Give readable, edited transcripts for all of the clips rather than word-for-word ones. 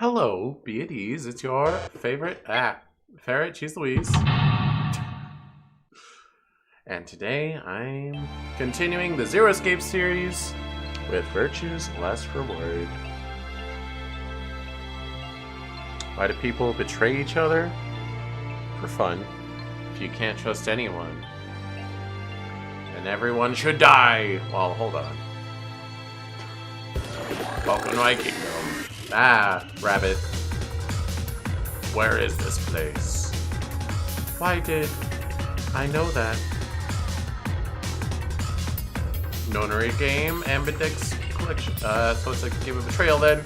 Hello, be at ease. It's your favorite ferret, Cheese Louise. And today I'm continuing the Zero Escape series with Virtue's Last Reward. Why do people betray each other? For fun. If you can't trust anyone, then everyone should die. Well, hold on. Welcome to my kingdom. Ah, rabbit. Where is this place? Why did I know that? Nonary game, Ambidex collection. So it's a game of betrayal then.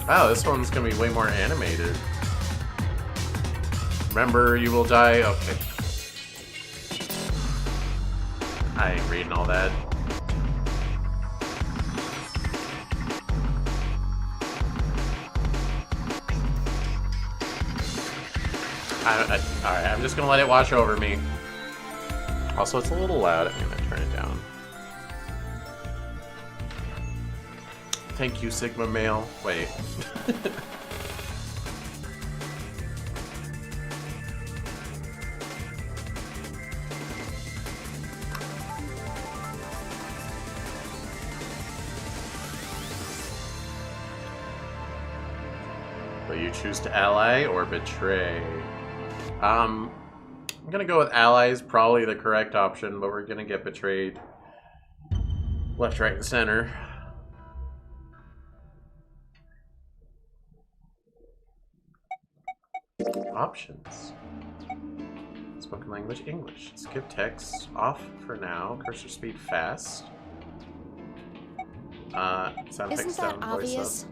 Oh, this one's gonna be way more animated. Remember, you will die. Okay. I ain't reading all that. Alright, I'm just gonna let it wash over me. Also, it's a little loud. I'm gonna turn it down. Thank you, Sigma Male. Wait. Will you choose to ally or betray? I'm gonna go with allies, probably the correct option, but we're gonna get betrayed. Left, right, and center. Options. Spoken language, English. Skip text, off for now. Cursor speed, fast. Sound Isn't text that down, obvious? voice up.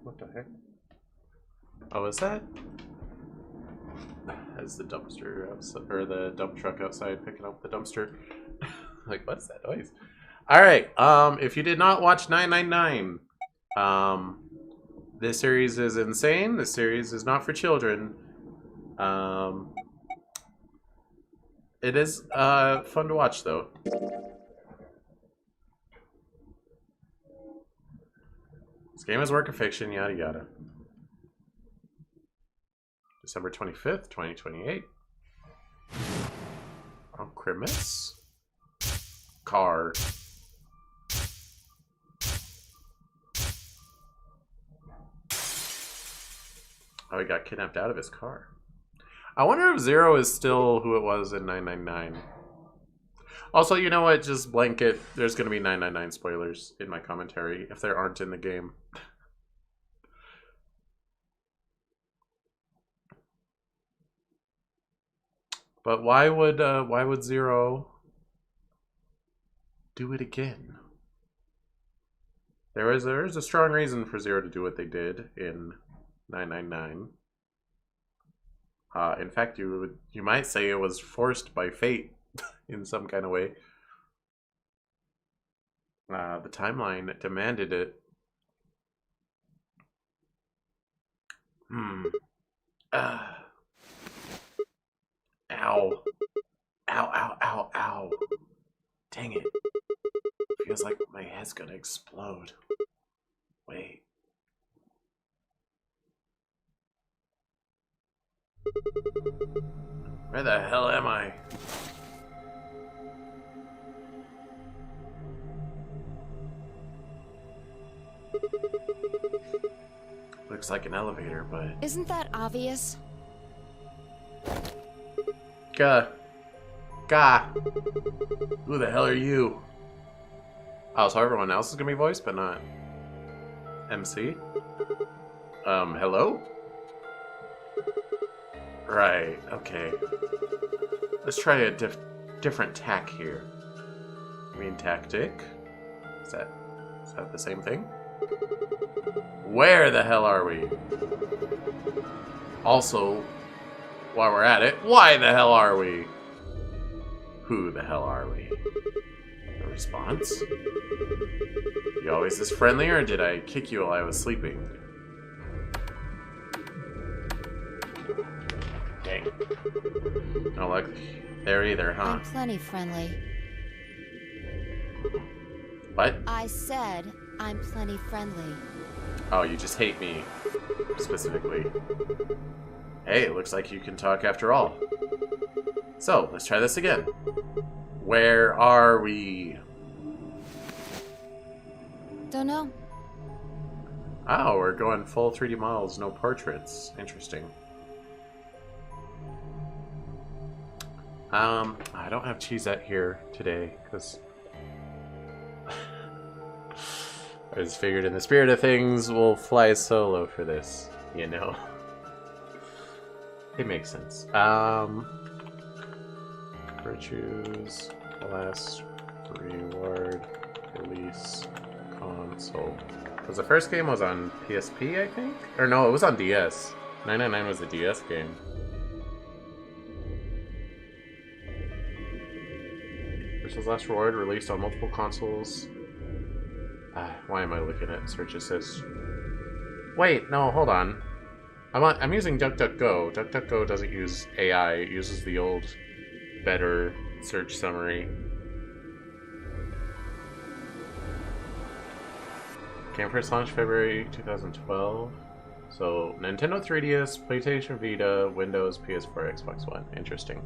What the heck? Oh, is that? As the dumpster outside, or the dump truck outside picking up the dumpster. Like, what's that noise? Alright, if you did not watch 999, this series is insane. This series is not for children. It is fun to watch, though. This game is work of fiction, yada yada. December 25th, 2028. Oh, Christmas? Car. Oh, he got kidnapped out of his car. I wonder if Zero is still who it was in 999. Also, you know what? Just blanket. There's going to be 999 spoilers in my commentary if there aren't in the game. But why would Zero do it again? There is a strong reason for Zero to do what they did in 999. In fact, you might say it was forced by fate in some kind of way. The timeline demanded it. Ow. Ow, ow, ow, ow. Dang it. Feels like my head's gonna explode. Wait. Where the hell am I? Looks like an elevator, but... Isn't that obvious? Gah. Who the hell are you? Oh, so everyone else is gonna be voiced, but not MC? Hello? Right, okay. Let's try a different tack here. You mean tactic? Is that the same thing? Where the hell are we? Also, while we're at it, why the hell are we? Who the hell are we? The response? You always this friendly, or did I kick you while I was sleeping? Dang. No luck there either, huh? I'm plenty friendly. What? I said I'm plenty friendly. Oh, you just hate me. Specifically. Hey, it looks like you can talk after all. So, let's try this again. Where are we? Don't know. Oh, we're going full 3D models, no portraits. Interesting. I don't have Cheezette here today, because I just figured in the spirit of things, we'll fly solo for this, you know? It makes sense. Virtues, last reward, release, console. Because the first game was on PSP, I think? Or no, it was on DS. 999 was the DS game. Versus last reward, released on multiple consoles. Why am I looking at search assist? Wait, no, hold on. I'm using DuckDuckGo. DuckDuckGo doesn't use AI. It uses the old, better search summary. Game first launched February 2012. So Nintendo 3DS, PlayStation Vita, Windows, PS4, Xbox One. Interesting.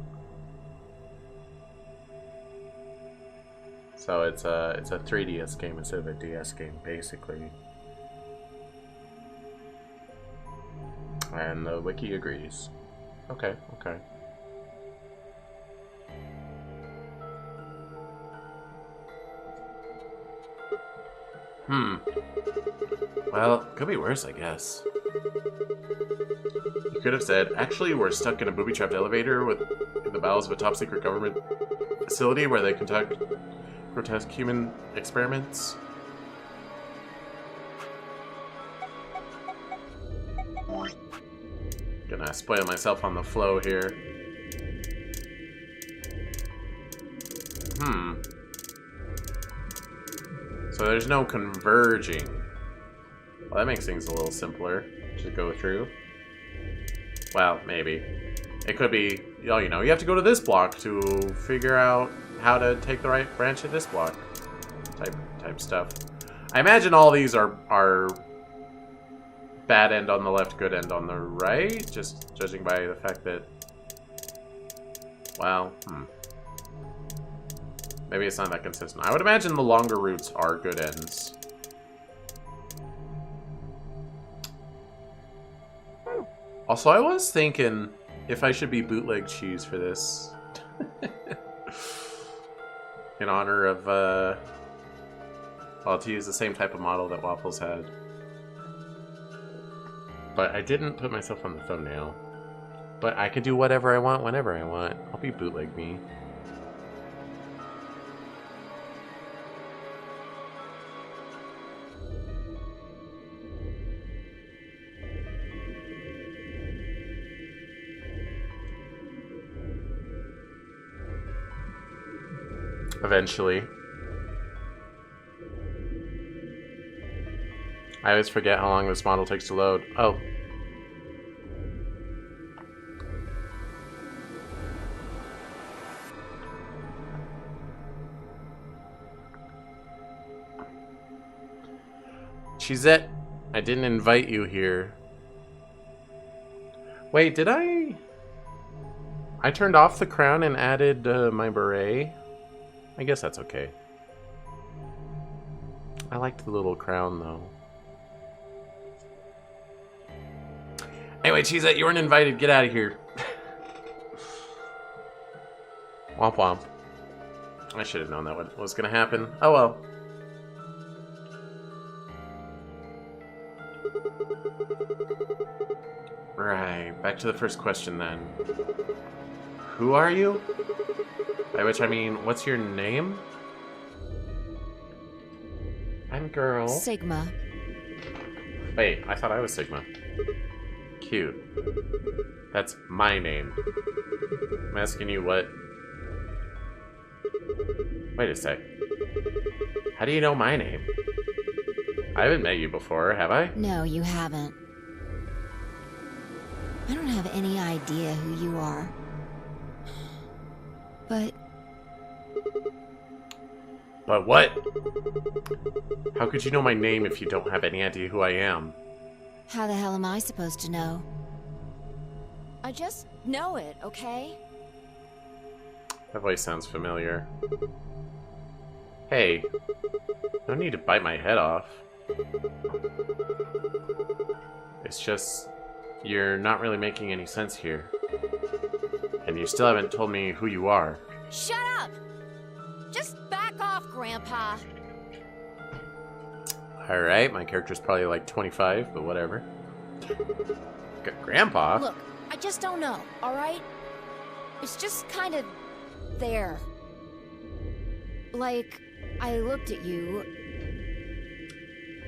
So it's a 3DS game instead of a DS game, basically. And the wiki agrees. Okay, okay. Well, could be worse, I guess. You could have said, actually, we're stuck in a booby-trapped elevator in the bowels of a top-secret government facility where they conduct grotesque human experiments. Gonna spoil myself on the flow here. So there's no converging. Well, that makes things a little simpler to go through. Well, maybe. It could be, you know, you have to go to this block to figure out how to take the right branch of this block. Type stuff. I imagine all these are bad end on the left, good end on the right, just judging by the fact that, well, maybe it's not that consistent. I would imagine the longer routes are good ends. Also, I was thinking if I should be bootleg cheese for this. In honor of, well, to use the same type of model that Waffles had. But I didn't put myself on the thumbnail. But I can do whatever I want, whenever I want. I'll be bootleg me. Eventually. I always forget how long this model takes to load. Oh. Cheezette, I didn't invite you here. Wait, did I? I turned off the crown and added my beret. I guess that's okay. I liked the little crown, though. Anyway, Cheezette, you weren't invited. Get out of here. Womp womp. I should have known that was going to happen. Oh well. Right, back to the first question then. Who are you? By which I mean, what's your name? I'm Girl. Sigma. Wait, I thought I was Sigma. Cute. That's my name. I'm asking you what... Wait a sec. How do you know my name? I haven't met you before, have I? No, you haven't. I don't have any idea who you are. But what? How could you know my name if you don't have any idea who I am? how the hell am I supposed to know? I just know it, okay? That voice sounds familiar. Hey, no need to bite my head off. It's just, you're not really making any sense here. And you still haven't told me who you are. Shut up! Just back off, Grandpa. Alright, my character's probably like 25, but whatever. Grandpa? Look, I just don't know, alright? It's just kind of there. Like, I looked at you,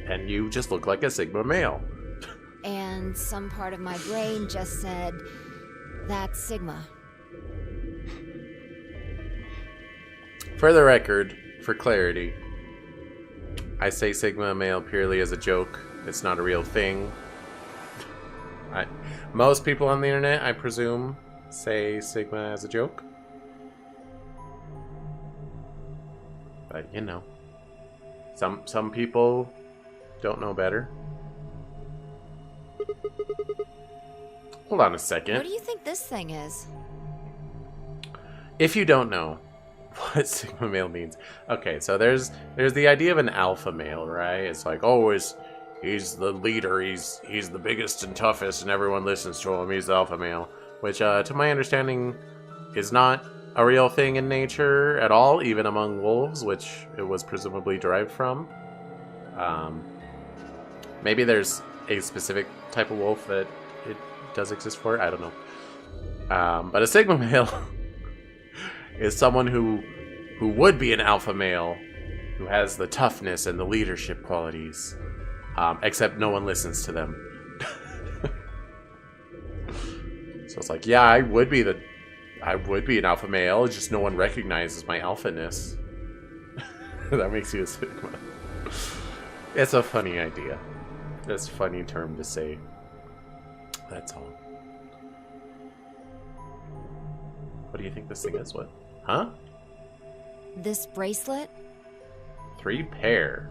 And you just look like a Sigma male. and some part of my brain just said, that's Sigma. For the record, for clarity, I say Sigma male purely as a joke. It's not a real thing. Most people on the internet, I presume, say Sigma as a joke. But, you know, some people don't know better. Hold on a second. What do you think this thing is? If you don't know what Sigma male means, okay, so there's the idea of an alpha male, right? It's like, oh, he's the leader, he's the biggest and toughest, and everyone listens to him. He's the alpha male, which, to my understanding, is not a real thing in nature at all, even among wolves, which it was presumably derived from. Maybe there's a specific type of wolf that it does exist for. I don't know. But a Sigma male is someone who would be an alpha male, who has the toughness and the leadership qualities, except no one listens to them. So it's like, yeah, I would be an alpha male, just no one recognizes my alphaness. That makes you a Sigma. It's a funny idea. It's a funny term to say. That's all. What do you think this thing is? What? Huh? This bracelet? 3 pair.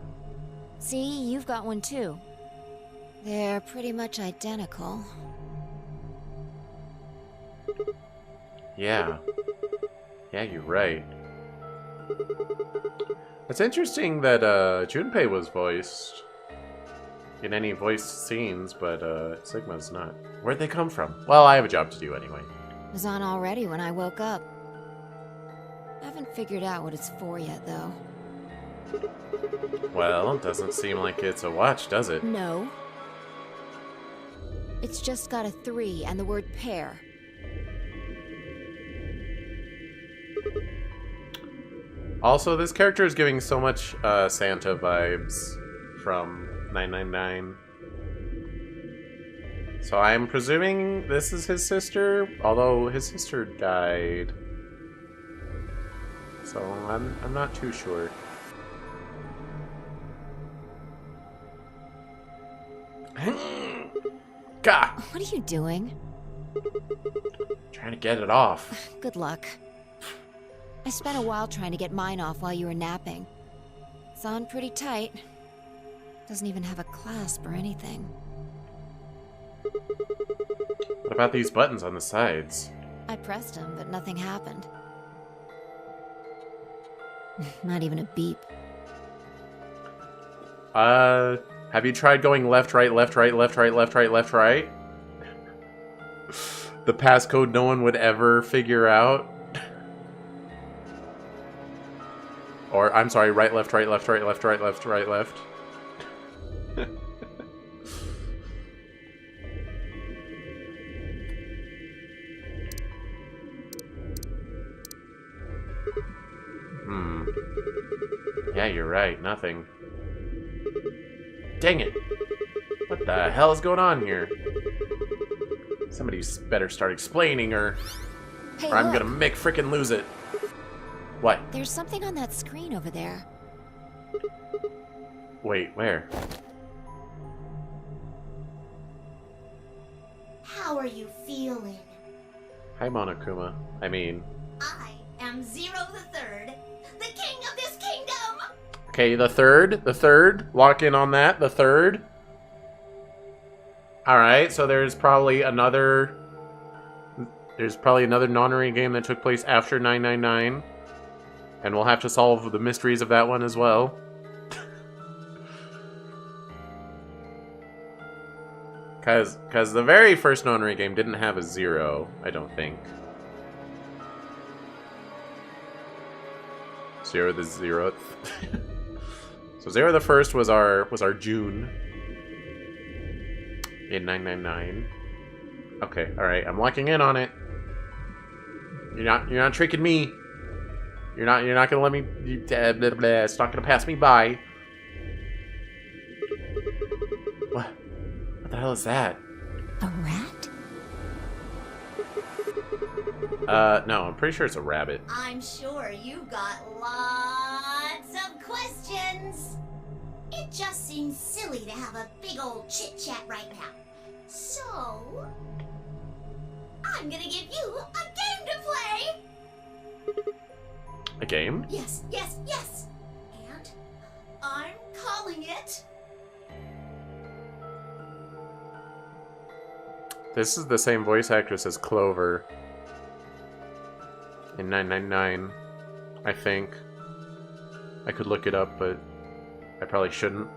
See, you've got one too. They're pretty much identical. Yeah. Yeah, you're right. It's interesting that Junpei was voiced in any voiced scenes, but Sigma's not. Where'd they come from? Well, I have a job to do anyway. It was on already when I woke up. I haven't figured out what it's for yet, though. Well, it doesn't seem like it's a watch, does it? No. It's just got a 3 and the word pair. Also, this character is giving so much Santa vibes from 999. So I'm presuming this is his sister, although his sister died. So I'm not too sure. Gah! What are you doing? Trying to get it off. Good luck. I spent a while trying to get mine off while you were napping. It's on pretty tight. Doesn't even have a clasp or anything. What about these buttons on the sides? I pressed them, but nothing happened. Not even a beep. Have you tried going left, right, left, right, left, right, left, right, left, right? The passcode no one would ever figure out. Or, I'm sorry, right, left, right, left, right, left, right, left, right, left. Yeah, you're right, nothing. Dang it. What the hell is going on here? Somebody's better start explaining, or I'm gonna make frickin' lose it. What? There's something on that screen over there. Wait, where? How How are you feeling? Hi, Monokuma. I mean... I am Zero the Third, the king of this kingdom! Okay, the third. Lock in on that, the third. Alright, so there's probably another Nonary game that took place after 999. And we'll have to solve the mysteries of that one as well. Because the very first Nonary game didn't have a 0, I don't think. 0 the 0th. So 0 the first was our June in 999. Okay, all right, I'm locking in on it. You're not tricking me. You're not gonna let me. It's not gonna pass me by. What the hell is that? A rat? No, I'm pretty sure it's a rabbit. I'm sure you got lots of questions. It just seems silly to have a big old chit-chat right now. So, I'm gonna give you a game to play. A game? Yes, yes, yes. And I'm calling it... This is the same voice actress as Clover in 999, I think. I could look it up, but I probably shouldn't.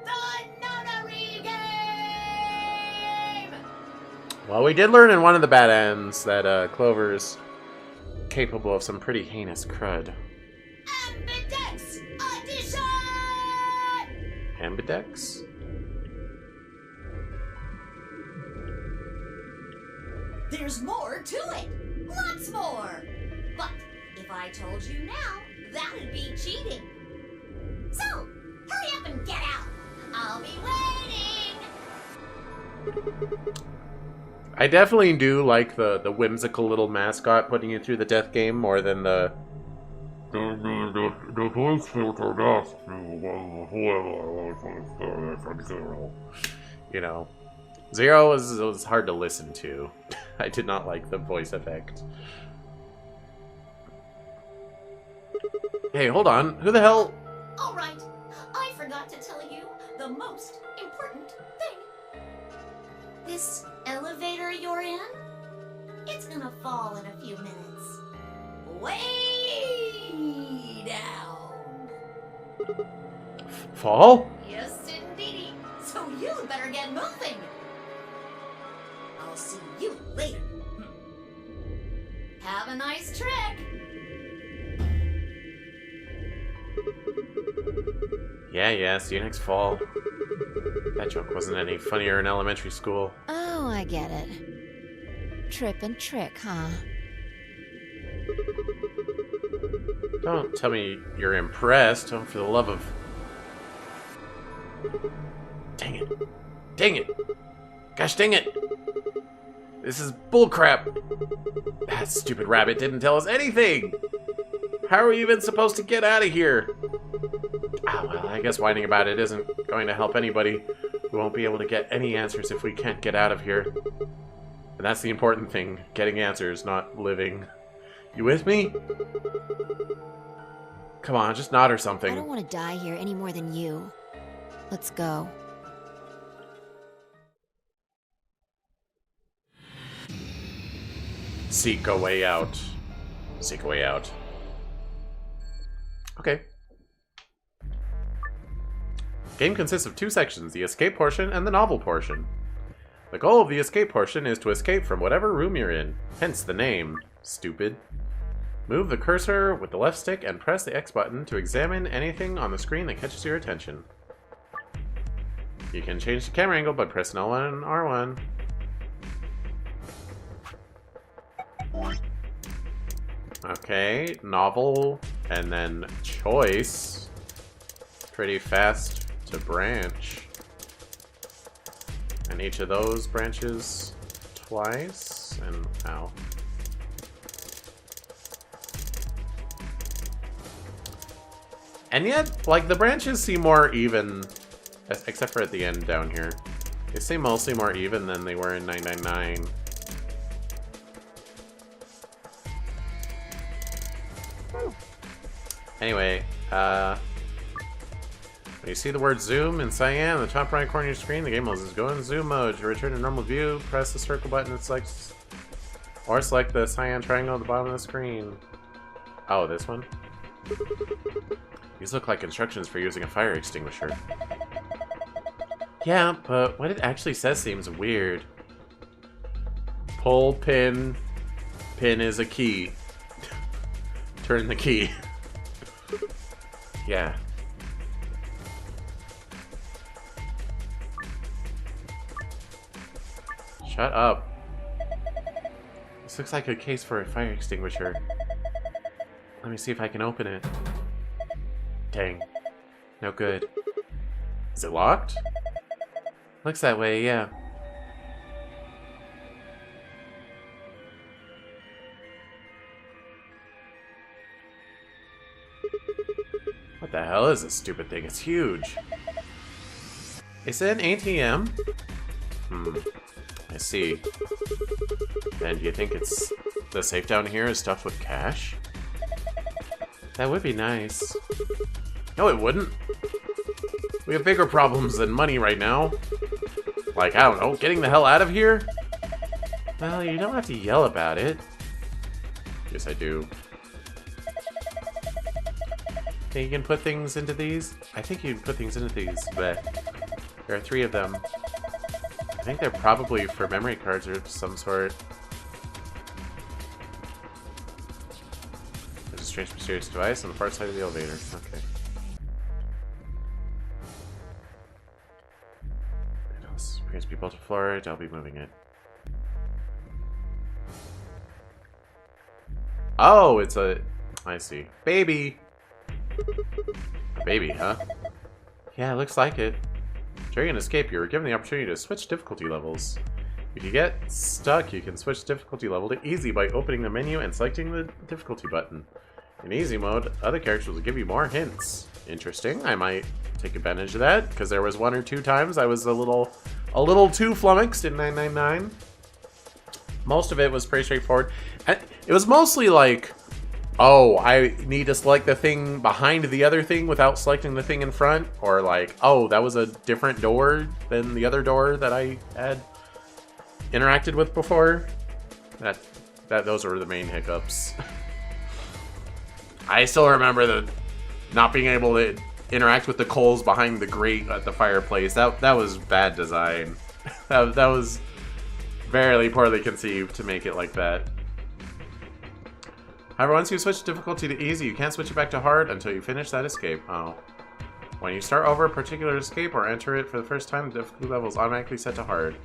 The Nonary Game! Well, we did learn in one of the bad ends that Clover's capable of some pretty heinous crud. Ambidex Edition! Ambidex? There's more to it. Lots more. But if I told you now, that'd be cheating. So, hurry up and get out. I'll be waiting. I definitely do like the whimsical little mascot putting you through the death game more than the voice filter asks you know. 0 was hard to listen to. I did not like the voice effect. Hey, hold on. Who the hell? All right. I forgot to tell you the most important thing. This elevator you're in, it's gonna fall in a few minutes. Way down. Fall? Yes, indeedy. So you better get moving. I'll see you later. Have a nice trick. Yeah, see you next fall. That joke wasn't any funnier in elementary school. Oh, I get it. Trip and trick, huh? Don't tell me you're impressed. Oh, for the love of... Dang it. Dang it. Gosh dang it. This is bullcrap. That stupid rabbit didn't tell us anything. How are we even supposed to get out of here? Ah, well, I guess whining about it isn't going to help anybody. We won't be able to get any answers if we can't get out of here. And that's the important thing. Getting answers, not living. You with me? Come on, just nod or something. I don't want to die here any more than you. Let's go. Seek a way out. Seek a way out. Okay. Game consists of 2 sections, the escape portion and the novel portion. The goal of the escape portion is to escape from whatever room you're in, hence the name, stupid. Move the cursor with the left stick and press the X button to examine anything on the screen that catches your attention. You can change the camera angle by pressing L1 and R1. Okay, novel, and then choice. Pretty fast to branch. And each of those branches twice, and ow. And yet, like, the branches seem more even, except for at the end down here. They seem mostly more even than they were in 999. Anyway, when you see the word zoom in cyan on the top right corner of your screen, the game will go in zoom mode. To return to normal view, press the circle button and select the cyan triangle at the bottom of the screen. Oh, this one? These look like instructions for using a fire extinguisher. Yeah, but what it actually says seems weird. Pull pin. Pin is a key. Turn the key. Yeah. Shut up. This looks like a case for a fire extinguisher. Let me see if I can open it. Dang. No good. Is it locked? Looks that way, yeah. What the hell is this stupid thing? It's huge. Is it an ATM? I see. And do you think it's the safe down here is stuffed with cash? That would be nice. No, it wouldn't. We have bigger problems than money right now. Like, I don't know, getting the hell out of here? Well, you don't have to yell about it. Yes, I do. Think you can put things into these? I think you can put things into these, but there are 3 of them. I think they're probably for memory cards or some sort. There's a strange mysterious device on the far side of the elevator. Okay. It also appears to be bolted forward. I'll be moving it. Oh, it's a... I see. Baby! A baby, huh? Yeah, it looks like it. During an escape, you were given the opportunity to switch difficulty levels. If you get stuck, you can switch difficulty level to easy by opening the menu and selecting the difficulty button. In easy mode, other characters will give you more hints. Interesting. I might take advantage of that, because there was 1 or 2 times I was a little too flummoxed in 999. Most of it was pretty straightforward. And it was mostly like, oh, I need to select the thing behind the other thing without selecting the thing in front. Or like, oh, that was a different door than the other door that I had interacted with before. Those were the main hiccups. I still remember the not being able to interact with the coals behind the grate at the fireplace. That was bad design. that was very poorly conceived to make it like that. However, once you switch difficulty to easy, you can't switch it back to hard until you finish that escape. Oh. When you start over a particular escape or enter it for the first time, the difficulty level is automatically set to hard.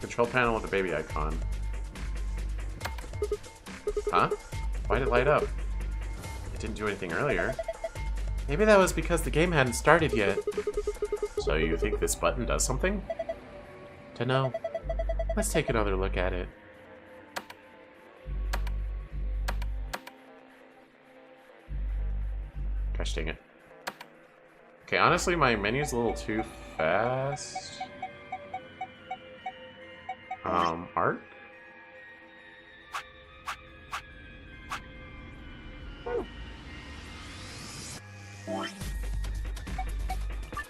Control panel with the baby icon. Huh? Why'd it light up? It didn't do anything earlier. Maybe that was because the game hadn't started yet. So you think this button does something? Dunno. Let's take another look at it. Gosh dang it. Okay, honestly, my menu's a little too fast. Art?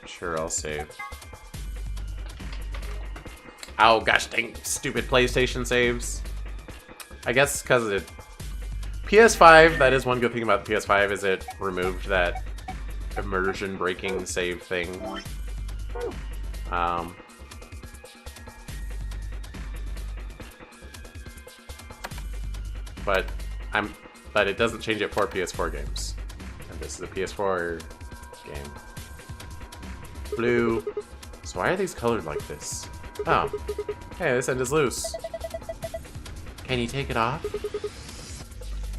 Sure, I'll save. Oh gosh dang, stupid PlayStation saves. I guess because it... PS5, that is one good thing about the PS5, is it removed that immersion breaking save thing. But it doesn't change it for PS4 games. And this is a PS4 game. Blue. So why are these colored like this? Oh. Hey, this end is loose. Can you take it off?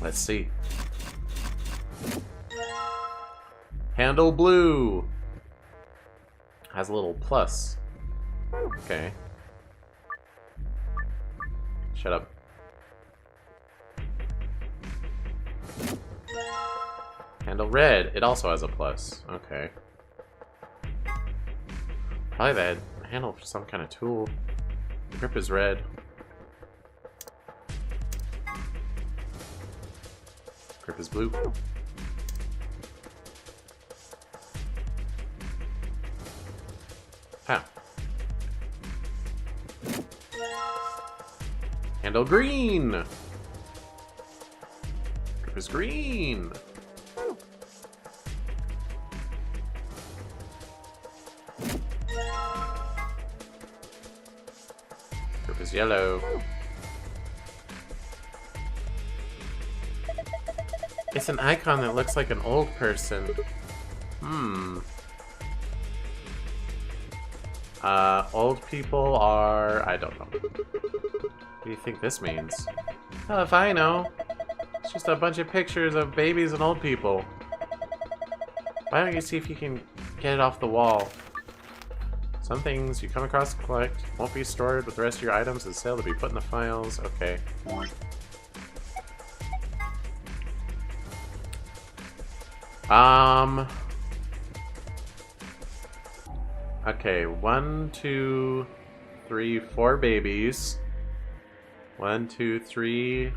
Let's see. Handle blue. Has a little plus. Okay. Shut up. Handle red. It also has a plus. Okay. Probably that handle for some kind of tool. The grip is red. Grip is blue. Ah. Handle green. Grip is green. Grip is yellow. It's an icon that looks like an old person. Old people are... I don't know. What do you think this means? Oh, if I know. It's just a bunch of pictures of babies and old people. Why don't you see if you can get it off the wall? Some things you come across and collect won't be stored with the rest of your items. Instead, they'll be put in the files. Okay. Okay, 1, 2, 3, 4 babies. 1, 2, 3,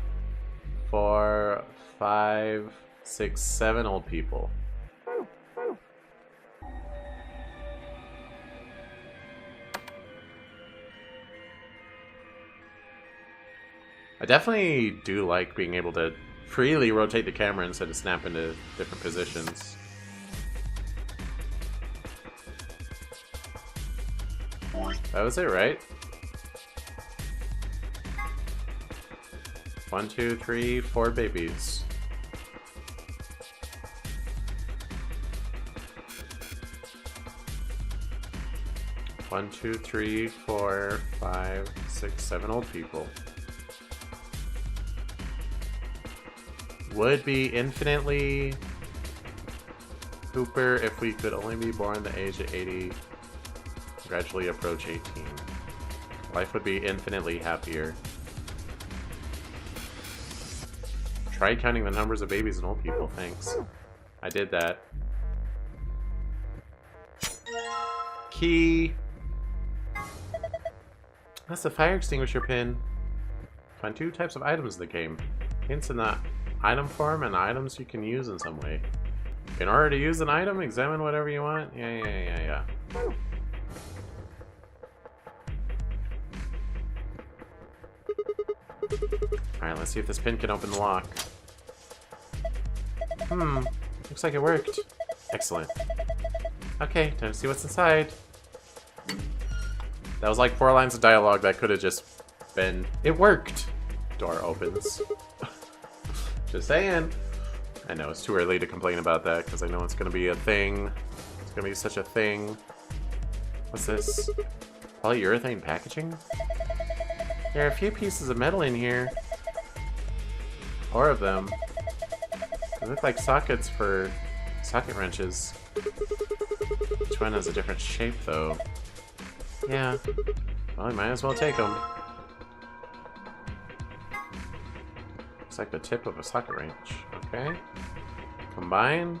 4, 5, 6, 7 old people. I definitely do like being able to freely rotate the camera instead of snap into different positions. That was it, right? 1, 2, 3, 4 babies. One, 2, 3, 4, 5, 6, 7 old people. Would be infinitely Hooper if we could only be born the age of 80, gradually approach 18. Life would be infinitely happier. Try counting the numbers of babies and old people, thanks. I did that. Key! That's the fire extinguisher pin. Find 2 types of items in the game. Hints in the item form and items you can use in some way. In order to use an item, examine whatever you want. Yeah. Alright, let's see if this pin can open the lock. Looks like it worked. Excellent. Okay, time to see what's inside. That was like 4 lines of dialogue that could have just been, it worked. Door opens. Just saying. I know it's too early to complain about that because I know it's gonna be a thing. It's gonna be such a thing. What's this? Polyurethane packaging? There are a few pieces of metal in here. 4 of them. They look like sockets for socket wrenches. Each one has a different shape though. Yeah. Well, I might as well take them. Looks like the tip of a socket wrench. Okay. Combine.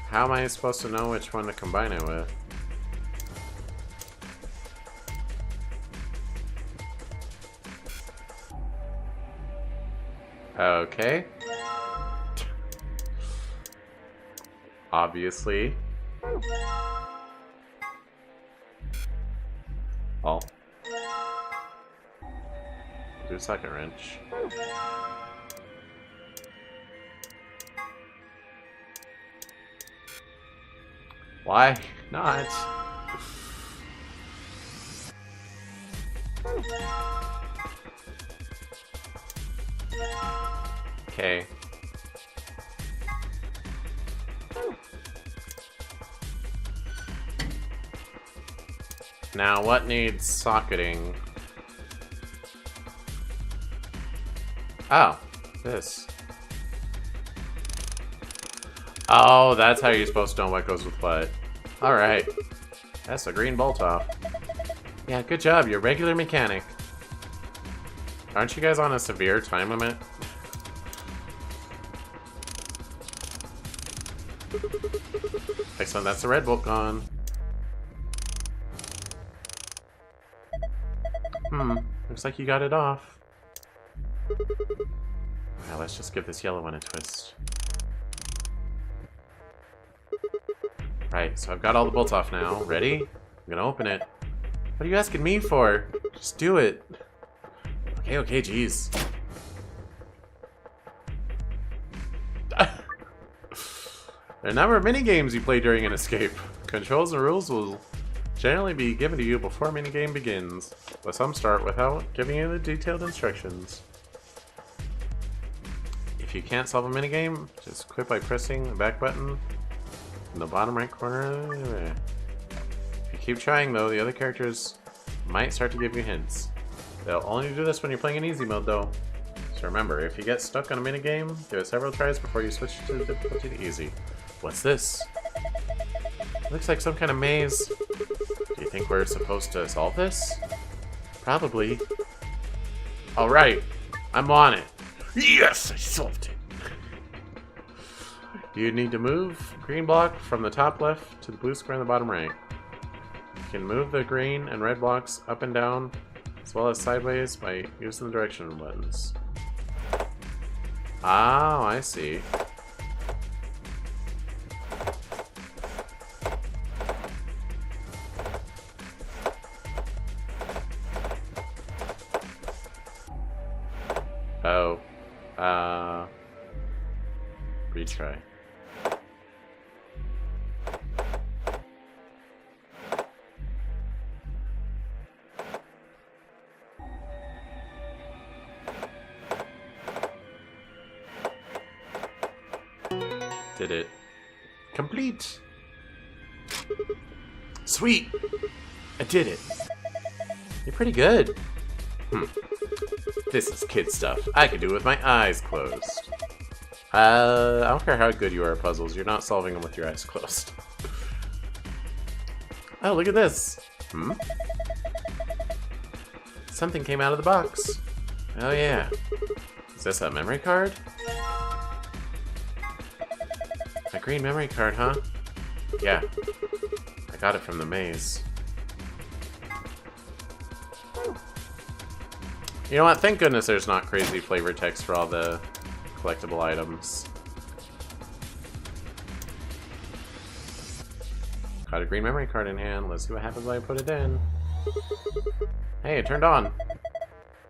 How am I supposed to know which one to combine it with? Okay. Obviously. Well. Do a second wrench. Why not? Okay. Now, what needs socketing? Oh, this. Oh, that's how you're supposed to know what goes with what. Alright. That's a green bolt off. Yeah, good job, you're a regular mechanic. Aren't you guys on a severe time limit? Excellent, that's the red bolt gone. Looks like you got it off. Now let's just give this yellow one a twist. Right, so I've got all the bolts off now. Ready? I'm gonna open it. What are you asking me for? Just do it. Okay, okay, jeez. There are a number of mini-games you play during an escape. Controls and rules will generally be given to you before minigame begins, but some start without giving you the detailed instructions. If you can't solve a minigame, just quit by pressing the back button in the bottom right corner. If you keep trying though, the other characters might start to give you hints. They'll only do this when you're playing in easy mode though. So remember, if you get stuck on a minigame, give it several tries before you switch to the difficulty to easy. What's this? Looks like some kind of maze. Do you think we're supposed to solve this? Probably. Alright, I'm on it. Yes, I solved it. You need to move green block from the top left to the blue square in the bottom right. You can move the green and red blocks up and down as well as sideways by using the direction buttons. Oh, I see. Oh. Retry. Did it. Complete! Sweet! I did it. You're pretty good. This is kid stuff. I could do it with my eyes closed. I don't care how good you are at puzzles, you're not solving them with your eyes closed. Oh, look at this. Something came out of the box. Oh yeah. Is this a memory card? A green memory card, huh? Yeah. I got it from the maze. You know what? Thank goodness there's not crazy flavor text for all the collectible items. Got a green memory card in hand. Let's see what happens when I put it in. Hey, it turned on.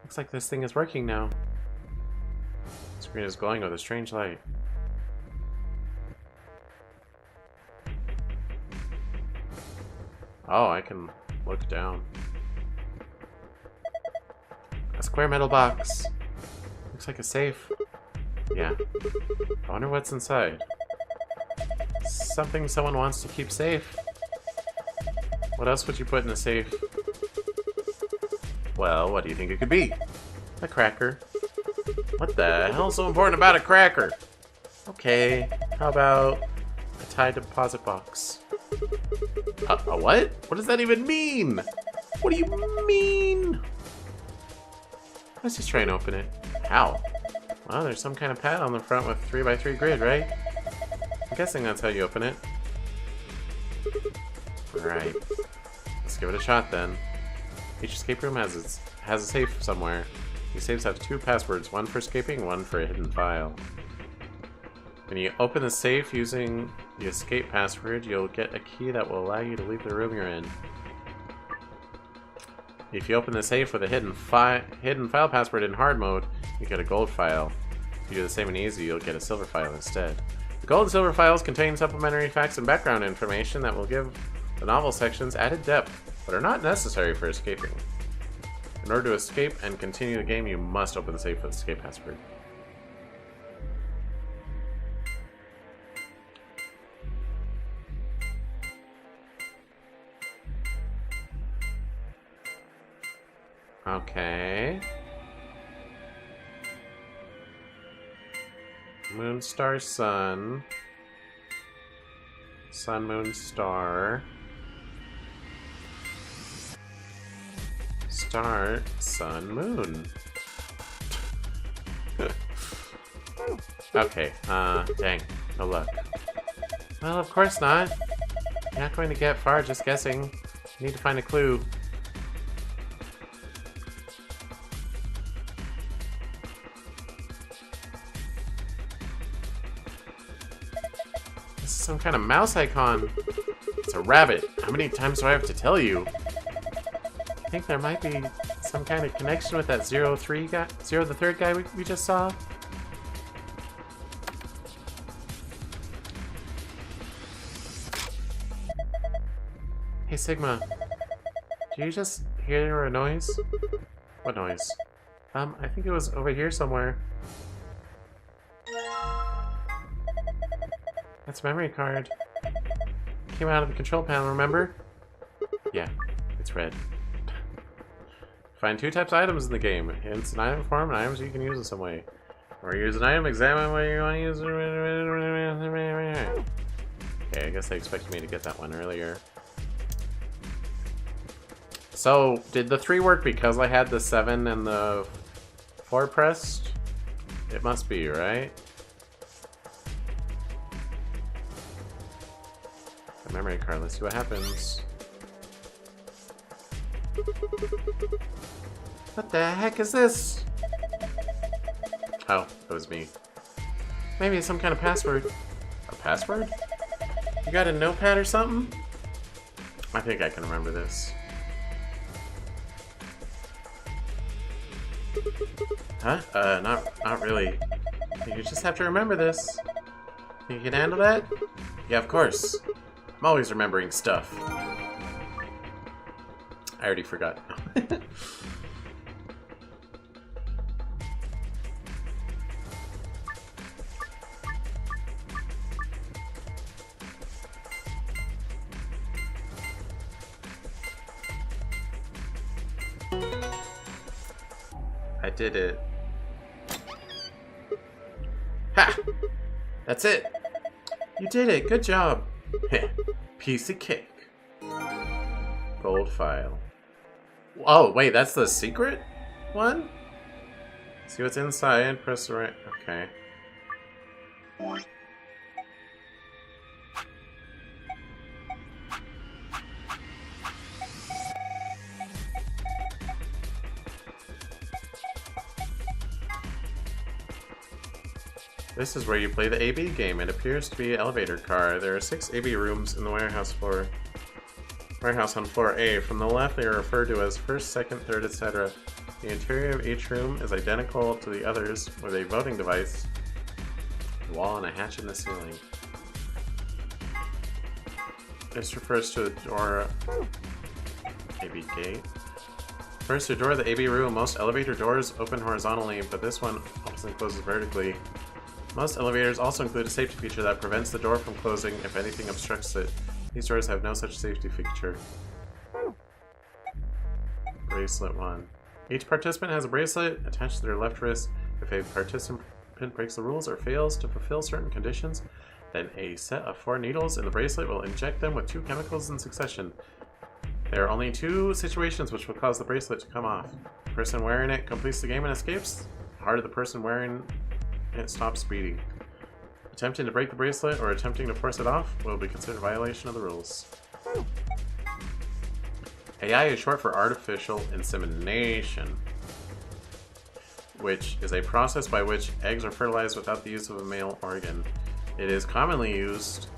Looks like this thing is working now. The screen is glowing with a strange light. Oh, I can look down. A square metal box. Looks like a safe. Yeah. I wonder what's inside. Something someone wants to keep safe. What else would you put in a safe? Well, what do you think it could be? A cracker. What the hell's so important about a cracker? Okay, how about a tied deposit box? A what? What does that even mean? What do you mean? Let's just try and open it. How? Well, there's some kind of pad on the front with 3x3 grid, right? I'm guessing that's how you open it. Alright. Let's give it a shot then. Each escape room has a safe somewhere. These safes have 2 passwords, one for escaping, one for a hidden file. When you open the safe using the escape password, you'll get a key that will allow you to leave the room you're in. If you open the safe with a hidden file password in hard mode, you get a gold file. If you do the same in easy, you'll get a silver file instead. The gold and silver files contain supplementary facts and background information that will give the novel sections added depth, but are not necessary for escaping. In order to escape and continue the game, you must open the safe with the escape password. Okay. Moon, star, sun. Sun, moon, star. Star, sun, moon. Okay, dang. No luck. Well, of course not. You're not going to get far just guessing. You need to find a clue. This is some kind of mouse icon. It's a rabbit. How many times do I have to tell you? I think there might be some kind of connection with that Zero the Third guy we just saw. Hey Sigma, do you just hear a noise? What noise? I think it was over here somewhere. That's a memory card. Came out of the control panel, remember? Yeah, it's red. Find 2 types of items in the game. Hints in item form and items you can use in some way. Or use an item, examine what you want to use. Okay, I guess they expected me to get that one earlier. So, did the 3 work because I had the 7 and the 4 pressed? It must be, right? The memory card, let's see what happens. What the heck is this? Oh, that was me. Maybe it's some kind of password. A password? You got a notepad or something? I think I can remember this. Huh? Not really. You just have to remember this. You can handle that? Yeah, of course. I'm always remembering stuff. I already forgot. I did it. Ha! That's it! You did it! Good job! Piece of cake. Gold file. Oh, wait, that's the secret one? See what's inside, press the right... Okay. This is where you play the AB game. It appears to be an elevator car. There are 6 AB rooms in the warehouse floor. Warehouse on floor A. From the left, they are referred to as first, second, third, etc. The interior of each room is identical to the others with a voting device, a wall, and a hatch in the ceiling. This refers to a door. AB gate. Refers to a door of the AB room. Most elevator doors open horizontally, but this one opens and closes vertically. Most elevators also include a safety feature that prevents the door from closing if anything obstructs it. These doors have no such safety feature. Bracelet 1. Each participant has a bracelet attached to their left wrist. If a participant breaks the rules or fails to fulfill certain conditions, then a set of 4 needles in the bracelet will inject them with 2 chemicals in succession. There are only 2 situations which will cause the bracelet to come off. The person wearing it completes the game and escapes. The heart of the person wearing it stops beating. Attempting to break the bracelet or attempting to force it off will be considered a violation of the rules. AI is short for artificial insemination, which is a process by which eggs are fertilized without the use of a male organ. It is commonly used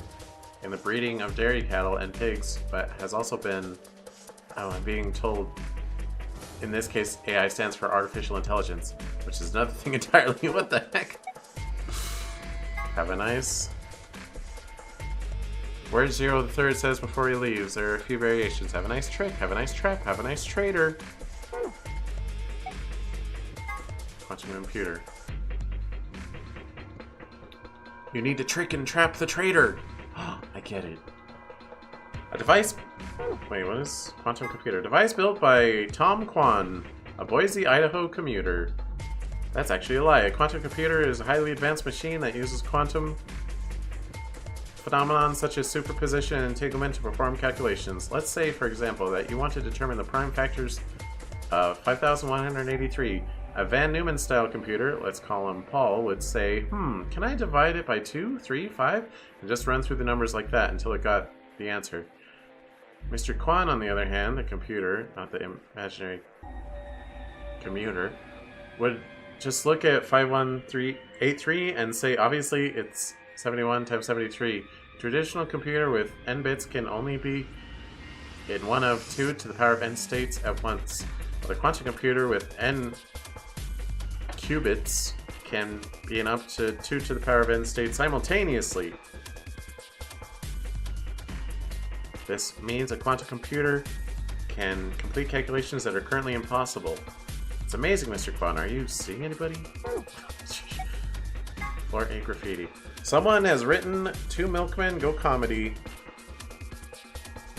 in the breeding of dairy cattle and pigs, but has also been, I'm being told, in this case, AI stands for artificial intelligence, which is another thing entirely. What the heck? Have a nice... Word 0 the third says before he leaves. There are a few variations. Have a nice trick, have a nice trap, have a nice trader. Quantum computer. You need to trick and trap the traitor. I get it. A device... Wait, what is quantum computer? Device built by Tom Kwan, a Boise, Idaho commuter. That's actually a lie. A quantum computer is a highly advanced machine that uses quantum phenomena such as superposition and entanglement to perform calculations. Let's say, for example, that you want to determine the prime factors of 5,183. A Van Neumann style computer, let's call him Paul, would say, can I divide it by 2, 3, 5? And just run through the numbers like that until it got the answer. Mr. Kwan, on the other hand, the computer, not the imaginary commuter, would just look at 51383 and say, obviously, it's 71 times 73. A traditional computer with n bits can only be in one of 2 to the power of n states at once. While the quantum computer with n qubits can be in up to 2 to the power of n states simultaneously. This means a quantum computer can complete calculations that are currently impossible. It's amazing, Mr. Kwan. Are you seeing anybody? Floor A graffiti. Someone has written 2 milkmen go comedy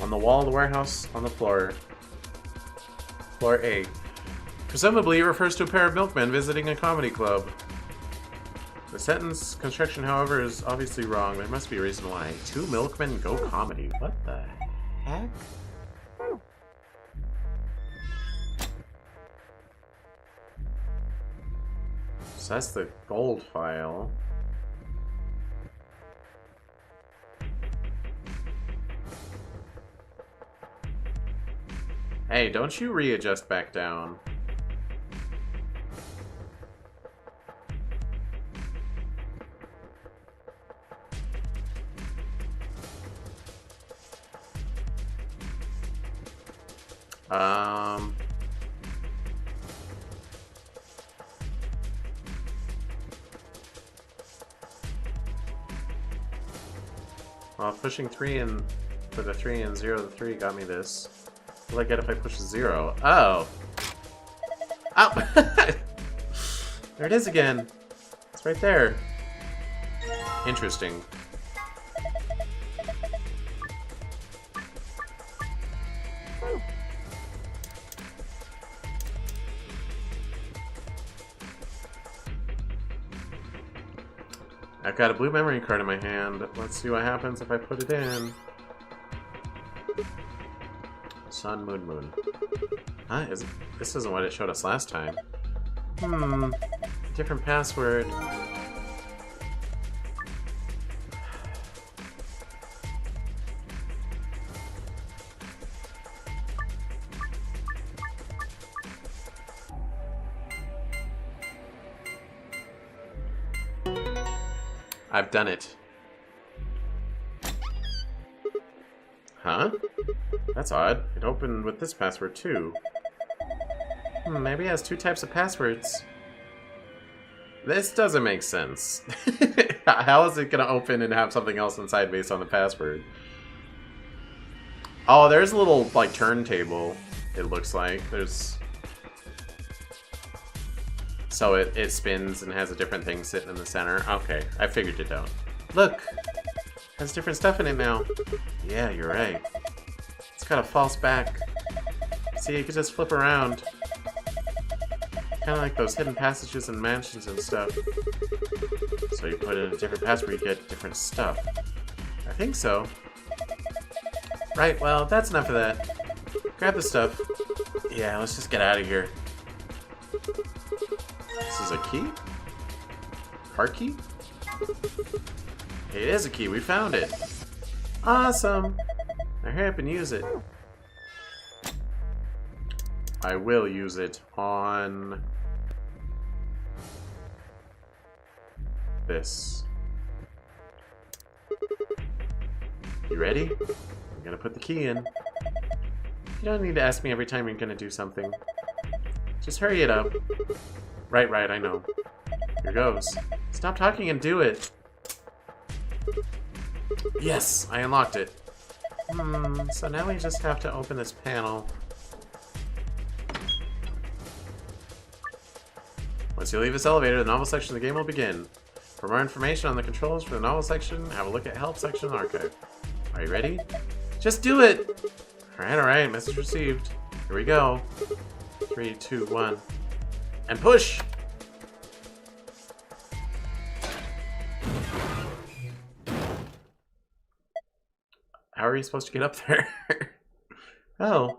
on the wall of the warehouse on the floor. Floor A. Presumably it refers to a pair of milkmen visiting a comedy club. The sentence construction, however, is obviously wrong. There must be a reason why. 2 milkmen go comedy. What the heck? So that's the gold file. Hey, don't you readjust back down. Well, pushing 3 and for the 3 and 0 to 3 got me this. What will I get if I push 0? Oh! Oh! There it is again! It's right there. Interesting. I've got a blue memory card in my hand. Let's see what happens if I put it in. Sun, moon, moon. Huh? This isn't what it showed us last time. Different password. I've done it. Huh? That's odd. It opened with this password too. Maybe it has 2 types of passwords. This doesn't make sense. How is it gonna open and have something else inside based on the password? Oh, there's a little, like, turntable, it looks like. There's... So it spins and has a different thing sitting in the center. Okay, I figured it out. Look! Has different stuff in it now. Yeah, you're right. It's got a false back. See, you can just flip around. Kind of like those hidden passages and mansions and stuff. So you put in a different password, you get different stuff. I think so. Right, well, that's enough of that. Grab the stuff. Yeah, let's just get out of here. This is a key? Car key? It is a key, we found it. Awesome! Now hurry up and use it. I will use it on this. You ready? I'm gonna put the key in. You don't need to ask me every time you're gonna do something. Just hurry it up. Right, I know. Here goes. Stop talking and do it. Yes, I unlocked it. So now we just have to open this panel. Once you leave this elevator, the novel section of the game will begin. For more information on the controls for the novel section, have a look at Help section archive. Are you ready? Just do it! Alright, message received. Here we go. 3, 2, 1. And push! How are you supposed to get up there? Oh,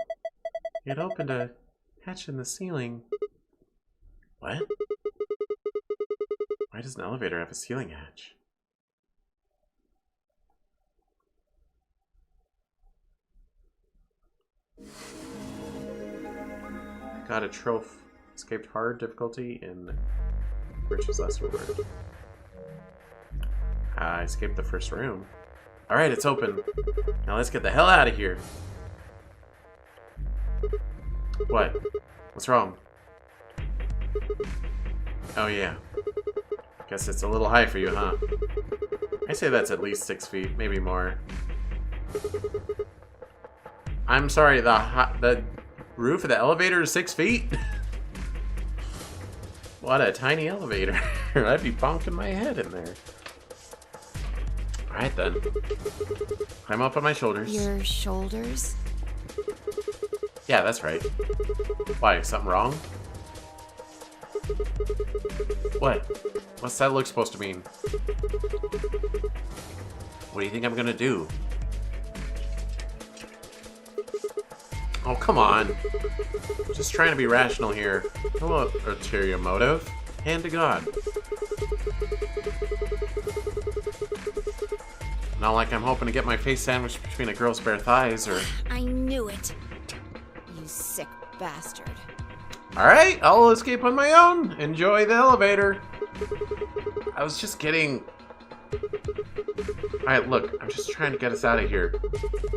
it opened a hatch in the ceiling. What? Why does an elevator have a ceiling hatch? Got a trophy. Escaped hard difficulty in Rich's last reward. I escaped the first room. Alright, it's open. Now let's get the hell out of here. What? What's wrong? Oh yeah. Guess it's a little high for you, huh? I say that's at least 6 feet, maybe more. I'm sorry, the roof of the elevator is 6 feet? What a tiny elevator. I'd be bonking my head in there. Alright then. Climb up on my shoulders. Your shoulders? Yeah, that's right. Why, something wrong? What? What's that look supposed to mean? What do you think I'm gonna do? Oh, come on. Just trying to be rational here. No ulterior motive. Hand to God. Not like I'm hoping to get my face sandwiched between a girl's bare thighs or... I knew it. You sick bastard. Alright, I'll escape on my own. Enjoy the elevator. I was just kidding. Alright, look, I'm just trying to get us out of here.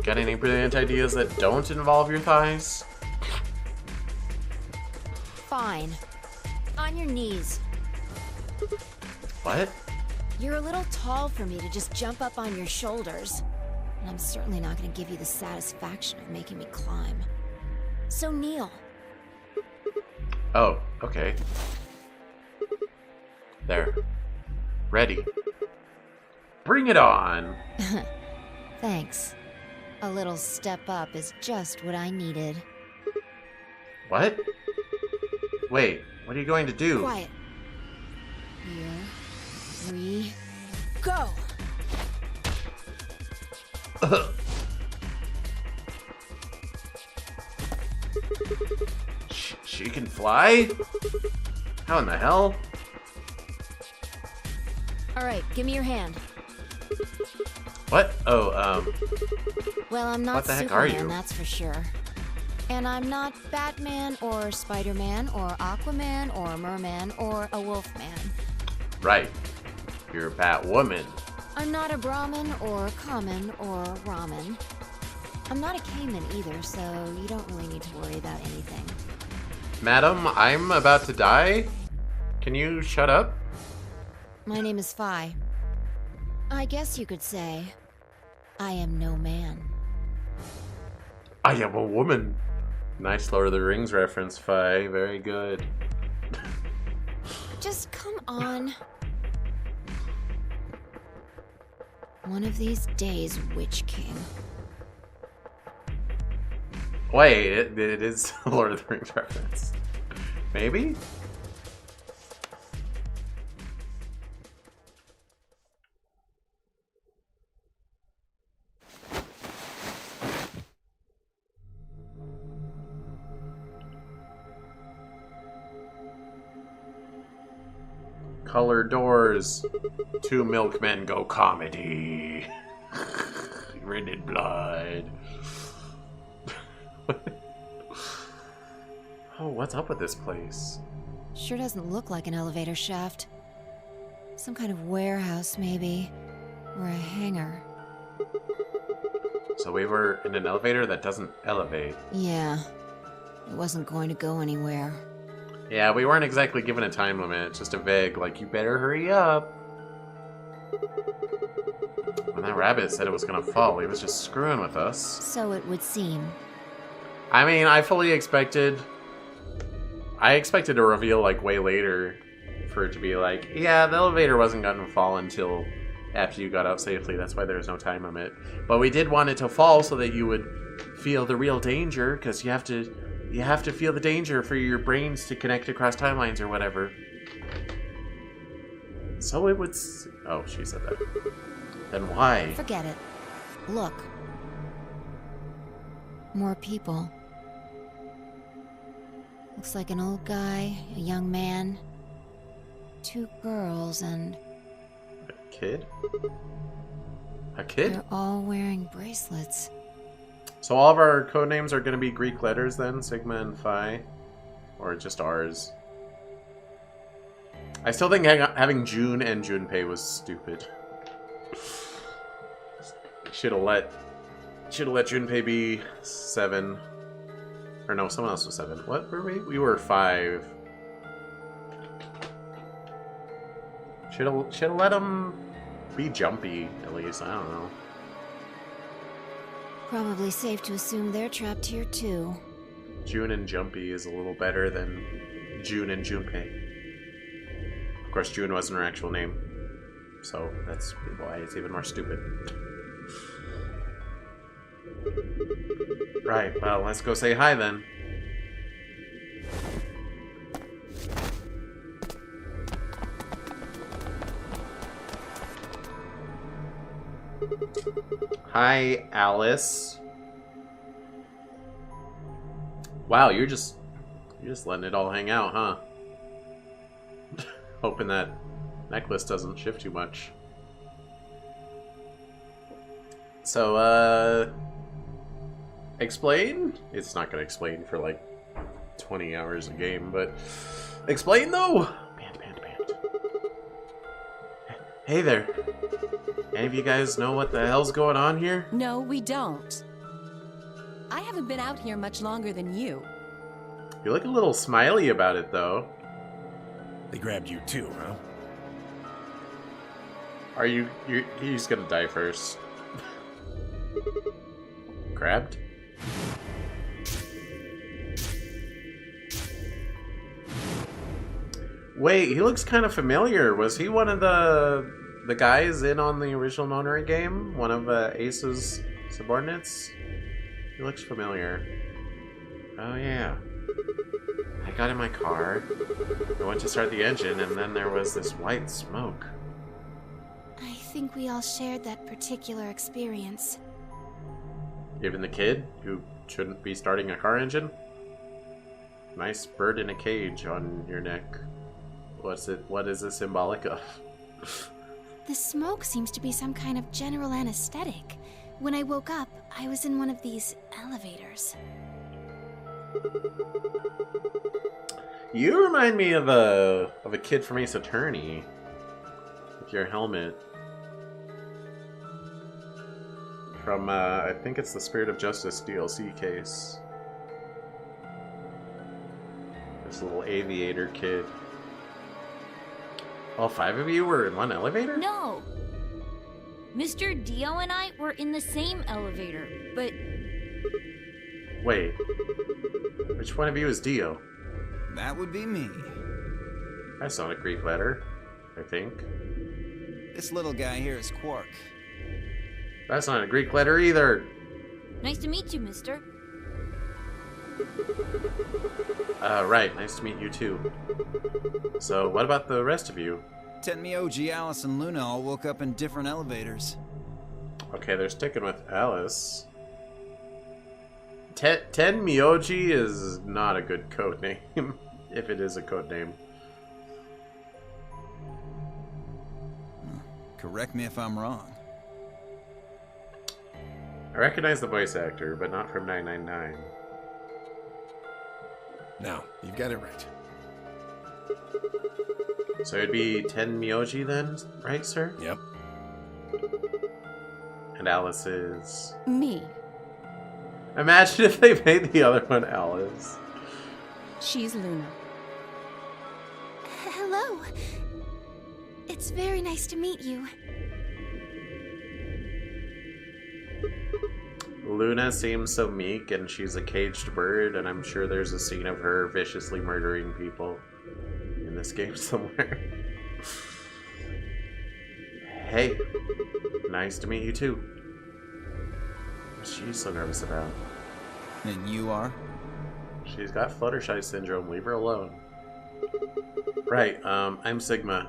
Got any brilliant ideas that don't involve your thighs? Fine. On your knees. What? You're a little tall for me to just jump up on your shoulders. And I'm certainly not going to give you the satisfaction of making me climb. So kneel. Oh, okay. There. Ready. Bring it on! Thanks. A little step up is just what I needed. What? Wait, what are you going to do? Quiet. Here we go! She can fly? How in the hell? Alright, give me your hand. What? Oh, Well, I'm not what the heck Superman, are you? that's for sure. And I'm not Batman, or Spider-Man, or Aquaman, or Merman, or a Wolfman. right. You're a Batwoman. I'm not a Brahmin, or Common, or Ramen. I'm not a caveman either, so you don't really need to worry about anything. Madam, I'm about to die? Can you shut up? My name is Phi. I guess you could say, I am no man. I am a woman. Nice Lord of the Rings reference, Fi. Very good. Just come on. One of these days, Witch King. Wait, it is a Lord of the Rings reference. Maybe? Color doors. 2 milkmen go comedy. Written in blood. Oh, what's up with this place? Sure doesn't look like an elevator shaft. Some kind of warehouse, maybe. Or a hangar. So we were in an elevator that doesn't elevate. Yeah. It wasn't going to go anywhere. Yeah, we weren't exactly given a time limit, just a vague, like, you better hurry up. When that rabbit said it was gonna fall, he was just screwing with us. So it would seem. I mean, I expected a reveal, like, way later for it to be like, yeah, the elevator wasn't gonna fall until after you got out safely, that's why there's no time limit. But we did want it to fall so that you would feel the real danger, because you have to feel the danger for your brains to connect across timelines or whatever. So it would... Oh, she said that. Then why? Forget it. Look. More people. Looks like an old guy, a young man, 2 girls, and A kid? A kid? they're all wearing bracelets. So all of our code names are going to be Greek letters then? Sigma and Phi? Or just ours? I still think having June and Junpei was stupid. Should have let Junpei be 7. Or no, someone else was 7. What were we? We were 5. Should have let him be Jumpy at least. I don't know. Probably safe to assume they're trapped here too. June and Jumpy is a little better than June and Junpei. Of course, June wasn't her actual name, so that's why it's even more stupid. Right, well, let's go say hi then. Hi, Alice. Wow, you're just letting it all hang out, huh? Hoping that necklace doesn't shift too much. So, explain? It's not gonna explain for like 20 hours a game, but explain though! Band. Hey there. Any of you guys know what the hell's going on here? No, we don't. I haven't been out here much longer than you. You look a little smiley about it though. They grabbed you too, huh? Are you he's gonna die first. Grabbed? Wait, he looks kind of familiar. Was he one of the guys in on the original Monterey game? One of Ace's subordinates? He looks familiar. Oh yeah. I got in my car. I went to start the engine, and then there was this white smoke. I think we all shared that particular experience. Even the kid who shouldn't be starting a car engine? Nice bird in a cage on your neck. What is it symbolic of? The smoke seems to be some kind of general anesthetic. When I woke up, I was in one of these elevators. You remind me of a kid from Ace Attorney. With your helmet. From, I think it's the Spirit of Justice DLC case. This little aviator kid. All 5 of you were in one elevator? No! Mr. Dio and I were in the same elevator, but Wait. Which one of you is Dio? That would be me. That's not a Greek letter, I think. This little guy here is Quark. That's not a Greek letter either. nice to meet you, mister. Right. Nice to meet you too. So, what about the rest of you? Tenmyoji, Alice, and Luna all woke up in different elevators. Okay, they're sticking with Alice. Tenmyoji is not a good code name, if it is a code name. Correct me if I'm wrong. I recognize the voice actor, but not from 999. No, you've got it right. So it'd be Tenmyoji then, right, sir? Yep. And Alice is... Me. Imagine if they made the other one Alice. She's Luna. Hello. It's very nice to meet you. Luna seems so meek, and she's a caged bird, and I'm sure there's a scene of her viciously murdering people in this game somewhere. Hey, nice to meet you too. What's she so nervous about? And you are? She's got Fluttershy syndrome, leave her alone. Right, I'm Sigma.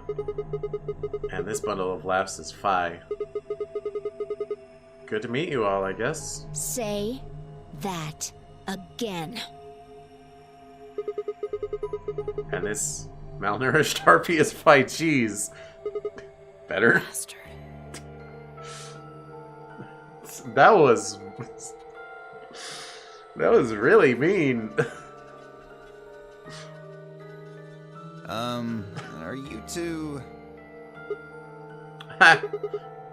And this bundle of laughs is Phi. Good to meet you all, I guess. Say that again. And this malnourished harpy is 5Gs. Better? Bastard. That was really mean. Are you two...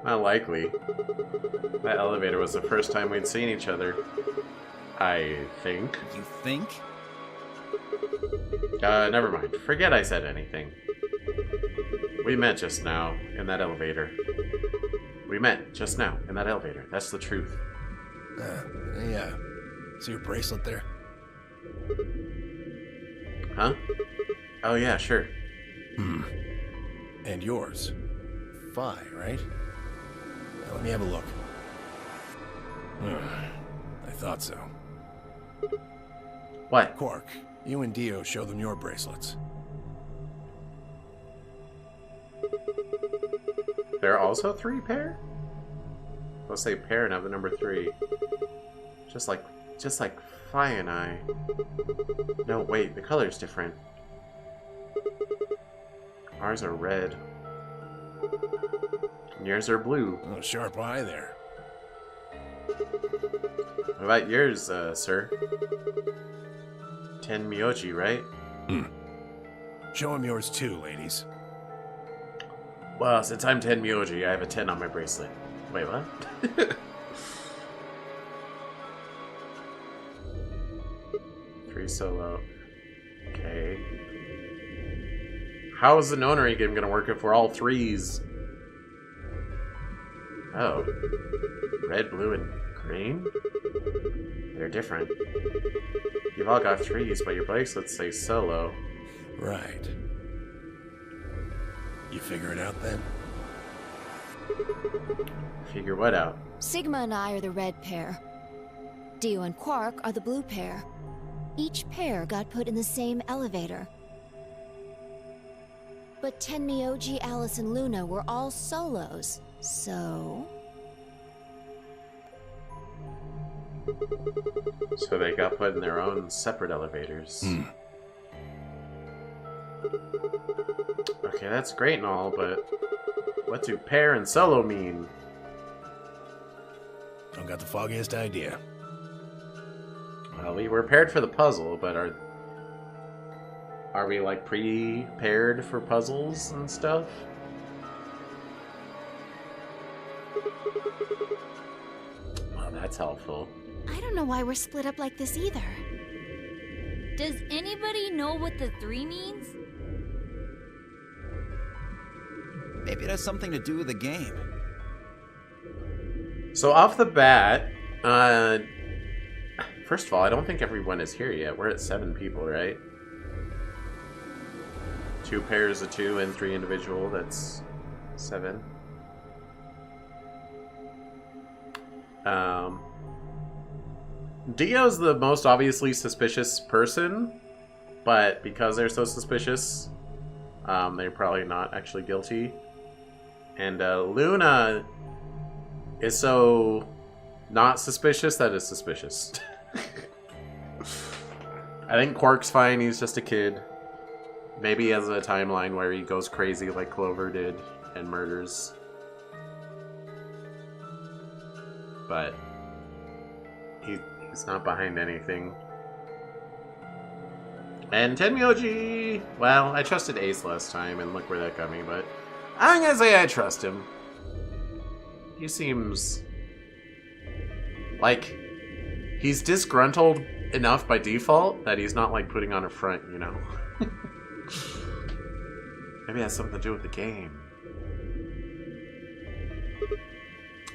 Not likely. That elevator was the first time we'd seen each other. I think. You think? Never mind. Forget I said anything. We met just now in that elevator. We met just now in that elevator. That's the truth. Yeah. See your bracelet there? Huh? Oh yeah, sure. And yours. Phi, right? Now, let me have a look. I thought so. What? Quark, you and Dio show them your bracelets. There are also 3 pair? Let's say pair and have the number 3. Just like Phi and I. No, wait, the color's different. Ours are red. And yours are blue. Oh, sharp eye there. What about yours, sir? 10 Myoji, right? Show him yours too, ladies. Well, since I'm 10 Myoji, I have a 10 on my bracelet. Wait, what? Free solo. Okay. How is the nonary game gonna work if we're all 3s? Oh. Red, blue, and green? They're different. You've all got 3s, but your bracelets say solo. Right. You figure it out then? Figure what out? Sigma and I are the red pair. Dio and Quark are the blue pair. Each pair got put in the same elevator. But Tenmyoji, Alice, and Luna were all solos, so... So they got put in their own separate elevators. Okay, that's great and all, but what do pair and solo mean? Don't got the foggiest idea. Well, we were paired for the puzzle, but are we like pre-paired for puzzles and stuff? Well, that's helpful. I don't know why we're split up like this either. Does anybody know what the 3 means? Maybe it has something to do with the game. So off the bat, first of all, I don't think everyone is here yet. We're at 7 people, right? 2 pairs of 2 and 3 individual, that's 7. Dio's the most obviously suspicious person, but because they're so suspicious, they're probably not actually guilty. And Luna is so not suspicious that is suspicious. I think Quark's fine, he's just a kid. Maybe he has a timeline where he goes crazy like Clover did and murders. But he's not behind anything. And Tenmyoji, well, I trusted Ace last time, and look where that got me, but I'm gonna say I trust him. He seems like he's disgruntled enough by default that he's not like putting on a front, you know? Maybe it has something to do with the game.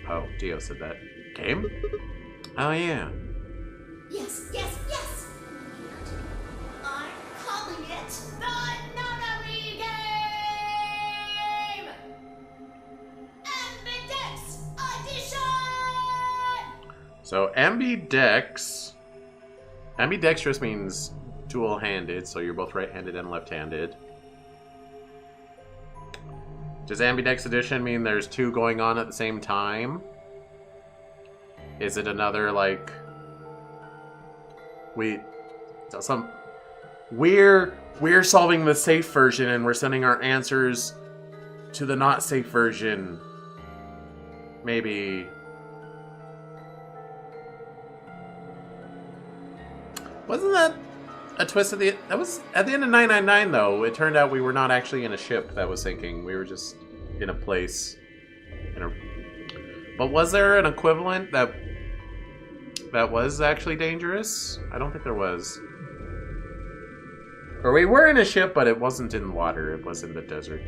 Oh, Dio said that. Game? Oh, yeah. Yes, yes, yes! I'm calling it the nonary game! Ambidex Edition! So, ambidextrous means dual-handed, so you're both right-handed and left-handed. Does Ambidex Edition mean there's 2 going on at the same time? Is it another, like... we're solving the safe version and we're sending our answers to the not safe version. Maybe. Wasn't that a twist at the... That was at the end of 999, though. It turned out we were not actually in a ship that was sinking. We were just in a place. But was there an equivalent that was actually dangerous? I don't think there was. Or we were in a ship, but it wasn't in water. It was in the desert.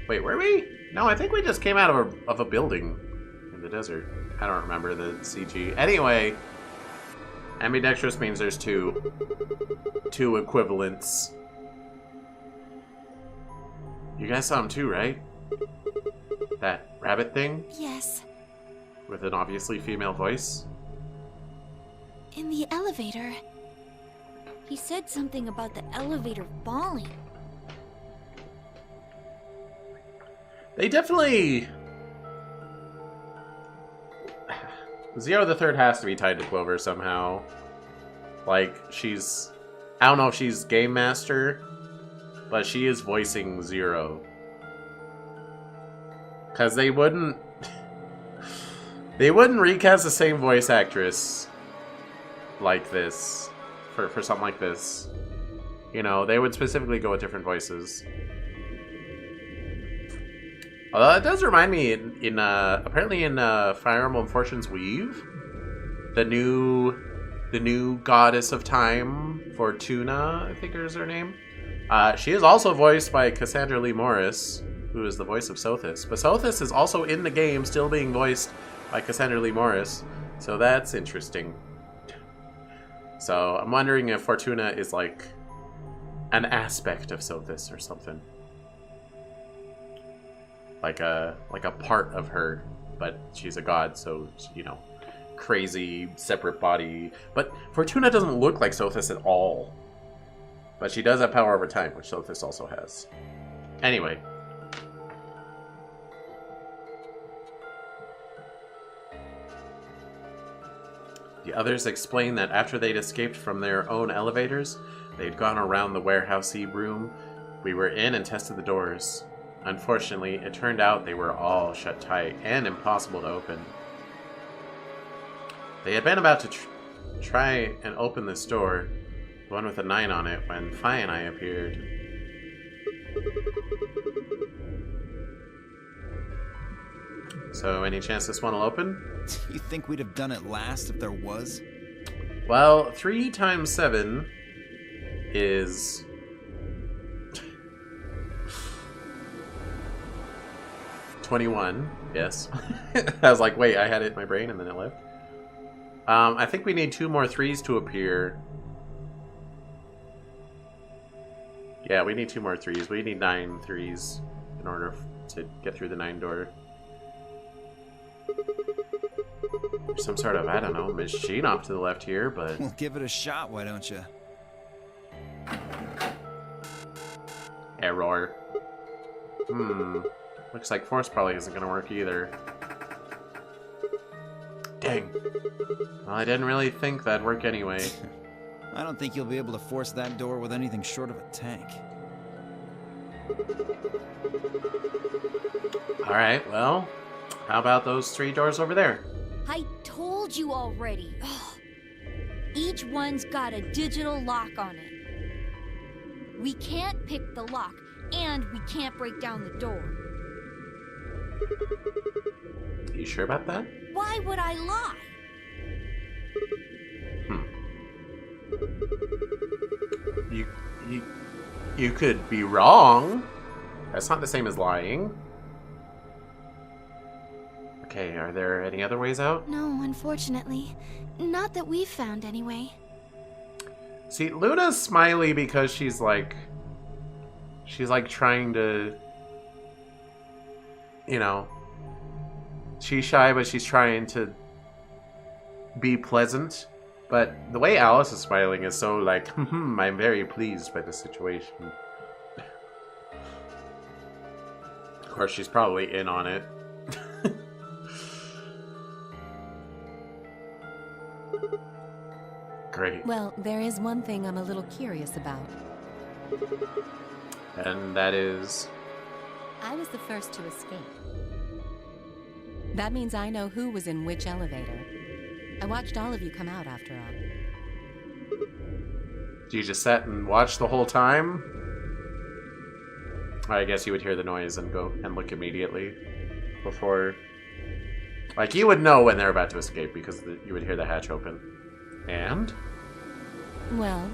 Wait, were we? No, I think we just came out of a building in the desert. I don't remember the CG. Anyway, ambidextrous means there's two equivalents. You guys saw him too, right? That rabbit thing? Yes. With an obviously female voice? In the elevator. He said something about the elevator falling. They definitely... Zero the Third has to be tied to Clover somehow. Like, she's... I don't know if she's Game Master, but she is voicing Zero. Because they wouldn't... They wouldn't recast the same voice actress like this. For something like this. You know, they would specifically go with different voices. Although it does remind me, apparently in Fire Emblem Fortune's Weave, the new goddess of time, Fortuna, I think is her name. She is also voiced by Cassandra Lee Morris, who is the voice of Sothis. But Sothis is also in the game, still being voiced by Cassandra Lee Morris, so that's interesting. So I'm wondering if Fortuna is like an aspect of Sothis or something. Like a part of her, but she's a god, so, you know, crazy, separate body. But Fortuna doesn't look like Sothis at all. But she does have power over time, which Sothis also has. Anyway. The others explained that after they'd escaped from their own elevators, they'd gone around the warehousey room we were in and tested the doors. Unfortunately, it turned out they were all shut tight and impossible to open. They had been about to try and open this door, the one with a 9 on it, when Fi and I appeared. So, any chance this one will open? You think we'd have done it last if there was? Well, 3 times 7 is... 21, yes. I was like, wait, I had it in my brain and then it left. I think we need 2 more 3s to appear. Yeah, we need 2 more 3s. We need 9 3s in order to get through the 9 door. There's some sort of, I don't know, machine off to the left here, but... Well, give it a shot, why don't you? Error. Looks like force probably isn't going to work either. Dang. Well, I didn't really think that'd work anyway. I don't think you'll be able to force that door with anything short of a tank. Alright, well, how about those 3 doors over there? I told you already. Ugh. Each one's got a digital lock on it. We can't pick the lock, and we can't break down the door. You sure about that? Why would I lie? You could be wrong. That's not the same as lying. Okay, are there any other ways out? No, unfortunately. Not that we've found, anyway. See, Luna's smiley because she's like trying to, you know, she's shy, but she's trying to be pleasant. But the way Alice is smiling is so like, I'm very pleased by the situation. Of course, she's probably in on it. Great. Well, there is one thing I'm a little curious about. And that is... I was the first to escape. That means I know who was in which elevator. I watched all of you come out after all. You just sat and watched the whole time? I guess you would hear the noise and go and look immediately before... Like, you would know when they're about to escape because you would hear the hatch open. And? Well,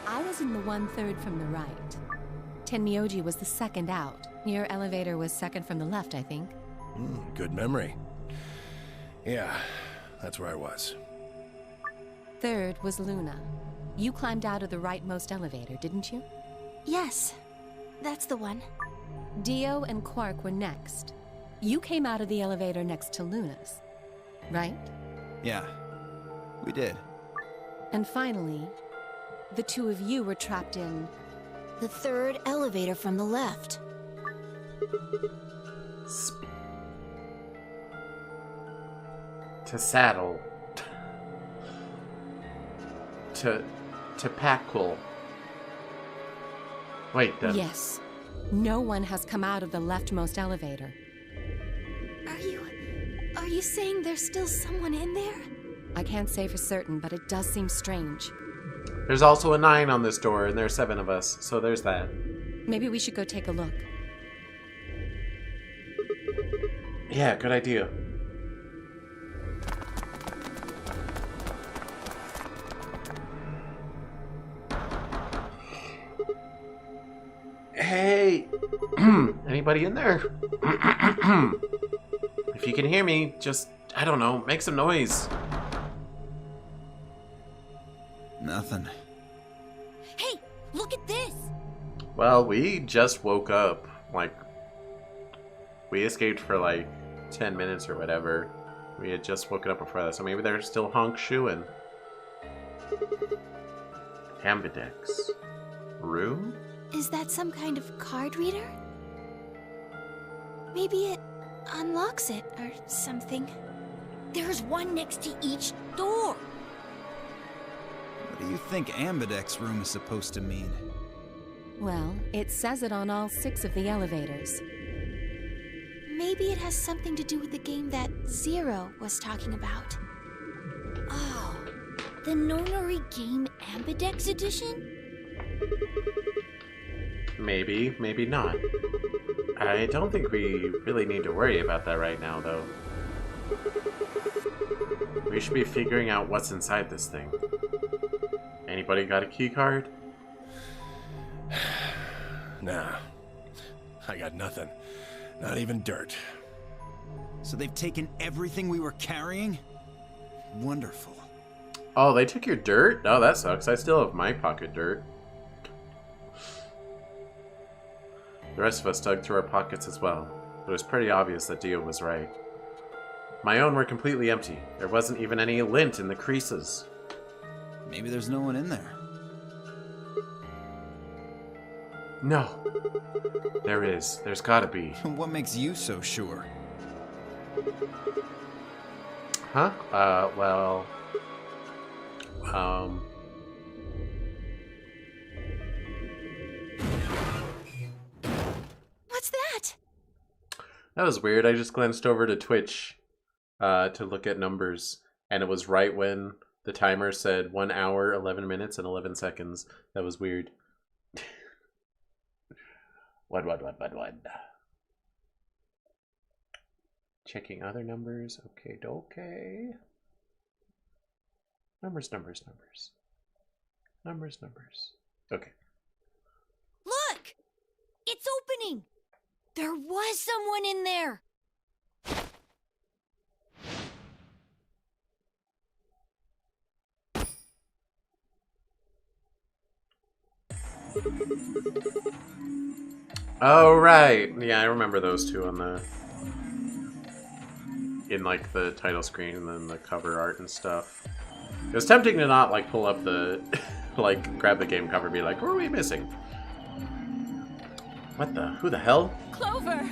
I was in the 1/3 from the right. Tenmyoji was the second out. Your elevator was second from the left, I think. Good memory. Yeah, that's where I was. Third was Luna. You climbed out of the rightmost elevator, didn't you? Yes, that's the one. Dio and Quark were next. You came out of the elevator next to Luna's, right? Yeah, we did. And finally, the two of you were trapped in... The third elevator from the left. To saddle. To Packle. Wait, then. Yes. No one has come out of the leftmost elevator. Are you saying there's still someone in there? I can't say for certain, but it does seem strange. There's also a 9 on this door, and there's 7 of us, so there's that. Maybe we should go take a look. Yeah, good idea. Hey! Anybody in there? If you can hear me, just, I don't know, make some noise. Nothing. Hey, look at this! Well, we just woke up. Like, we escaped for like 10 minutes or whatever. We had just woken up before that, so maybe they're still honk shoeing. Ambidex. Room? Is that some kind of card reader? Maybe it unlocks it or something. There's one next to each door. What do you think Ambidex room is supposed to mean? Well, it says it on all 6 of the elevators. Maybe it has something to do with the game that Zero was talking about. Oh, the Nonary Game Ambidex Edition? Maybe, maybe not. I don't think we really need to worry about that right now, though. We should be figuring out what's inside this thing. Anybody got a key card? Nah. I got nothing. Not even dirt. So they've taken everything we were carrying? Wonderful. Oh, they took your dirt? Oh, that sucks. I still have my pocket dirt. The rest of us dug through our pockets as well. It was pretty obvious that Dio was right. My own were completely empty. There wasn't even any lint in the creases. Maybe there's no one in there. No. There is. There's gotta be. What makes you so sure? Huh? Well... What's that? That was weird. I just glanced over to Twitch to look at numbers, and it was right when the timer said 1 hour, 11 minutes, and 11 seconds. That was weird. What? Checking other numbers. Okay. Numbers. Okay. Look! It's opening! There was someone in there! Oh, right. Yeah, I remember those two on the... in, like, the title screen and then the cover art and stuff. It was tempting to not, like, pull up the... like, grab the game cover and be like, what are we missing? What the? Who the hell? Clover!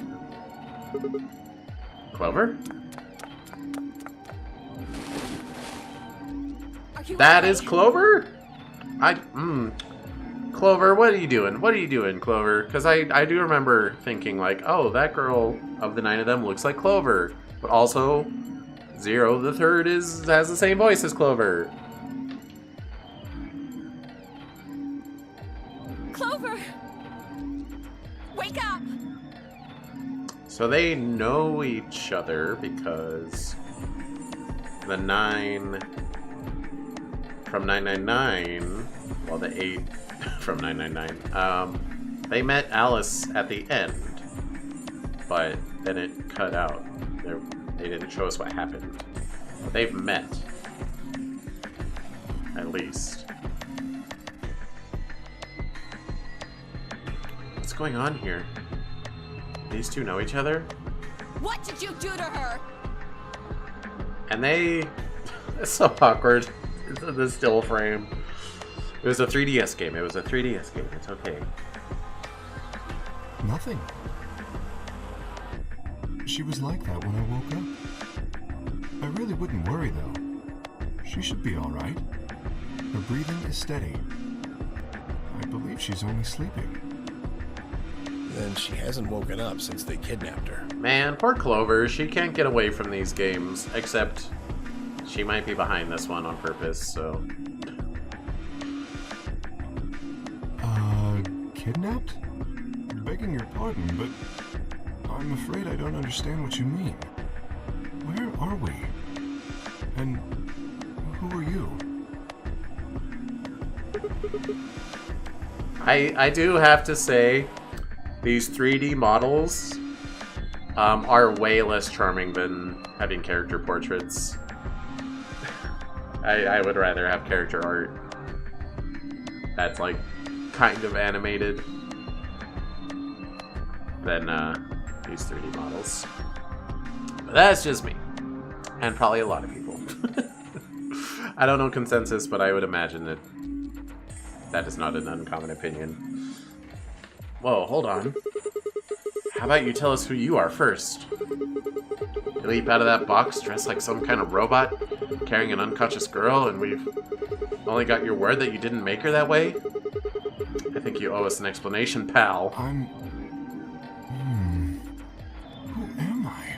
Clover? Are You That okay? is Clover? Clover, what are you doing? What are you doing, Clover? Because I do remember thinking, like, oh, that girl of the 9 of them looks like Clover. But also, Zero the Third has the same voice as Clover. Clover! Wake up! So they know each other because the 9 from 999, well, the 8 from 999, they met Alice at the end, but then it cut out. They didn't show us what happened. But they've met, at least. What's going on here? These two know each other? What did you do to her? And they... It's so awkward. It's in the still frame. It was a 3DS game. It was a 3DS game. It's okay. Nothing. She was like that when I woke up. I really wouldn't worry, though. She should be all right. Her breathing is steady. I believe she's only sleeping. Then she hasn't woken up since they kidnapped her. Man, poor Clover. She can't get away from these games, except she might be behind this one on purpose, so... Kidnapped? Begging your pardon, but I'm afraid I don't understand what you mean. Where are we? And who are you? I do have to say, these 3D models are way less charming than having character portraits. I would rather have character art that's like kind of animated than these 3D models. But that's just me, and probably a lot of people. I don't know consensus, but I would imagine that that is not an uncommon opinion. Whoa, hold on. How about you tell us who you are first? You leap out of that box dressed like some kind of robot, carrying an unconscious girl, and we've only got your word that you didn't make her that way? I think you owe us an explanation, pal. Who am I?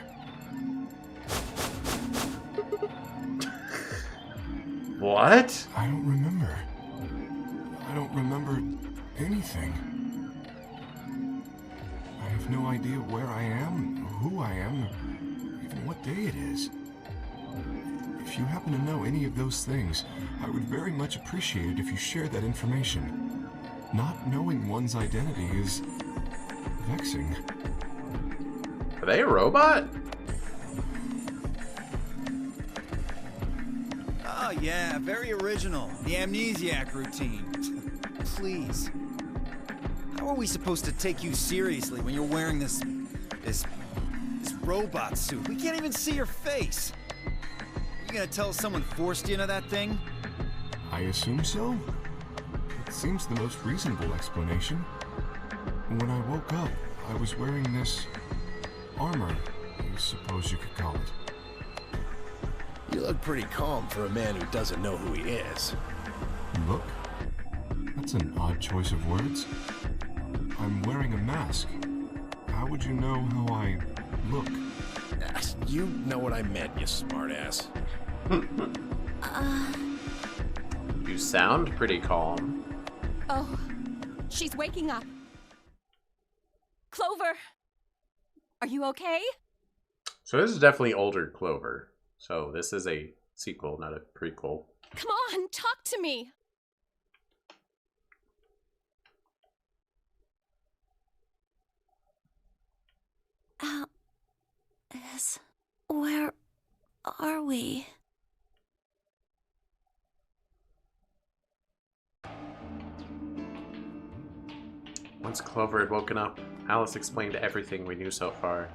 What? I don't remember. I don't remember anything. I have no idea where I am, who I am, even what day it is. If you happen to know any of those things, I would very much appreciate it if you shared that information. Not knowing one's identity is vexing. Are they a robot? Oh, yeah, very original. The amnesiac routine. Please. How are we supposed to take you seriously when you're wearing this robot suit? We can't even see your face. You gonna tell us someone forced you into that thing? I assume so. It seems the most reasonable explanation. When I woke up, I was wearing this armor, I suppose you could call it. You look pretty calm for a man who doesn't know who he is. Look? That's an odd choice of words. I'm wearing a mask. How would you know how I look? You know what I meant, you smartass. You sound pretty calm. Oh, she's waking up. Clover! Are you okay? So this is definitely older Clover. So this is a sequel, not a prequel. Come on, talk to me! Alice, where are we? Once Clover had woken up, Alice explained everything we knew so far.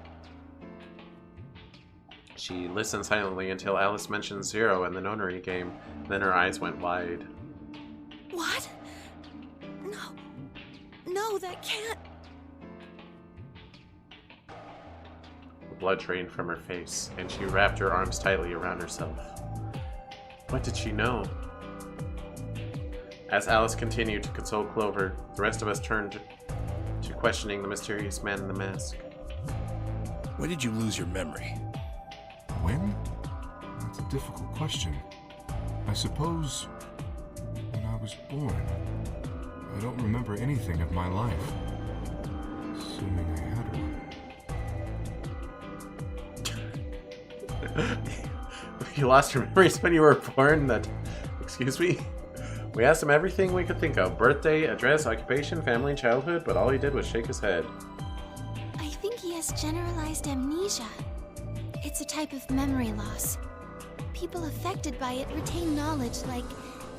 She listened silently until Alice mentioned Zero and the nonary game, then her eyes went wide. What? No, that can't... The blood drained from her face, and she wrapped her arms tightly around herself. What did she know? As Alice continued to console Clover, the rest of us turned to questioning the mysterious man in the mask. When did you lose your memory? When? That's a difficult question. I suppose when I was born. I don't remember anything of my life. Assuming I had one. You lost your memories when you were born? Excuse me? We asked him everything we could think of. Birthday, address, occupation, family, childhood, but all he did was shake his head. I think he has generalized amnesia. It's a type of memory loss. People affected by it retain knowledge like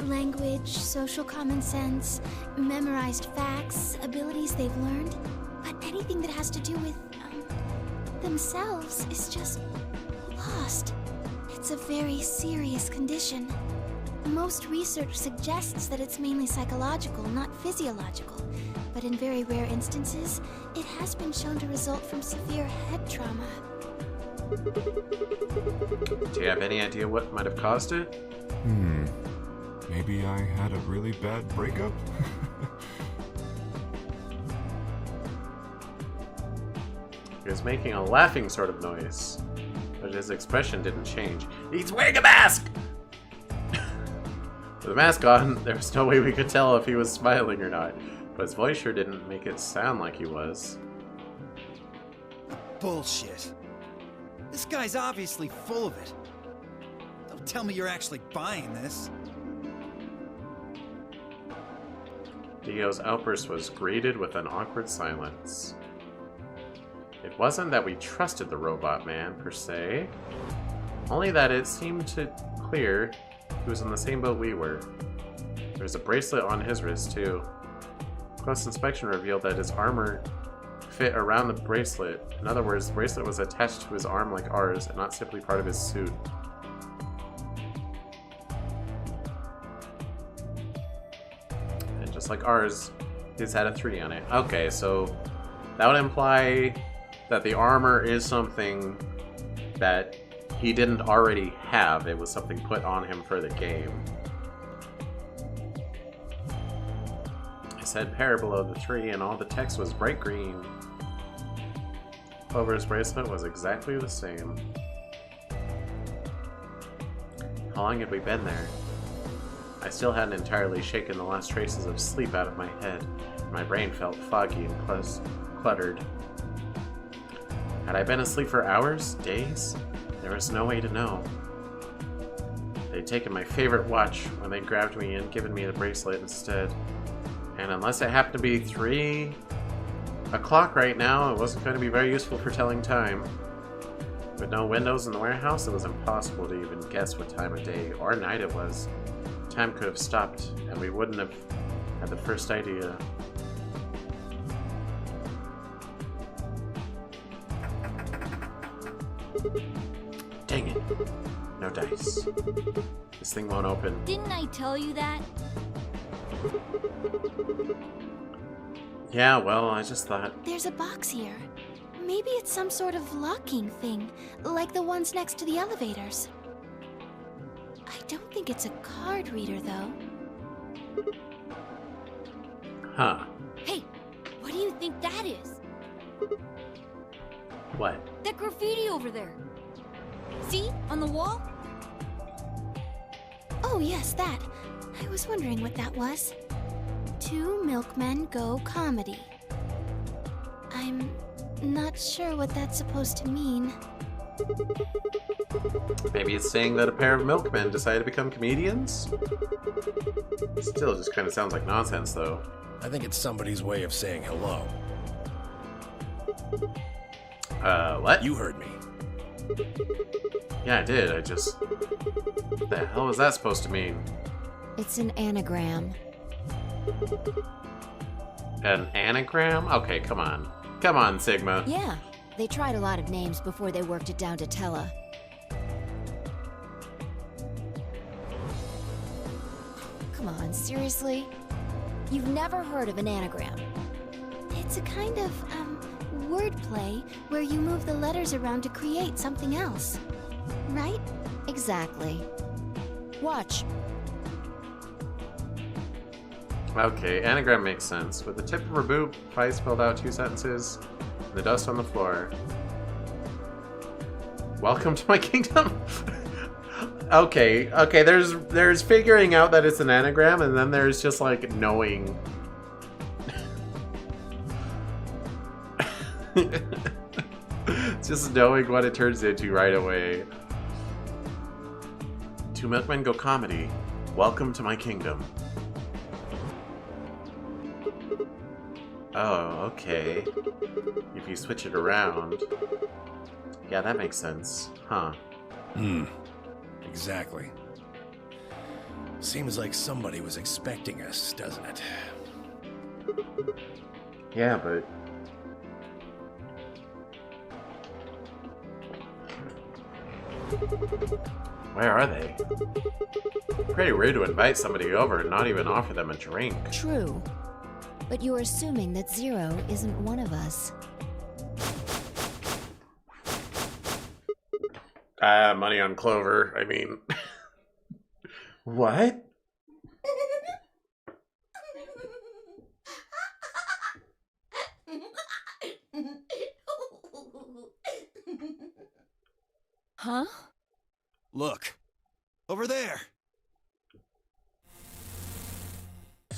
language, social common sense, memorized facts, abilities they've learned. But anything that has to do with, themselves is just lost. It's a very serious condition. Most research suggests that it's mainly psychological, not physiological. But in very rare instances, it has been shown to result from severe head trauma. Do you have any idea what might have caused it? Maybe I had a really bad breakup? He was making a laughing sort of noise, but his expression didn't change. He's wearing a mask! With the mask on, there was no way we could tell if he was smiling or not, but his voice sure didn't make it sound like he was. Bullshit. This guy's obviously full of it. Don't tell me you're actually buying this. Dio's outburst was greeted with an awkward silence. It wasn't that we trusted the robot man, per se, only that it seemed clear he was in the same boat we were. There was a bracelet on his wrist, too. Close inspection revealed that his armor fit around the bracelet. In other words, the bracelet was attached to his arm like ours, and not simply part of his suit. And just like ours, his had a 3 on it. Okay, so that would imply that the armor is something that he didn't already have. It was something put on him for the game. It said pair below the 3, and all the text was bright green. Clover's bracelet was exactly the same. How long had we been there? I still hadn't entirely shaken the last traces of sleep out of my head. My brain felt foggy and cluttered. Had I been asleep for hours? Days? There was no way to know. They'd taken my favorite watch when they grabbed me and given me the bracelet instead. And unless it happened to be 3 o'clock right now, it wasn't going to be very useful for telling time. With no windows in the warehouse, it was impossible to even guess what time of day or night it was. Time could have stopped, and we wouldn't have had the first idea. Dang it. No dice. This thing won't open. Didn't I tell you that? Yeah, well, I just thought... There's a box here. Maybe it's some sort of locking thing, like the ones next to the elevators. I don't think it's a card reader, though. Huh. Hey, what do you think that is? What? That graffiti over there. See? On the wall? Oh, yes, that. I was wondering what that was. 2 milkmen go comedy. I'm not sure what that's supposed to mean. Maybe it's saying that a pair of milkmen decided to become comedians? Still just kind of sounds like nonsense, though. I think it's somebody's way of saying hello. What? You heard me. Yeah, I did. I just... What the hell was that supposed to mean? It's an anagram. An anagram? Okay, come on. Come on, Sigma. Yeah, they tried a lot of names before they worked it down to Tella. Come on, seriously? You've never heard of an anagram? It's a kind of, wordplay where you move the letters around to create something else. Right? Exactly. Watch. Okay, anagram makes sense. With the tip of her boot, Pi spelled out 2 sentences, and the dust on the floor. Welcome to my kingdom. Okay, there's figuring out that it's an anagram, and then there's just like knowing. Just knowing what it turns into right away. Two milkmen go comedy. Welcome to my kingdom. Oh, okay. If you switch it around. Yeah, that makes sense. Huh. Exactly. Seems like somebody was expecting us, doesn't it? Yeah, but... where are they? Pretty rude to invite somebody over and not even offer them a drink. True. But you're assuming that Zero isn't one of us. Money on Clover, I mean... What? Huh? Look. Over there.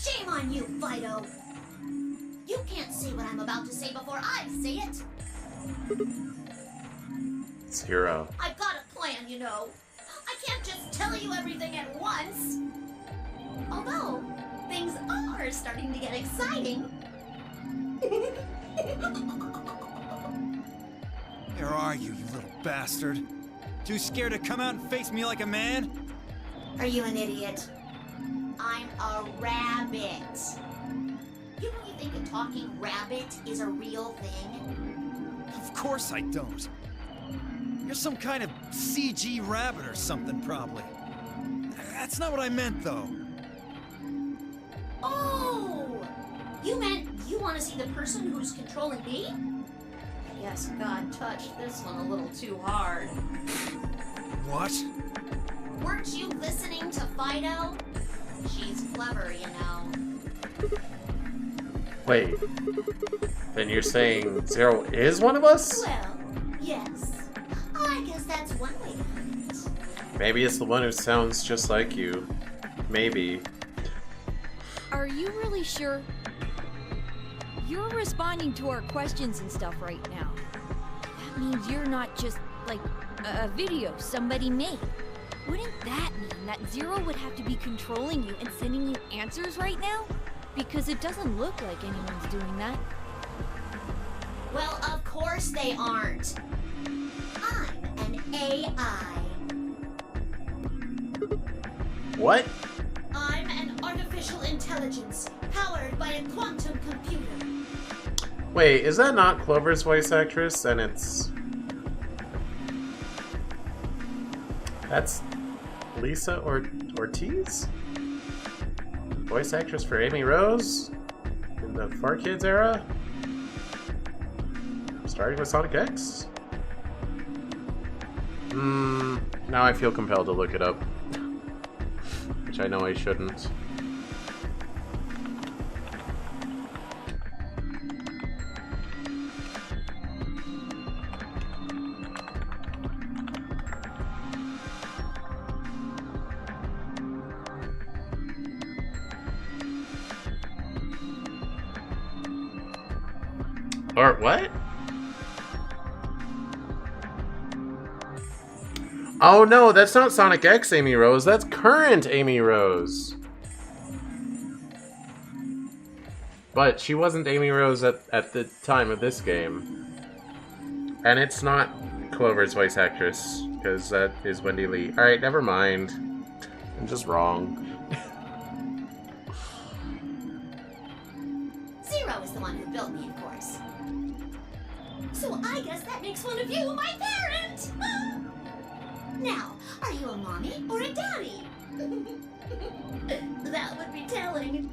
Shame on you, Fido. You can't say what I'm about to say before I say it. Zero. I've got a plan, you know. I can't just tell you everything at once. Although, things are starting to get exciting. Where are you, you little bastard? Too scared to come out and face me like a man? Are you an idiot? I'm a rabbit. You really think a talking rabbit is a real thing? Of course I don't. You're some kind of CG rabbit or something, probably. That's not what I meant, though. Oh! You meant you want to see the person who's controlling me? I guess God touched this one a little too hard. What? Weren't you listening to Fido? She's clever, you know. Wait. Then you're saying Zero is one of us? Well, yes. I guess that's one way to put it. Maybe it's the one who sounds just like you. Maybe. Are you really sure? You're responding to our questions and stuff right now. That means you're not just, like, a video somebody made. Wouldn't that mean that Zero would have to be controlling you and sending you answers right now? Because it doesn't look like anyone's doing that. Well, of course they aren't. I'm an AI. What? I'm an artificial intelligence powered by a quantum computer. Wait, is that not Clover's voice actress? And it's... That's Lisa Ortiz? Voice actress for Amy Rose? In the 4Kids era? Starting with Sonic X? Now I feel compelled to look it up. Which I know I shouldn't. Or what? Oh no, that's not Sonic X Amy Rose, that's current Amy Rose. But she wasn't Amy Rose at the time of this game. And it's not Clover's voice actress, because that is Wendy Lee. Alright, never mind. I'm just wrong. Zero is the one who built me, of course. So I guess that makes one of you my parent! Now, are you a mommy or a daddy? That would be telling.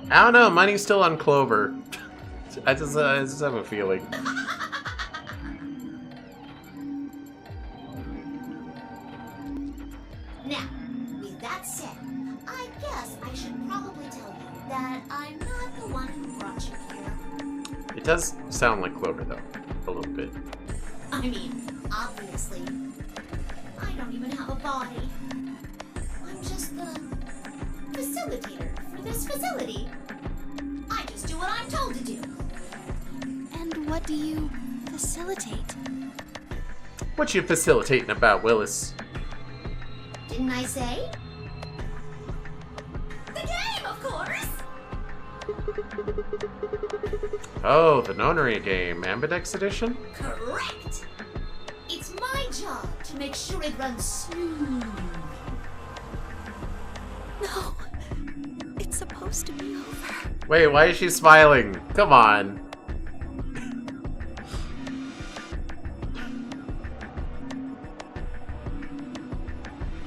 I don't know, money's still on Clover. I just have a feeling. Now, with that said, I guess I should probably tell you that does sound like Clover, though. A little bit. I mean, obviously. I don't even have a body. I'm just the facilitator for this facility. I just do what I'm told to do. And what do you facilitate? What you facilitating about, Willis? Didn't I say? The game, of course! Oh, the Nonary game. Ambidex edition? Correct! It's my job to make sure it runs smooth. No, it's supposed to be over. Wait, why is she smiling? Come on.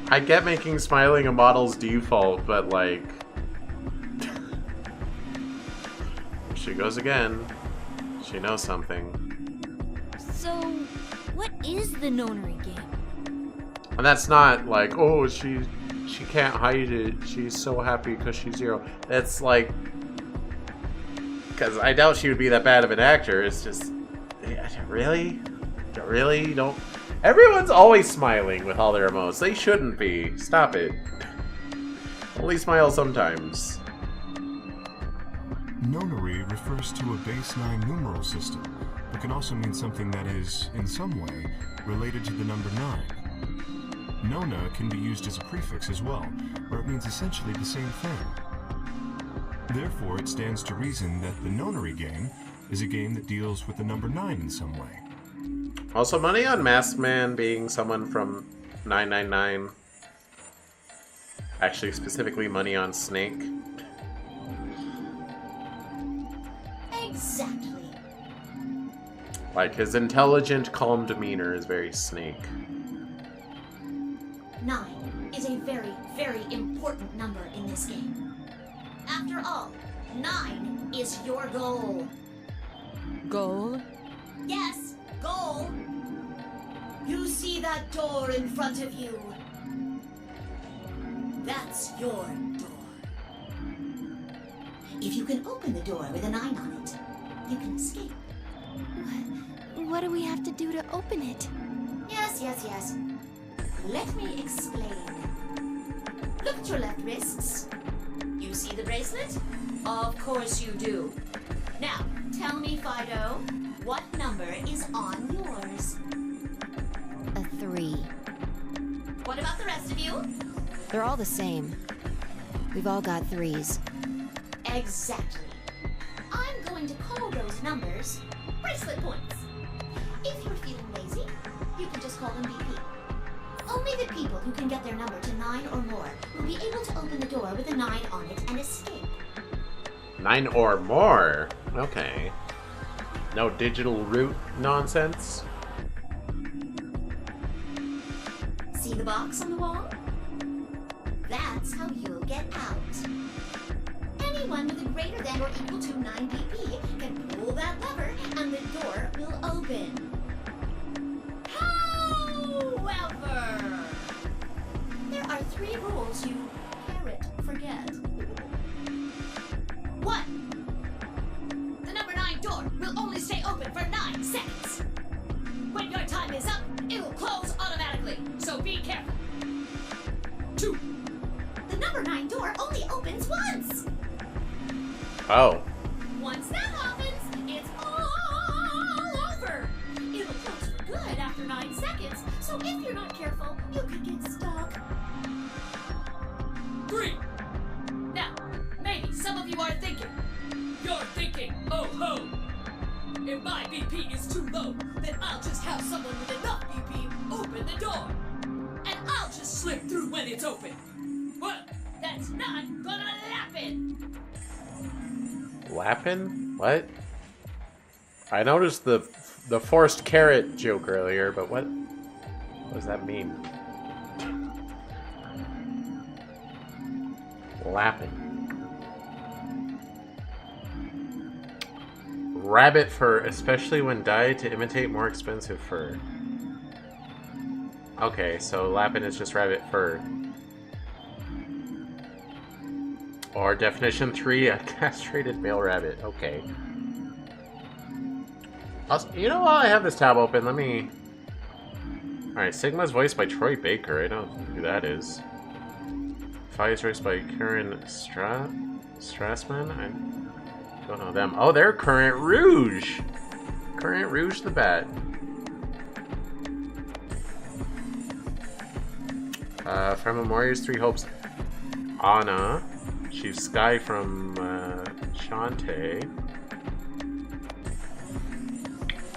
I get making smiling a model's default, but like... She goes again. She knows something. So, what is the Nonary game? And that's not like, oh, she can't hide it. She's so happy because she's Zero. That's like... Because I doubt she would be that bad of an actor. It's just... Really? Really? Don't... Everyone's always smiling with all their emotes. They shouldn't be. Stop it. Only smile sometimes. Nonary refers to a base 9 numeral system, but can also mean something that is, in some way, related to the number 9. Nona can be used as a prefix as well, where it means essentially the same thing. Therefore, it stands to reason that the Nonary game is a game that deals with the number 9 in some way. Also, money on Masked Man being someone from 999. Actually, specifically money on Snake. Exactly. Like, his intelligent, calm demeanor is very Snake. 9 is a very, very important number in this game. After all, 9 is your goal. Goal? Yes, goal. You see that door in front of you? That's your door. If you can open the door with a 9 on it, you can escape. What do we have to do to open it? Yes. Let me explain. Look at your left wrists. You see the bracelet? Of course you do. Now, tell me, Fido, what number is on yours? A 3. What about the rest of you? They're all the same. We've all got 3s. Exactly. I'm going to call those numbers bracelet points. If you're feeling lazy, you can just call them BP. Only the people who can get their number to 9 or more will be able to open the door with a 9 on it and escape. 9 or more? Okay. No digital root nonsense? See the box on the wall? That's how you'll get out. Anyone with a greater than or equal to 9 BP can pull that lever and the door will open. However, there are 3 rules you carrot forget. 1. The number 9 door will only stay open for 9 seconds. When your time is up, it will close automatically, so be careful. 2. The number 9 door only opens once. Oh. Once that happens, it's all over. It'll close for good after 9 seconds, so if you're not careful, you could get stuck. 3. Now, maybe some of you are thinking. You're thinking, oh ho! If my BP is too low, then I'll just have someone with enough BP open the door. And I'll just slip through when it's open. Well, that's not gonna happen. Lappin'? What? I noticed the forced carrot joke earlier, but what does that mean? Lappin'. Rabbit fur, especially when dyed to imitate more expensive fur. Okay, so lappin' is just rabbit fur. Or definition 3, a castrated male rabbit. Okay. Also, you know, while I have this tab open, let me... Alright, Sigma's voiced by Troy Baker. I don't know who that is. Fi is voiced by Karen Strassman? I don't know them. Oh, they're Current Rouge! Current Rouge the Bat. From Warriors 3 Hopes, Anna. She's Sky from Shantae.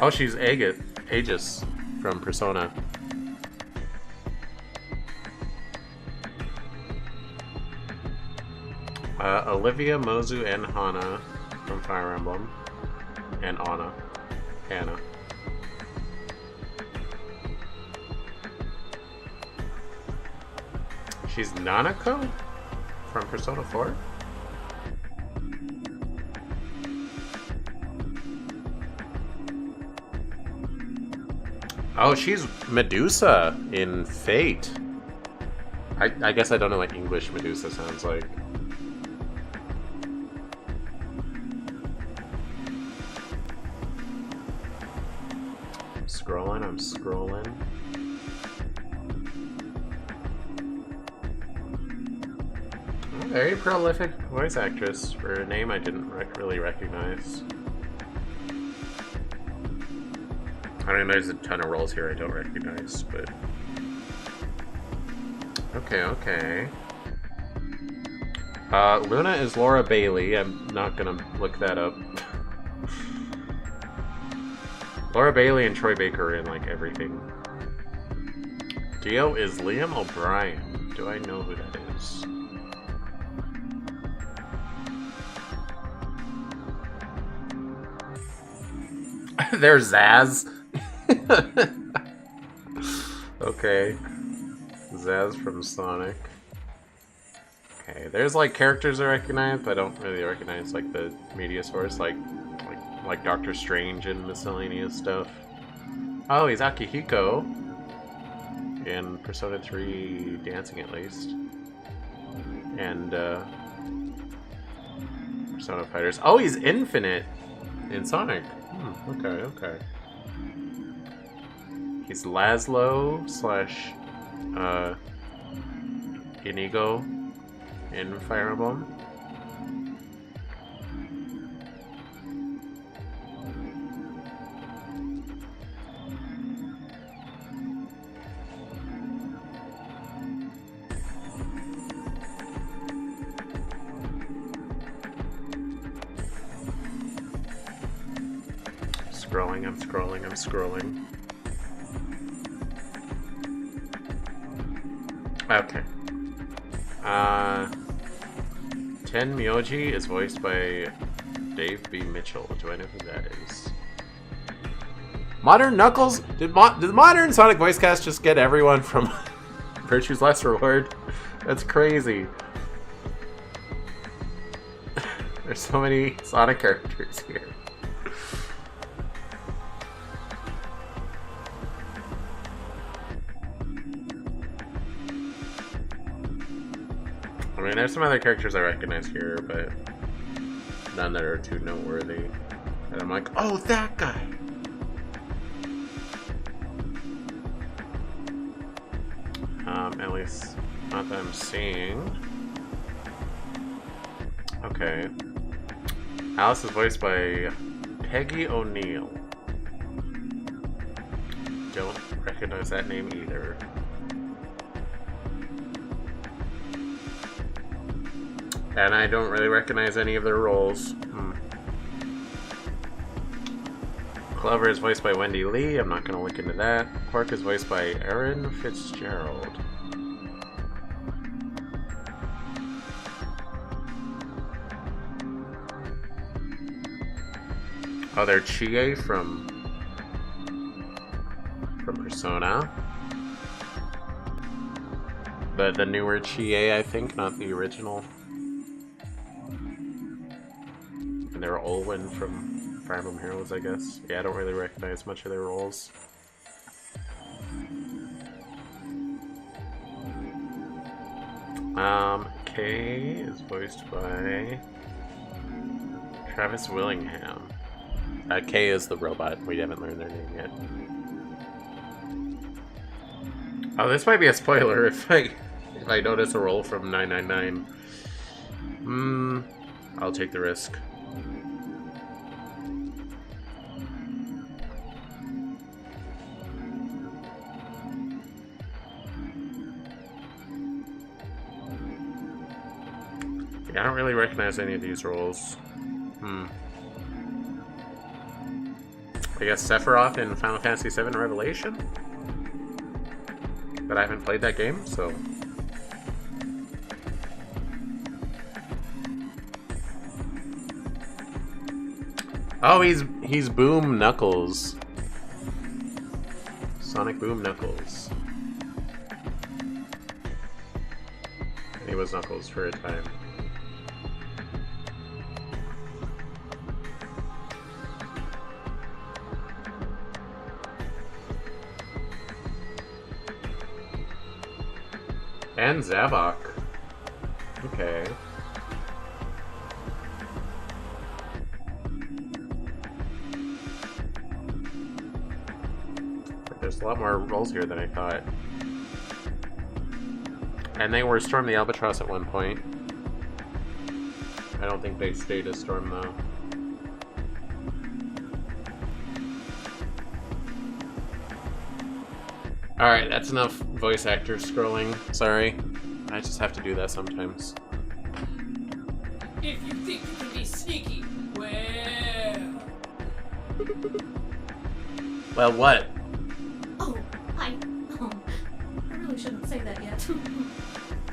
Oh, she's Aegis from Persona. Olivia, Mozu, and Hana from Fire Emblem. And Hannah. She's Nanako from Persona 4? Oh, she's Medusa in Fate. I guess I don't know what English Medusa sounds like. I'm scrolling. Very prolific voice actress for a name I didn't really recognize. I mean, there's a ton of roles here I don't recognize, but... Okay. Luna is Laura Bailey. I'm not gonna look that up. Laura Bailey and Troy Baker are in, like, everything. Dio is Liam O'Brien. Do I know who that is? There's Zaz. Okay. Zaz from Sonic. Okay, there's, like, characters I recognize, but I don't really recognize, like, the media source, like Doctor Strange and miscellaneous stuff. Oh, he's Akihiko in Persona 3 Dancing, at least. And Persona Fighters. Oh, he's Infinite in Sonic. Okay. He's Laszlo / Inigo in Fire Emblem. I'm scrolling. Okay. Ten Myoji is voiced by Dave B. Mitchell. Do I know who that is? Modern Knuckles? Did the modern Sonic voice cast just get everyone from Virtue's Last Reward? That's crazy. There's so many Sonic characters here. I mean, there's some other characters I recognize here, but none that are too noteworthy. And I'm like, oh, that guy! At least not that I'm seeing. Okay. Alice is voiced by Peggy O'Neill. Don't recognize that name either. And I don't really recognize any of their roles. Clover is voiced by Wendy Lee. I'm not going to look into that. Quark is voiced by Erin Fitzgerald. Oh, they're Chie from Persona. But the newer Chie, I think, not the original. And they're Olwen from Fire Emblem Heroes, I guess. Yeah, I don't really recognize much of their roles. Kay is voiced by Travis Willingham. K is the robot. We haven't learned their name yet. Oh, this might be a spoiler if I notice a roll from 999. I'll take the risk. Yeah, I don't really recognize any of these rolls. I guess Sephiroth in Final Fantasy VII Revelation? But I haven't played that game, so... Oh, he's Boom Knuckles. Sonic Boom Knuckles. And he was Knuckles for a time. And Zabok. Okay. There's a lot more rolls here than I thought. And they were Storm the Albatross at one point. I don't think they stayed as Storm though. Alright, that's enough voice actor scrolling. Sorry. I just have to do that sometimes. If you think you can be sneaky, well... Well, what? Oh, I really shouldn't say that yet.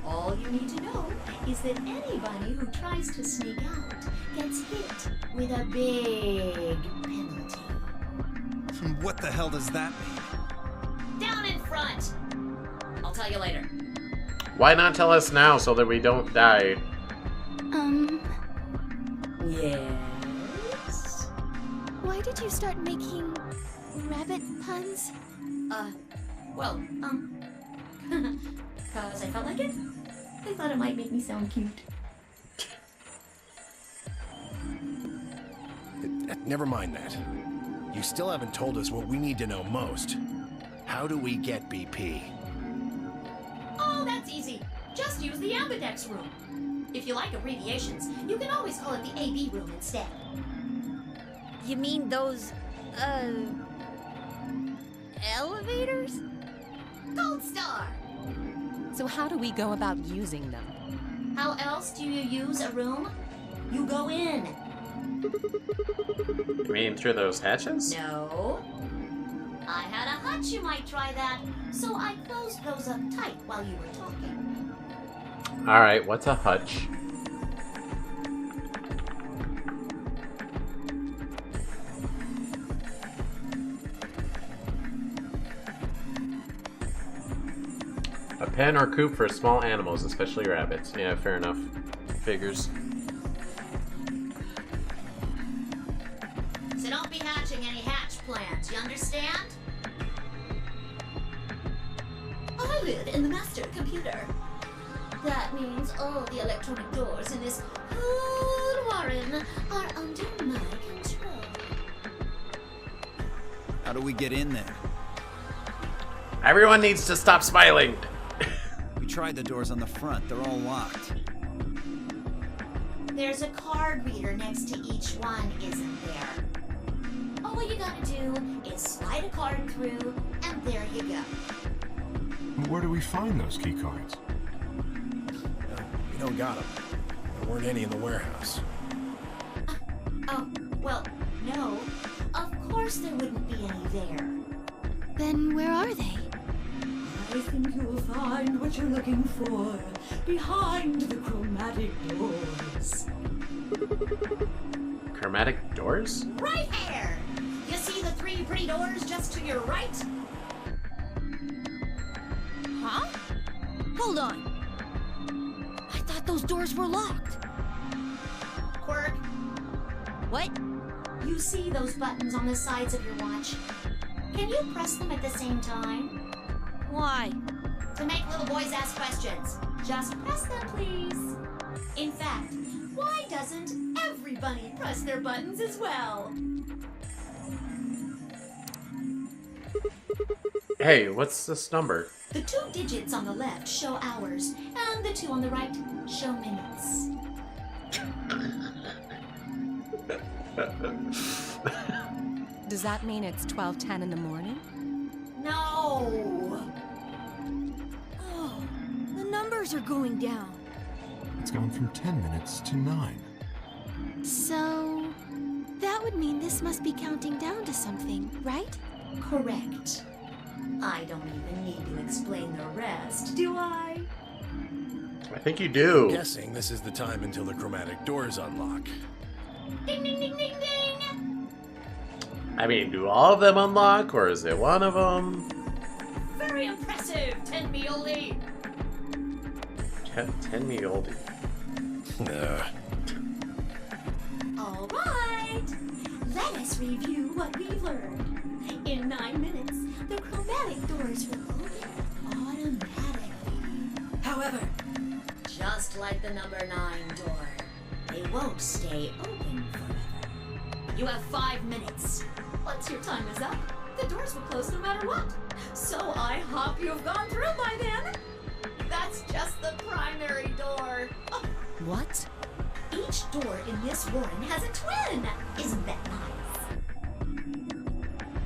All you need to know is that anybody who tries to sneak out gets hit with a big penalty. What the hell does that mean? Down in front! I'll tell you later. Why not tell us now so that we don't die? Yes? Why did you start making rabbit puns? Well, cause I felt like it. I thought it might make me sound cute. Never mind that. You still haven't told us what we need to know most. How do we get BP? Oh, that's easy. Just use the ambidex room. If you like abbreviations, you can always call it the AB room instead. You mean those, elevators? Gold star! So how do we go about using them? How else do you use a room? You go in. You mean through those hatches? No. I had a hunch you might try that, so I closed those up tight while you were talking. Alright, what's a hutch? A pen or coop for small animals, especially rabbits. Yeah, fair enough. Figures. So don't be hatching any hatch plans, you understand? I live in the master computer. That means all the electronic doors in this whole warren are under my control. How do we get in there? Everyone needs to stop smiling! We tried the doors on the front. They're all locked. There's a card reader next to each one, isn't there? All you gotta do is slide a card through, and there you go. Where do we find those key cards? We don't got them. There weren't any in the warehouse. Oh, well, no. Of course there wouldn't be any there. Then where are they? I think you'll find what you're looking for behind the chromatic doors. Chromatic doors? Right here! You see the three pretty doors just to your right? Huh? Hold on. I thought those doors were locked. Quirk, What? you see those buttons on the sides of your watch? Can you press them at the same time? Why? To make little boys ask questions. Just press them, please. In fact, why doesn't everybody press their buttons as well? Hey, what's this number? The 2 digits on the left show hours, and the 2 on the right show minutes. Does that mean it's 12:10 in the morning? No! Oh, the numbers are going down. It's gone from 10 minutes to 9. So, that would mean this must be counting down to something, right? Correct. I don't even need to explain the rest, do I? I think you do. I'm guessing this is the time until the chromatic doors unlock. Ding, ding, ding, ding, ding! I mean, do all of them unlock, or is it one of them? Very impressive, 10 Meoli! 10 me oldie. All right, let us review what we've learned. In 9 minutes, the chromatic doors will open automatically. However, just like the number 9 door, they won't stay open forever. You have 5 minutes. Once your time is up, the doors will close no matter what. So I hope you've gone through by then. That's just the primary door. Oh, What? each door in this warren has a twin. Isn't that nice?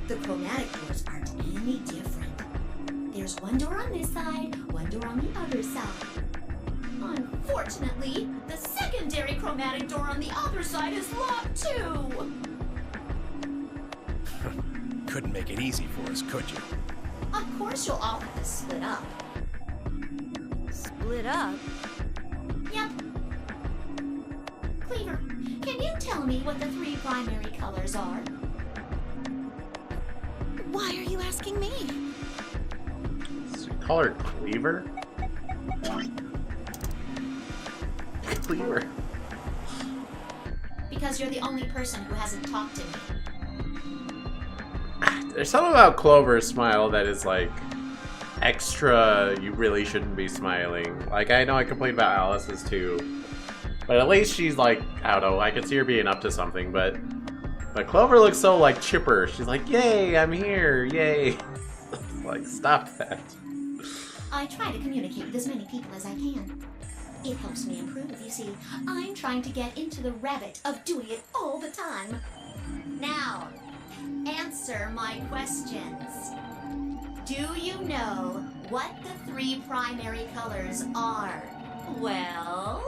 The chromatic doors aren't any different. There's one door on this side, one door on the other side. Unfortunately, the secondary chromatic door on the other side is locked too. Couldn't make it easy for us, could you? Of course you'll all have to split up. Split up? Yep. Cleaver, can you tell me what the 3 primary colors are? Why are you asking me? Call her Cleaver? Cleaver. Because you're the only person who hasn't talked to me. There's something about Clover's smile that is like extra. You really shouldn't be smiling. Like, I know I complain about Alice's too, but at least she's like, I don't know, I can see her being up to something. But Clover looks so like chipper. She's like, yay, I'm here, yay. Like, stop that. I try to communicate with as many people as I can. It helps me improve, you see. I'm trying to get into the habit of doing it all the time. Now, answer my questions. Do you know what the 3 primary colors are? Well?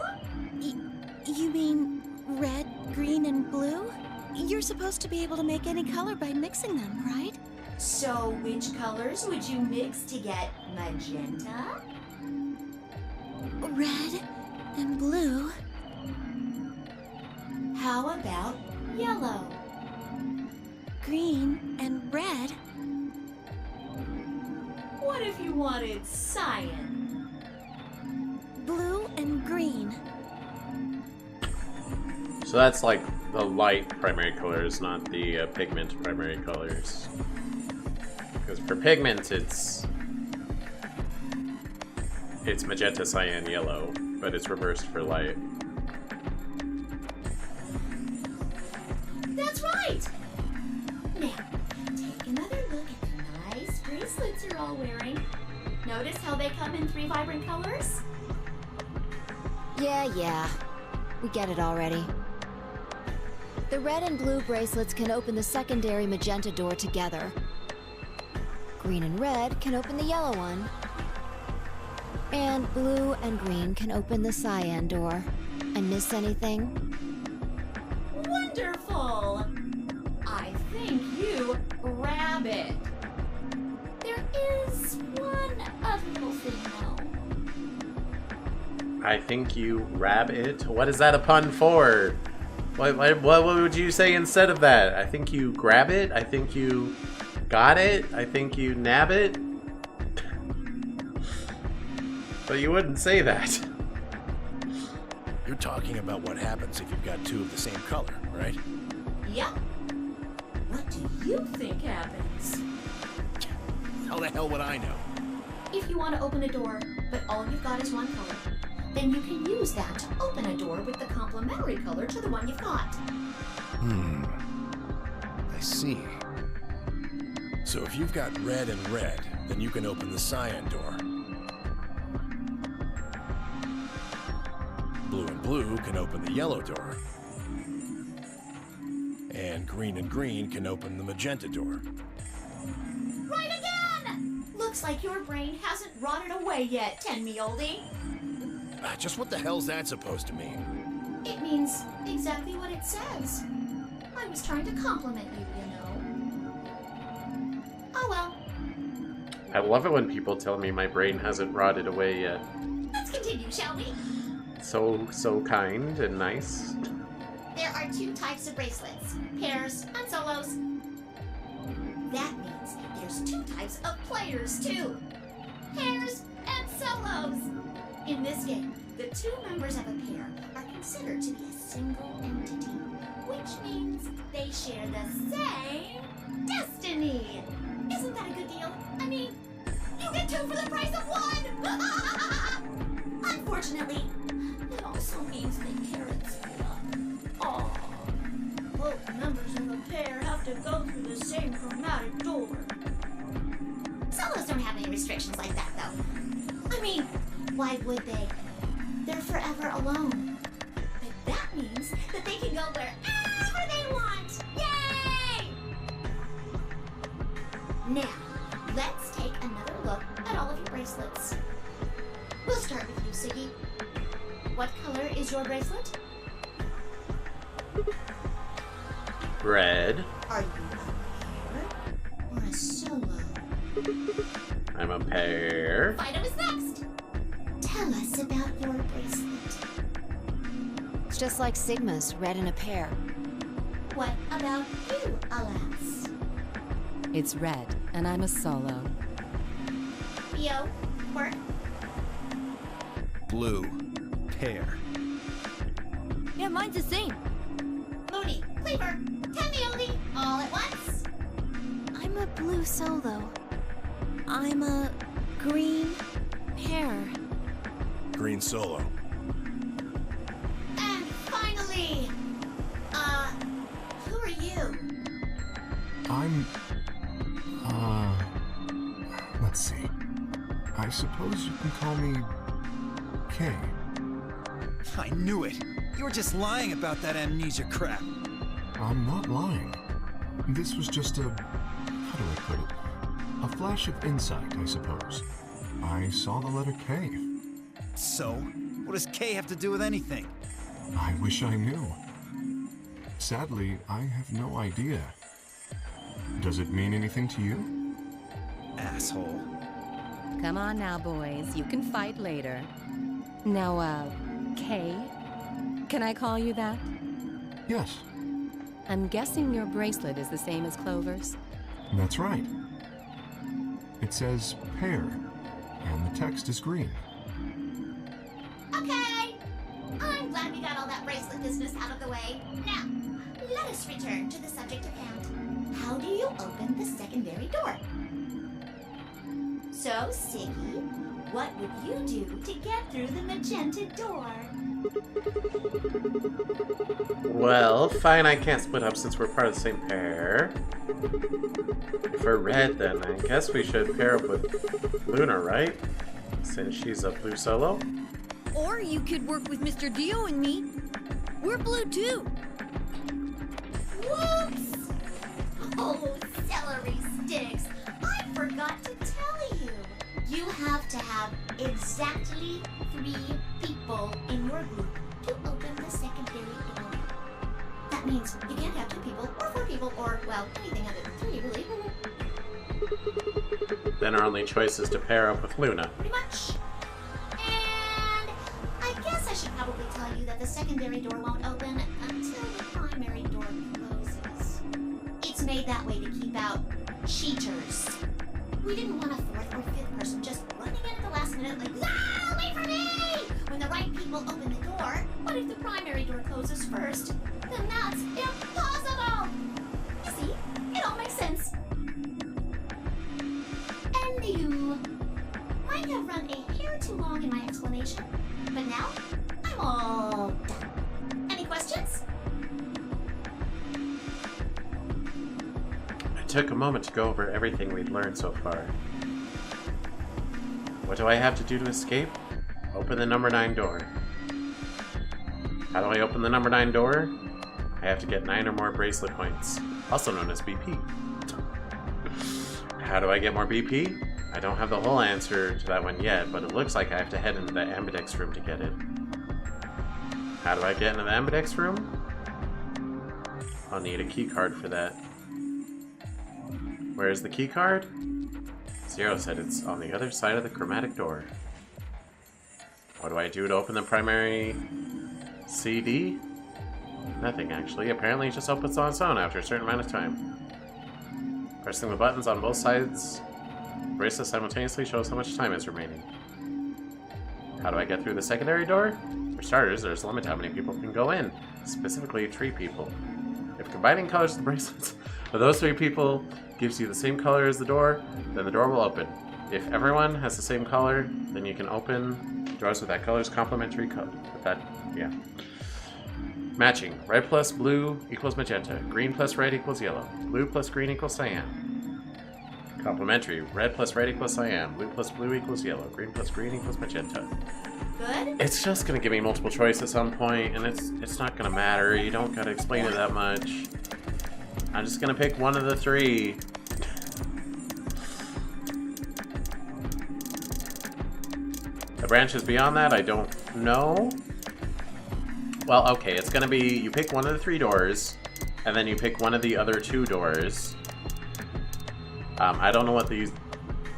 You mean red, green, and blue? You're supposed to be able to make any color by mixing them, right? So which colors would you mix to get magenta? Red and blue. How about yellow? Green and red. What if you wanted cyan? Blue and green. So that's like the light primary colors, not the pigment primary colors. Because for pigments, it's magenta, cyan, yellow, but it's reversed for light. That's right! Now, take another look at the nice bracelets you're all wearing. Notice how they come in 3 vibrant colors? Yeah. We get it already. The red and blue bracelets can open the secondary magenta door together. Green and red can open the yellow one. And blue and green can open the cyan door. I miss anything? Wonderful! I think you grab it. There is one other little thing, though. I think you rabbit. What is that a pun for? What would you say instead of that? I think you grab it. I think you got it. I think you nab it. But you wouldn't say that. You're talking about what happens if you've got 2 of the same color, right? Yep. What do you think happens? How the hell would I know? If you want to open a door, but all you've got is one color, then you can use that to open a door with the complementary color to the one you've got. I see. So if you've got red and red, then you can open the cyan door. Blue and blue can open the yellow door. And green can open the magenta door. Right again! Looks like your brain hasn't rotted away yet, Tenmioldi. Just what the hell's that supposed to mean? It means exactly what it says. I was trying to compliment you, you know. Oh well. I love it when people tell me my brain hasn't rotted away yet. Let's continue, shall we? So kind and nice. There are 2 types of bracelets, pairs and solos. That means there's 2 types of players too, pairs and solos. In this game, the 2 members of a pair are considered to be a single entity, which means they share the same destiny. Isn't that a good deal? I mean, you get 2 for the price of 1! Unfortunately, it also means they can't split up. Aww. Both members of a pair have to go through the same chromatic door. Solos don't have any restrictions like that, though. I mean, why would they? They're forever alone. But that means that they can go wherever they want. Yay! Now, let's take another look at all of your bracelets. We'll start with you, Siggy. What color is your bracelet? Red. Are you a pair or a solo? I'm a pair. Fido is next. Tell us about your bracelet. It's just like Sigma's, red in a pair. What about you, Alas? It's red, and I'm a solo. Theo, Quirk, Blue. Pair. Yeah, mine's the same. Moody, Cleaver, Tenmioldi, all at once. I'm a blue solo. I'm a green pair. Green solo. And finally, who are you? I'm... let's see. I suppose you can call me... Kay. I knew it. You were just lying about that amnesia crap. I'm not lying. This was just a... how do I put it? A flash of insight, I suppose. I saw the letter K. So, what does K have to do with anything? I wish I knew. Sadly, I have no idea. Does it mean anything to you? Asshole. Come on now, boys. You can fight later. Now, Kay? Can I call you that? Yes, I'm guessing your bracelet is the same as Clover's. that's right. It says pair, and the text is green. Okay. I'm glad we got all that bracelet business out of the way. Now, let us return to the subject at hand. How do you open the secondary door? So, Siggy, what would you do to get through the magenta door? Well, fine, I can't split up since we're part of the same pair. For red, then, I guess we should pair up with Luna, right? Since she's a blue solo? Or you could work with Mr. Dio and me. We're blue too. Whoops! Oh, celery sticks! I forgot to tell you. You have to have exactly 3 people in your group to open the secondary door. That means you can't have 2 people, or 4 people, or, well, anything other than 3, really. Then our only choice is to pair up with Luna. Pretty much. And I guess I should probably tell you that the secondary door won't open until the primary door closes. It's made that way to keep out cheaters. We didn't want a 4th or 5th person just running in at the last minute like, ah, wait for me! When the right people open the door, what if the primary door closes first? Then that's impossible! You see, it all makes sense. And you might have run a hair too long in my explanation, but now I'm all done. Any questions? took a moment to go over everything we'd learned so far. What do I have to do to escape? Open the number 9 door. How do I open the number 9 door? I have to get 9 or more bracelet points, also known as BP. How do I get more BP? I don't have the whole answer to that one yet, but it looks like I have to head into the ambidex room to get it. How do I get into the ambidex room? I'll need a key card for that. Where's the key card? Zero said it's on the other side of the chromatic door. What do I do to open the primary CD? Nothing, actually. Apparently it just opens on its own after a certain amount of time. Pressing the buttons on both sides, bracelet simultaneously shows how much time is remaining. How do I get through the secondary door? For starters, there's a limit to how many people can go in, specifically 3 people. If combining colors of the bracelets of those 3 people gives you the same color as the door, then the door will open. If everyone has the same color, then you can open doors with that color's complementary color. Yeah. Matching. Red plus blue equals magenta. Green plus red equals yellow. Blue plus green equals cyan. Complementary. Red plus red equals cyan. Blue plus blue equals yellow. Green plus green equals magenta. Good? It's just gonna give me multiple choice at some point, and it's not gonna matter. You don't gotta explain it that much. I'm just gonna pick one of the 3. The branches beyond that, I don't know. Well, okay, it's gonna be you pick one of the 3 doors, and then you pick one of the other 2 doors. I don't know what these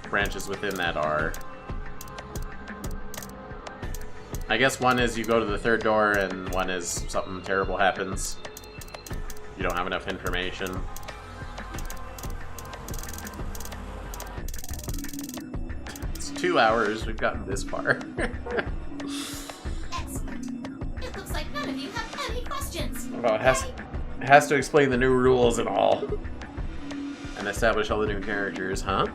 branches within that are. I guess one is you go to the 3rd door, and one is something terrible happens. You don't have enough information. It's 2 hours. We've gotten this far. Excellent. It looks like none of you have any questions. Oh, it has to explain the new rules and all. And establish all the new characters, huh?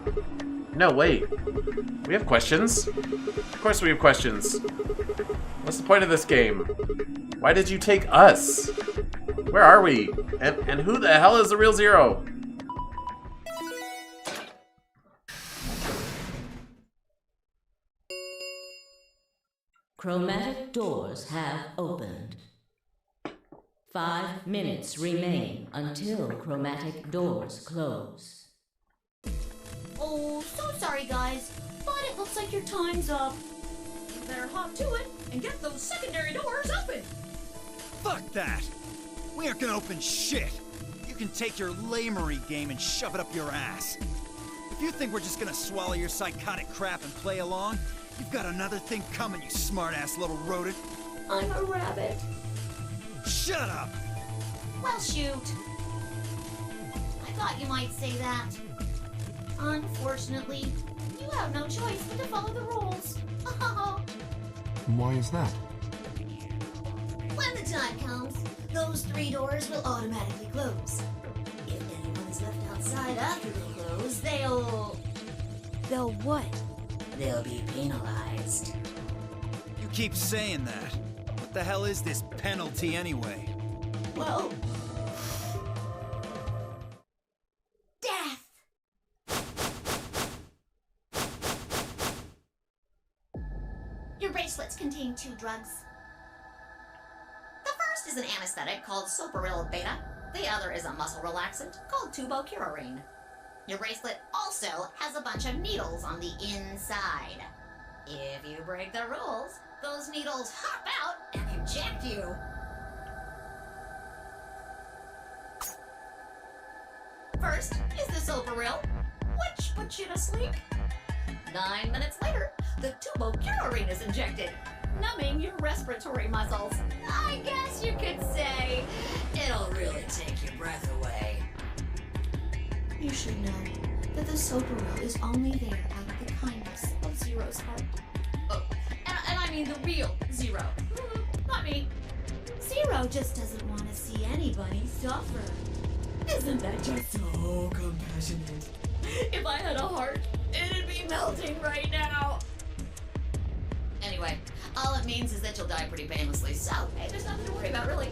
No, wait. We have questions? Of course we have questions. What's the point of this game? Why did you take us? Where are we? And who the hell is the real Zero? Chromatic doors have opened. 5 minutes remain until chromatic doors close. Oh, so sorry, guys, but it looks like your time's up. You better hop to it and get those secondary doors open. Fuck that! We aren't gonna open shit! You can take your lamery game and shove it up your ass. If you think we're just gonna swallow your psychotic crap and play along, you've got another thing coming, you smart-ass little rodent. I'm a rabbit. Shut up! Well, shoot. I thought you might say that. Unfortunately, you have no choice but to follow the rules. Why is that? When the time comes, those 3 doors will automatically close. If anyone is left outside after they close, they'll what? They'll be penalized. You keep saying that. What the hell is this penalty anyway? Well, death. Your bracelets contain 2 drugs. The first is an anesthetic called Soparil Beta. The other is a muscle relaxant called tubocurarine. Your bracelet also has a bunch of needles on the inside. If you break the rules, those needles hop out and inject you. First is the Soparil, which puts you to sleep. 9 minutes later, the tubocurarine is injected, numbing your respiratory muscles. I guess you could say it'll really take your breath away. You should know that the Soparil is only there out of the kindness of Zero's heart. Oh, and I mean the real Zero. Not me. Zero just doesn't want to see anybody suffer. Isn't that just so compassionate? If I had a heart, it'd be melting right now. Anyway, all it means is that you'll die pretty painlessly, so hey, there's nothing to worry about, really.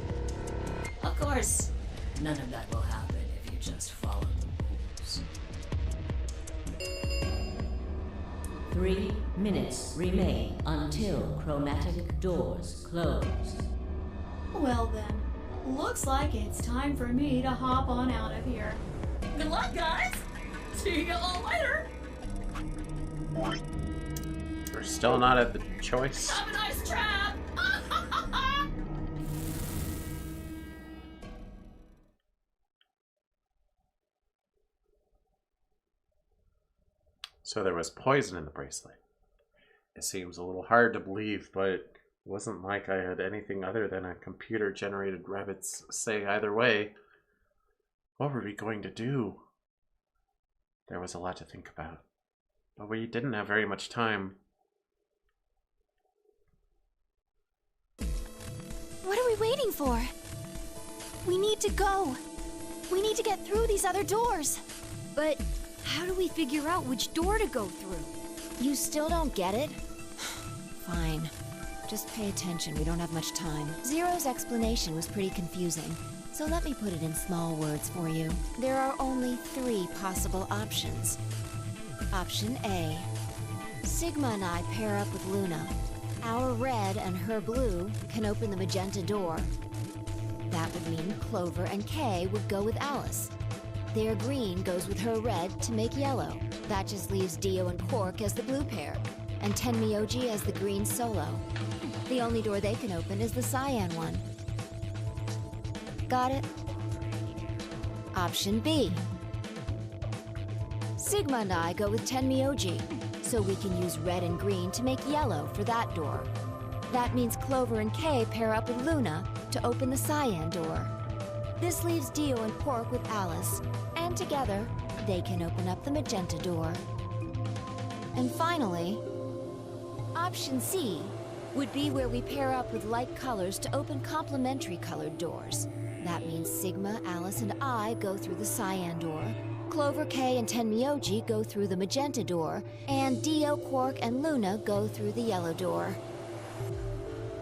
Of course, none of that will happen if you just follow the rules. doors. 3 minutes remain until chromatic doors close. Well then, looks like it's time for me to hop on out of here. Good luck, guys! See you all later! We're still not at the choice. Have a nice trap! So there was poison in the bracelet. It seems a little hard to believe, but it wasn't like I had anything other than a computer-generated rabbit's say either way. What were we going to do? There was a lot to think about, but we didn't have very much time. What are we waiting for? We need to go. We need to get through these other doors. But how do we figure out which door to go through? You still don't get it? Fine. Just pay attention, we don't have much time. Zero's explanation was pretty confusing, so let me put it in small words for you. There are only 3 possible options. Option A. Sigma and I pair up with Luna. Our red and her blue can open the magenta door. That would mean Clover and Kay would go with Alice. Their green goes with her red to make yellow. That just leaves Dio and Quark as the blue pair, and Tenmyoji as the green solo. The only door they can open is the cyan one. Got it? Option B. Sigma and I go with Tenmyoji, so we can use red and green to make yellow for that door. That means Clover and Kay pair up with Luna to open the cyan door. This leaves Dio and Quark with Alice, and together, they can open up the magenta door. And finally, option C would be where we pair up with light colors to open complementary colored doors. That means Sigma, Alice, and I go through the cyan door, Clover, Kay, and Tenmyoji go through the magenta door, and Dio, Quark, and Luna go through the yellow door.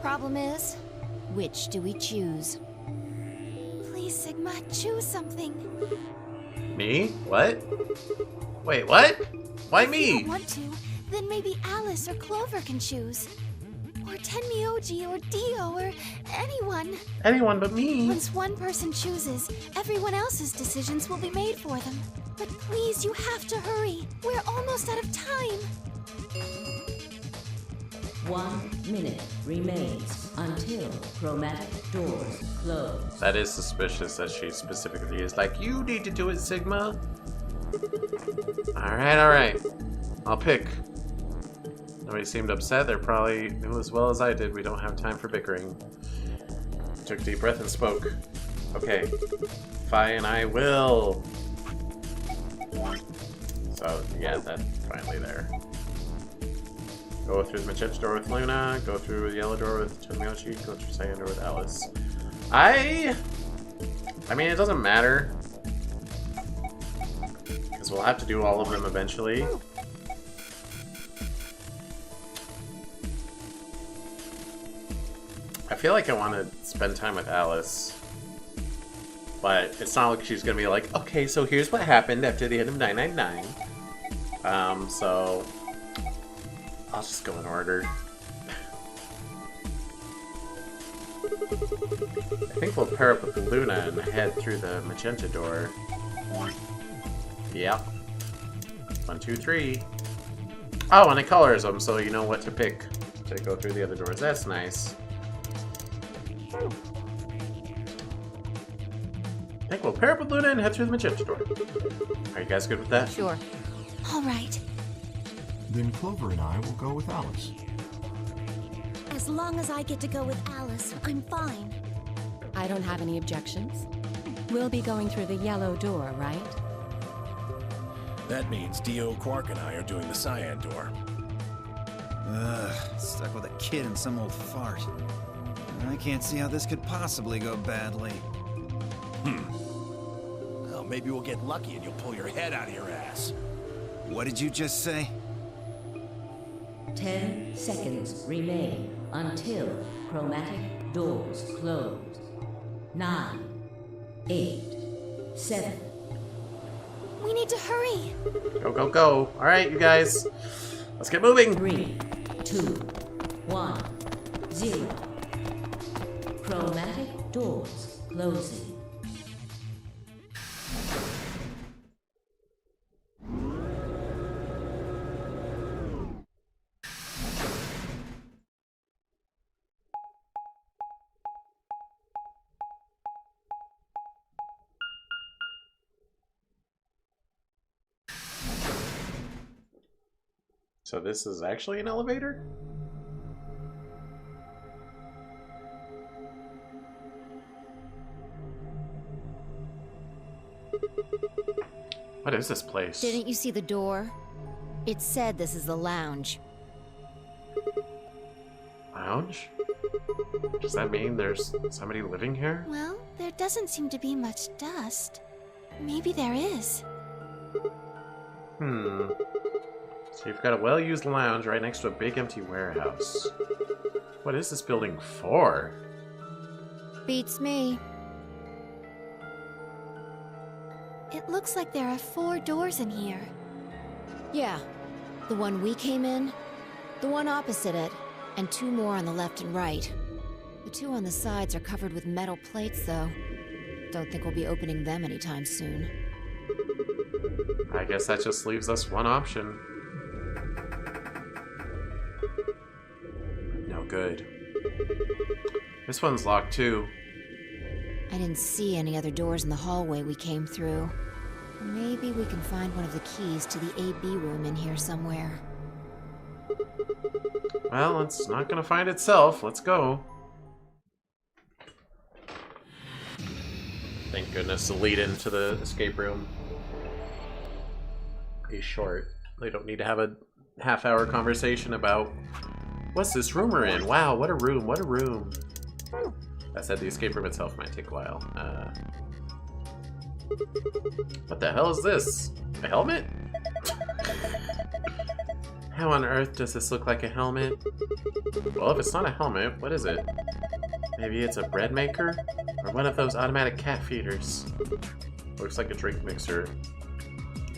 Problem is, which do we choose? Please, Sigma, choose something. Me? What? Wait, what? Why If you me? don't want to, then maybe Alice or Clover can choose. Or Tenmyoji or Dio or anyone. Anyone but me. Once one person chooses, everyone else's decisions will be made for them. But please, you have to hurry. We're almost out of time. 1 minute remains until chromatic doors close. That is suspicious that she specifically is like, you need to do it, Sigma. Alright. I'll pick. Nobody seemed upset. They probably knew as well as I did we don't have time for bickering. Took a deep breath and spoke. Okay. Fi and I will. So, yeah, that's finally there. Go through the magenta door with Luna, go through the yellow door with Tenmyoji, go through the cyan door with Alice. I mean, it doesn't matter. Because we'll have to do all of them eventually. I feel like I want to spend time with Alice. But it's not like she's going to be like, okay, so here's what happened after the end of 999. So I'll just go in order. I think we'll pair up with Luna and head through the magenta door. Yep. 1, 2, 3. Oh, and it colors them, so you know what to pick to go through the other doors. That's nice. I think we'll pair up with Luna and head through the magenta door. Are you guys good with that? Sure. All right. Then Clover and I will go with Alice. As long as I get to go with Alice, I'm fine. I don't have any objections. We'll be going through the yellow door, right? That means Dio, Quark, and I are doing the cyan door. Ugh, stuck with a kid and some old fart. I can't see how this could possibly go badly. Well, maybe we'll get lucky and you'll pull your head out of your ass. What did you just say? 10 seconds remain until chromatic doors close. 9, 8, 7, We need to hurry. Go, go, go. All right, you guys. Let's get moving. 3, 2, 1, 0. Chromatic doors closing. So this is actually an elevator? What is this place? Didn't you see the door? It said this is the lounge. Lounge? Does that mean there's somebody living here? Well, there doesn't seem to be much dust. Maybe there is. So you've got a well-used lounge right next to a big empty warehouse. What is this building for? Beats me. It looks like there are 4 doors in here. Yeah. The one we came in, the one opposite it, and 2 more on the left and right. The 2 on the sides are covered with metal plates, though. Don't think we'll be opening them anytime soon. I guess that just leaves us one option. No good. This one's locked too. I didn't see any other doors in the hallway we came through. Maybe we can find one of the keys to the AB room in here somewhere. Well, it's not gonna find itself. Let's go. Thank goodness the lead into the escape room is short. They don't need to have a half-hour conversation about what's this room we're in. Wow, what a room, what a room. That said, the escape room itself might take a while. What the hell is this? A helmet? How on earth does this look like a helmet? Well, if it's not a helmet, what is it? Maybe it's a bread maker? Or one of those automatic cat feeders? Looks like a drink mixer.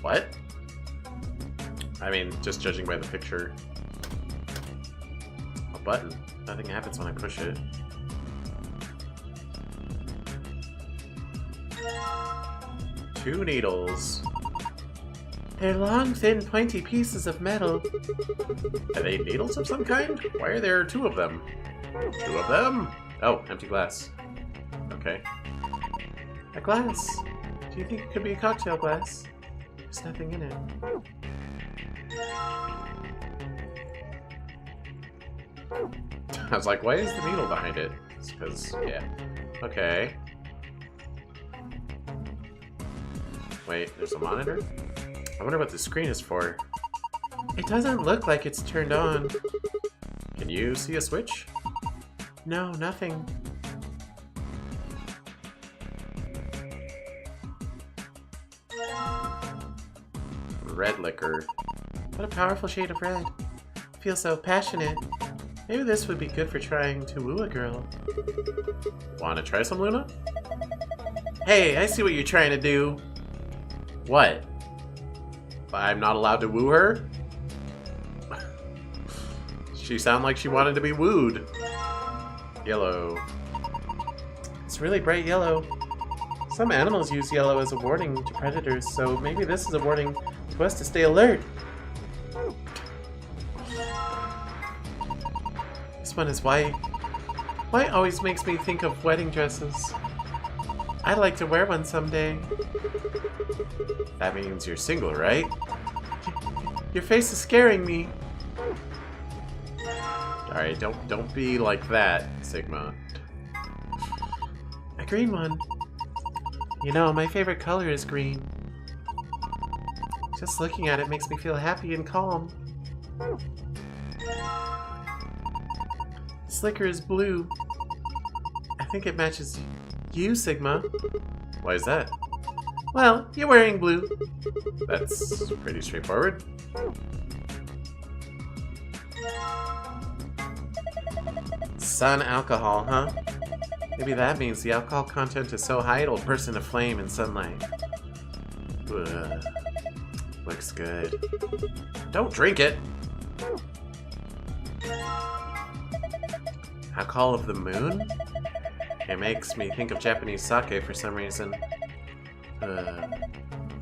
What? I mean, just judging by the picture. A button. Nothing happens when I push it. Two needles. They're long, thin, pointy pieces of metal. Are they needles of some kind? Why are there 2 of them? 2 of them? Oh, empty glass. Okay. A glass. Do you think it could be a cocktail glass? There's nothing in it. I was like, why is the needle behind it? It's because, yeah. Okay. Wait, there's a monitor? I wonder what the screen is for. It doesn't look like it's turned on. Can you see a switch? No, nothing. Red liquor. What a powerful shade of red. Feels so passionate. Maybe this would be good for trying to woo a girl. Wanna try some, Luna? Hey, I see what you're trying to do. What? I'm not allowed to woo her? She sounded like she wanted to be wooed. Yellow. It's really bright yellow. Some animals use yellow as a warning to predators, so maybe this is a warning to us to stay alert. This one is white. White always makes me think of wedding dresses. I'd like to wear one someday. That means you're single, right? Your face is scaring me. Alright, don't be like that, Sigma. A green one. You know, my favorite color is green. Just looking at it makes me feel happy and calm. This liquor is blue. I think it matches you, Sigma. Why is that? Well, you're wearing blue. That's pretty straightforward. Sun alcohol, huh? Maybe that means the alcohol content is so high it'll burst into flame in sunlight. Ugh. Looks good. Don't drink it! Alcohol of the moon? It makes me think of Japanese sake for some reason.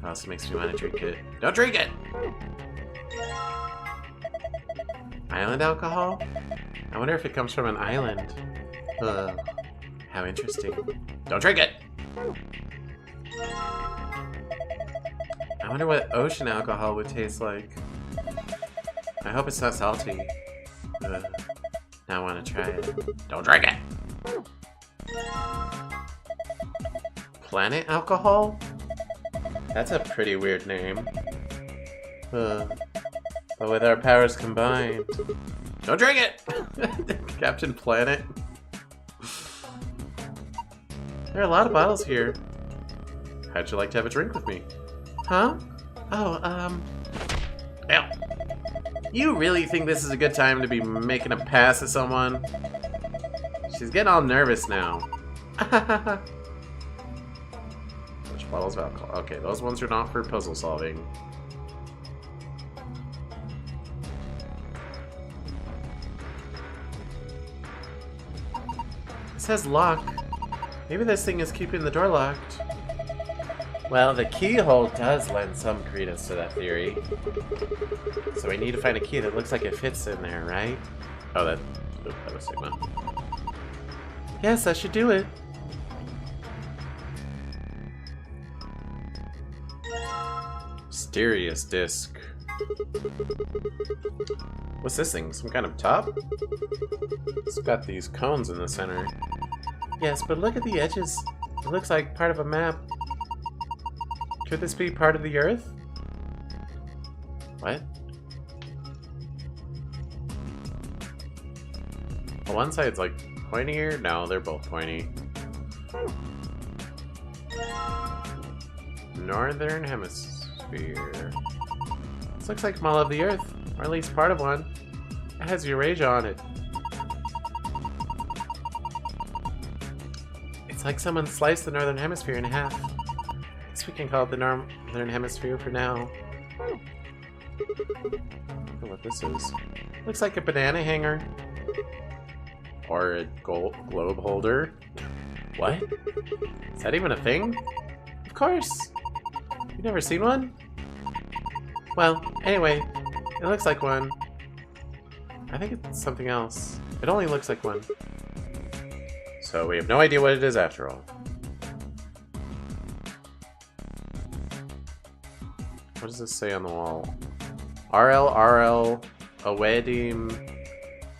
Also makes me want to drink it. Don't drink it! Island alcohol? I wonder if it comes from an island. How interesting. Don't drink it! I wonder what ocean alcohol would taste like. I hope it's not salty. Now I want to try it. Don't drink it! Planet alcohol? That's a pretty weird name. But with our powers combined... Don't drink it! Captain Planet. There are a lot of bottles here. How'd you like to have a drink with me? Huh? Oh, Ew. You really think this is a good time to be making a pass at someone? She's getting all nervous now. Which bottles of alcohol? Okay, those ones are not for puzzle solving. It says lock. Maybe this thing is keeping the door locked. Well, the keyhole does lend some credence to that theory. So we need to find a key that looks like it fits in there, right? Oh, that was Sigma. Yes, that should do it. Mysterious disc. What's this thing? Some kind of top? It's got these cones in the center. Yes, but look at the edges. It looks like part of a map. Could this be part of the Earth? What? Well, one side's like pointier? No, they're both pointy. Northern Hemisphere. This looks like Mall of the Earth, or at least part of one. It has Eurasia on it. It's like someone sliced the Northern Hemisphere in half. I guess we can call it the Northern Hemisphere for now. I don't know what this is. Looks like a banana hanger. Or a globe holder. What? Is that even a thing? Of course! You've never seen one? Well, anyway, it looks like one. I think it's something else. It only looks like one. So we have no idea what it is after all. What does this say on the wall? RL, Awedim,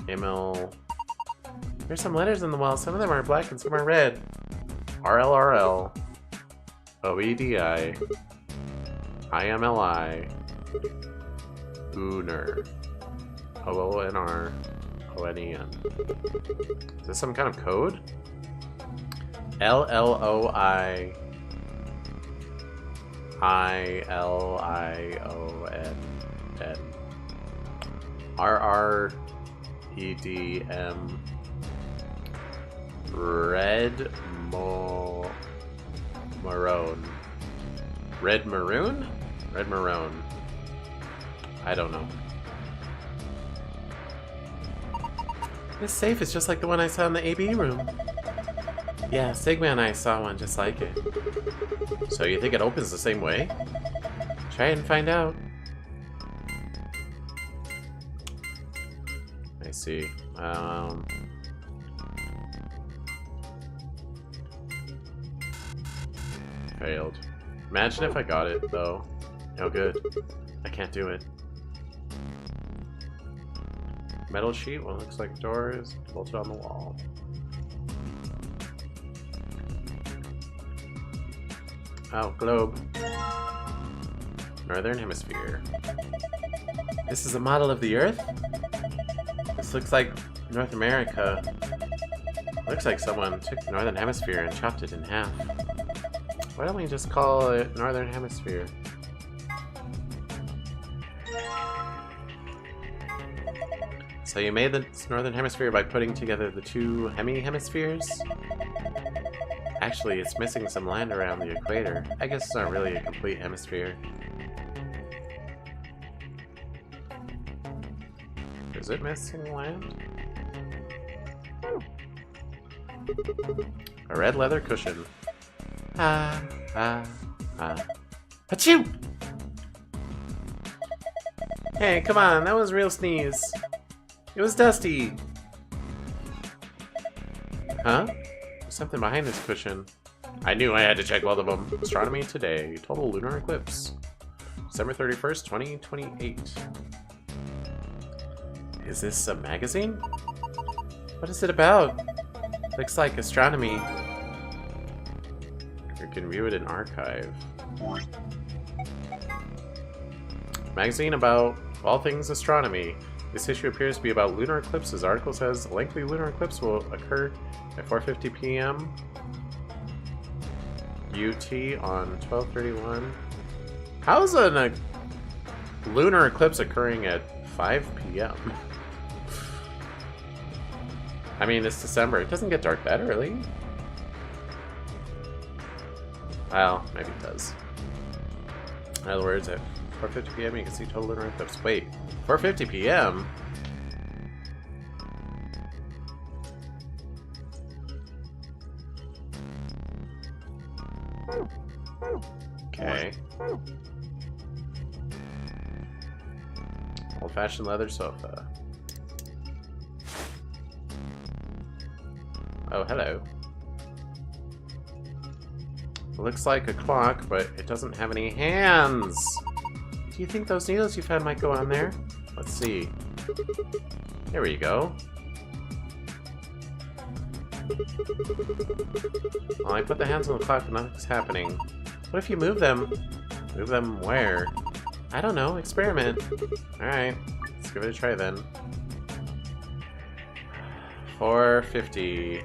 Emil. There's some letters on the wall. Some of them are black and some are red. RL, OEDI, IMLI, Ooner, OONR, ONEN. Is this some kind of code? LLOI, ILIONN, RREDM, Red Maroon. Red Maroon? Red Maroon. I don't know. This safe is just like the one I saw in the AB room. Yeah, Sigma and I saw one just like it. So you think it opens the same way? Try and find out. I see. Failed. Imagine if I got it, though. No good. I can't do it. Metal sheet, well, looks like doors bolted on the wall. Oh, globe. Northern Hemisphere. This is a model of the Earth? This looks like North America. Looks like someone took the Northern Hemisphere and chopped it in half. Why don't we just call it Northern Hemisphere? So you made the Northern Hemisphere by putting together the two hemispheres? Actually, it's missing some land around the equator. I guess it's not really a complete hemisphere. Is it missing land? A red leather cushion. Achoo! Hey, come on, that was a real sneeze. It was dusty. Huh? There's something behind this cushion. I knew I had to check both of them. Astronomy today. Total lunar eclipse. December 31st, 2028. Is this a magazine? What is it about? Looks like astronomy. You can view it in archive. Magazine about all things astronomy. This issue appears to be about lunar eclipses. Article says a lengthy lunar eclipse will occur at 4:50 p.m. UT on 12/31. How is a lunar eclipse occurring at 5 p.m.? I mean, it's December. It doesn't get dark that early. Well, maybe it does. In other words, at 4:50 p.m. you can see total lunar eclipse. Wait, 4:50 p.m.? Okay. Old-fashioned leather sofa. Oh, hello. Looks like a clock, but it doesn't have any hands. Do you think those needles you found might go on there? Let's see. There we go. Well, I put the hands on the clock and nothing's happening. What if you move them? Move them where? I don't know. Experiment. Alright. Let's give it a try then. 4:50.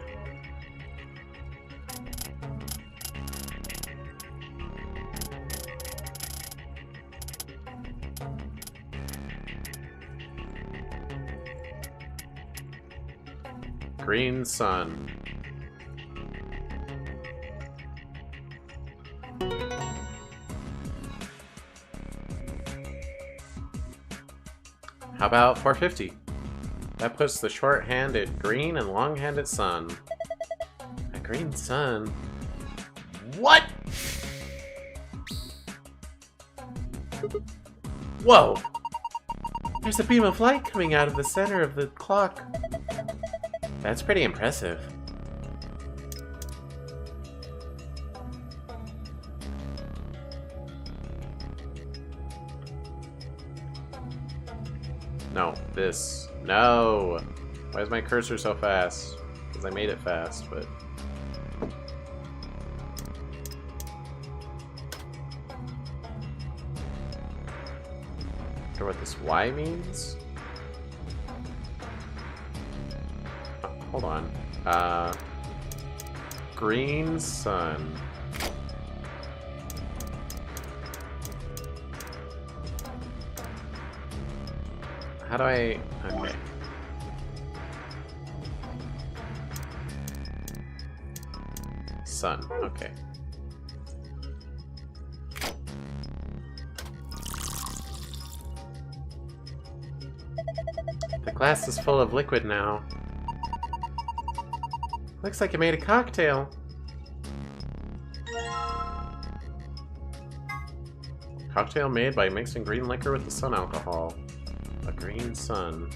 Green sun. How about 4:50? That puts the short-handed green and long-handed sun. A green sun? What? Whoa! There's a beam of light coming out of the center of the clock. That's pretty impressive. No, this. No! Why is my cursor so fast? Because I made it fast, but... I wonder what this Y means? Oh, hold on. Green sun. How do I... Okay. Sun. Okay. The glass is full of liquid now. Looks like I made a cocktail. Cocktail made by mixing green liquor with the sun alcohol. A green sun.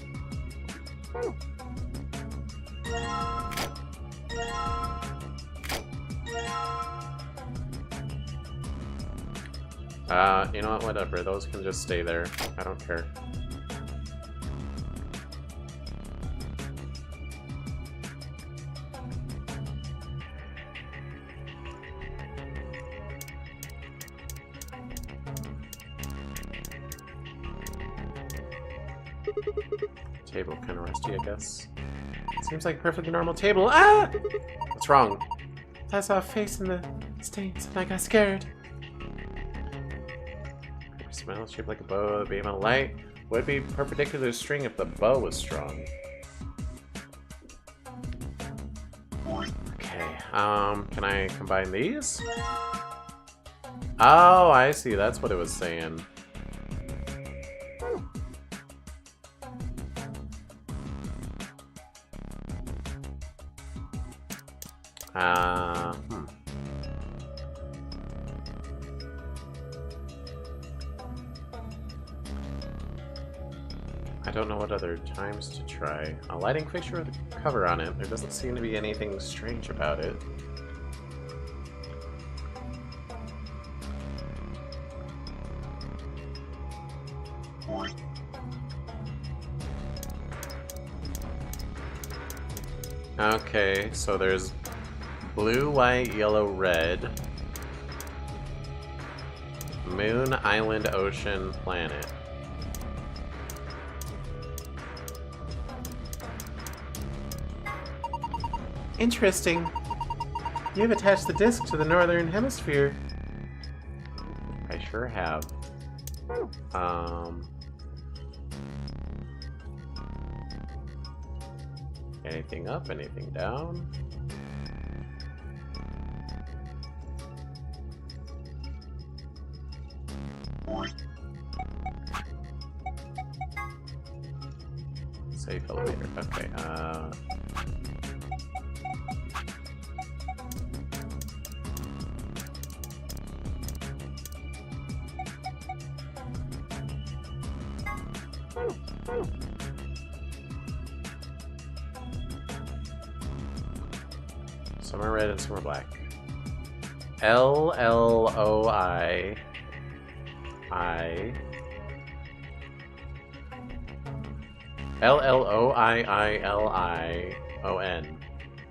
You know what? Whatever. Those can just stay there. I don't care. Table kind of rusty, I guess. Seems like a perfectly normal table. Ah! What's wrong? I saw a face in the stains and I got scared. Creepy smell shaped like a bow, a beam of light. Would be perpendicular to the string if the bow was strong. Okay, can I combine these? Oh, I see. That's what it was saying. I don't know what other times to try. A lighting fixture with a cover on it. There doesn't seem to be anything strange about it. Okay, so there's blue, white, yellow, red. Moon, island, ocean, planet. Interesting. You've attached the disc to the northern hemisphere. I sure have. Anything up, anything down? Safe elevator. Okay, some are red and some are black. L-L-O-I. L-L-O-I-I-L-I-O-N.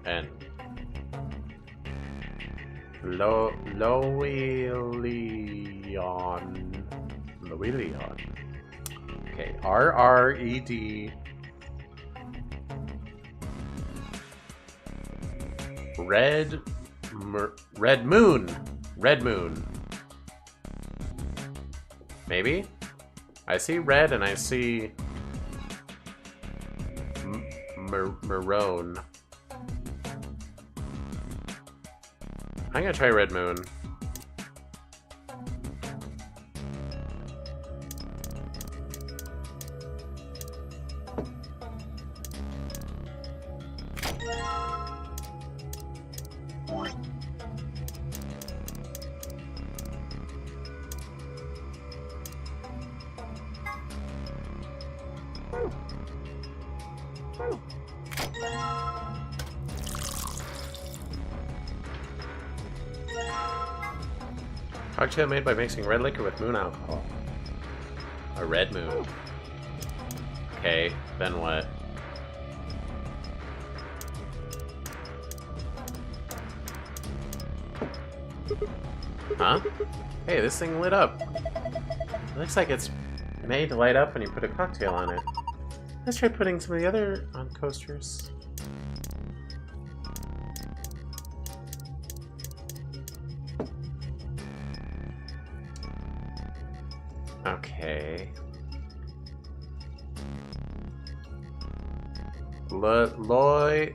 N. Loelion. Okay, R-R-E-D. Red Moon. Red Moon. Maybe? I see red and I see maroon. I'm gonna try Red Moon. Cocktail made by mixing red liquor with moon alcohol. A red moon. Okay, then what? Huh? Hey, this thing lit up. It looks like it's made to light up when you put a cocktail on it. Let's try putting some of the other on coasters. Okay. Loyleonal.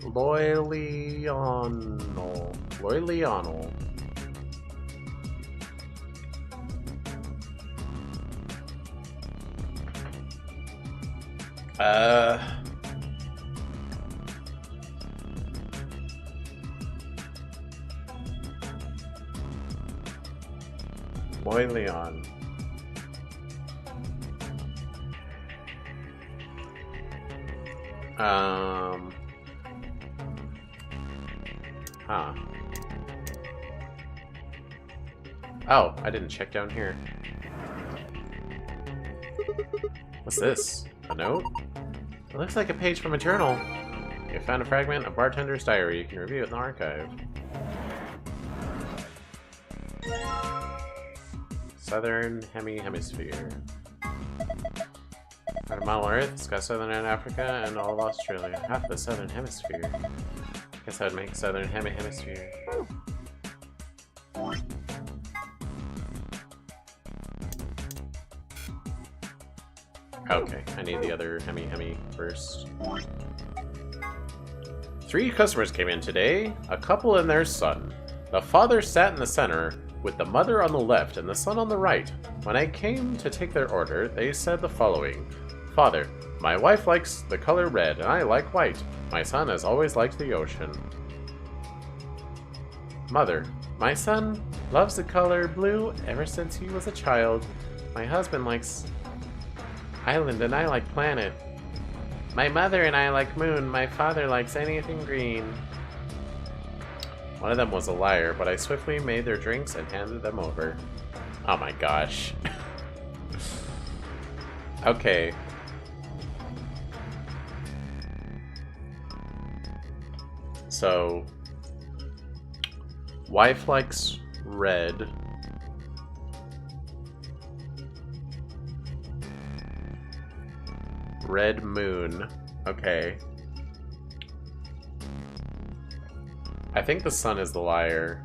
Loyleon. Huh. Oh, I didn't check down here. What's this? A note? It looks like a page from a journal. You found a fragment of bartender's diary. You can review it in the archive. Southern Hemisphere. Part of model Earth, it's got Southern Africa and all of Australia. Half the Southern Hemisphere. Guess I'd make Southern Hemisphere. Okay, I need the other Hemi first. 3 customers came in today, a couple and their son. The father sat in the center, with the mother on the left and the son on the right. When I came to take their order, they said the following. Father, my wife likes the color red and I like white. My son has always liked the ocean. Mother. My son loves the color blue ever since he was a child. My husband likes island and I like planet. My mother and I like moon. My father likes anything green. One of them was a liar, but I swiftly made their drinks and handed them over. Oh my gosh. Okay. So, wife likes red. Red moon. Okay. I think the sun is the liar.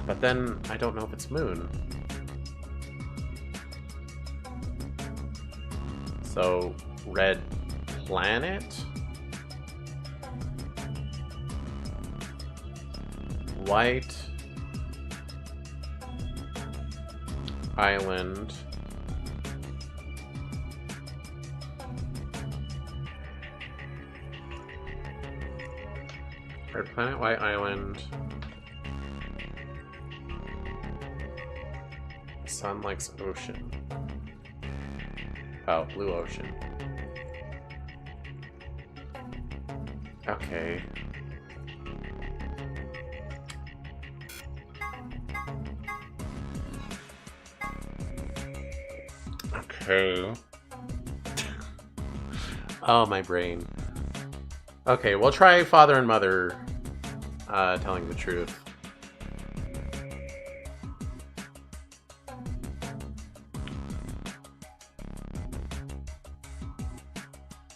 But then I don't know if it's moon. So, red planet? White island. Red planet, white island. Sun likes ocean. Oh, blue ocean. Okay. Okay. Oh, my brain. Okay, we'll try father and mother telling the truth.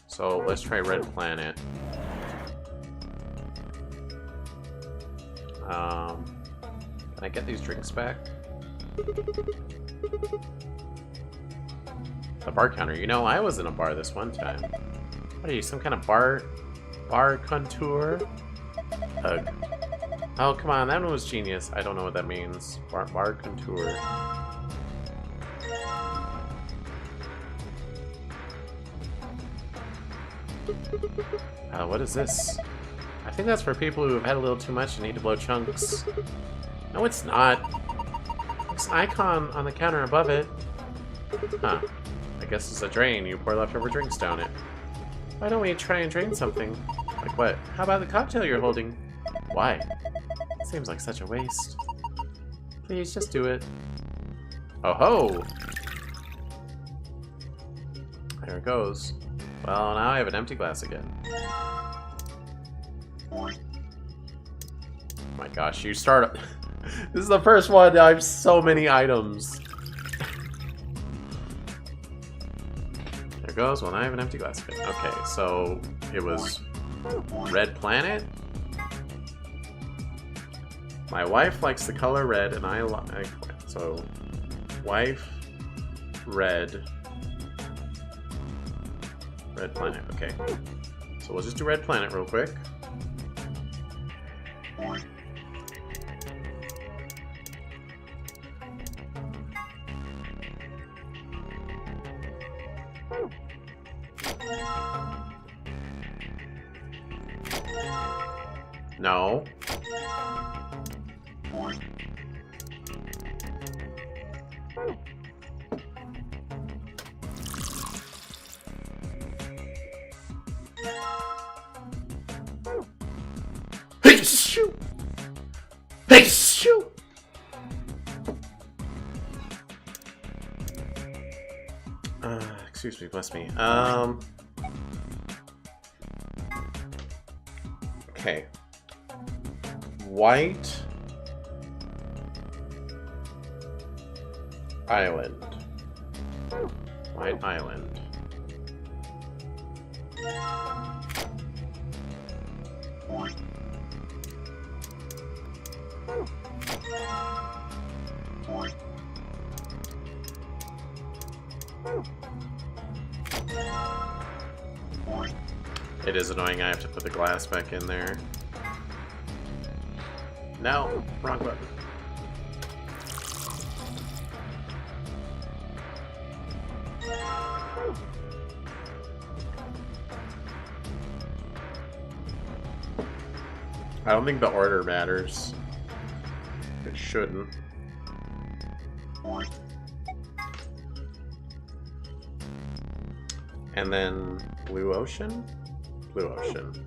So let's try red planet. Can I get these drinks back? The bar counter. You know, I was in a bar this one time. What are you, some kind of bar contour? Ugh. Oh, come on, that one was genius. I don't know what that means. Bar contour. What is this? I think that's for people who have had a little too much and need to blow chunks. No, it's not. There's an icon on the counter above it. Huh. I guess it's a drain. You pour leftover drinks down it. Why don't we try and drain something? Like what? How about the cocktail you're holding? Why? It seems like such a waste. Please, just do it. Oh ho! There it goes. Well, now I have an empty glass again. Oh my gosh, you start... This is the first one. I have so many items. There goes. Well, now I have an empty glass again. Okay, so it was red planet. My wife likes the color red, and I like... So, wife, red... Red planet, okay. So we'll just do red planet real quick. No. Hey, shoot! Hey, shoot! Excuse me, bless me. Okay. White island. White island. It is annoying I have to put the glass back in there. No, wrong button. I don't think the order matters. It shouldn't. And then Blue Ocean? Blue Ocean.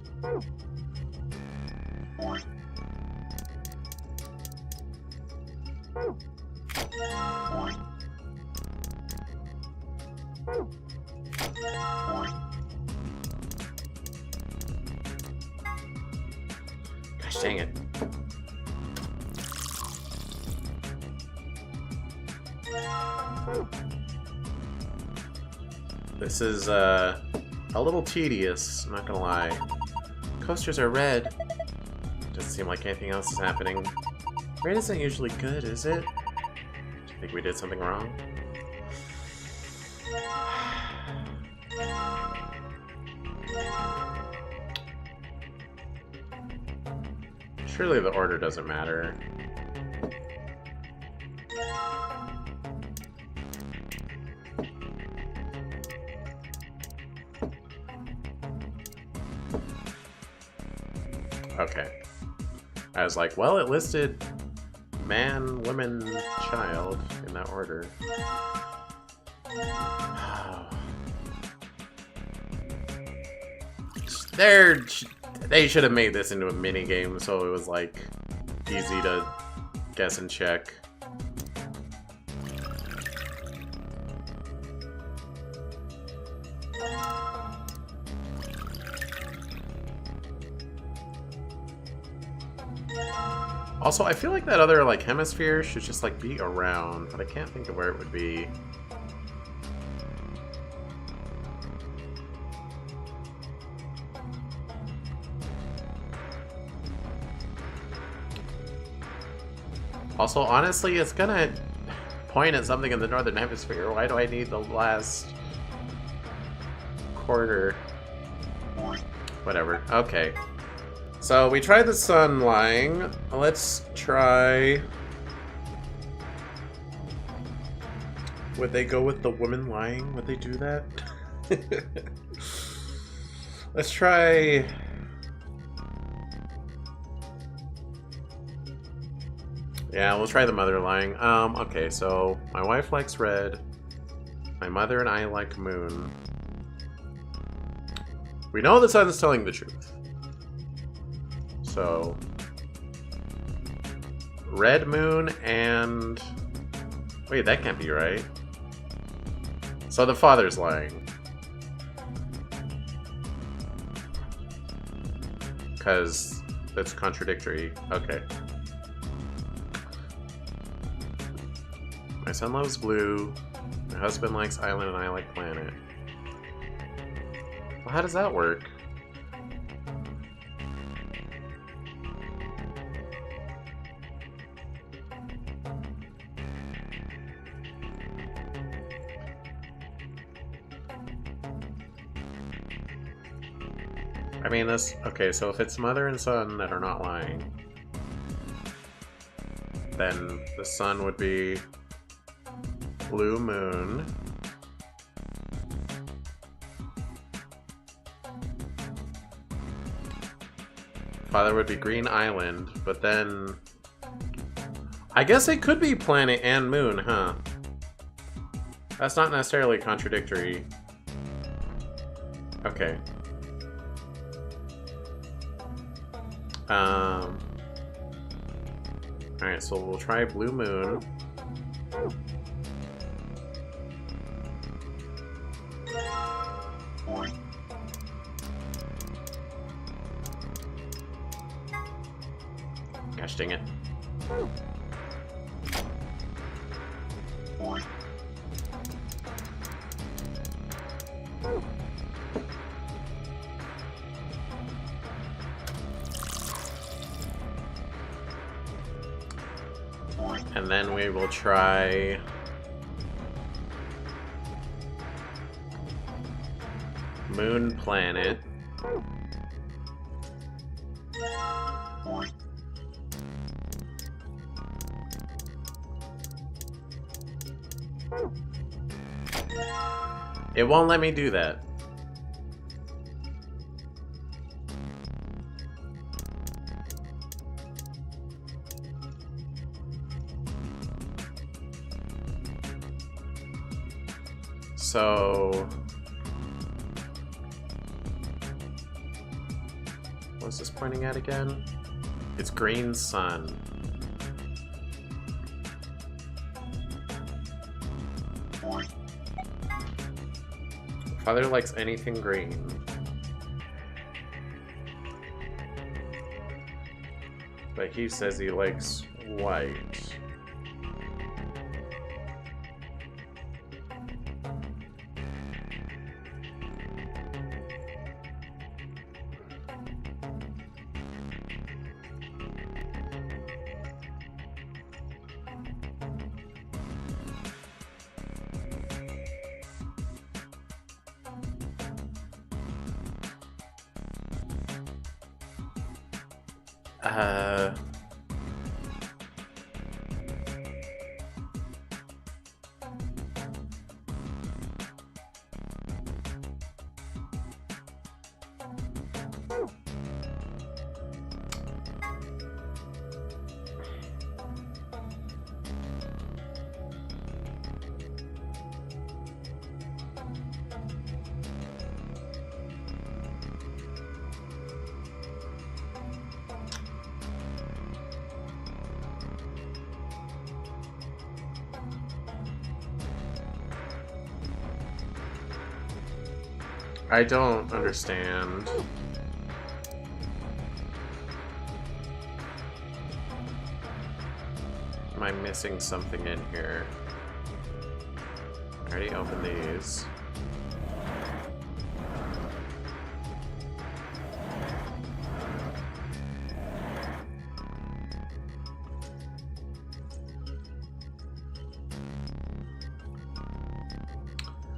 Gosh dang it. This is a little tedious, I'm not gonna lie. Coasters are red. Doesn't seem like anything else is happening. Red isn't usually good, is it? Do you think we did something wrong? Surely the order doesn't matter. Okay. I was like, well, it listed man, woman, child in that order. They should have made this into a mini game so it was like easy to guess and check. Also, I feel like that other like hemisphere should just like be around, but I can't think of where it would be. Also, honestly, it's gonna point at something in the northern hemisphere. Why do I need the last quarter? Whatever. Okay. So we tried the sun lying. Let's try... Would they go with the woman lying? Would they do that? Let's try... Yeah, we'll try the mother lying. Okay, so my wife likes red. My mother and I like moon. We know the sun's telling the truth. So, red moon and... Wait, that can't be right. So the father's lying. Because it's contradictory. Okay. My son loves blue. My husband likes island and I like planet. Well, how does that work? I mean, this... Okay, so if it's mother and son that are not lying, then the son would be blue moon. Father would be green island, but then... I guess it could be planet and moon, huh? That's not necessarily contradictory. Okay. Alright, so we'll try blue moon. Gosh dang it. And then we will try moon planet. It won't let me do that. So... what's this pointing at again? It's green sun. Father likes anything green. But he says he likes white. I don't understand. Am I missing something in here? I already opened these.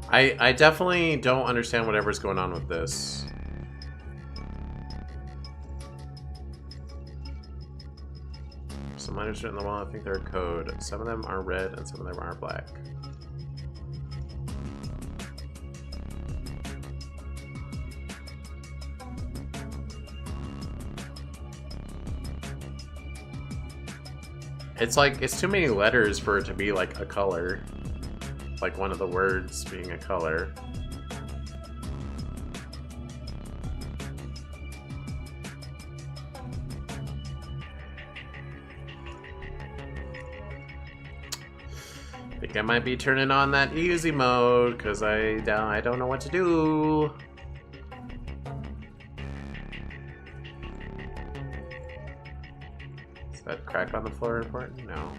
I definitely don't understand whatever's going on with this. Some letters written on the wall, I think they're a code. Some of them are red and some of them are black. It's like, it's too many letters for it to be like a color. Like one of the words being a color. I think I might be turning on that easy mode because I don't know what to do. Is that crack on the floor important? No.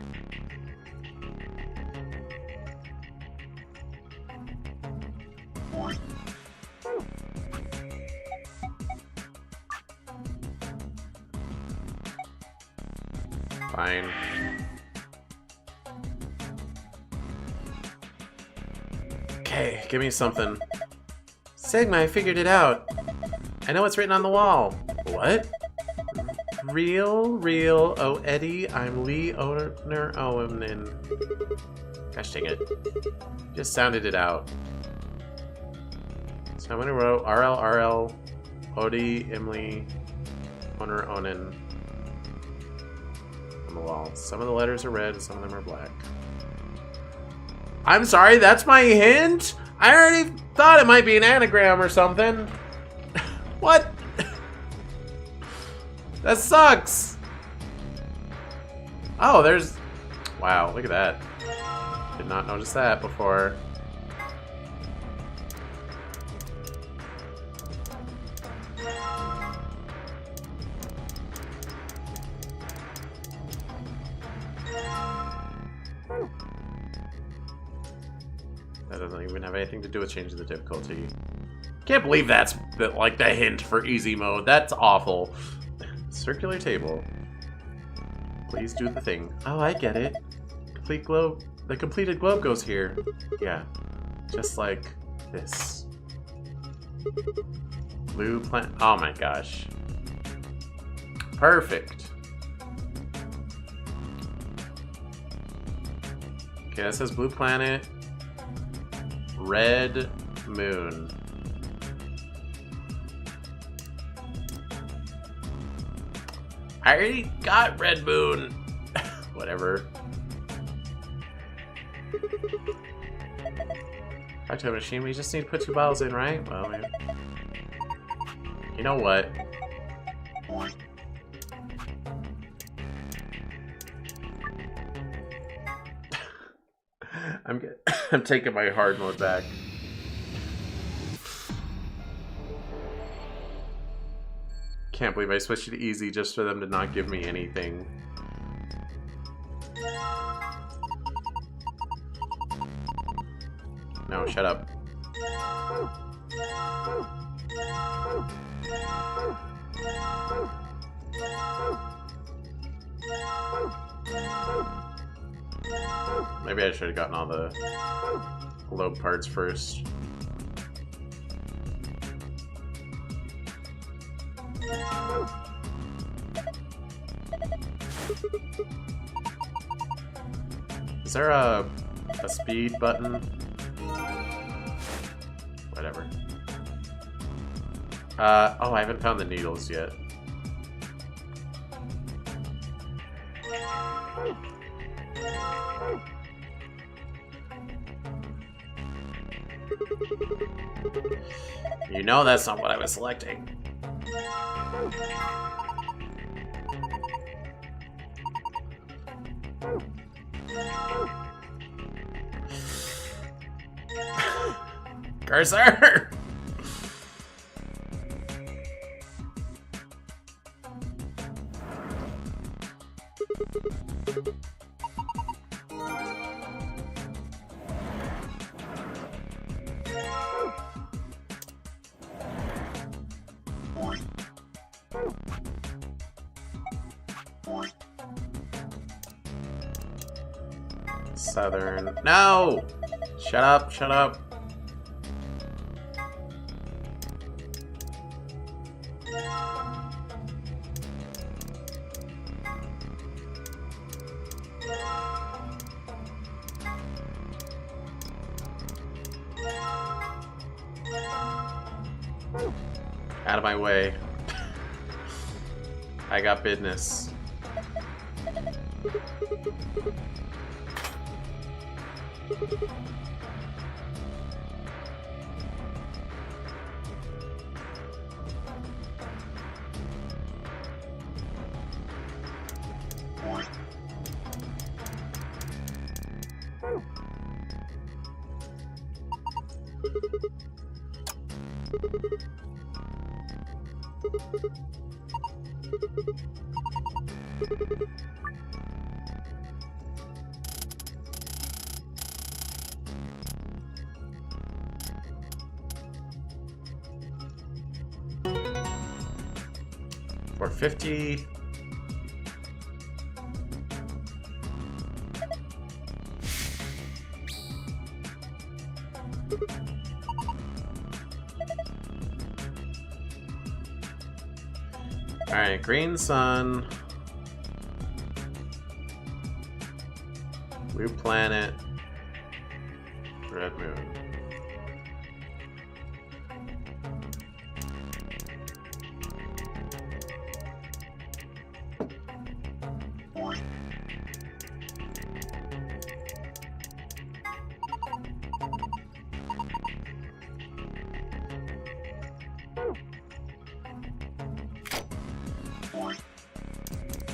Fine. Okay, give me something. Sigma, I figured it out. I know what's written on the wall. What? Real, oh Eddie, I'm Lee Owner Owen. Gosh dang it. Just sounded it out. So I'm gonna wrote RL, Odie, Emily, Owner Onan on the wall. Some of the letters are red and some of them are black. I'm sorry, that's my hint? I already thought it might be an anagram or something. What? That sucks. Oh, there's... Wow, look at that. Did not notice that before. That doesn't even have anything to do with changing the difficulty. Can't believe that's like the hint for easy mode. That's awful. Circular table. Please do the thing. Oh, I get it. Complete globe. The completed globe goes here. Yeah. Just like this. Blue plant. Oh my gosh. Perfect. Okay, that says blue planet. Red moon. I already got red moon. Whatever. Cocktail machine, we just need to put 2 bottles in, right? Well, maybe. You know what? I'm taking my hard mode back. Can't believe I switched to easy just for them to not give me anything. No, shut up. Maybe I should have gotten all the low parts first. Is there a speed button? Whatever. Oh, I haven't found the needles yet. You know that's not what I was selecting. Cursor! Southern. No! Shut up, shut up. Out of my way. I got business. For 50. Alright, green sun. Blue planet. Red moon.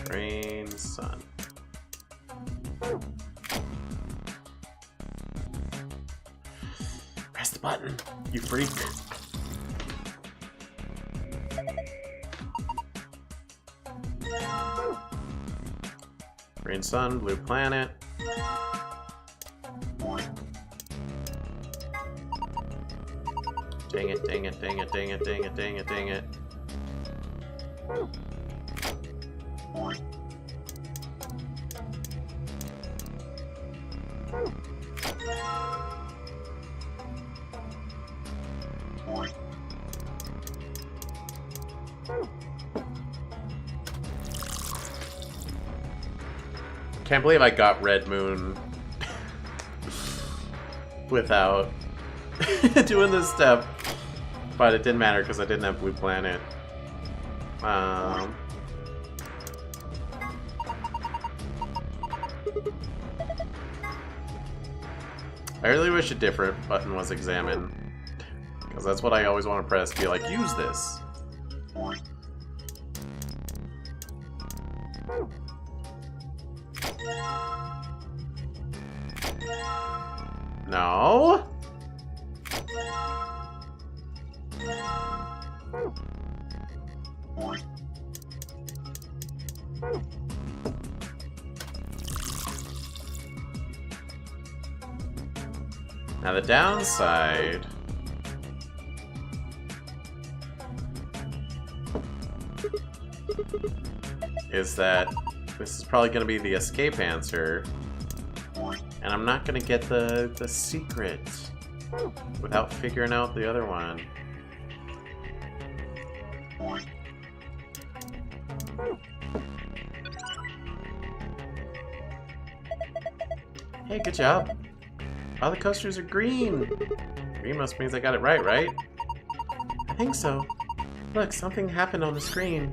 Green sun. Press the button, you freak. Green sun, blue planet. Dang it, dang it, dang it, dang it, dang it, dang it, dang it. Can't believe I got Red Moon without doing this step, but it didn't matter because I didn't have Blue Planet. I really wish a different button was examine. Because that's what I always want to press. Be like, use this. No. Now the downside is that this is probably going to be the escape answer, and I'm not going to get the secret without figuring out the other one. Hey, good job. All the coasters are green. Green must means I got it right, right? I think so. Look, something happened on the screen.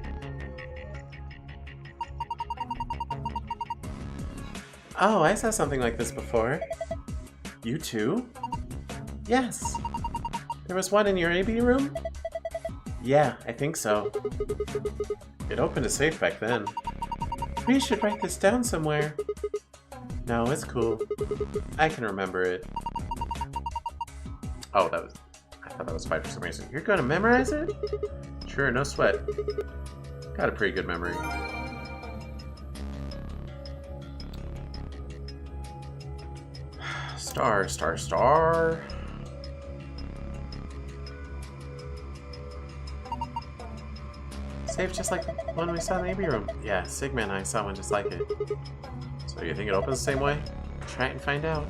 Oh, I saw something like this before. You too? Yes. There was one in your AB room? Yeah, I think so. It opened a safe back then. We should write this down somewhere. No, it's cool. I can remember it. Oh, I thought that was 5 for some reason. You're gonna memorize it? Sure, no sweat. Got a pretty good memory. Star, star, star. Safe just like the one we saw in the AB room. Yeah, Sigma and I saw one just like it. So you think it opens the same way? Try it and find out.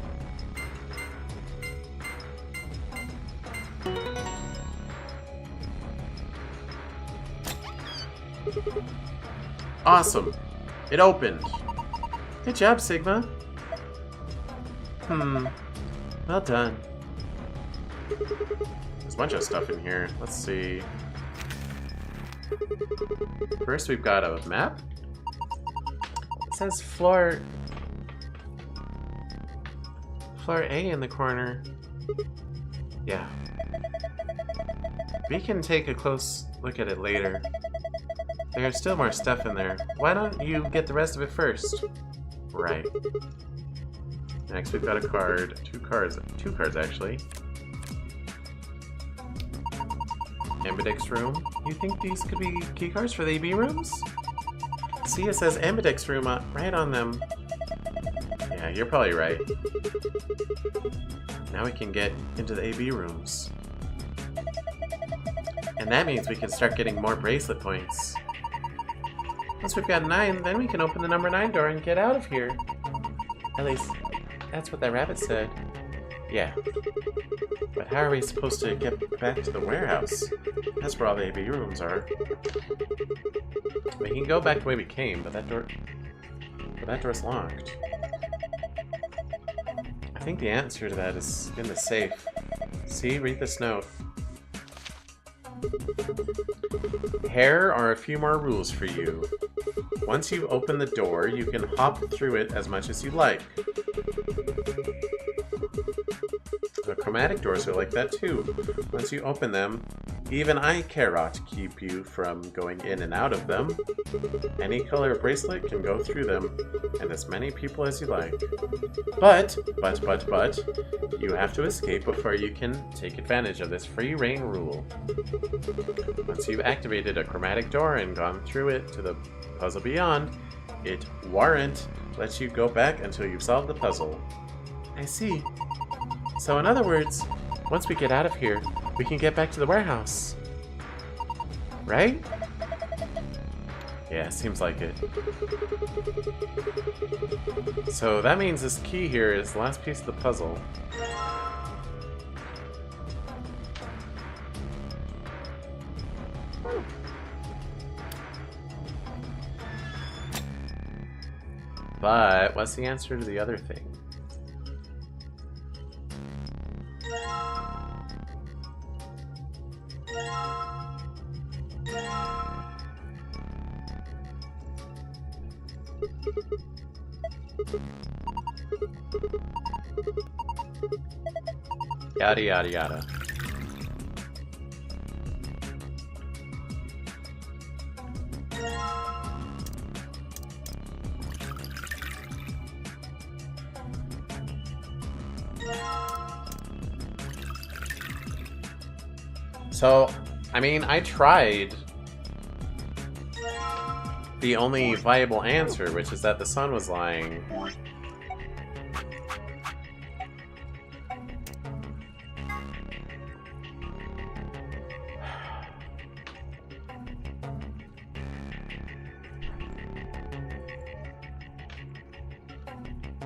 Awesome! It opened! Good job, Sigma! Well done. There's a bunch of stuff in here. Let's see. First we've got a map. It says floor A in the corner. Yeah. We can take a close look at it later. There's still more stuff in there. Why don't you get the rest of it first? Right. Next we've got a card. Two cards actually. Ambidex room. You think these could be key cards for the AB rooms? See, it says Ambidex room right on them. Yeah, you're probably right. Now we can get into the AB rooms. And that means we can start getting more bracelet points. Once we've got 9, then we can open the number 9 door and get out of here. At least, that's what that rabbit said. Yeah. But how are we supposed to get back to the warehouse? That's where all the AB rooms are. We can go back the way we came, but that door's locked. I think the answer to that is in the safe. See, read this note. Here are a few more rules for you. Once you open the door, you can hop through it as much as you like. The chromatic doors are like that too. Once you open them, even I cannot keep you from going in and out of them. Any color bracelet can go through them, and as many people as you like. But, you have to escape before you can take advantage of this free reign rule. Once you've activated a chromatic door and gone through it to the puzzle beyond, it won't let you go back until you've solved the puzzle. I see. So in other words, once we get out of here, we can get back to the warehouse. Right? Yeah, seems like it. So that means this key here is the last piece of the puzzle. But what's the answer to the other thing? Yada yada yada. So, I mean, I tried the only viable answer, which is that the sun was lying.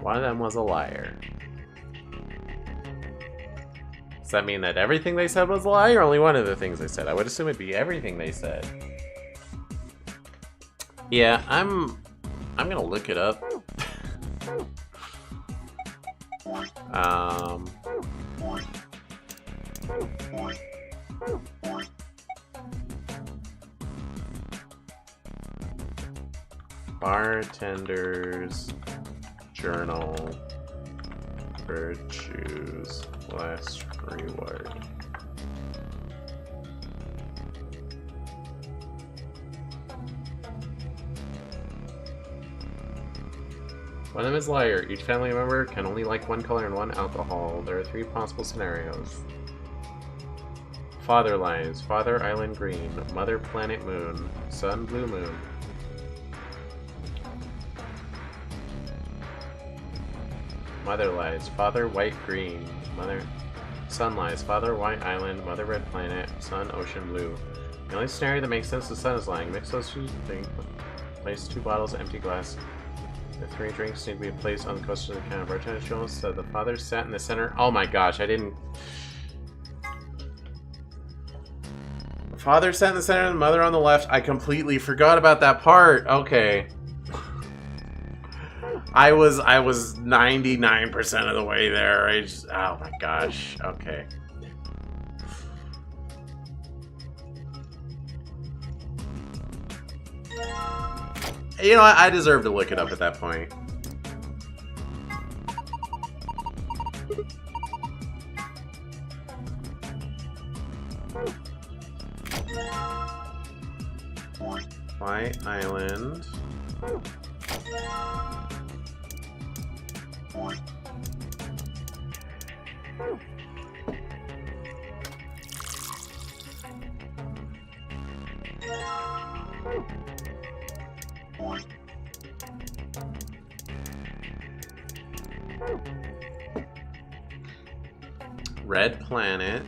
One of them was a liar. Does that mean that everything they said was a lie, or only one of the things they said? I would assume it'd be everything they said. Yeah, I'm gonna look it up. Bartender's Journal Virtues Last Reward. One of them is liar. Each family member can only like one color and one alcohol. There are 3 possible scenarios. Father lies. Father island green. Mother planet moon. Sun blue moon. Mother lies. Father white green. Mother sun lies. Father white island. Mother red planet. Sun ocean blue. The only scenario that makes sense, the sun is lying. Mix those 2 things. Place 2 bottles of empty glass. The 3 drinks need to be placed on the coast of the counter. Bartender Jones said the father sat in the center. Oh my gosh, I didn't. The father sat in the center and the mother on the left. I completely forgot about that part. Okay. I was 99% of the way there. I just, oh my gosh. Okay. You know what? I deserve to look it up at that point. White Island. Red planet.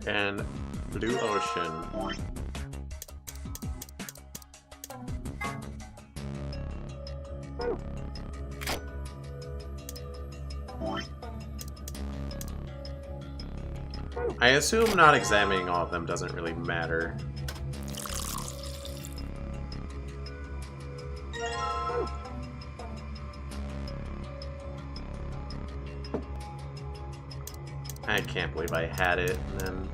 And blue ocean. I assume not examining all of them doesn't really matter. I can't believe I had it and then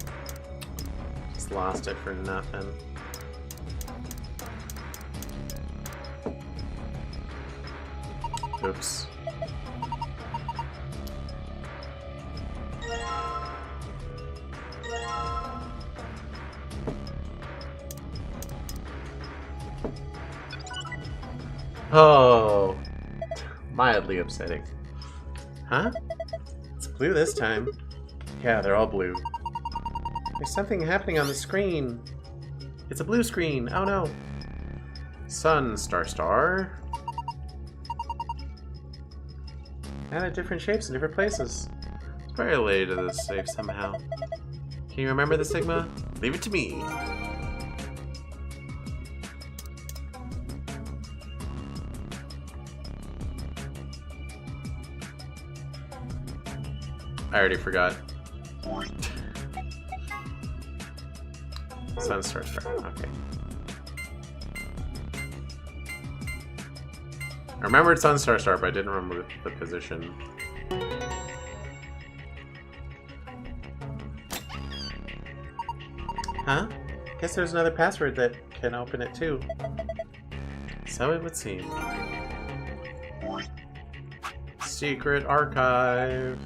just lost it for nothing. Oops. Oh, mildly upsetting. Huh? It's blue this time. Yeah, they're all blue. There's something happening on the screen. It's a blue screen. Oh no. Sun, star, star. And at different shapes in different places. It's probably related to this safe somehow. Can you remember the Sigma? Leave it to me. I already forgot. Sun, star, star. Okay. I remember it's on Star Star, but I didn't remember the position. Huh? Guess there's another password that can open it too. So it would seem. Secret archive.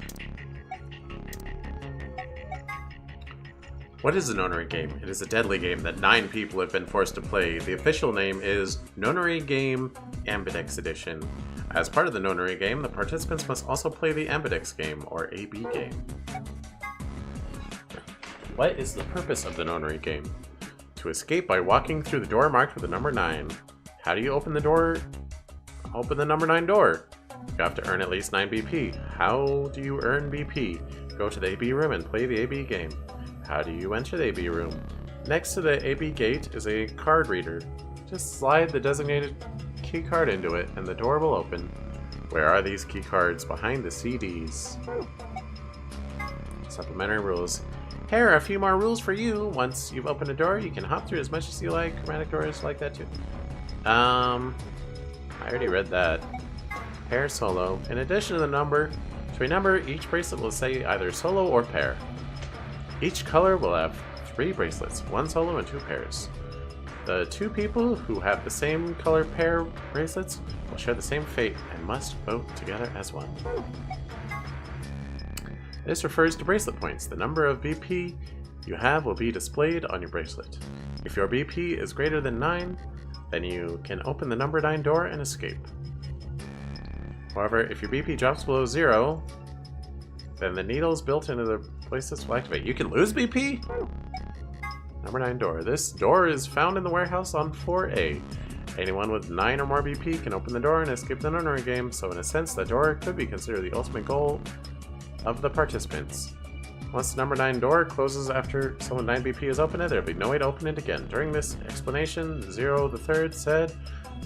What is a nonary game? It is a deadly game that 9 people have been forced to play. The official name is Nonary Game Ambidex Edition. As part of the nonary game, the participants must also play the Ambidex game, or AB game. What is the purpose of the nonary game? To escape by walking through the door marked with the number 9. How do you open the door? Open the number 9 door. You have to earn at least 9 BP. How do you earn BP? Go to the AB room and play the AB game. How do you enter the AB room? Next to the AB gate is a card reader. Just slide the designated key card into it and the door will open. Where are these key cards? Behind the CDs. Supplementary rules. Here are a few more rules for you. Once you've opened a door, you can hop through as much as you like. Chromatic doors like that too. I already read that. Pair solo. In addition to the number, to a number, each bracelet will say either solo or pair. Each color will have 3 bracelets, 1 solo and 2 pairs. The 2 people who have the same color pair bracelets will share the same fate and must vote together as one. This refers to bracelet points. The number of BP you have will be displayed on your bracelet. If your BP is greater than 9, then you can open the number 9 door and escape. However, if your BP drops below 0, then the needles built into the bracelets will activate. You can lose BP? Number 9 door. This door is found in the warehouse on floor A. Anyone with 9 or more BP can open the door and escape the nonary game, so in a sense, the door could be considered the ultimate goal of the participants. Once the number 9 door closes after someone 9 BP is opened, there will be no way to open it again. During this explanation, Zero the Third said,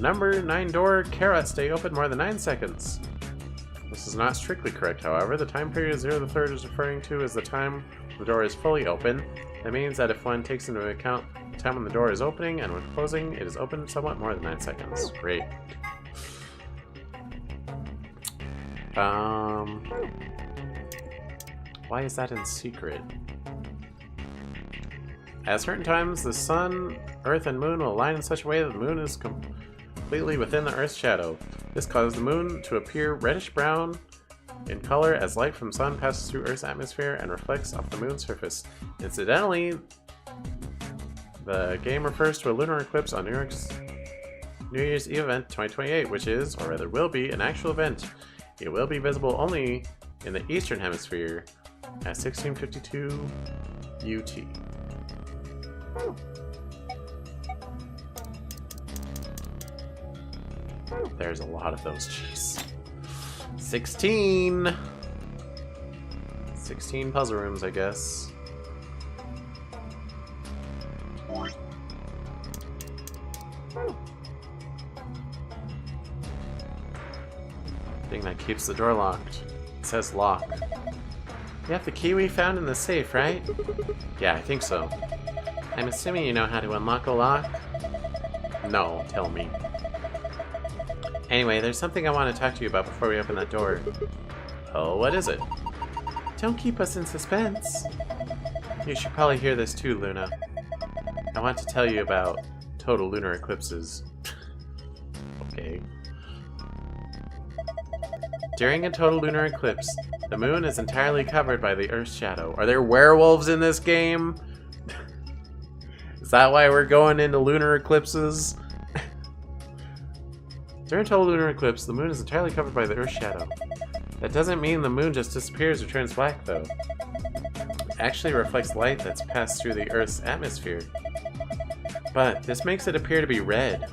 "Number 9 door cannot stay open more than 9 seconds." This is not strictly correct, however. The time period Zero the Third is referring to is the time the door is fully open. That means that if one takes into account the time when the door is opening and when closing, it is open somewhat more than 9 seconds. Great. Why is that in secret? At certain times, the sun, earth, and moon will align in such a way that the moon is completely within the earth's shadow. This causes the moon to appear reddish-brown in color as light from the sun passes through Earth's atmosphere and reflects off the moon's surface. Incidentally, the game refers to a lunar eclipse on New Year's Eve event 2028, which is, or rather will be, an actual event. It will be visible only in the Eastern Hemisphere at 1652 UT. There's a lot of those, jeez. 16 puzzle rooms, I guess. Thing that keeps the door locked. It says lock. You have the key we found in the safe, right? Yeah, I think so. I'm assuming you know how to unlock a lock? No, tell me. Anyway, there's something I want to talk to you about before we open that door. Oh, what is it? Don't keep us in suspense. You should probably hear this too, Luna. I want to tell you about total lunar eclipses. Okay. During a total lunar eclipse, the moon is entirely covered by the Earth's shadow. Are there werewolves in this game? Is that why we're going into lunar eclipses? During a total lunar eclipse, the moon is entirely covered by the Earth's shadow. That doesn't mean the moon just disappears or turns black, though. It actually reflects light that's passed through the Earth's atmosphere. But this makes it appear to be red.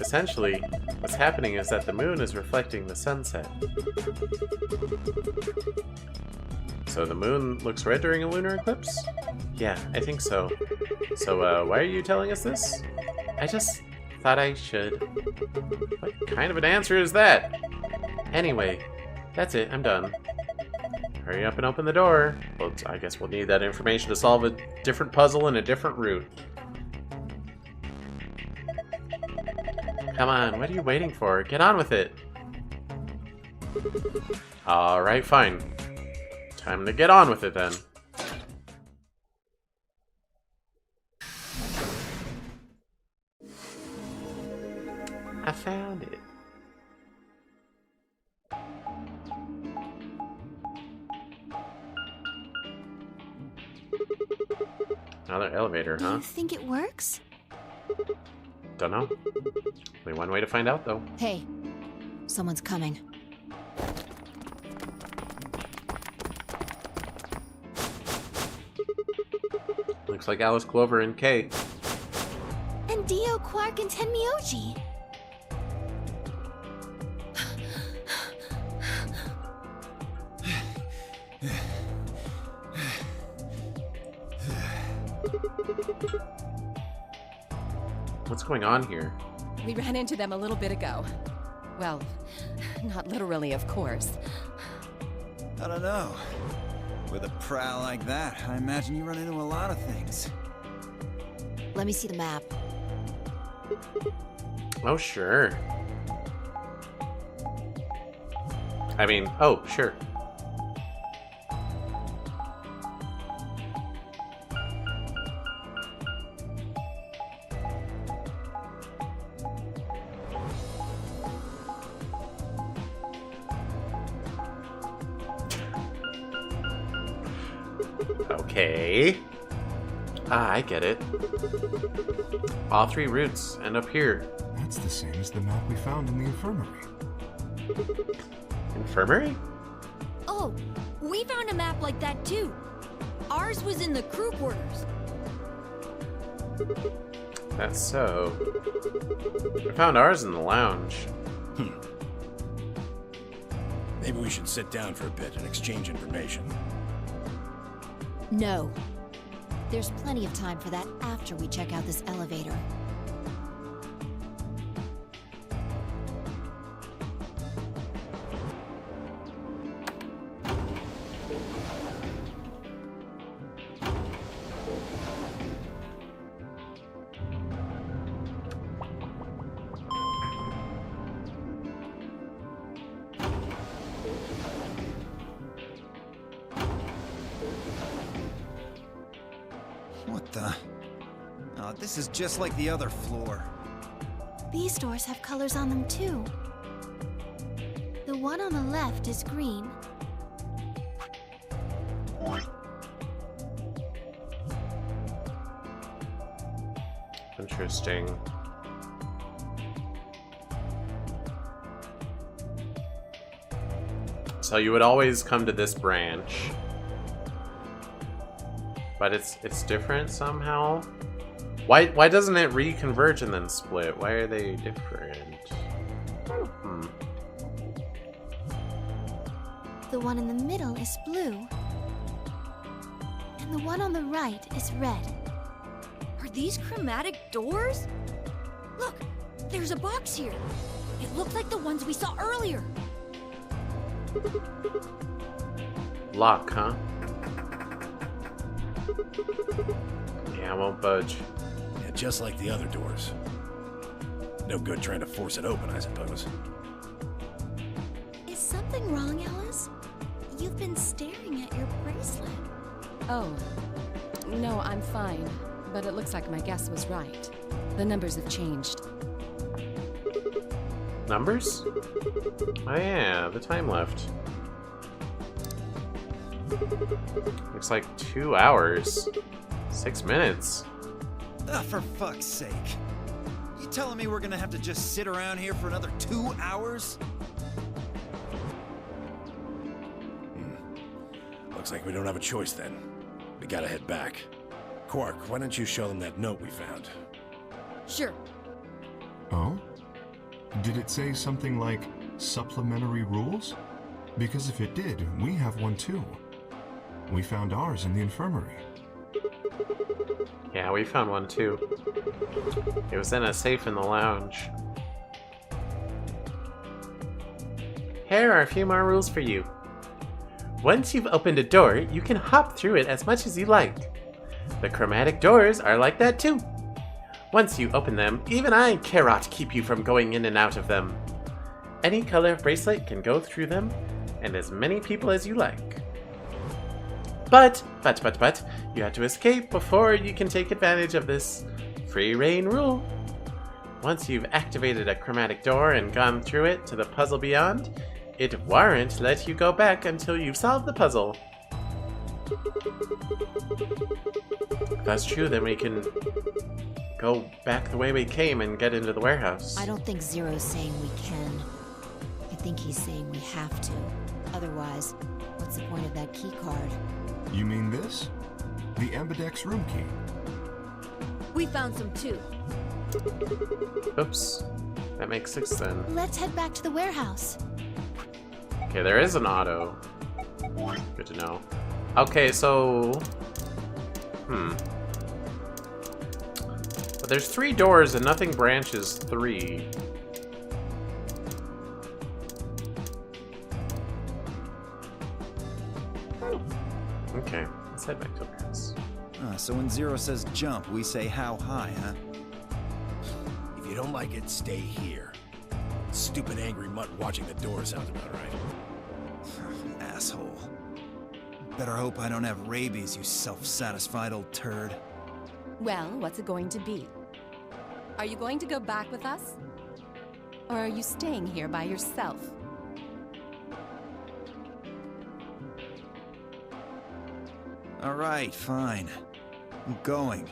Essentially, what's happening is that the moon is reflecting the sunset. So the moon looks red during a lunar eclipse? Yeah, I think so. So, why are you telling us this? I just thought I should. What kind of an answer is that? Anyway, that's it, I'm done. Hurry up and open the door. Well, I guess we'll need that information to solve a different puzzle in a different route. Come on, what are you waiting for? Get on with it. Alright, fine. Time to get on with it then. I found it. Another elevator, Do huh? you think it works? Don't know. Only one way to find out, though. Hey, someone's coming. Looks like Alice, Clover, and Kay. And Dio, Quark, and Tenmyoji. What's going on here? We ran into them a little bit ago. Well, not literally, of course. I don't know. With a prowl like that, I imagine you run into a lot of things. Let me see the map. Oh, sure. I mean, oh, sure. Okay. Ah, I get it. All three routes end up here. That's the same as the map we found in the infirmary. Infirmary? Oh, we found a map like that too. Ours was in the crew quarters. That's so. I found ours in the lounge. Maybe we should sit down for a bit and exchange information. No. There's plenty of time for that after we check out this elevator. What the? Oh, this is just like the other floor. These doors have colors on them too. The one on the left is green. Interesting. So you would always come to this branch, but it's different somehow. Why doesn't it reconverge and then split? Why are they different? The one in the middle is blue. And the one on the right is red. Are these chromatic doors? Look, there's a box here. It looked like the ones we saw earlier. Lock, huh? Yeah, I won't budge. Yeah, just like the other doors. No good trying to force it open, I suppose. Is something wrong, Alice? You've been staring at your bracelet. Oh, no, I'm fine. But it looks like my guess was right. The numbers have changed. Numbers? Oh yeah, the time left. Looks like 2 hours. 6 minutes. Ah, for fuck's sake. You telling me we're gonna have to just sit around here for another 2 hours? Looks like we don't have a choice then. We gotta head back. Quark, why don't you show them that note we found? Sure. Oh? Did it say something like supplementary rules? Because if it did, we have one too. We found ours in the infirmary. Yeah, we found one too. It was in a safe in the lounge. Here are a few more rules for you. Once you've opened a door, you can hop through it as much as you like. The chromatic doors are like that too. Once you open them, even I cannot keep you from going in and out of them. Any color bracelet can go through them, and as many people as you like. But, you have to escape before you can take advantage of this free reign rule. Once you've activated a chromatic door and gone through it to the puzzle beyond, it won't let you go back until you've solved the puzzle. If that's true, then we can go back the way we came and get into the warehouse. I don't think Zero's saying we can. I think he's saying we have to. Otherwise, what's the point of that key card? You mean this? The Ambidex room key. We found some too. Oops. That makes 6 then. Let's head back to the warehouse. Okay, there is an auto. Good to know. Okay, so... But there's 3 doors and nothing branches 3. Okay, let's head back to the warehouse. So when Zero says jump, we say how high, huh? If you don't like it, stay here. Stupid angry mutt watching the door sounds about right. Asshole. Better hope I don't have rabies, you self-satisfied old turd. Well, what's it going to be? Are you going to go back with us? Or are you staying here by yourself? All right, fine. I'm going.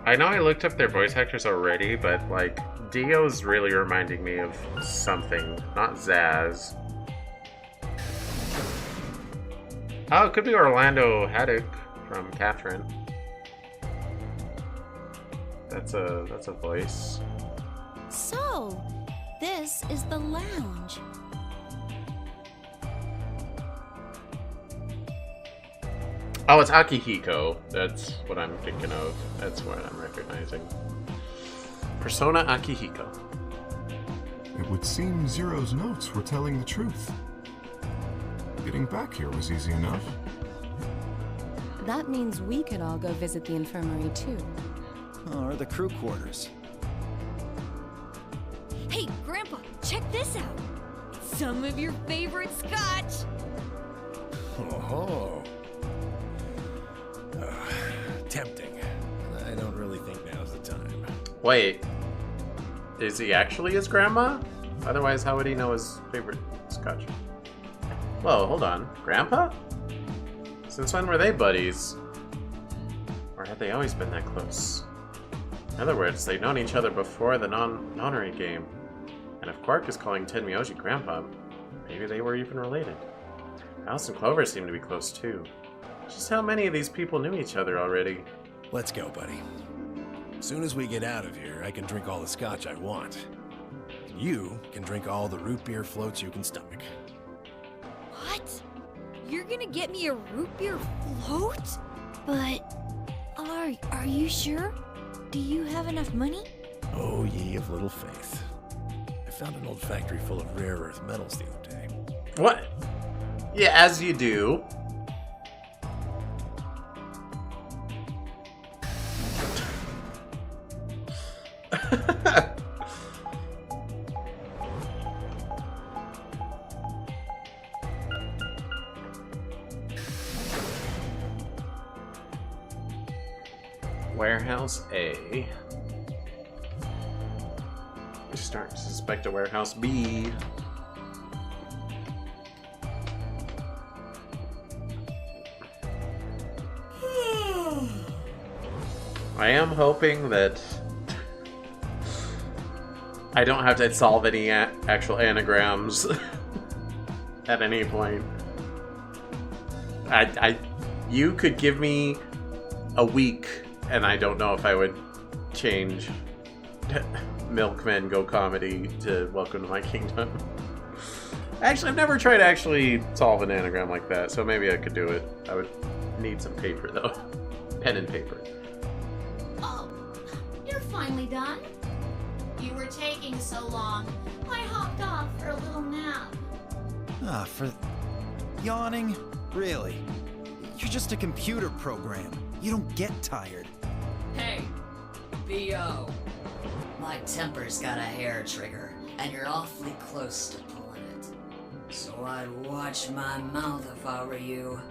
I know I looked up their voice actors already, but like Dio's really reminding me of something, not Zaz. Oh, it could be Orlando Haddock from Catherine. That's a voice. So, this is the lounge. Oh, it's Akihiko. That's what I'm thinking of. That's what I'm recognizing. Persona Akihiko. It would seem Zero's notes were telling the truth. Getting back here was easy enough. That means we could all go visit the infirmary too. Or the crew quarters. Hey, Grandpa, check this out. Some of your favorite scotch. Oh. Tempting. I don't really think now's the time. Wait. Is he actually his grandma? Otherwise, how would he know his favorite scotch? Whoa, hold on. Grandpa? Since when were they buddies? Or had they always been that close? In other words, they'd known each other before the nonary game. And if Quark is calling Tenmyoji Grandpa, maybe they were even related. Alice and Clover seem to be close too. Just how many of these people knew each other already? Let's go, buddy. As soon as we get out of here, I can drink all the scotch I want. You can drink all the root beer floats you can stomach. What? You're gonna get me a root beer float? But, are you sure? Do you have enough money? Oh, ye of little faith. I found an old factory full of rare earth metals the other day. What? Yeah, as you do. Warehouse A. We're starting to suspect a Warehouse B. I am hoping that I don't have to solve any actual anagrams at any point. You could give me a week and I don't know if I would change Milkman Go Comedy to Welcome to My Kingdom. Actually, I've never tried to actually solve an anagram like that, so maybe I could do it. I would need some paper, though. Pen and paper. Oh, you're finally done? You were taking so long. I hopped off for a little nap. Ah, for... yawning? Really? You're just a computer program. You don't get tired. Hey, B.O. My temper's got a hair trigger, and you're awfully close to pulling it. So I'd watch my mouth if I were you.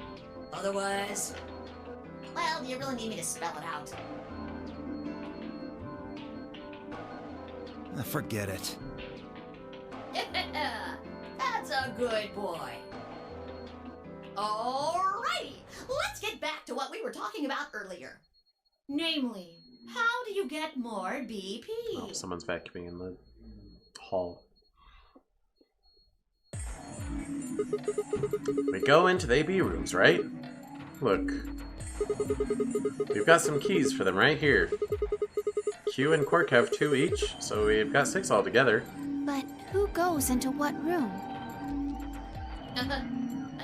Otherwise... Well, do you really need me to spell it out? Forget it. That's a good boy. Alrighty, let's get back to what we were talking about earlier. Namely, how do you get more BP? Oh, someone's vacuuming in the hall. We go into the AB rooms, right? Look. We've got some keys for them right here. Q and Quark have 2 each, so we've got 6 altogether. But who goes into what room? That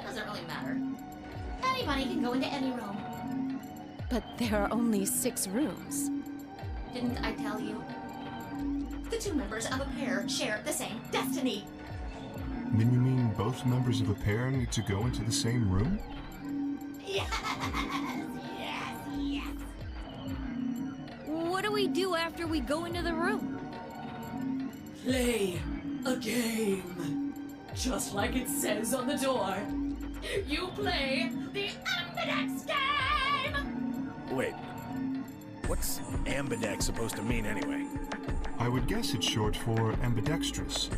doesn't really matter. Anybody can go into any room. But there are only 6 rooms. Didn't I tell you? The 2 members of a pair share the same destiny. Then you mean both members of a pair need to go into the same room? Yes. What do we do after we go into the room? Play a game. Just like it says on the door. You play the Ambidex game! Wait, what's ambidex supposed to mean anyway? I would guess it's short for ambidextrous.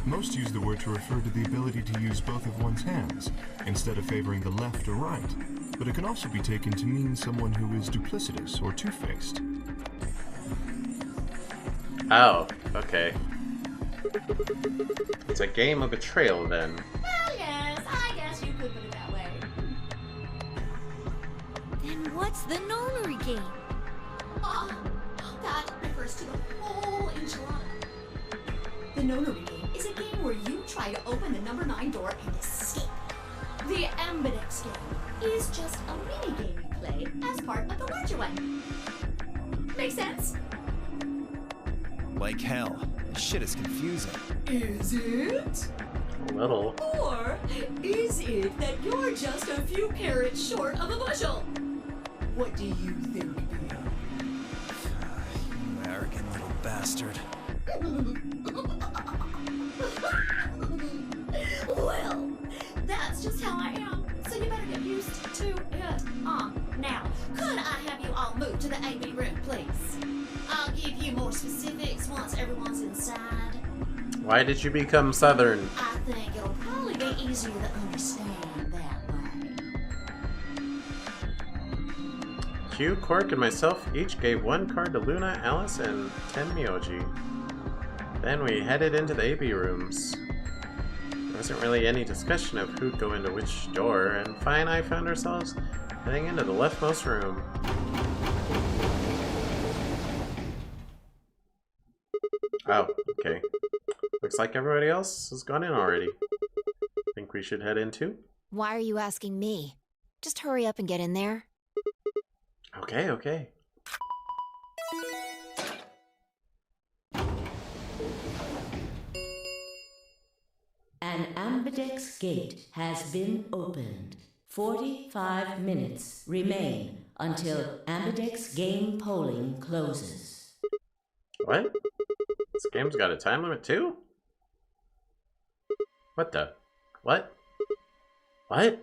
Most use the word to refer to the ability to use both of one's hands, instead of favoring the left or right. But it can also be taken to mean someone who is duplicitous or two-faced. Oh, okay. It's a game of betrayal, then. Well, yes, I guess you could put it that way. Then what's the nonary game? That refers to the whole enchilada. The nonary game is a game where you try to open the number 9 door and escape. The Ambidex game is just a mini game you play as part of the larger one. Make sense? Like hell. This shit is confusing. Is it? A little. Or is it that you're just a few carrots short of a bushel? What do you think, Theo? You arrogant little bastard. Well, that's just how I am, so you better get used to it. Now, could I have you all move to the AB room, please? I'll give you more specifics once everyone's inside. Why did you become Southern? I think it'll probably be easier to understand that way. Q, Quark, and myself each gave 1 card to Luna, Alice, and 10 Myoji. Then we headed into the AB rooms. There wasn't really any discussion of who'd go into which door, and Fi and I found ourselves heading into the leftmost room. Oh, okay. Looks like everybody else has gone in already. Think we should head in too? Why are you asking me? Just hurry up and get in there. Okay, okay. An ambidex gate has been opened. 45 minutes remain until ambidex game polling closes. What? This game's got a time limit too? What the? What? What?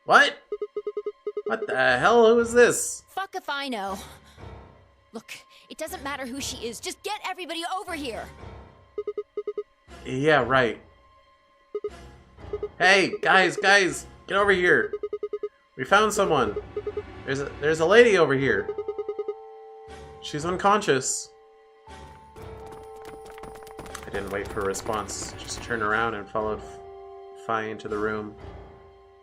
What? What the hell? Who is this? Fuck if I know. Look, it doesn't matter who she is. Just get everybody over here. Yeah, right. Hey, guys, get over here. We found someone. There's a lady over here. She's unconscious. I didn't wait for a response. Just turned around and followed Fi into the room.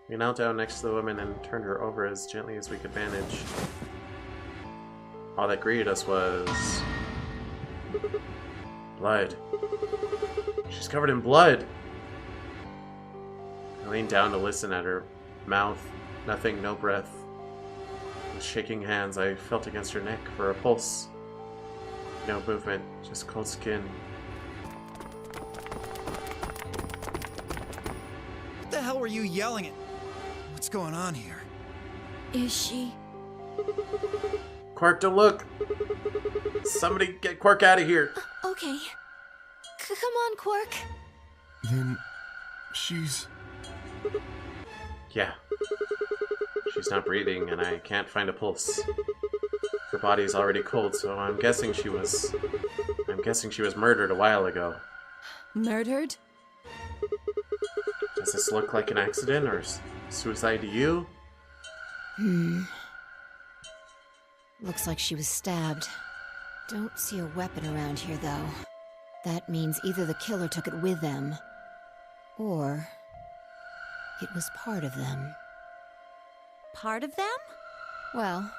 We knelt down next to the woman and turned her over as gently as we could manage. All that greeted us was blood. She's covered in blood. I leaned down to listen at her mouth. Nothing, no breath. With shaking hands, I felt against her neck for a pulse. No movement, just cold skin. What the hell were you yelling at? What's going on here? Is she? Quark, don't look! Somebody get Quark out of here! Okay. Come on, Quark. Then she's... Yeah. She's not breathing, and I can't find a pulse. Her body's already cold, so I'm guessing she was murdered a while ago. Murdered? Does this look like an accident or suicide to you? Looks like she was stabbed. Don't see a weapon around here, though. That means either the killer took it with them, or it was part of them. Part of them? Well,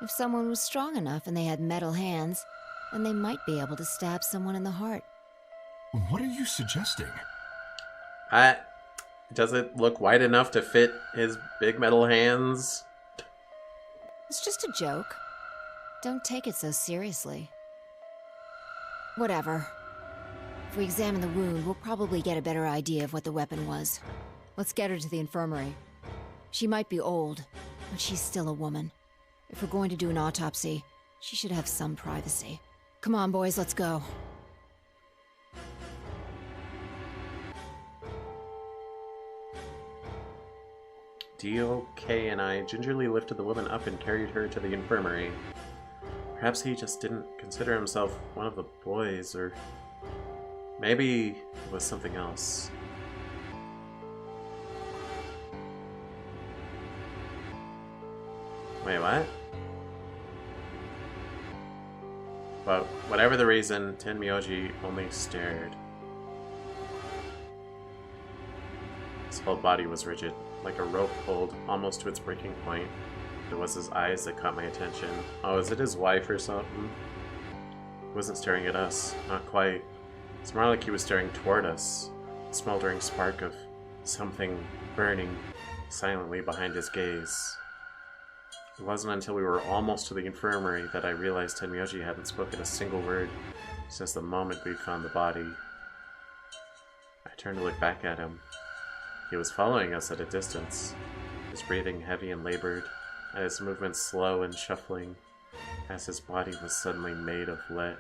if someone was strong enough and they had metal hands, then they might be able to stab someone in the heart. What are you suggesting? Does it look wide enough to fit his big metal hands? It's just a joke. Don't take it so seriously. Whatever. If we examine the wound, we'll probably get a better idea of what the weapon was. Let's get her to the infirmary. She might be old, but she's still a woman. If we're going to do an autopsy, she should have some privacy. Come on, boys, let's go. DOK and I gingerly lifted the woman up and carried her to the infirmary. Perhaps he just didn't consider himself one of the boys, or maybe it was something else. Wait, what? But whatever the reason, Tenmyoji only stared. His whole body was rigid, like a rope pulled almost to its breaking point. It was his eyes that caught my attention. Oh, is it his wife or something? He wasn't staring at us. Not quite. It's more like he was staring toward us. A smoldering spark of something burning silently behind his gaze. It wasn't until we were almost to the infirmary that I realized Tenmyoji hadn't spoken a single word since the moment we found the body. I turned to look back at him. He was following us at a distance, his breathing heavy and labored, and his movements slow and shuffling, as if his body was suddenly made of lead.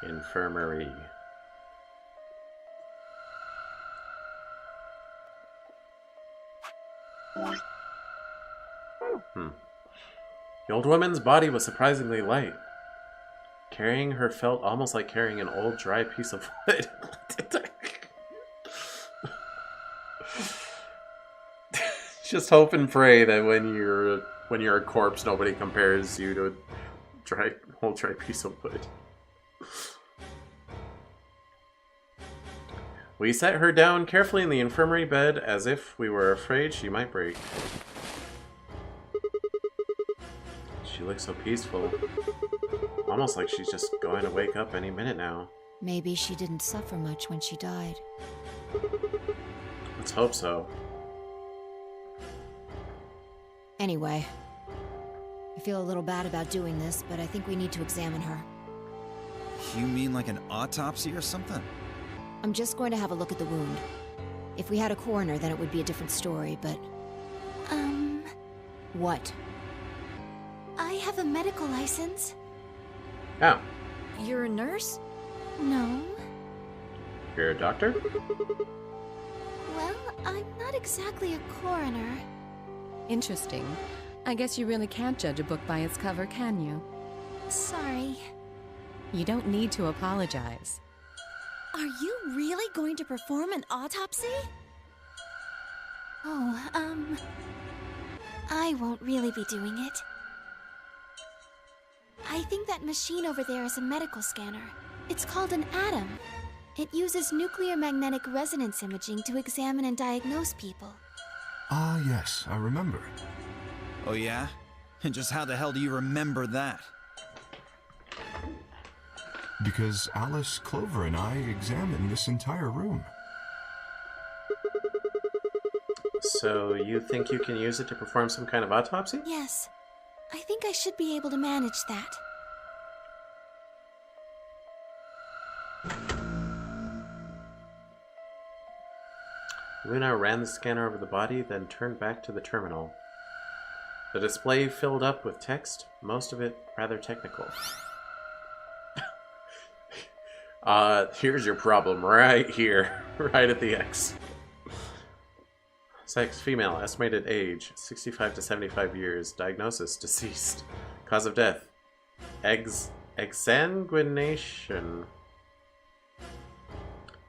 Infirmary. The old woman's body was surprisingly light. Carrying her felt almost like carrying an old, dry piece of wood. Just hope and pray that when you're a corpse, nobody compares you to a old, dry piece of wood. We set her down carefully in the infirmary bed as if we were afraid she might break. She looked so peaceful. Almost like she's just going to wake up any minute now. Maybe she didn't suffer much when she died. Let's hope so. Anyway, I feel a little bad about doing this, but I think we need to examine her. You mean like an autopsy or something? I'm just going to have a look at the wound. If we had a coroner, then it would be a different story, but... What? I have a medical license. Oh. You're a nurse? No. You're a doctor? Well, I'm not exactly a coroner. Interesting. I guess you really can't judge a book by its cover, can you? Sorry. You don't need to apologize. Are you really going to perform an autopsy? Oh, I won't really be doing it. I think that machine over there is a medical scanner. It's called an ATOM. It uses nuclear magnetic resonance imaging to examine and diagnose people. Ah, yes, I remember. Oh yeah? And just how the hell do you remember that? Because Alice, Clover, and I examined this entire room. So you think you can use it to perform some kind of autopsy? Yes. I think I should be able to manage that. Luna ran the scanner over the body, then turned back to the terminal. The display filled up with text, most of it rather technical. Here's your problem right here, right at the X. Sex, female, estimated age, 65 to 75 years, diagnosis, deceased. Cause of death, exsanguination.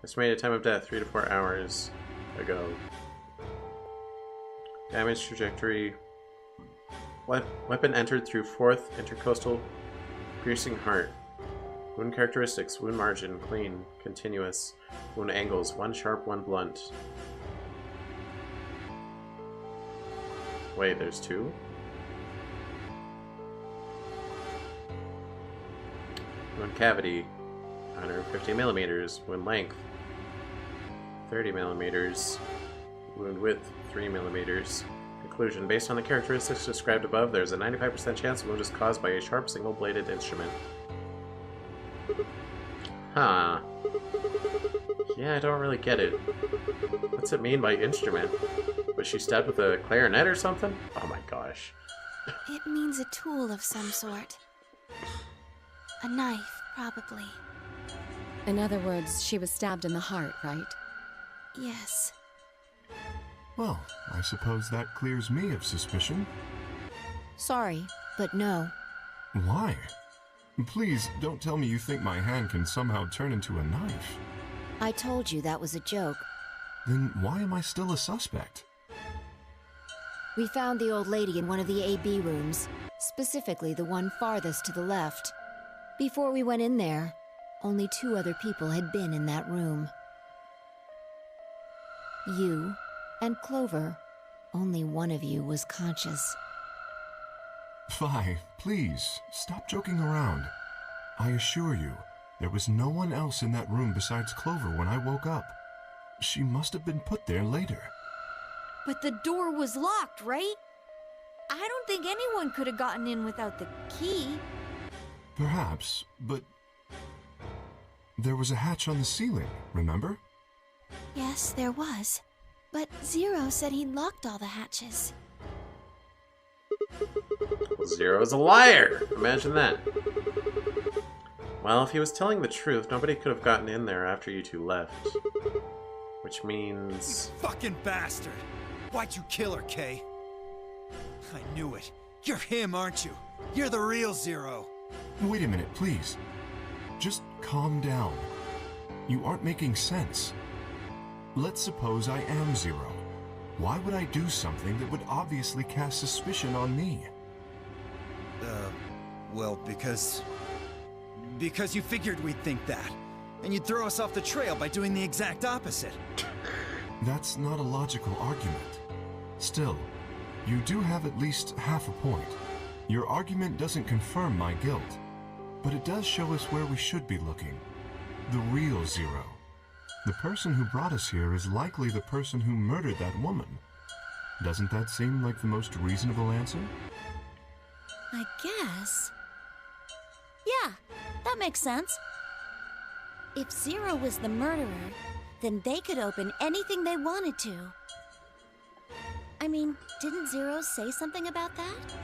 Estimated time of death, 3 to 4 hours ago. Damage trajectory. Weapon entered through 4th intercostal piercing heart. Wound characteristics, wound margin, clean, continuous. Wound angles, 1 sharp, 1 blunt. Wait, there's 2? Wound cavity, 150 millimeters. Wound length, 30 millimeters. Wound width, 3 millimeters. Conclusion. Based on the characteristics described above, there's a 95% chance the wound is caused by a sharp single-bladed instrument. Huh. Yeah, I don't really get it. What's it mean by instrument? Was she stabbed with a clarinet or something? Oh my gosh. It means a tool of some sort. A knife, probably. In other words, she was stabbed in the heart, right? Yes. Well, I suppose that clears me of suspicion. Sorry, but no. Why? Please, don't tell me you think my hand can somehow turn into a knife. I told you that was a joke. Then why am I still a suspect? We found the old lady in one of the AB rooms, specifically the one farthest to the left. Before we went in there, only 2 other people had been in that room. You and Clover. Only one of you was conscious. Fi, please, stop joking around. I assure you, there was no one else in that room besides Clover when I woke up. She must have been put there later. But the door was locked, right? I don't think anyone could have gotten in without the key. Perhaps, but there was a hatch on the ceiling, remember? Yes, there was. But Zero said he'd locked all the hatches. Zero's a liar! Imagine that. Well, if he was telling the truth, nobody could have gotten in there after you 2 left. Which means... You fucking bastard! Why'd you kill her, Kay? I knew it. You're him, aren't you? You're the real Zero. Wait a minute, please. Just calm down. You aren't making sense. Let's suppose I am Zero. Why would I do something that would obviously cast suspicion on me? Well, because you figured we'd think that. And you'd throw us off the trail by doing the exact opposite. That's not a logical argument. Still, you do have at least half a point. Your argument doesn't confirm my guilt, but it does show us where we should be looking. The real Zero. The person who brought us here is likely the person who murdered that woman. Doesn't that seem like the most reasonable answer? I guess. Yeah, that makes sense. If Zero was the murderer, then they could open anything they wanted to. I mean, didn't Zero say something about that?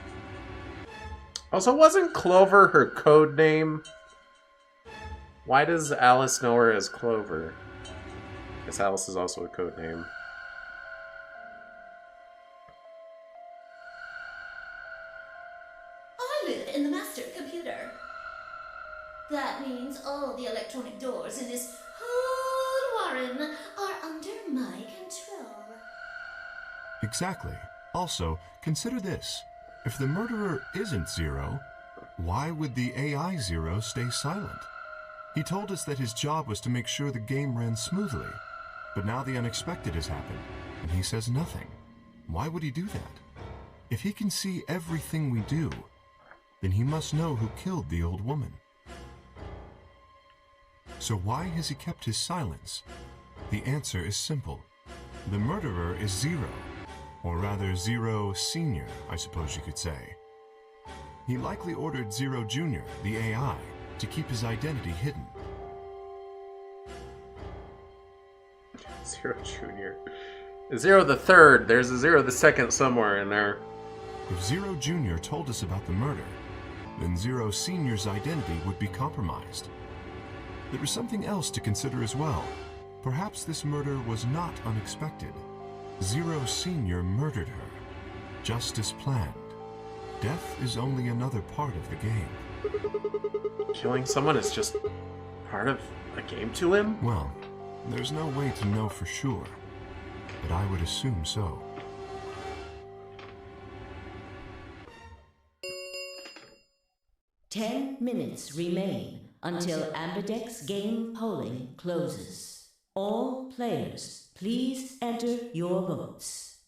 Also, wasn't Clover her code name? Why does Alice know her as Clover? I guess Alice is also a code name. I live in the master computer. That means all the electronic doors in this whole warren are under my control. Exactly. Also, consider this. If the murderer isn't Zero, why would the AI Zero stay silent? He told us that his job was to make sure the game ran smoothly, but now the unexpected has happened, and he says nothing. Why would he do that? If he can see everything we do, then he must know who killed the old woman. So why has he kept his silence? The answer is simple. The murderer is Zero, or rather Zero Senior, I suppose you could say. He likely ordered Zero Jr., the AI, to keep his identity hidden. Zero Jr. Zero the third. There's a Zero the second somewhere in there. If Zero Jr. told us about the murder, then Zero Senior's identity would be compromised. There is something else to consider as well. Perhaps this murder was not unexpected. Zero Senior murdered her, just as planned. Death is only another part of the game. Killing someone is just part of a game to him? Well, there's no way to know for sure, but I would assume so. Ten minutes remain until Ambidex game polling closes. All players, please enter your votes.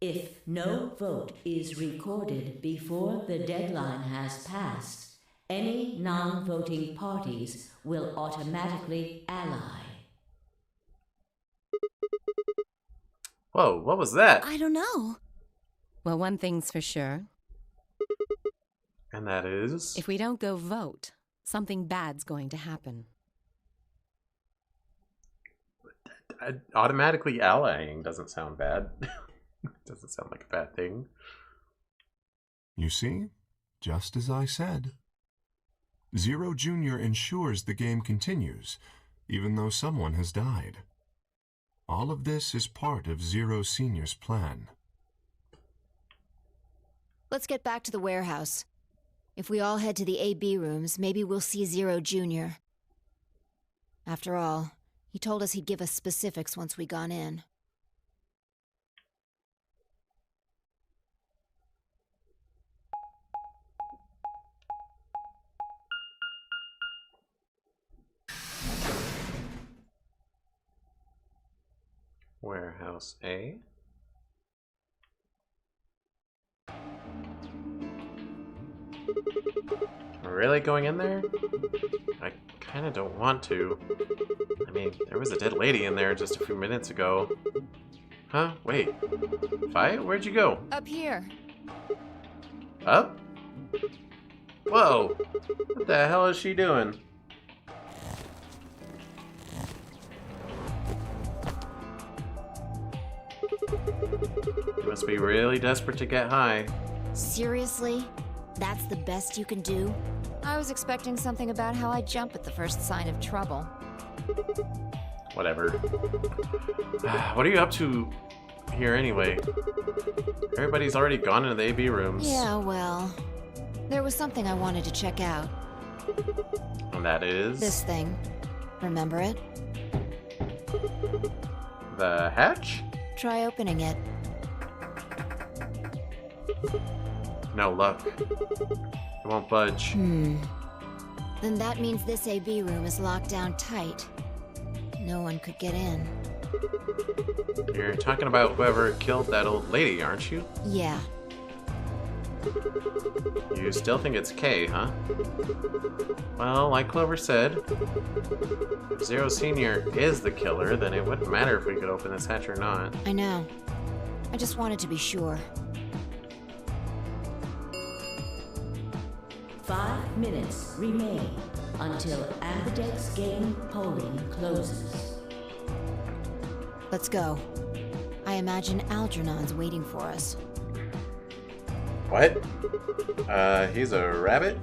If no vote is recorded before the deadline has passed, any non-voting parties will automatically ally. Whoa, what was that? I don't know. Well, one thing's for sure. And that is? If we don't go vote, something bad's going to happen. Automatically allying doesn't sound bad. Doesn't sound like a bad thing. You see? Just as I said. Zero Jr. ensures the game continues, even though someone has died. All of this is part of Zero Senior's plan. Let's get back to the warehouse. If we all head to the AB rooms, maybe we'll see Zero Jr. After all, he told us he'd give us specifics once we gone in. Warehouse A. We're really going in there? I kind of don't want to. I mean, there was a dead lady in there just a few minutes ago. Huh? Wait. Fi? Where'd you go? Up here. Up? Whoa! What the hell is she doing? You must be really desperate to get high. Seriously? That's the best you can do? I was expecting something about how I jump at the first sign of trouble. Whatever. What are you up to here anyway? Everybody's already gone into the AB rooms. Yeah, well, there was something I wanted to check out. And that is? This thing. Remember it? The hatch? Try opening it. No luck. It won't budge. Then that means this AB room is locked down tight. No one could get in. You're talking about whoever killed that old lady, aren't you? Yeah. You still think it's K, huh? Well, like Clover said, if Zero Senior is the killer, then it wouldn't matter if we could open this hatch or not. I know. I just wanted to be sure. 5 minutes remain until Ambidex game polling closes. Let's go. I imagine Algernon's waiting for us. What? He's a rabbit?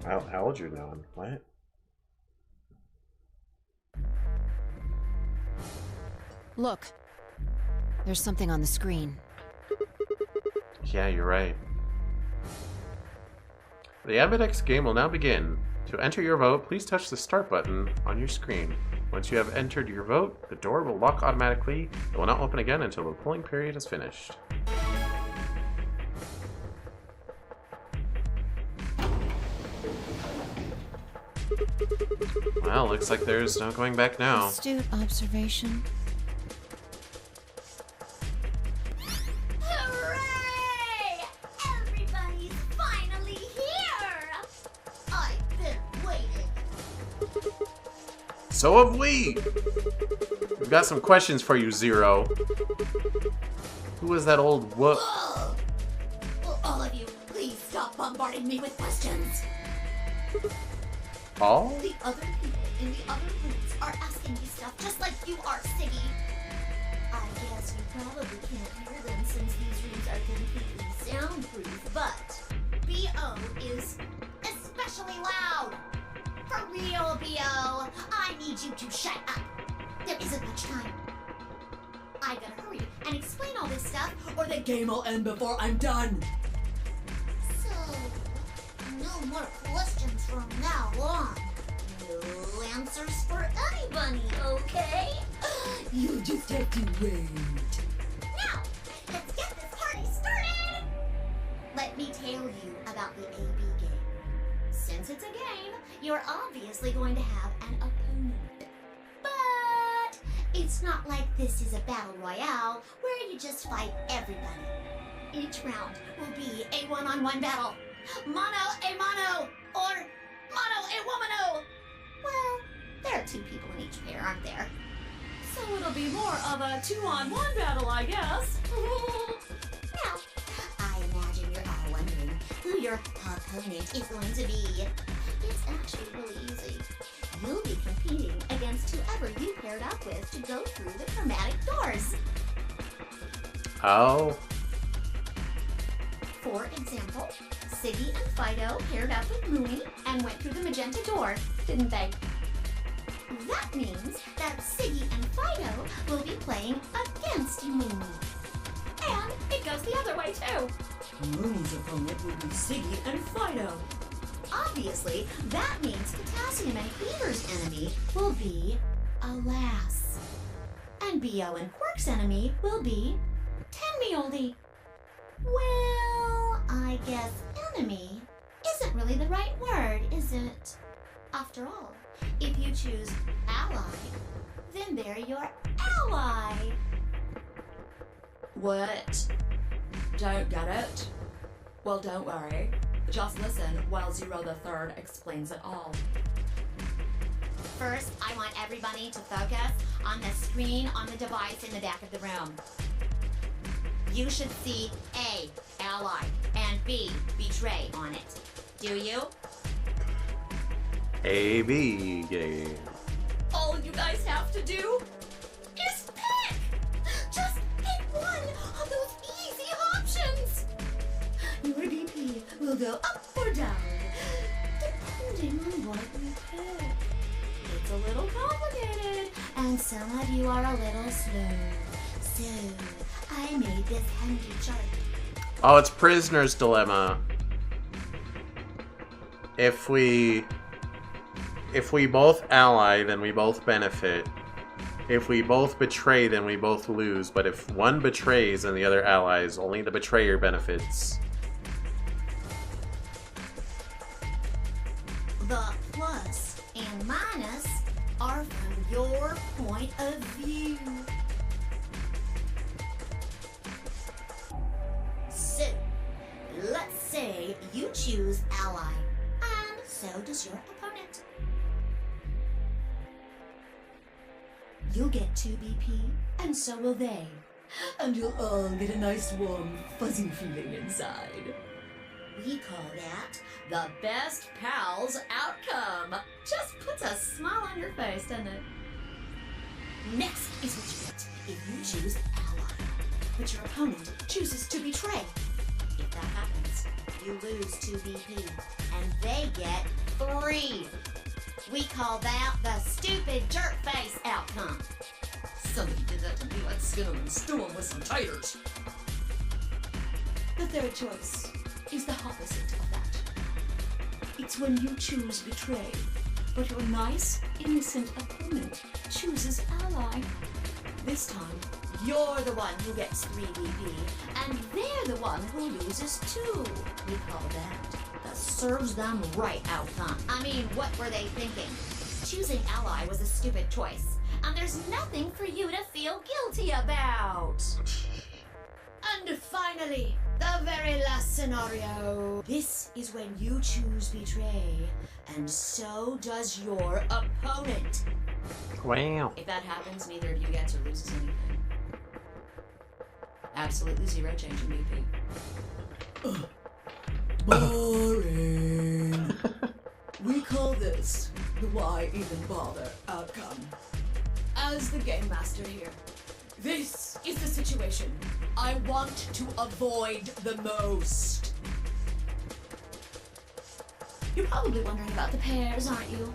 Algernon, what? Look. There's something on the screen. Yeah, you're right. The Ambidex game will now begin. To enter your vote, please touch the start button on your screen. Once you have entered your vote, the door will lock automatically. It will not open again until the polling period is finished. Well, looks like there's no going back now. Astute observation. So have we. We've got some questions for you, Zero. Who was that old whoop? Will all of you please stop bombarding me with questions? All? The other people in the other rooms are asking me stuff just like you are, Siggy. I guess you probably can't hear them since these rooms are completely soundproof, but B.O. is especially loud. For real, B.O. I need you to shut up. There isn't much time. I gotta hurry and explain all this stuff, or the game will end before I'm done. So, no more questions from now on. No answers for anybody, okay? You just have to wait. Now, let's get this party started! Let me tell you about the AB game. Since it's a game, you're obviously going to have an opponent. But it's not like this is a battle royale where you just fight everybody. Each round will be a one-on-one battle. Mono a mono, or mono a womano. Well, there are two people in each pair, aren't there? So it'll be more of a two-on-one battle, I guess. Now, I imagine you're all wondering who your opponent is going to be. It's actually really easy. You'll be competing against whoever you paired up with to go through the chromatic doors. Oh. For example, Siggy and Fido paired up with Mooney and went through the magenta door, didn't they? That means that Siggy and Fido will be playing against Mooney. And it goes the other way too. Mooney's opponent will be Siggy and Fido. Obviously, that means Potassium and Beaver's enemy will be Alas. And B.O. and Quirk's enemy will be Tenmeoldy. Well, I guess enemy isn't really the right word, is it? After all, if you choose ally, then they're your ally. What? Don't get it? Well, don't worry. Just listen while Zero the Third explains it all. First, I want everybody to focus on the screen on the device in the back of the room. You should see A, ally, and B, betray on it. Do you? AB game. All you guys have to do is pick! Just pick one of those easy options! Your BP will go up or down, depending on what you pick. It's a little complicated, and some of you are a little slow. So, I made this handy chart. Oh, it's Prisoner's Dilemma. If we both ally, then we both benefit. If we both betray, then we both lose. But if one betrays and the other allies, only the betrayer benefits. The plus and minus are from your point of view. So, let's say you choose ally, and so does your opponent. You'll get 2 BP, and so will they. And you'll all get a nice warm, fuzzy feeling inside. We call that the best pals outcome. Just puts a smile on your face, doesn't it? Next is what you get if you choose ally, but your opponent chooses to betray. If that happens, you lose 2 BP, and they get 3. We call that the stupid jerk face outcome. Somebody did that to me. Let's skin them and stew them with some taters. The third choice is the opposite of that. It's when you choose betray, but your nice, innocent opponent chooses ally. This time, you're the one who gets 3 BP, and they're the one who loses 2. We call that the serves them right outcome. I mean, what were they thinking? Choosing ally was a stupid choice, and there's nothing for you to feel guilty about. And finally, The very last scenario. This is when you choose betray, and so does your opponent. Wow. If that happens, neither of you gets or loses anything. Absolutely zero change in BP. Boring. We call this the why even bother outcome. As the game master here, this is the situation I want to avoid the most. You're probably wondering about the pairs, aren't you?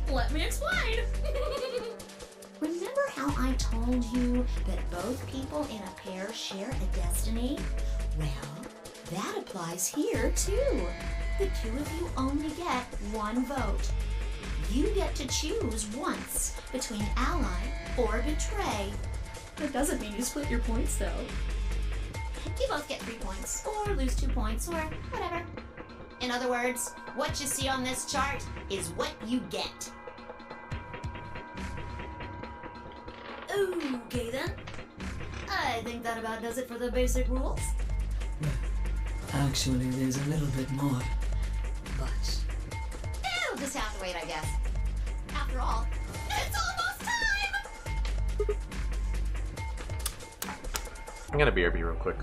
Well, let me explain. Remember how I told you that both people in a pair share a destiny? Well, that applies here too. The two of you only get one vote. You get to choose once between ally or betray. That doesn't mean you split your points, though. You both get 3 points, or lose 2 points, or whatever. In other words, what you see on this chart is what you get. Okay then. I think that about does it for the basic rules. Actually, there's a little bit more. But You'll just have to wait, I guess. After all, it's almost time! I'm gonna BRB real quick.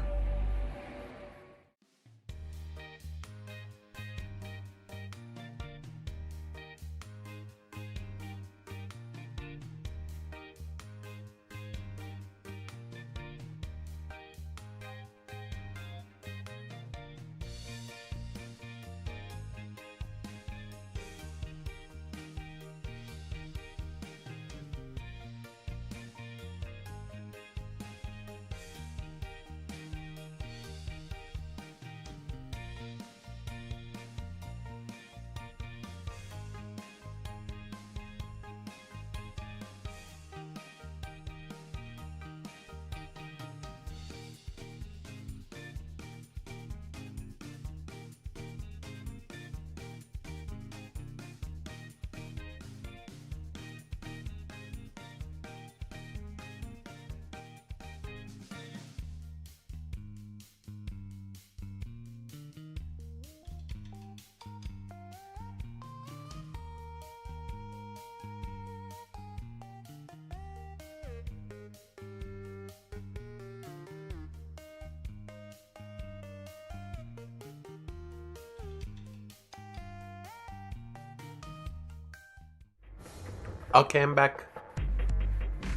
Okay, I'm back.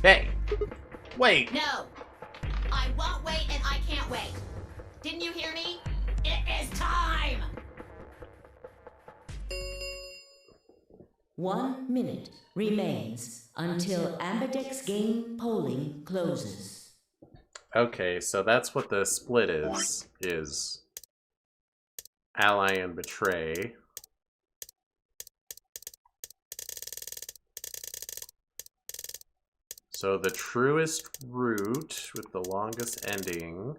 Hey! Wait! No! I won't wait and I can't wait. Didn't you hear me? It is time! 1 minute remains until Ambidex game polling closes. Okay, so that's what the split is ally and betray. So the truest route with the longest ending.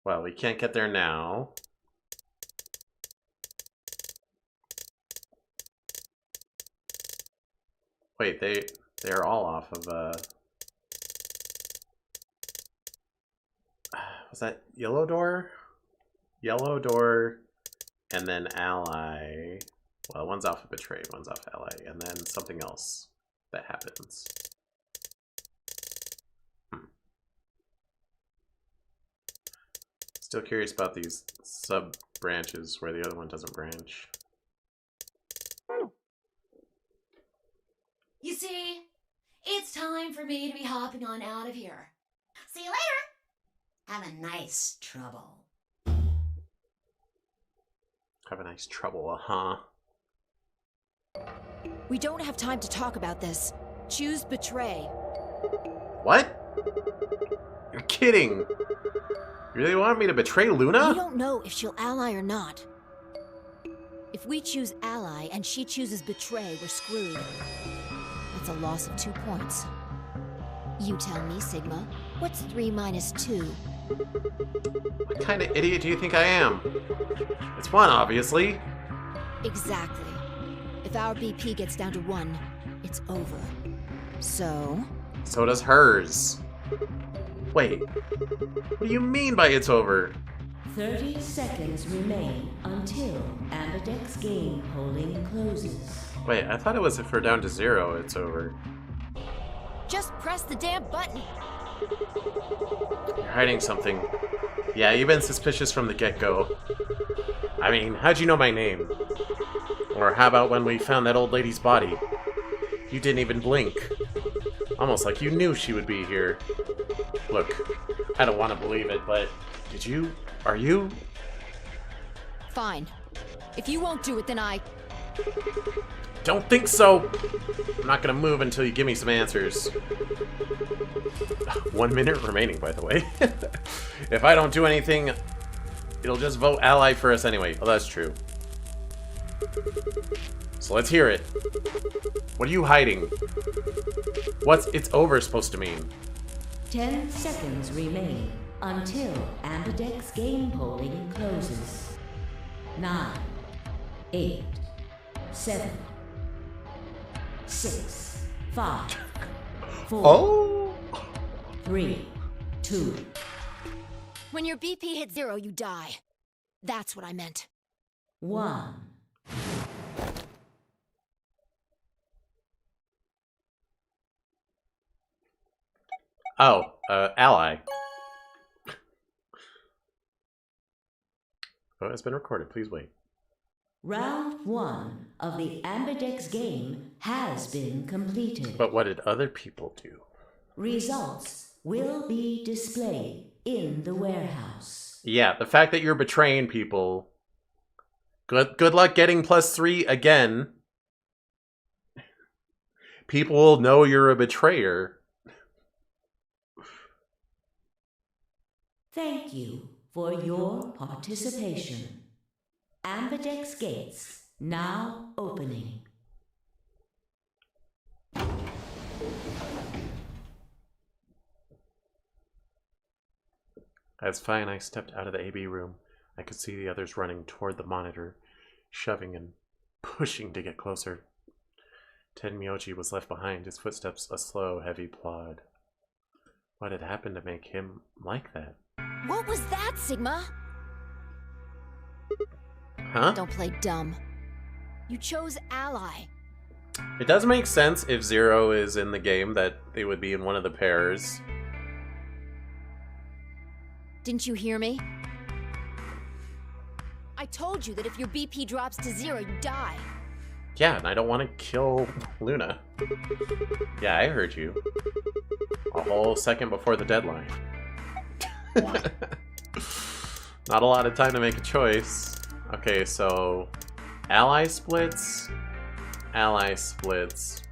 Well, we can't get there now. Wait, they're all off of was that yellow door? Yellow door and then ally. Well, one's off of betray, one's off ally, and then something else that happens. Still curious about these sub branches where the other one doesn't branch. You see, it's time for me to be hopping on out of here. See you later! Have a nice trouble. Have a nice trouble, huh? We don't have time to talk about this. Choose betray. What? You're kidding! You really want me to betray Luna? We don't know if she'll ally or not. If we choose ally and she chooses betray, we're screwed. That's a loss of 2 points. You tell me, Sigma. What's 3 minus 2? What kind of idiot do you think I am? It's 1, obviously. Exactly. If our BP gets down to 1, it's over. So? So does hers. Wait. What do you mean by it's over? 30 seconds remain until Ambidex game polling closes. Wait, I thought it was if we're down to 0, it's over. Just press the damn button. You're hiding something. Yeah, you've been suspicious from the get-go. I mean, how'd you know my name? Or how about when we found that old lady's body? You didn't even blink. Almost like you knew she would be here. Look, I don't want to believe it, but did you? Are you? Fine. If you won't do it, then I... Don't think so! I'm not gonna move until you give me some answers. 1 minute remaining, by the way. If I don't do anything, it'll just vote ally for us anyway. Oh, that's true. So let's hear it. What are you hiding? What's it's over supposed to mean? 10 seconds remain until Ambidex game polling closes. 9, 8, 7, 6, 5, 4, 3, 2. When your BP hits 0, you die. That's what I meant. 1. Oh, ally. Oh, it's been recorded. Please wait. Round 1 of the Ambidex game has been completed. But what did other people do? Results will be displayed in the warehouse. Yeah, the fact that you're betraying people. Good luck getting +3 again. People will know you're a betrayer. Thank you for your participation. Ambidex gates now opening. As Fi and I stepped out of the AB room, I could see the others running toward the monitor, shoving and pushing to get closer. Tenmyoji was left behind, his footsteps a slow, heavy plod. What had happened to make him like that? What was that, Sigma? Huh? Don't play dumb. You chose ally. It does make sense if Zero is in the game that they would be in one of the pairs. Didn't you hear me? I told you that if your BP drops to 0, you die. Yeah, and I don't want to kill Luna. Yeah, I heard you. A whole second before the deadline. Not a lot of time to make a choice. Okay, so ally splits,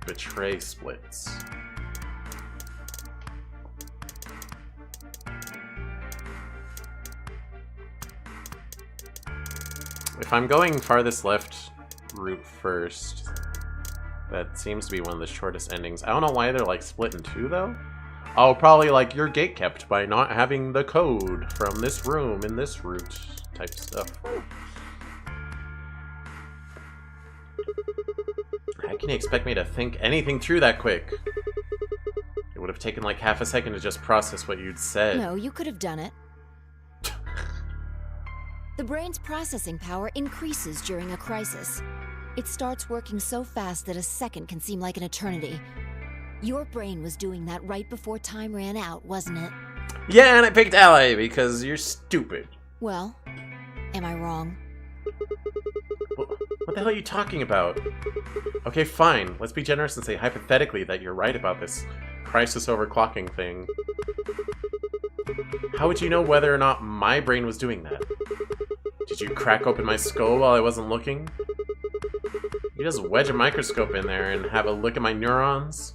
betray splits. If I'm going farthest left route first, that seems to be one of the shortest endings. I don't know why they're like split in 2 though. Oh, probably like you're gatekept by not having the code from this room in this route type stuff. How can you expect me to think anything through that quick? It would have taken like half a second to just process what you'd said. No, you could have done it. The brain's processing power increases during a crisis. It starts working so fast that a second can seem like an eternity. Your brain was doing that right before time ran out, wasn't it? Yeah, and I picked ally because you're stupid. Well, am I wrong? What the hell are you talking about? Okay, fine. Let's be generous and say hypothetically that you're right about this crisis overclocking thing. How would you know whether or not my brain was doing that? Did you crack open my skull while I wasn't looking? You just wedge a microscope in there and have a look at my neurons?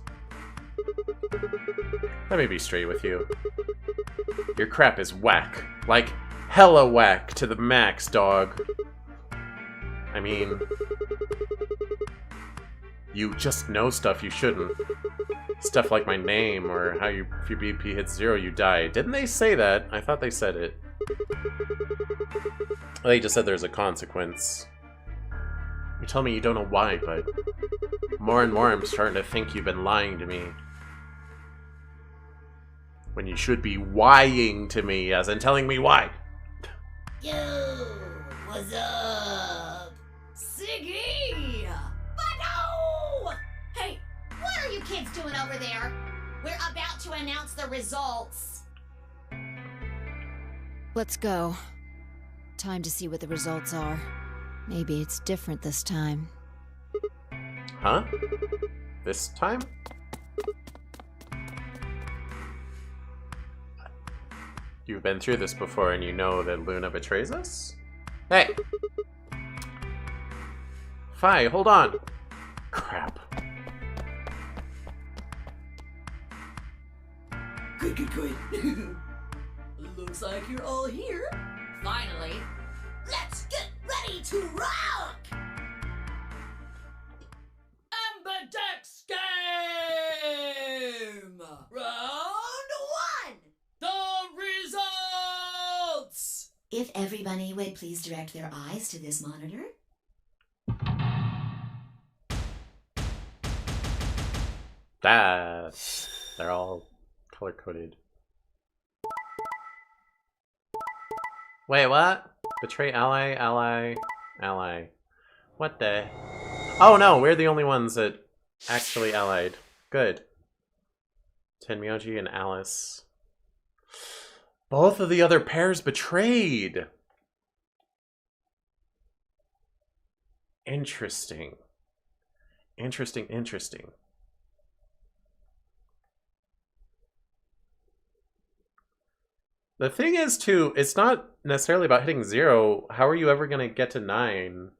Let me be straight with you. Your crap is whack. Like, hella whack to the max, dog. I mean... You just know stuff you shouldn't. Stuff like my name, or how you, if your BP hits 0, you die. Didn't they say that? I thought they said it. They just said there's a consequence. You're telling me you don't know why, but... More and more I'm starting to think you've been lying to me. When you should be whying to me, as in telling me why. Yo, what's up? Siggy! But no! Hey, what are you kids doing over there? We're about to announce the results. Let's go. Time to see what the results are. Maybe it's different this time. Huh? This time? You've been through this before and you know that Luna betrays us? Hey! Fi, hold on! Crap. Good. Looks like you're all here. Finally, let's get ready to rock! Ambidex game! Round 1! The results! If everybody would please direct their eyes to this monitor. They're all color-coded. Wait, what? Betray ally, ally, ally. What the? Oh no, we're the only ones that actually allied. Good. Tenmyoji and Alice. Both of the other pairs betrayed! Interesting. Interesting. The thing is, too, it's not necessarily about hitting 0. How are you ever going to get to 9?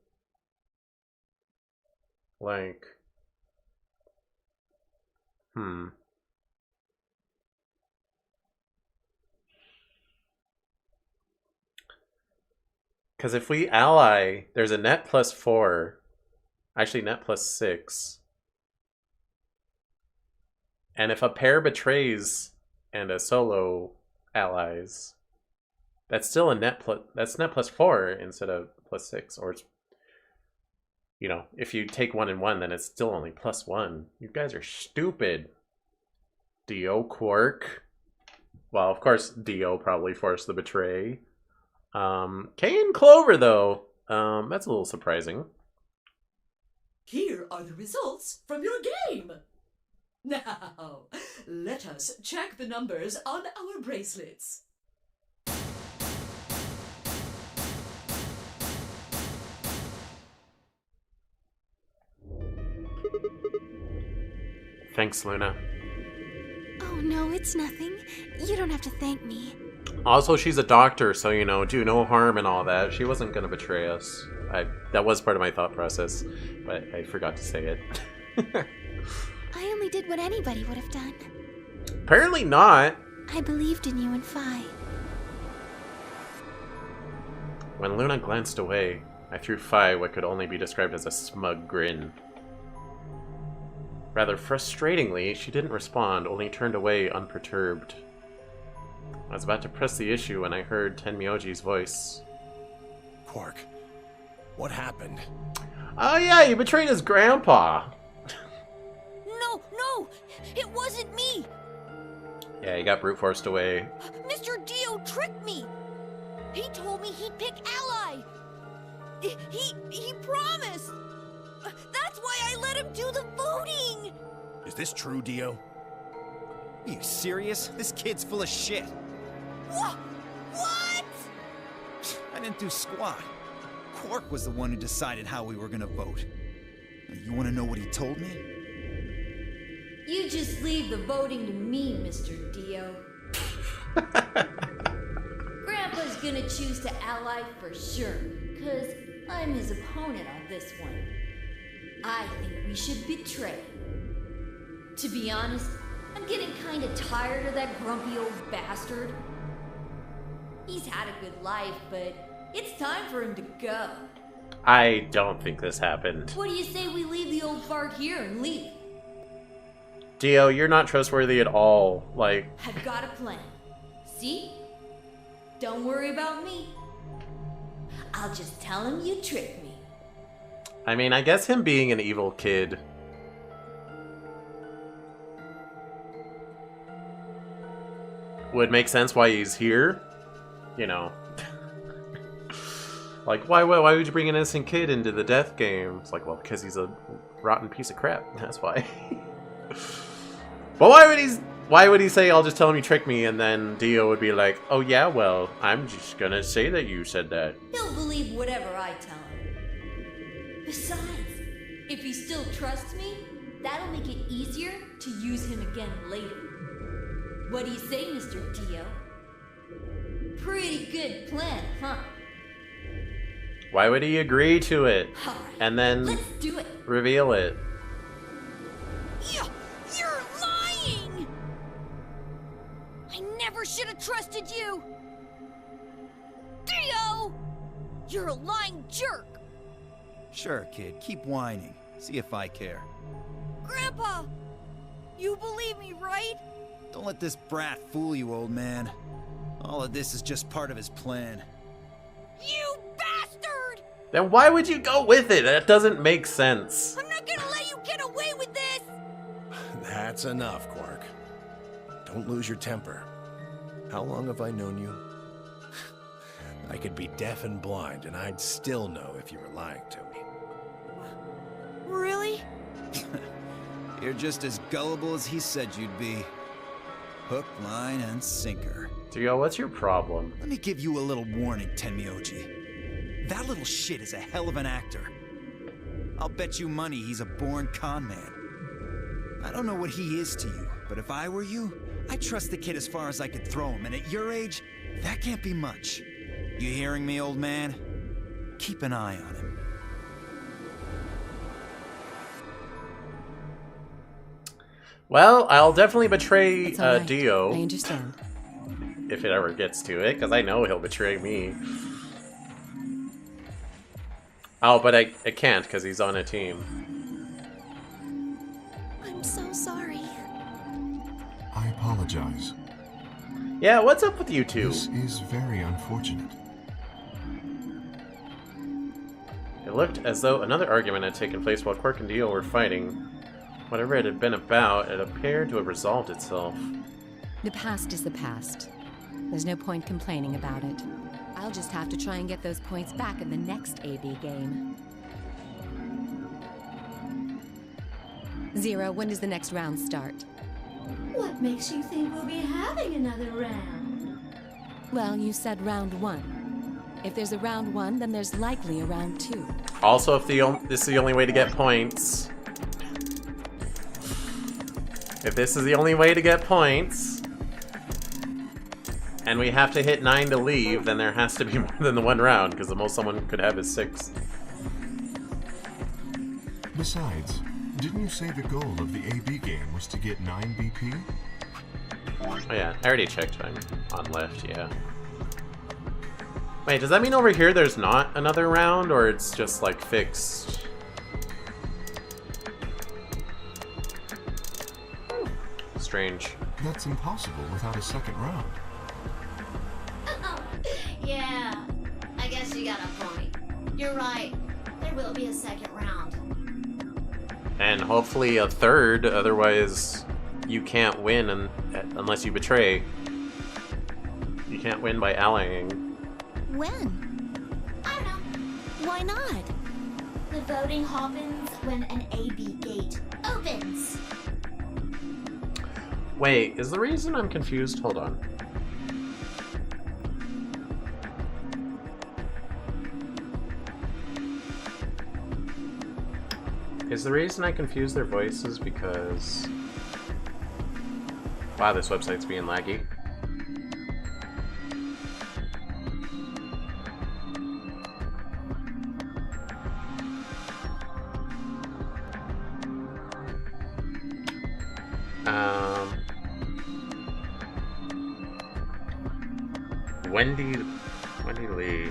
Like... Because if we ally, there's a net +4. Actually, net +6. And if a pair betrays and a solo allies, that's still a net +4 instead of +6. Or it's, you know, if you take 1 and 1, then it's still only +1. You guys are stupid. Dio, Quark. Well, of course, Dio probably forced the betray. Kay and Clover, though, that's a little surprising. Here are the results from your game. Now, let us check the numbers on our bracelets. Thanks, Luna. Oh no, it's nothing. You don't have to thank me. Also, she's a doctor, so, you know, do no harm and all that. She wasn't gonna betray us. That was part of my thought process, but I forgot to say it. I only did what anybody would have done. Apparently not. I believed in you and Fi. When Luna glanced away, I threw Fi what could only be described as a smug grin. Rather frustratingly, she didn't respond, only turned away unperturbed. I was about to press the issue when I heard Tenmyoji's voice. Quark, what happened? Oh yeah, he betrayed his grandpa. No, it wasn't me. Yeah, he got brute forced away. Mr. Dio tricked me. He told me he'd pick Ally. He promised. That's why I let him do the voting. Is this true, Dio? Are you serious? This kid's full of shit. What? I didn't do squat. Quark was the one who decided how we were gonna vote. You wanna know what he told me? You just leave the voting to me, Mr. Dio. Grandpa's gonna choose to ally for sure, 'cause I'm his opponent on this one. I think we should betray. To be honest, I'm getting kinda tired of that grumpy old bastard. He's had a good life, but it's time for him to go. I don't think this happened. What do you say we leave the old fart here and leave? Dio, you're not trustworthy at all. Like... I've got a plan. See? Don't worry about me. I'll just tell him you tricked me. I mean, I guess him being an evil kid... would make sense why he's here. You know. Like, why would you bring an innocent kid into the death game? It's like, well, because he's a rotten piece of crap. That's why. But why would he say, I'll just tell him you tricked me, and then Dio would be like, oh yeah, well, I'm just gonna say that you said that. He'll believe whatever I tell him. Besides, if he still trusts me, that'll make it easier to use him again later. What do you say, Mr. Dio? Pretty good plan, huh? Why would he agree to it? Alright, And then let's do it. reveal it? You're lying! I never should have trusted you! Dio! You're a lying jerk! Sure, kid, keep whining. See if I care. Grandpa! You believe me, right? Don't let this brat fool you, old man. All of this is just part of his plan. You bastard! Then why would you go with it? That doesn't make sense. I'm not gonna let you get away with this! That's enough, Quark. Don't lose your temper. How long have I known you? I could be deaf and blind, and I'd still know if you were lying to me. Really? You're just as gullible as he said you'd be. Hook, line, and sinker. Dio, what's your problem? Let me give you a little warning, Tenmyoji. That little shit is a hell of an actor. I'll bet you money he's a born con man. I don't know what he is to you, but if I were you, I'd trust the kid as far as I could throw him, and at your age, that can't be much. You hearing me, old man? Keep an eye on him. Well, I'll definitely betray It's all right. Dio. I understand. If it ever gets to it, because I know he'll betray me. Oh, but I can't, because he's on a team. I'm so sorry. I apologize. Yeah, what's up with you two? This is very unfortunate. It looked as though another argument had taken place while Quark and Dio were fighting. Whatever it had been about, it appeared to have resolved itself. The past is the past. There's no point complaining about it. I'll just have to try and get those points back in the next AB game. Zero, when does the next round start? What makes you think we'll be having another round? Well, you said round 1. If there's a round 1, then there's likely a round 2. Also, if this is the only way to get points... If this is the only way to get points... And we have to hit 9 to leave, then there has to be more than the one round, because the most someone could have is 6. Besides, didn't you say the goal of the AB game was to get 9 BP? Oh yeah, I already checked. I'm on left, yeah. Wait, does that mean over here there's not another round, or it's just, like, fixed? Strange. That's impossible without a second round. Yeah, I guess you got a point. You're right. There will be a second round. And hopefully a third, otherwise you can't win unless you betray. You can't win by allying. When? I don't know. Why not? The voting happens when an AB gate opens. Wait, is the reason I'm confused? Hold on. Is the reason I confuse their voices because... Wow, this website's being laggy. Wendy Lee.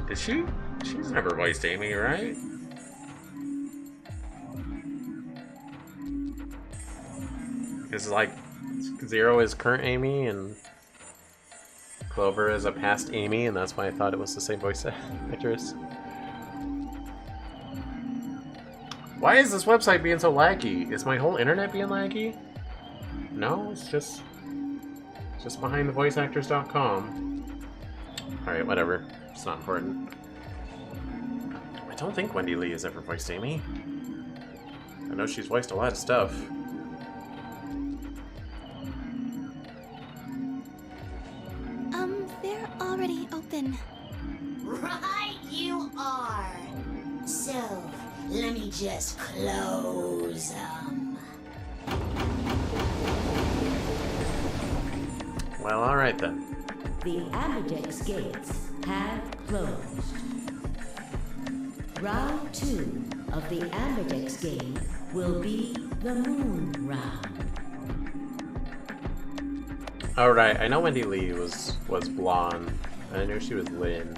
Did she? She's never voiced Amy, right? It's like Zero is current Amy and Clover is a past Amy, and that's why I thought it was the same voice actress. Why is this website being so laggy? Is my whole internet being laggy? No, it's just... Just behind the voiceactors.com. Alright, whatever. It's not important. I don't think Wendy Lee has ever voiced Amy. I know she's voiced a lot of stuff. They're already open. Right you are. So, let me just close them. Well, alright then. The Ambidex gates have closed. Round 2 of the Ambidex game will be the Moon Round. Alright, I know Wendy Lee was blonde. I knew she was Lynn.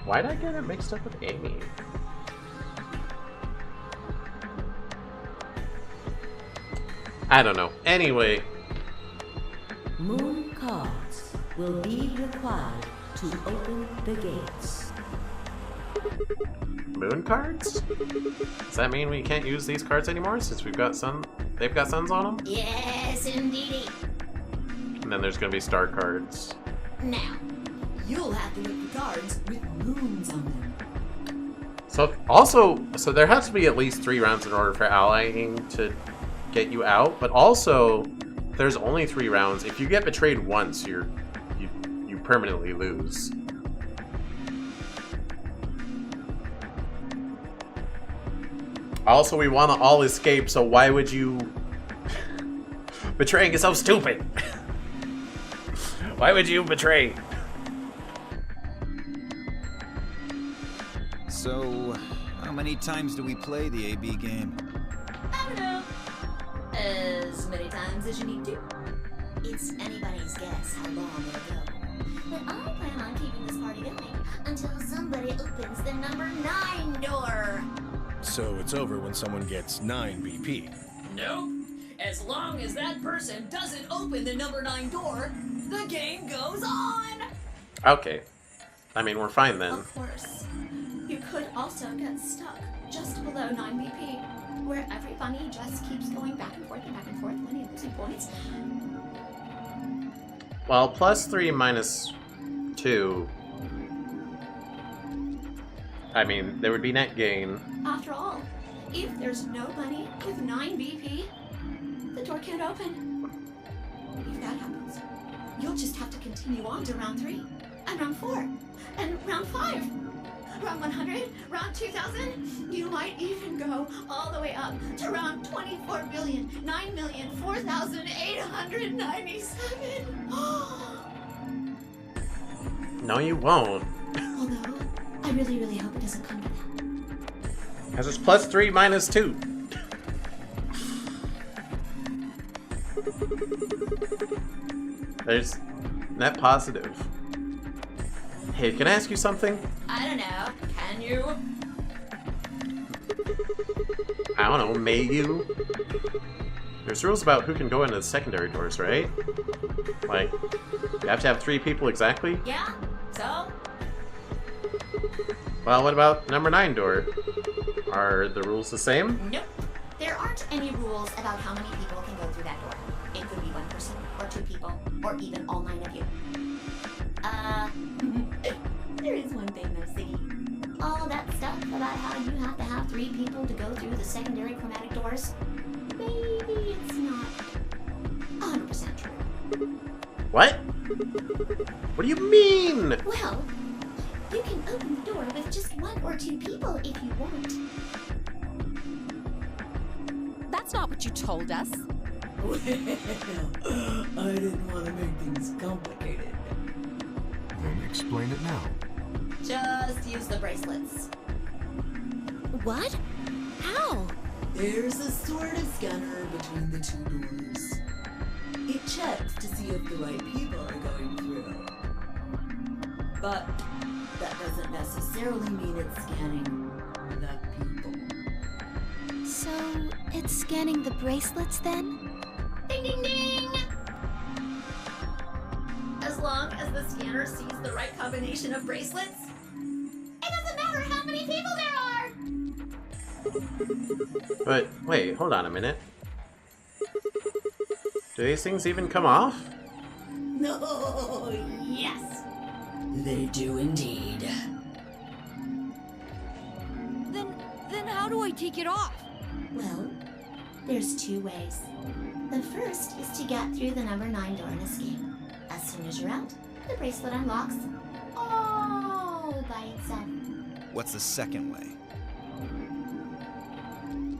Why'd I get it mixed up with Amy? I don't know. Anyway. Moon cards will be required to open the gates. Moon cards? Does that mean we can't use these cards anymore since we've got they've got suns on them? Yes, indeedy. And then there's gonna be star cards. Now, You'll have to look the cards with moons on them. So there has to be at least 3 rounds in order for allying to get you out, but also there's only 3 rounds. If you get betrayed once, you permanently lose. Also, we want to all escape, so why would you... Betraying is so stupid! Why would you betray? So, how many times do we play the AB game? I don't know. As many times as you need to. it's anybody's guess how long it'll go. But I plan on keeping this party going until somebody opens the number 9 door. So it's over when someone gets 9 BP. Nope. As long as that person doesn't open the number 9 door, the game goes on! Okay. I mean, we're fine then. Of course. You could also get stuck just below 9 BP, where every bunny just keeps going back and forth, winning and losing points. Well, +3 minus 2. I mean, there would be net gain. After all, if there's no bunny with 9 BP, the door can't open. If that happens, you'll just have to continue on to round 3, and round 4, and round 5. Round 100, round 2000, you might even go all the way up to round 24,9,004,897. No, you won't. Although, I really, really hope it doesn't come to that. Because it's +3 minus 2. There's net positive. Hey, can I ask you something? I don't know. Can you? I don't know, may you? There's rules about who can go into the secondary doors, right? Like, you have to have 3 people exactly? Yeah? So? Well, what about number 9 door? Are the rules the same? Nope. There aren't any rules about how many people can go through that door. It could be 1 person, or 2 people, or even all 9 of you. There is one thing though, Siggy. All that stuff about how you have to have 3 people to go through the secondary chromatic doors, maybe it's not 100% true. What? What do you mean? Well, you can open the door with just 1 or 2 people if you want. That's not what you told us. Well, I didn't want to make things complicated. Then explain it now. Just use the bracelets. What? How? There's a sort of scanner between the 2 doors. It checks to see if the right people are going through. But that doesn't necessarily mean it's scanning the people. So, it's scanning the bracelets then? Ding ding ding! As long as the scanner sees the right combination of bracelets, it doesn't matter how many people there are! But wait, hold on a minute. Do these things even come off? No, yes. They do indeed. Then how do I take it off? Well, there's two ways. The first is to get through the number 9 door and escape. As soon as you're out, the bracelet unlocks all by itself. What's the second way?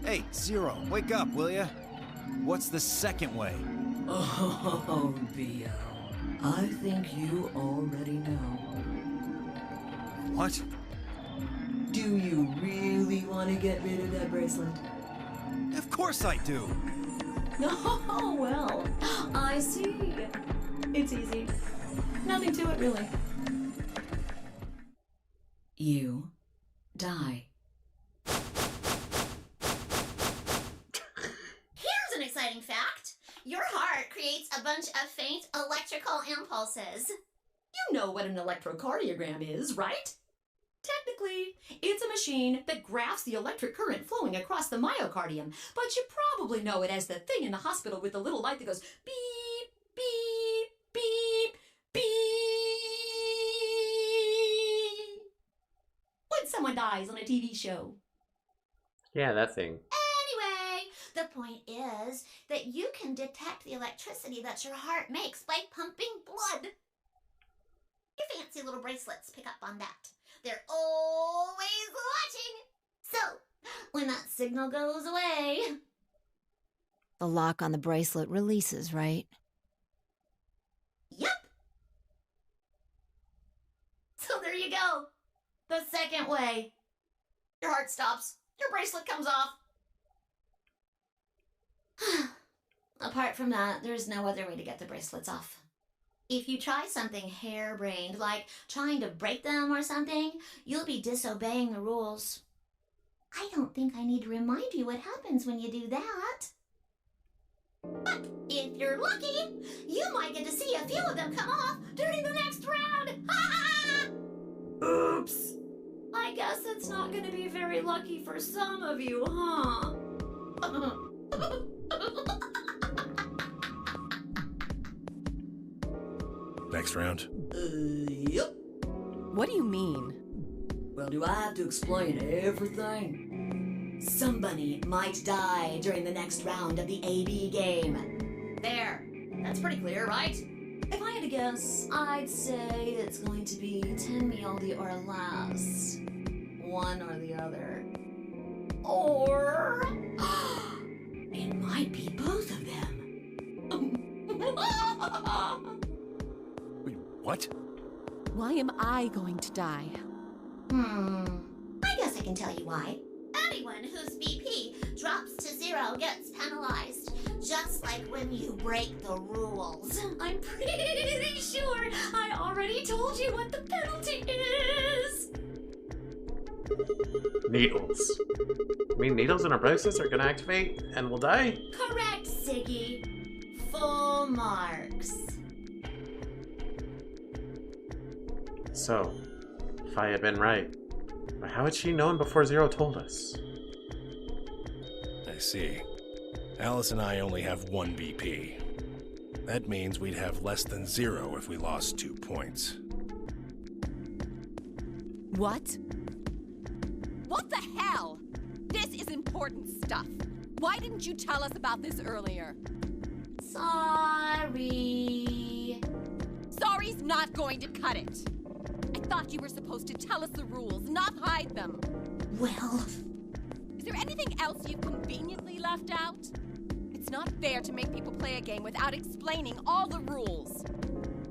Hey, Zero, wake up, will ya? What's the second way? Oh, B.O. I think you already know. What? Do you really want to get rid of that bracelet? Of course I do. Oh, well, I see. It's easy. Nothing to it, really. You die. Here's an exciting fact. Your heart creates a bunch of faint electrical impulses. You know what an electrocardiogram is, right? Technically, it's a machine that graphs the electric current flowing across the myocardium, but you probably know it as the thing in the hospital with the little light that goes beep, beep, beep, beep. When someone dies on a TV show. Yeah, that thing. Anyway, the point is that you can detect the electricity that your heart makes by pumping blood. Your fancy little bracelets pick up on that. They're always watching. So, when that signal goes away... The lock on the bracelet releases, right? Yep. So there you go. The second way. Your heart stops. Your bracelet comes off. Apart from that, there's no other way to get the bracelets off. If you try something harebrained, like trying to break them or something, you'll be disobeying the rules. I don't think I need to remind you what happens when you do that. But if you're lucky, you might get to see a few of them come off during the next round. Oops. I guess it's not going to be very lucky for some of you, huh? Next round? Yep. What do you mean? Well, do I have to explain everything? Somebody might die during the next round of the AB game. There. That's pretty clear, right? If I had to guess, I'd say it's going to be 10 mealdy or less. One or the other. Or... it might be both of them. Wait, what? Why am I going to die? I guess I can tell you why. Anyone whose BP drops to 0 gets penalized. Just like when you break the rules. I'm pretty sure I already told you what the penalty is. Needles. I mean, needles in our bracelets are gonna activate and we'll die? Correct, Siggy. Full marks. So, if I had been right, how had she known before Zero told us? I see. Alice and I only have 1 BP. That means we'd have less than 0 if we lost 2 points. What? What the hell? This is important stuff. Why didn't you tell us about this earlier? Sorry. Sorry's not going to cut it. I thought you were supposed to tell us the rules, not hide them. Well... Is there anything else you've conveniently left out? It's not fair to make people play a game without explaining all the rules.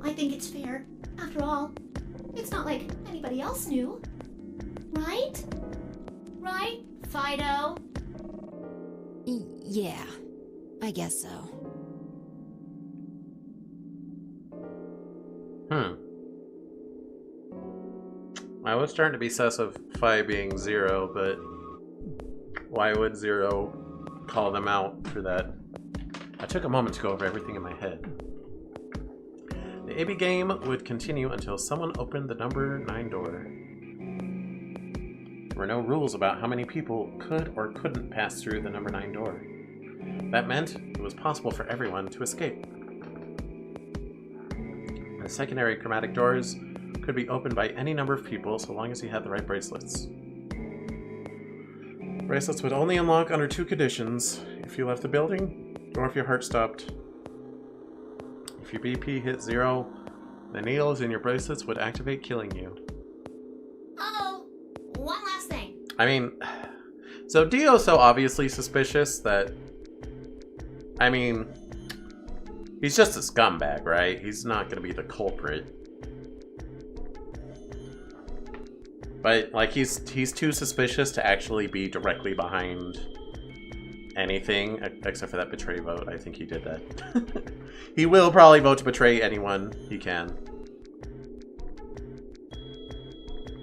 I think it's fair. After all, it's not like anybody else knew. Right? Right, Fido? Yeah, I guess so. I was starting to be sus of Phi being 0, but why would 0 call them out for that? I took a moment to go over everything in my head. The AB game would continue until someone opened the number 9 door. There were no rules about how many people could or couldn't pass through the number 9 door. That meant it was possible for everyone to escape. The secondary chromatic doors could be opened by any number of people so long as you had the right bracelets. Bracelets would only unlock under 2 conditions: if you left the building or if your heart stopped. If your BP hit 0, the needles in your bracelets would activate, killing you. Oh, one last thing. I mean, so Dio's so obviously suspicious that, I mean, he's just a scumbag, right? He's not going to be the culprit. But, like, he's too suspicious to actually be directly behind anything, except for that betray vote. I think he did that. He will probably vote to betray anyone he can.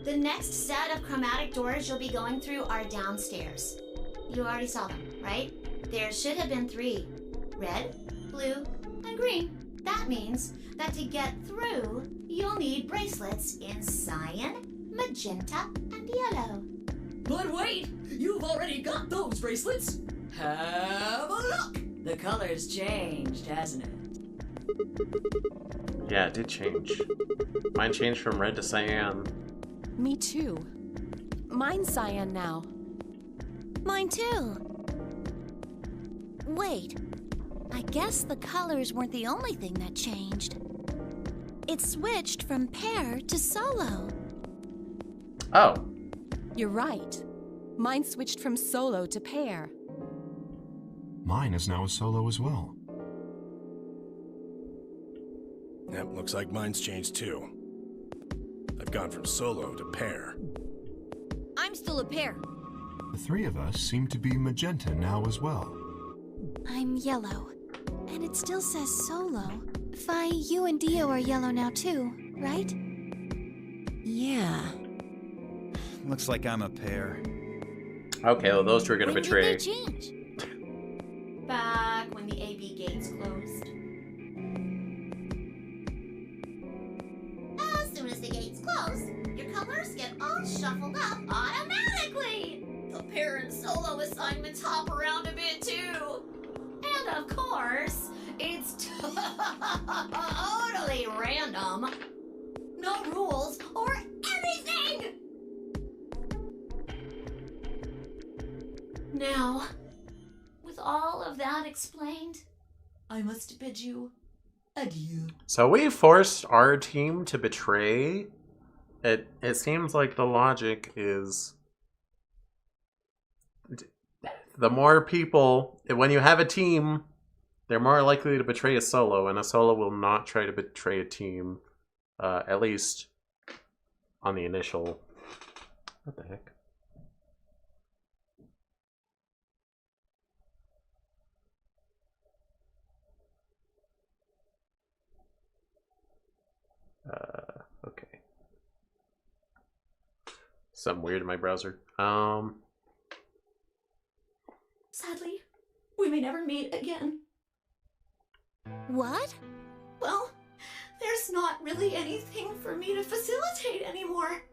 The next set of chromatic doors you'll be going through are downstairs. You already saw them, right? There should have been 3. Red, blue, and green. That means that to get through, you'll need bracelets in cyan, magenta, and yellow. But wait! You've already got those bracelets! Have a look! The color's changed, hasn't it? Yeah, it did change. Mine changed from red to cyan. Me too. Mine's cyan now. Mine too. Wait, I guess the colors weren't the only thing that changed. It switched from pair to solo. Oh. You're right. Mine switched from solo to pair. Mine is now a solo as well. Yep, looks like mine's changed too. I've gone from solo to pair. I'm still a pair. The 3 of us seem to be magenta now as well. I'm yellow. And it still says solo. Fi, you and Dio are yellow now too, right? Yeah. Looks like I'm a pair. Okay, well, those 2 are gonna betray. When did they change? Back when the AB gates closed. As soon as the gates close, your colors get all shuffled up automatically. The pair and solo assignments hop around a bit too. And of course, it's totally random. No rules or anything! Now, with all of that explained, I must bid you adieu. So we forced our team to betray. It seems like the logic is the more people, when you have a team, they're more likely to betray a solo, and a solo will not try to betray a team, at least on the initial. What the heck? Okay. Something weird in my browser. Sadly, we may never meet again. What? Well, there's not really anything for me to facilitate anymore.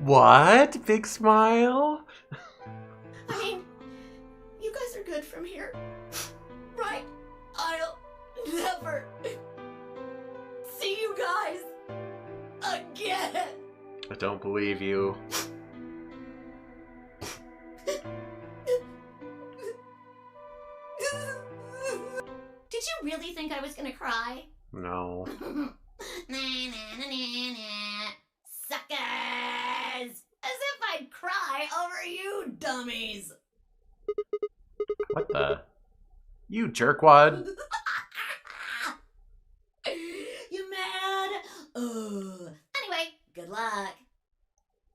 What? Big smile? I mean, you guys are good from here, right? I'll never see you guys again. I don't believe you. Did you really think I was gonna cry? No. Suckers! As if I'd cry over you dummies! What the? You jerkwad. You mad? Anyway, good luck.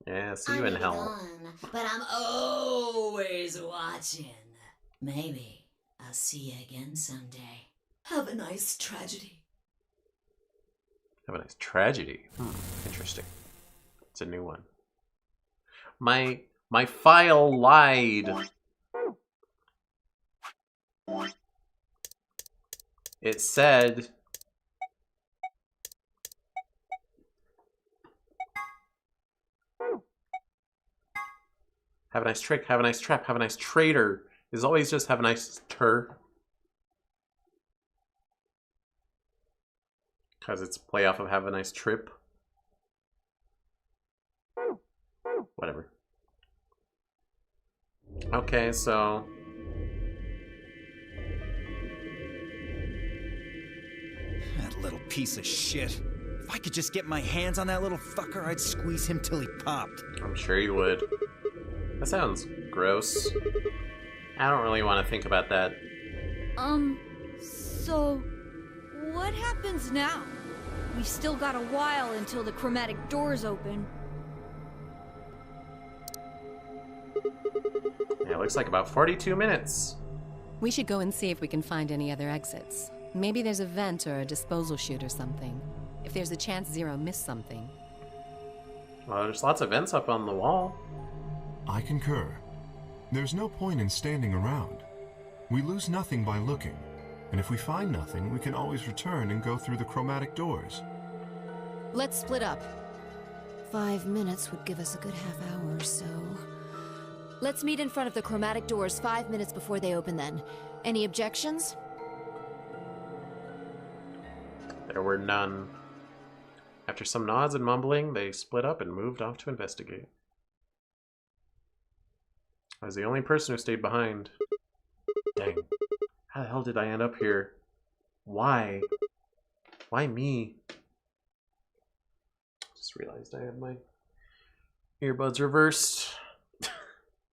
Yeah, see you I in may be hell. gone, but I'm always watching. Maybe I'll see you again someday. Have a nice tragedy. Have a nice tragedy. Interesting. It's a new one. My file lied. It said Have a nice trick, have a nice trap, have a nice trader. Is always just have a nice tur. Because it's play off of have a nice trip. Whatever. Okay, so... That little piece of shit. If I could just get my hands on that little fucker, I'd squeeze him till he popped. I'm sure you would. That sounds gross. I don't really want to think about that. So... what happens now? We've still got a while until the chromatic doors open. Yeah, it looks like about 42 minutes. We should go and see if we can find any other exits. Maybe there's a vent or a disposal chute or something. If there's a chance Zero missed something. Well, there's lots of vents up on the wall. I concur. There's no point in standing around. We lose nothing by looking. And if we find nothing, we can always return and go through the chromatic doors. Let's split up. 5 minutes would give us a good half hour or so. Let's meet in front of the chromatic doors 5 minutes before they open then. Any objections? There were none. After some nods and mumbling, they split up and moved off to investigate. I was the only person who stayed behind. Dang. How the hell did I end up here? Why? Why me? Just realized I had my earbuds reversed.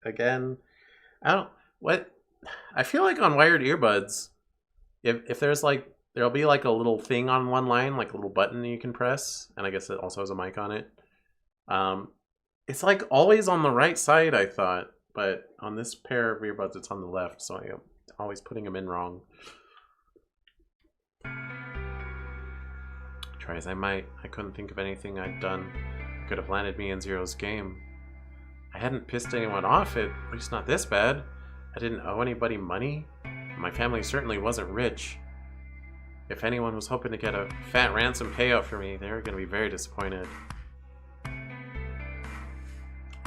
Again. I feel like on wired earbuds, if there's like, there'll be like a little thing on one line, like a little button you can press, and I guess it also has a mic on it. It's like always on the right side, I thought, but on this pair of earbuds, it's on the left, so I'm always putting them in wrong. Try as I might, I couldn't think of anything I'd done that could have landed me in Zero's game. I hadn't pissed anyone off, at least not this bad. I didn't owe anybody money. My family certainly wasn't rich. If anyone was hoping to get a fat ransom payout for me, they were going to be very disappointed.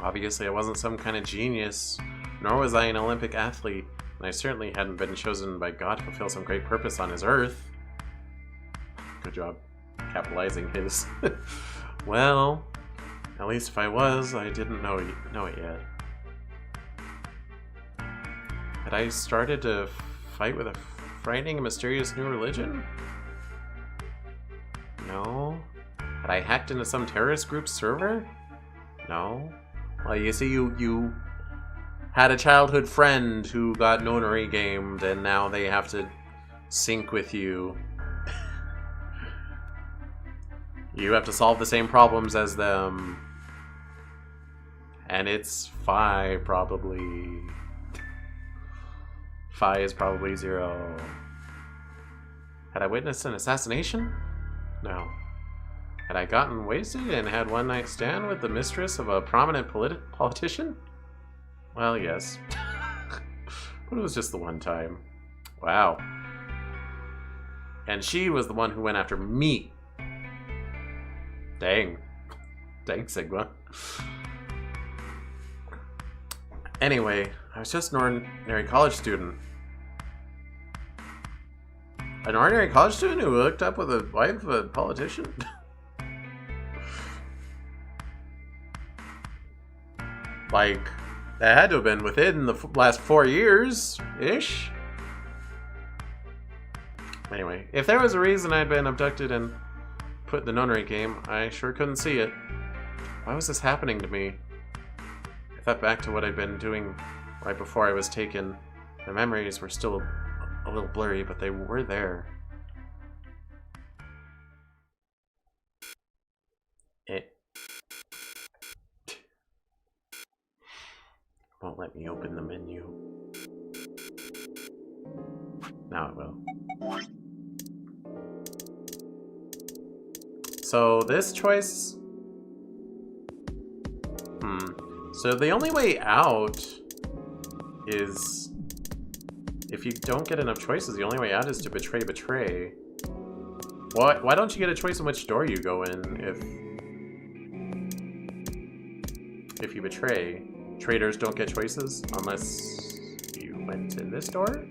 Obviously, I wasn't some kind of genius, nor was I an Olympic athlete, and I certainly hadn't been chosen by God to fulfill some great purpose on his earth. Good job capitalizing his. Well, at least if I was, I didn't know it yet. Had I started to fight with a frightening and mysterious new religion? No. Had I hacked into some terrorist group's server? No. Well, you see, you had a childhood friend who got nonary gamed, and now they have to sync with you. You have to solve the same problems as them. And it's Phi, probably. Phi is probably 0. Had I witnessed an assassination? No. Had I gotten wasted and had one night stand with the mistress of a prominent politician? Well, yes. But it was just the one time. Wow. And she was the one who went after me. Dang. Dang, Sigma. Anyway, I was just an ordinary college student. An ordinary college student who hooked up with the wife of a politician? Like, that had to have been within the last 4 years-ish. Anyway, if there was a reason I'd been abducted and put in the nunnery game, I sure couldn't see it. Why was this happening to me? I thought back to what I'd been doing right before I was taken. The memories were still a little blurry, but they were there. It won't let me open the menu. Now it will. So this choice... So the only way out is... If you don't get enough choices, the only way out is to betray. Why don't you get a choice in which door you go in if you betray? Traders don't get choices unless you went in this door?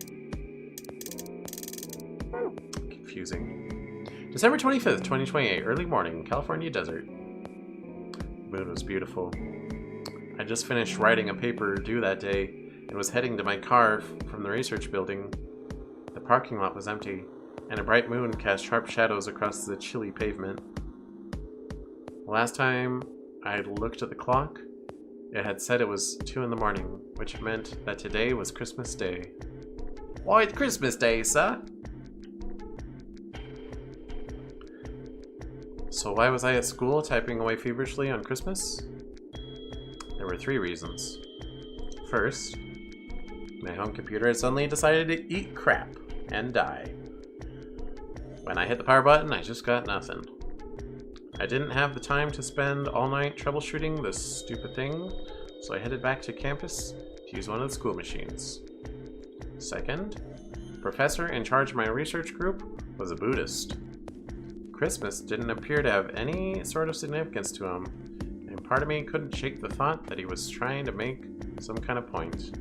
Confusing. December 25th, 2028, early morning, California desert. The moon was beautiful. I just finished writing a paper due that day and was heading to my car from the research building. The parking lot was empty, and a bright moon cast sharp shadows across the chilly pavement. The last time I looked at the clock, it had said it was 2 in the morning, which meant that today was Christmas Day. Why, it's Christmas Day, sir? So why was I at school typing away feverishly on Christmas? There were 3 reasons. First, my home computer had suddenly decided to eat crap and die. When I hit the power button, I just got nothing. I didn't have the time to spend all night troubleshooting this stupid thing, so I headed back to campus to use one of the school machines. Second, the professor in charge of my research group was a Buddhist. Christmas didn't appear to have any sort of significance to him, and part of me couldn't shake the thought that he was trying to make some kind of point.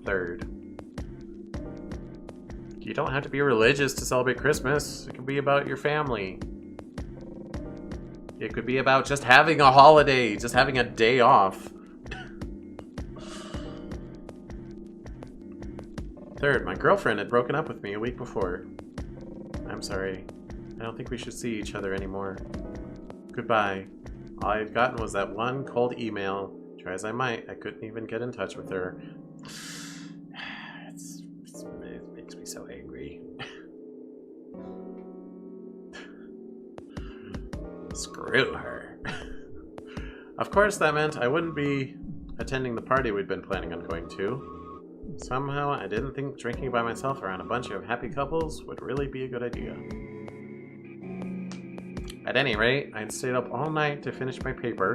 Third, you don't have to be religious to celebrate Christmas. It can be about your family. It could be about just having a holiday, just having a day off. Third, my girlfriend had broken up with me a week before. I'm sorry. I don't think we should see each other anymore. Goodbye. All I had gotten was that one cold email. Try as I might, I couldn't even get in touch with her. It makes me so angry. Screw her. Of course, that meant I wouldn't be attending the party we'd been planning on going to. Somehow, I didn't think drinking by myself around a bunch of happy couples would really be a good idea. At any rate, I'd stayed up all night to finish my paper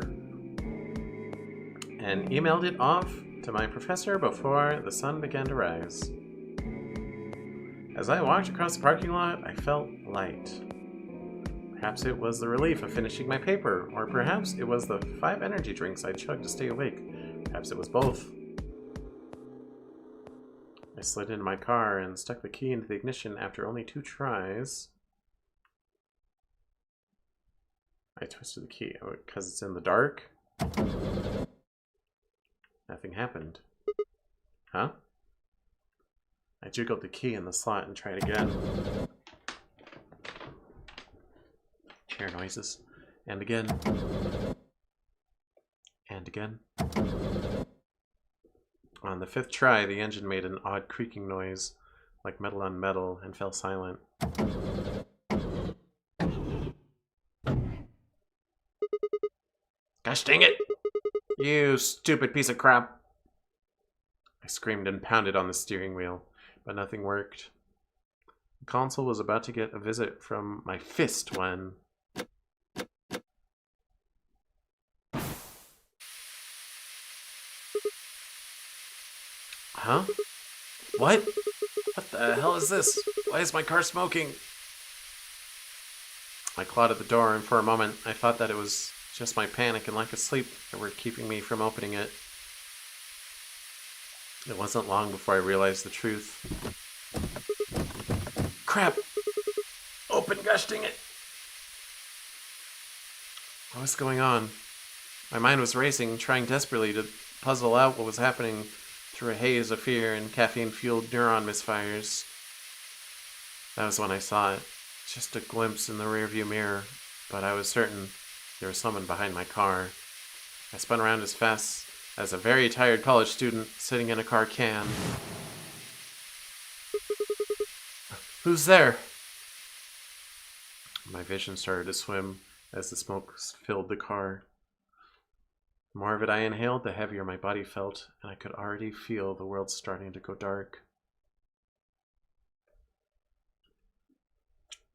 and emailed it off to my professor before the sun began to rise. As I walked across the parking lot, I felt light. Perhaps it was the relief of finishing my paper, or perhaps it was the 5 energy drinks I chugged to stay awake. Perhaps it was both. I slid into my car and stuck the key into the ignition after only 2 tries. I twisted the key because it's in the dark. Nothing happened. Huh? I jiggled the key in the slot and tried again. Chair noises. And again. And again. On the 5th try, the engine made an odd creaking noise, like metal on metal, and fell silent. Gosh dang it! You stupid piece of crap! I screamed and pounded on the steering wheel, but nothing worked. The console was about to get a visit from my fist when... Huh? What? What the hell is this? Why is my car smoking? I clawed at the door, and for a moment I thought that it was just my panic and lack of sleep that were keeping me from opening it. It wasn't long before I realized the truth. Crap! Open, gosh dang it! What was going on? My mind was racing, trying desperately to puzzle out what was happening through a haze of fear and caffeine-fueled neuron misfires. That was when I saw it. Just a glimpse in the rearview mirror, but I was certain there was someone behind my car. I spun around as fast as a very tired college student sitting in a car can. Who's there? My vision started to swim as the smoke filled the car. The more of it I inhaled, the heavier my body felt, and I could already feel the world starting to go dark.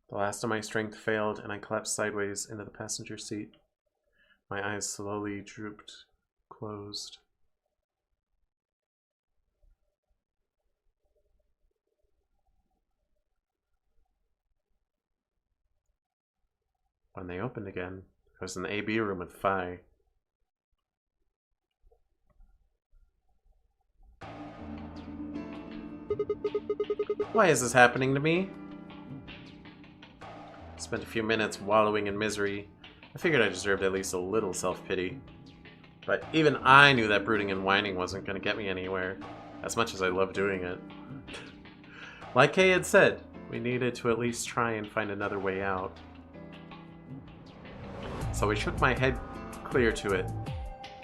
The last of my strength failed, and I collapsed sideways into the passenger seat. My eyes slowly drooped, closed. When they opened again, I was in the AB room with Phi. Why is this happening to me? Spent a few minutes wallowing in misery. I figured I deserved at least a little self-pity. But even I knew that brooding and whining wasn't going to get me anywhere, as much as I loved doing it. Like Kay had said, we needed to at least try and find another way out. So I shook my head clear to it.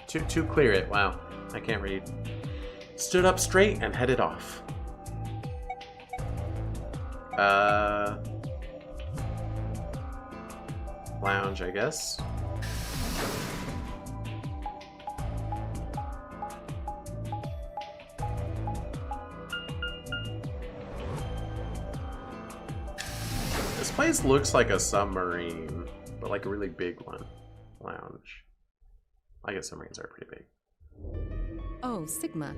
To clear it. Wow, I can't read. Stood up straight and headed off. Lounge, I guess. This place looks like a submarine, but like a really big one. Lounge. I guess submarines are pretty big. Oh, Sigma.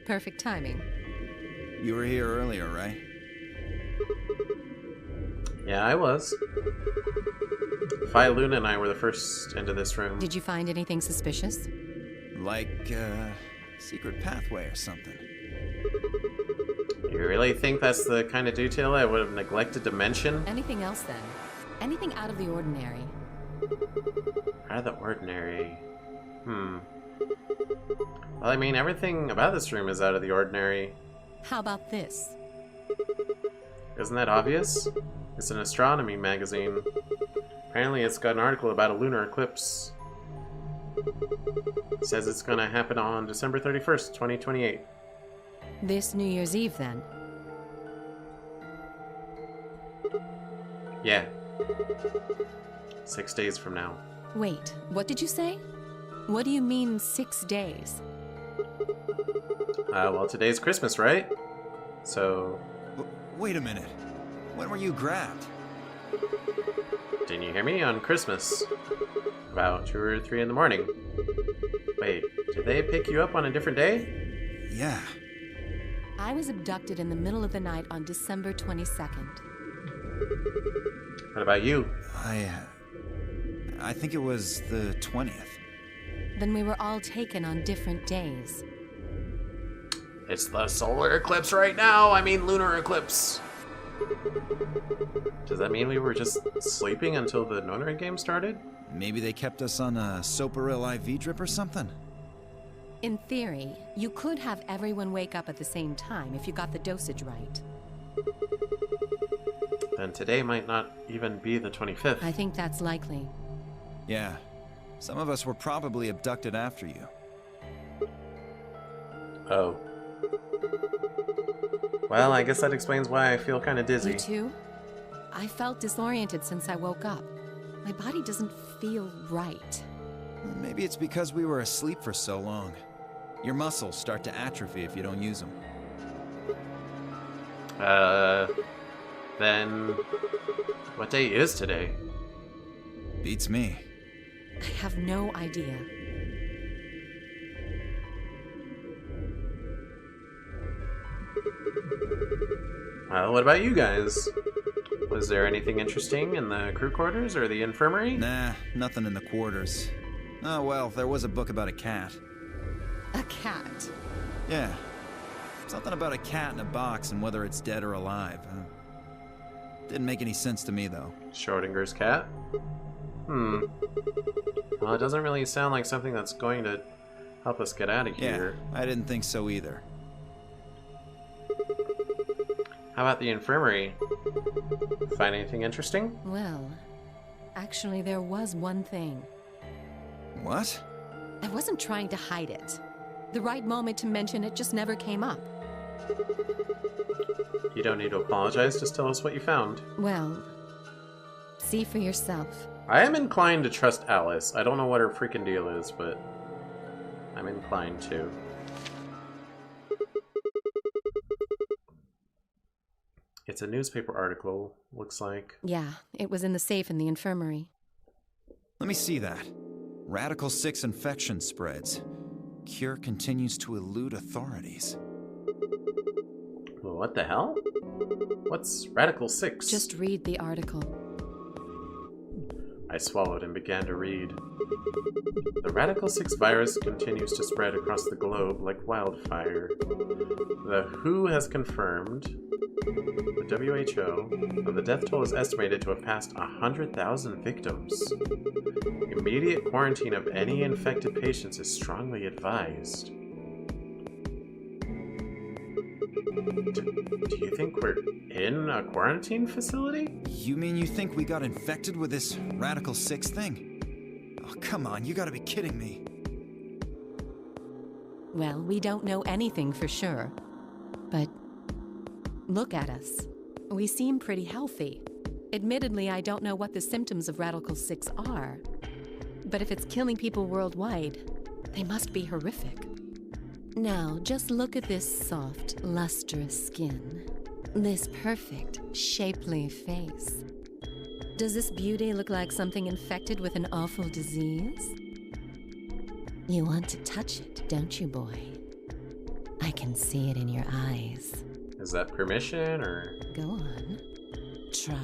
Perfect timing. You were here earlier, right? Yeah, I was. Phi Luna and I were the first into this room. Did you find anything suspicious? Like, secret pathway or something. You really think that's the kind of detail I would have neglected to mention? Anything else then? Anything out of the ordinary? Out of the ordinary? Well, I mean, everything about this room is out of the ordinary. How about this? Isn't that obvious? It's an astronomy magazine. Apparently it's got an article about a lunar eclipse. It says it's gonna happen on December 31st, 2028. This New Year's Eve, then? Yeah. 6 days from now. Wait, what did you say? What do you mean 6 days? Well, today's Christmas, right? So... Wait a minute. When were you grabbed? Didn't you hear me? On Christmas. About 2 or 3 in the morning. Wait, did they pick you up on a different day? Yeah. I was abducted in the middle of the night on December 22nd. What about you? I think it was the 20th. Then we were all taken on different days. It's the solar eclipse right now. I mean lunar eclipse. Does that mean we were just sleeping until the Nonary game started? Maybe they kept us on a Soparil IV drip or something? In theory, you could have everyone wake up at the same time if you got the dosage right. Then today might not even be the 25th. I think that's likely. Yeah. Some of us were probably abducted after you. Oh. Well, I guess that explains why I feel kind of dizzy. You too? I felt disoriented since I woke up. My body doesn't feel right. Maybe it's because we were asleep for so long. Your muscles start to atrophy if you don't use them. Then... what day is today? Beats me. I have no idea. Well, what about you guys? Was there anything interesting in the crew quarters or the infirmary? Nah, nothing in the quarters. Oh, well, there was a book about a cat. A cat? Yeah. Something about a cat in a box and whether it's dead or alive. Didn't make any sense to me, though. Schrodinger's cat? Well, it doesn't really sound like something that's going to help us get out of here. Yeah, I didn't think so either. How about the infirmary? Find anything interesting? Well, actually there was one thing. What? I wasn't trying to hide it. The right moment to mention it just never came up. You don't need to apologize, just tell us what you found. Well, see for yourself. I am inclined to trust Alice. I don't know what her freaking deal is, but I'm inclined to. It's a newspaper article, looks like. Yeah, it was in the safe in the infirmary. Let me see that. Radical 6 infection spreads. Cure continues to elude authorities. Well, what the hell? What's Radical 6? Just read the article. I swallowed and began to read. The Radical 6 virus continues to spread across the globe like wildfire. The WHO has confirmed, the WHO, the death toll is estimated to have passed 100,000 victims. Immediate quarantine of any infected patients is strongly advised. Do you think we're in a quarantine facility? You mean you think we got infected with this Radical 6 thing? Oh, come on, you gotta be kidding me. Well, we don't know anything for sure. But look at us. We seem pretty healthy. Admittedly, I don't know what the symptoms of Radical 6 are. But if it's killing people worldwide, they must be horrific. Now, just look at this soft, lustrous skin. This perfect, shapely face. Does this beauty look like something infected with an awful disease? You want to touch it, don't you, boy? I can see it in your eyes. Is that permission, or...? Go on. Try.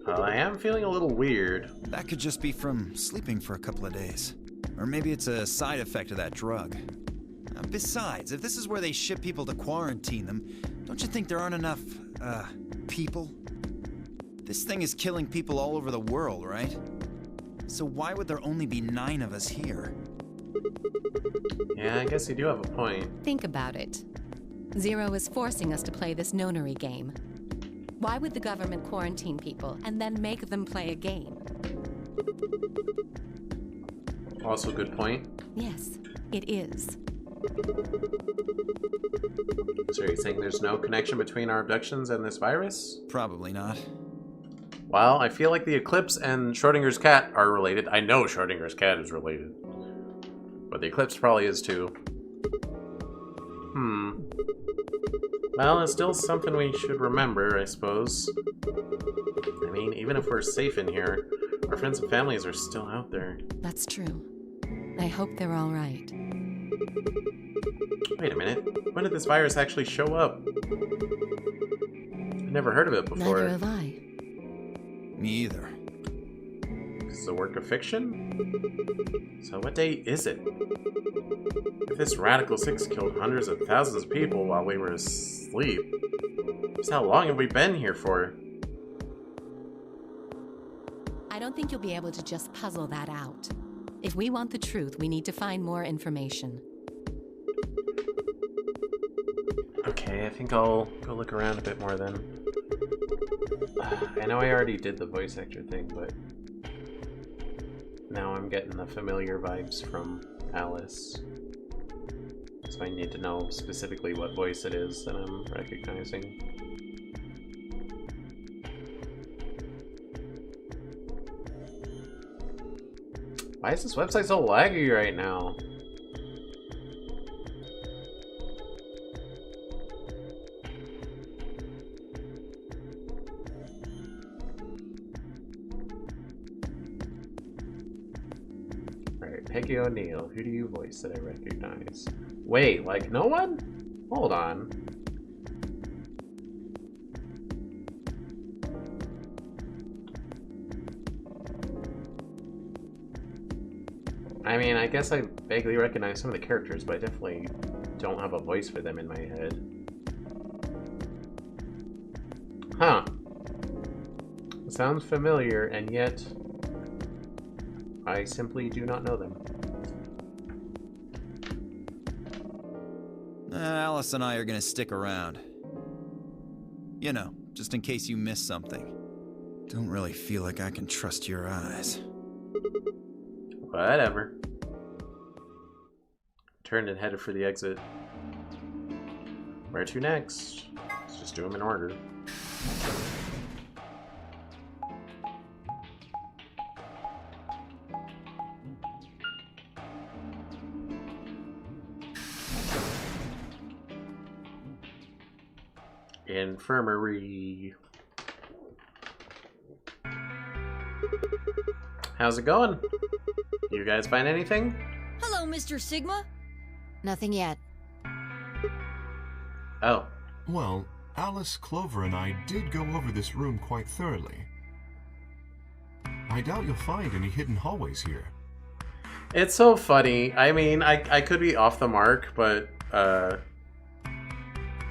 Well, I am feeling a little weird. That could just be from sleeping for a couple of days. Or maybe it's a side effect of that drug. Besides, if this is where they ship people to quarantine them, don't you think there aren't enough, people? This thing is killing people all over the world, right? So why would there only be 9 of us here? Yeah, I guess you do have a point. Think about it. Zero is forcing us to play this nonary game. Why would the government quarantine people and then make them play a game? Also, good point. Yes, it is. So are you saying there's no connection between our abductions and this virus? Probably not. Well, I feel like the eclipse and Schrodinger's cat are related. I know Schrodinger's cat is related. But the eclipse probably is too. Well, it's still something we should remember, I suppose. I mean, even if we're safe in here, our friends and families are still out there. That's true. I hope they're all right. Wait a minute. When did this virus actually show up? I've never heard of it before. Neither have I. Me either. Is this a work of fiction? So what day is it? If this Radical 6 killed hundreds of thousands of people while we were asleep, just how long have we been here for? I don't think you'll be able to just puzzle that out. If we want the truth, we need to find more information. Okay, I think I'll go look around a bit more then. I know I already did the voice actor thing, but now I'm getting the familiar vibes from Alice. So I need to know specifically what voice it is that I'm recognizing. Why is this website so laggy right now? Alright, Peggy O'Neill, who do you voice that I recognize? Wait, like no one? Hold on. I mean, I guess I vaguely recognize some of the characters, but I definitely don't have a voice for them in my head. Huh. It sounds familiar, and yet I simply do not know them. Alice and I are gonna stick around. You know, just in case you miss something. Don't really feel like I can trust your eyes. Whatever. Turned and headed for the exit. Where to next? Let's just do them in order. Infirmary. How's it going? You guys find anything? Hello, Mr. Sigma. Nothing yet. Oh. Well, Alice, Clover, and I did go over this room quite thoroughly. I doubt you'll find any hidden hallways here. It's so funny. I mean, I could be off the mark, but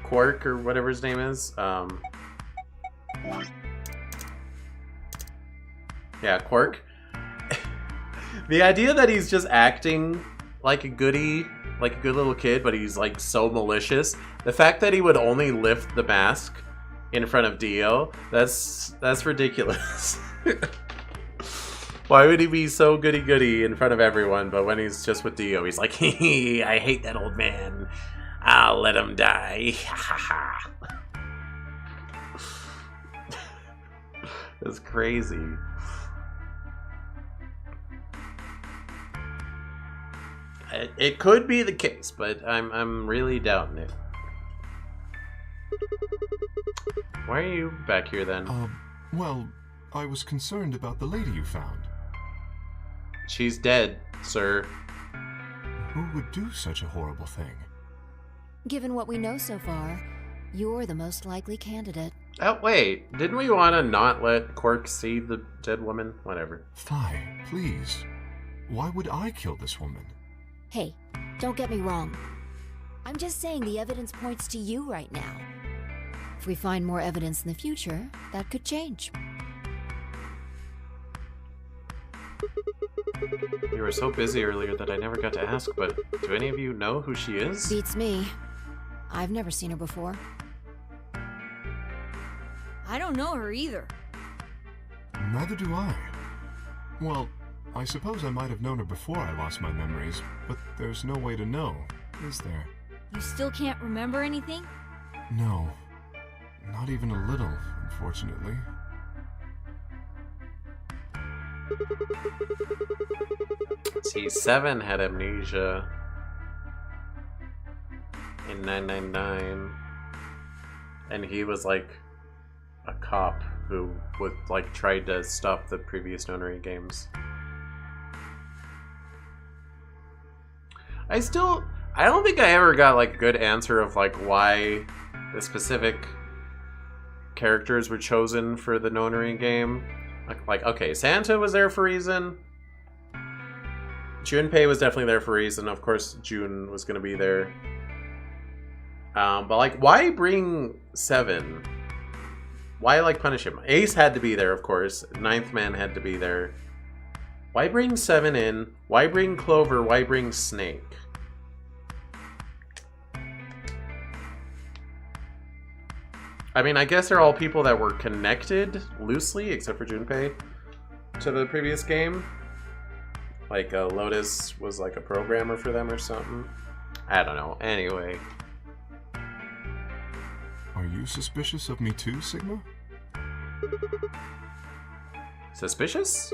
Quark or whatever his name is, yeah, Quark. The idea that he's just acting like a goodie, like a good little kid, but he's like so malicious. The fact that he would only lift the mask in front of Dio, that's ridiculous. Why would he be so goody-goody in front of everyone, but when he's just with Dio, he's like, hee, I hate that old man. I'll let him die. That's crazy. It could be the case, but I'm really doubting it. Why are you back here then? Well, I was concerned about the lady you found. She's dead, sir. Who would do such a horrible thing? Given what we know so far, you're the most likely candidate. Oh, wait. Didn't we want to not let Quark see the dead woman? Whatever. Fi, please. Why would I kill this woman? Hey, don't get me wrong. I'm just saying the evidence points to you right now. If we find more evidence in the future, that could change. You were so busy earlier that I never got to ask, but do any of you know who she is? Beats me. I've never seen her before. I don't know her either. Neither do I. Well, I suppose I might have known her before I lost my memories, but there's no way to know, is there? You still can't remember anything? No. Not even a little, unfortunately. See, 7 had amnesia in 999, and he was like a cop who would like try to stop the previous nonary games. I don't think I ever got like a good answer of like why the specific characters were chosen for the nonary game. Like, okay, Santa was there for a reason. Junpei was definitely there for a reason. Of course, June was going to be there. But, like, why bring 7? Why, like, punish him? Ace had to be there, of course. Ninth Man had to be there. Why bring 7 in? Why bring Clover? Why bring Snake? I mean, I guess they're all people that were connected loosely, except for Junpei, to the previous game. Like, Lotus was like a programmer for them or something. I don't know. Anyway. Are you suspicious of me too, Sigma? Suspicious?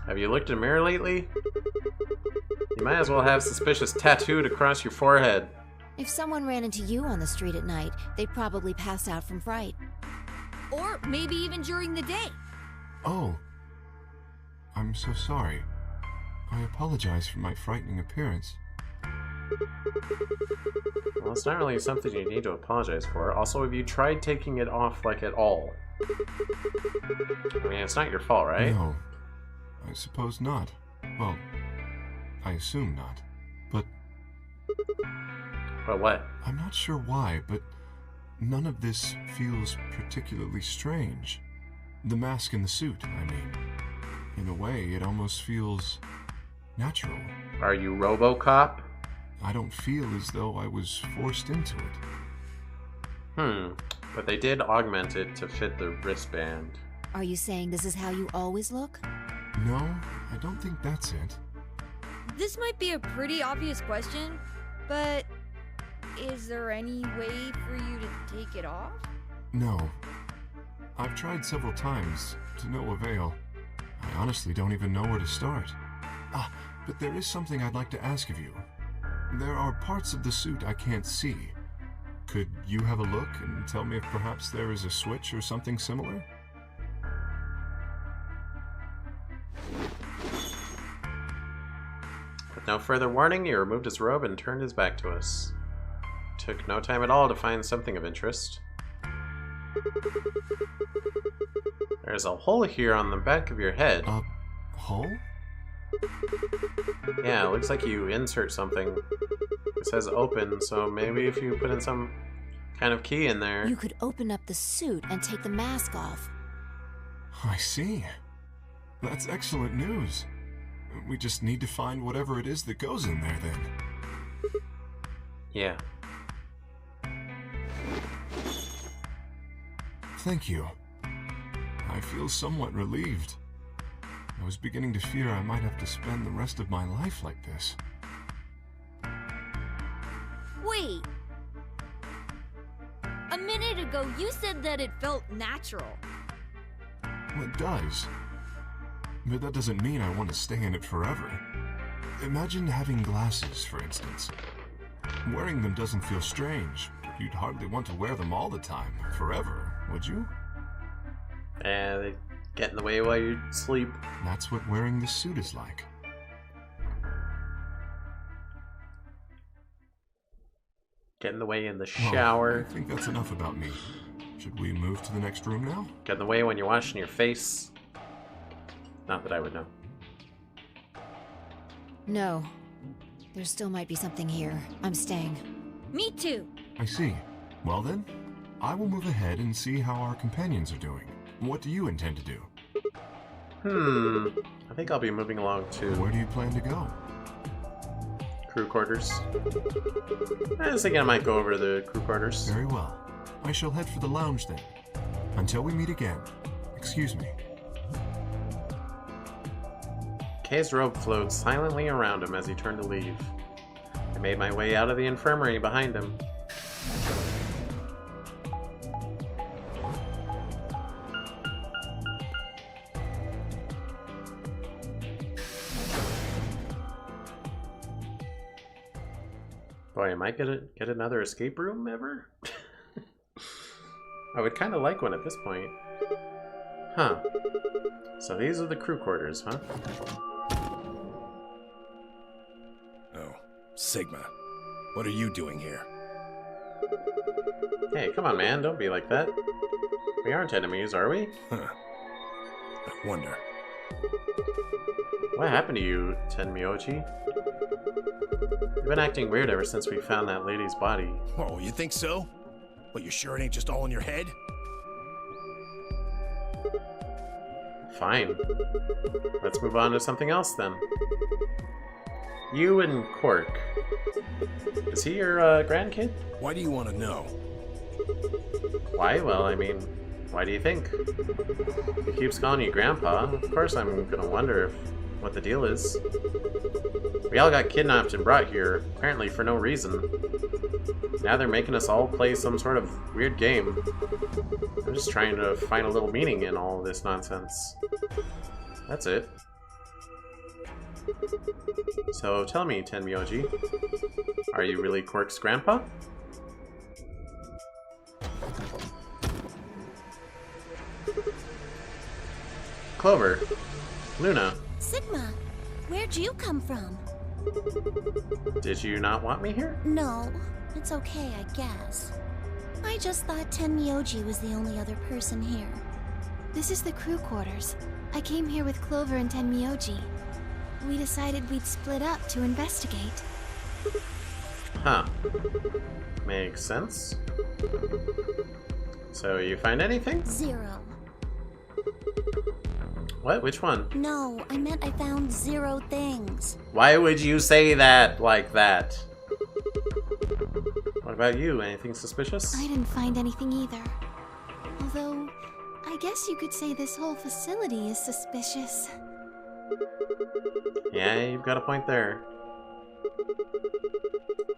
Have you looked in a mirror lately? You might as well have suspicious tattooed across your forehead. If someone ran into you on the street at night, they'd probably pass out from fright. Or maybe even during the day. Oh. I'm so sorry. I apologize for my frightening appearance. Well, it's not really something you need to apologize for. Also, have you tried taking it off, like, at all? I mean, it's not your fault, right? No. I suppose not. Well, I assume not. But... But what? I'm not sure why, but none of this feels particularly strange. The mask and the suit, I mean. In a way, it almost feels natural. Are you RoboCop? I don't feel as though I was forced into it. But they did augment it to fit the wristband. Are you saying this is how you always look? No, I don't think that's it. This might be a pretty obvious question, but is there any way for you to take it off? No. I've tried several times, to no avail. I honestly don't even know where to start. But there is something I'd like to ask of you. There are parts of the suit I can't see. Could you have a look and tell me if perhaps there is a switch or something similar? With no further warning, he removed his robe and turned his back to us. Took no time at all to find something of interest. There's a hole here on the back of your head. A hole? Yeah, it looks like you insert something. It says open, so maybe if you put in some kind of key in there. You could open up the suit and take the mask off. I see. That's excellent news. We just need to find whatever it is that goes in there, then. Yeah. Thank you. I feel somewhat relieved. I was beginning to fear I might have to spend the rest of my life like this. Wait. A minute ago, you said that it felt natural. Well, it does. But that doesn't mean I want to stay in it forever. Imagine having glasses, for instance. Wearing them doesn't feel strange, but you'd hardly want to wear them all the time, forever, would you? They get in the way while you sleep. That's what wearing the suit is like. Get in the way in the shower. Well, I think that's enough about me. Should we move to the next room now? Get in the way when you're washing your face. Not that I would know. No. There still might be something here. I'm staying. Me too. I see. Well then, I will move ahead and see how our companions are doing. What do you intend to do? I think I'll be moving along to... Where do you plan to go? Crew quarters. I was thinking I might go over to the crew quarters. Very well. I shall head for the lounge then. Until we meet again. Excuse me. Kay's robe flowed silently around him as he turned to leave. I made my way out of the infirmary behind him. Boy, I might get another escape room ever? I would kind of like one at this point. Huh. So these are the crew quarters, huh? Oh, Sigma. What are you doing here? Hey, come on, man. Don't be like that. We aren't enemies, are we? Huh. I wonder. What happened to you, Tenmyoji? You've been acting weird ever since we found that lady's body. Oh, you think so? Well, you sure it ain't just all in your head? Fine. Let's move on to something else then. You and Quark. Is he your grandkid? Why do you want to know? Why? Well, I mean, why do you think? He keeps calling you Grandpa. Of course I'm gonna wonder what the deal is. We all got kidnapped and brought here, apparently for no reason. Now they're making us all play some sort of weird game. I'm just trying to find a little meaning in all this nonsense. That's it. So tell me, Tenmyoji, are you really Quark's grandpa? Clover. Luna. Sigma, where'd you come from? Did you not want me here? No, it's okay, I guess. I just thought Tenmyoji was the only other person here. This is the crew quarters. I came here with Clover and Tenmyoji. We decided we'd split up to investigate. Huh. Makes sense. So you find anything? 0. What? Which one? No, I meant I found 0 things. Why would you say that like that? What about you? Anything suspicious? I didn't find anything either. Although, I guess you could say this whole facility is suspicious. Yeah, you've got a point there.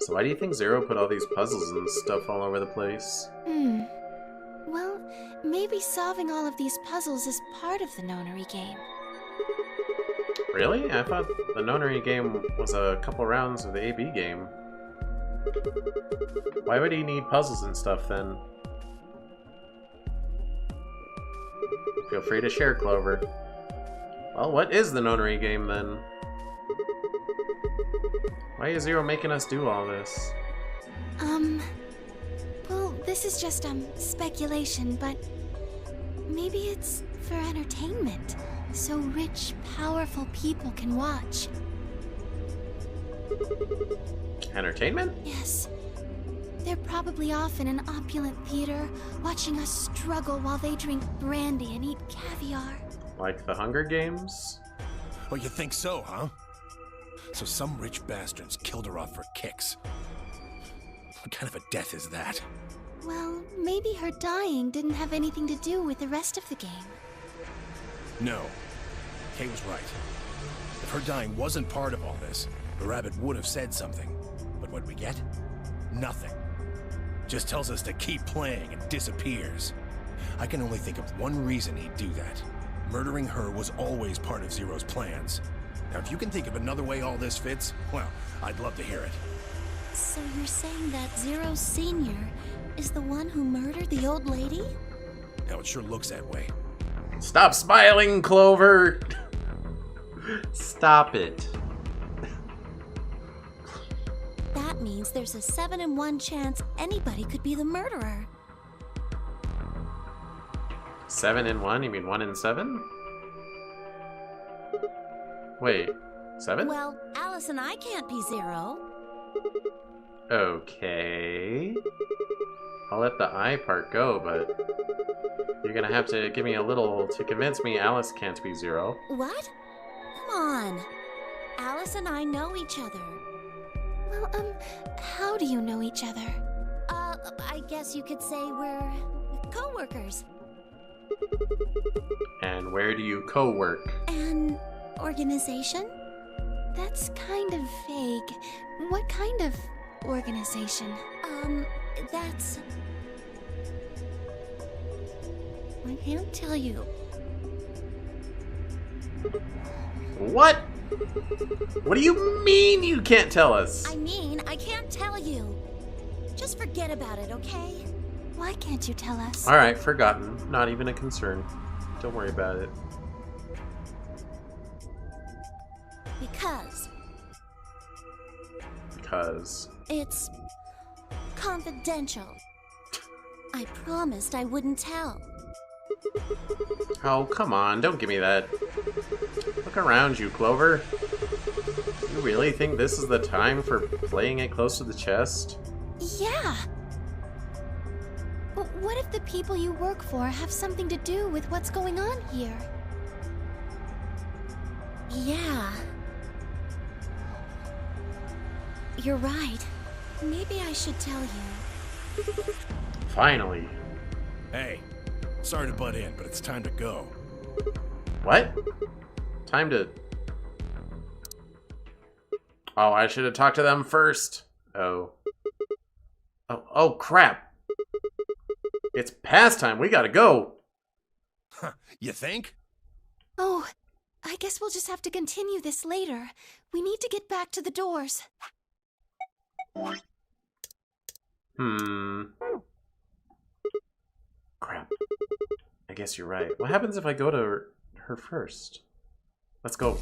So why do you think Zero put all these puzzles and stuff all over the place? Well, maybe solving all of these puzzles is part of the nonary game. Really? I thought the nonary game was a couple rounds of the AB game. Why would he need puzzles and stuff then? Feel free to share, Clover. Well, what is the nonary game then? Why is Zero making us do all this? Well, this is just, speculation, but maybe it's for entertainment, so rich, powerful people can watch. Entertainment? Yes. They're probably off in an opulent theater, watching us struggle while they drink brandy and eat caviar. Like the Hunger Games? Oh, you think so, huh? So some rich bastards killed her off for kicks. What kind of a death is that? Well, maybe her dying didn't have anything to do with the rest of the game. No. Kay was right. If her dying wasn't part of all this, the rabbit would have said something. But what we get? Nothing. Just tells us to keep playing and disappears. I can only think of one reason he'd do that. Murdering her was always part of Zero's plans. Now, if you can think of another way all this fits, well, I'd love to hear it. So you're saying that Zero Senior is the one who murdered the old lady? Now, it sure looks that way. Stop smiling, Clover! Stop it. That means there's a 7 in 1 chance anybody could be the murderer. 7 in 1? You mean 1 in 7? Wait, 7? Well, Alice and I can't be Zero. Okay. I'll let the I part go, but you're gonna have to give me a little to convince me Alice can't be Zero. What? Come on. Alice and I know each other. Well, how do you know each other? I guess you could say we're co-workers. And where do you co-work? An organization? That's kind of vague. What kind of organization? That's... I can't tell you. What? What do you mean you can't tell us? I mean, I can't tell you. Just forget about it, okay? Why can't you tell us? Alright, forgotten. Not even a concern. Don't worry about it. Because it's confidential. I promised I wouldn't tell. Oh, come on. Don't give me that. Look around you, Clover. You really think this is the time for playing it close to the chest? Yeah. But what if the people you work for have something to do with what's going on here? Yeah. You're right. Maybe I should tell you. Finally. Hey, sorry to butt in, but it's time to go. What? Time to... Oh, I should have talked to them first. Oh. Oh, crap. It's past time. We gotta go. Huh, you think? Oh, I guess we'll just have to continue this later. We need to get back to the doors. Crap. I guess you're right. What happens if I go to her first? Let's go.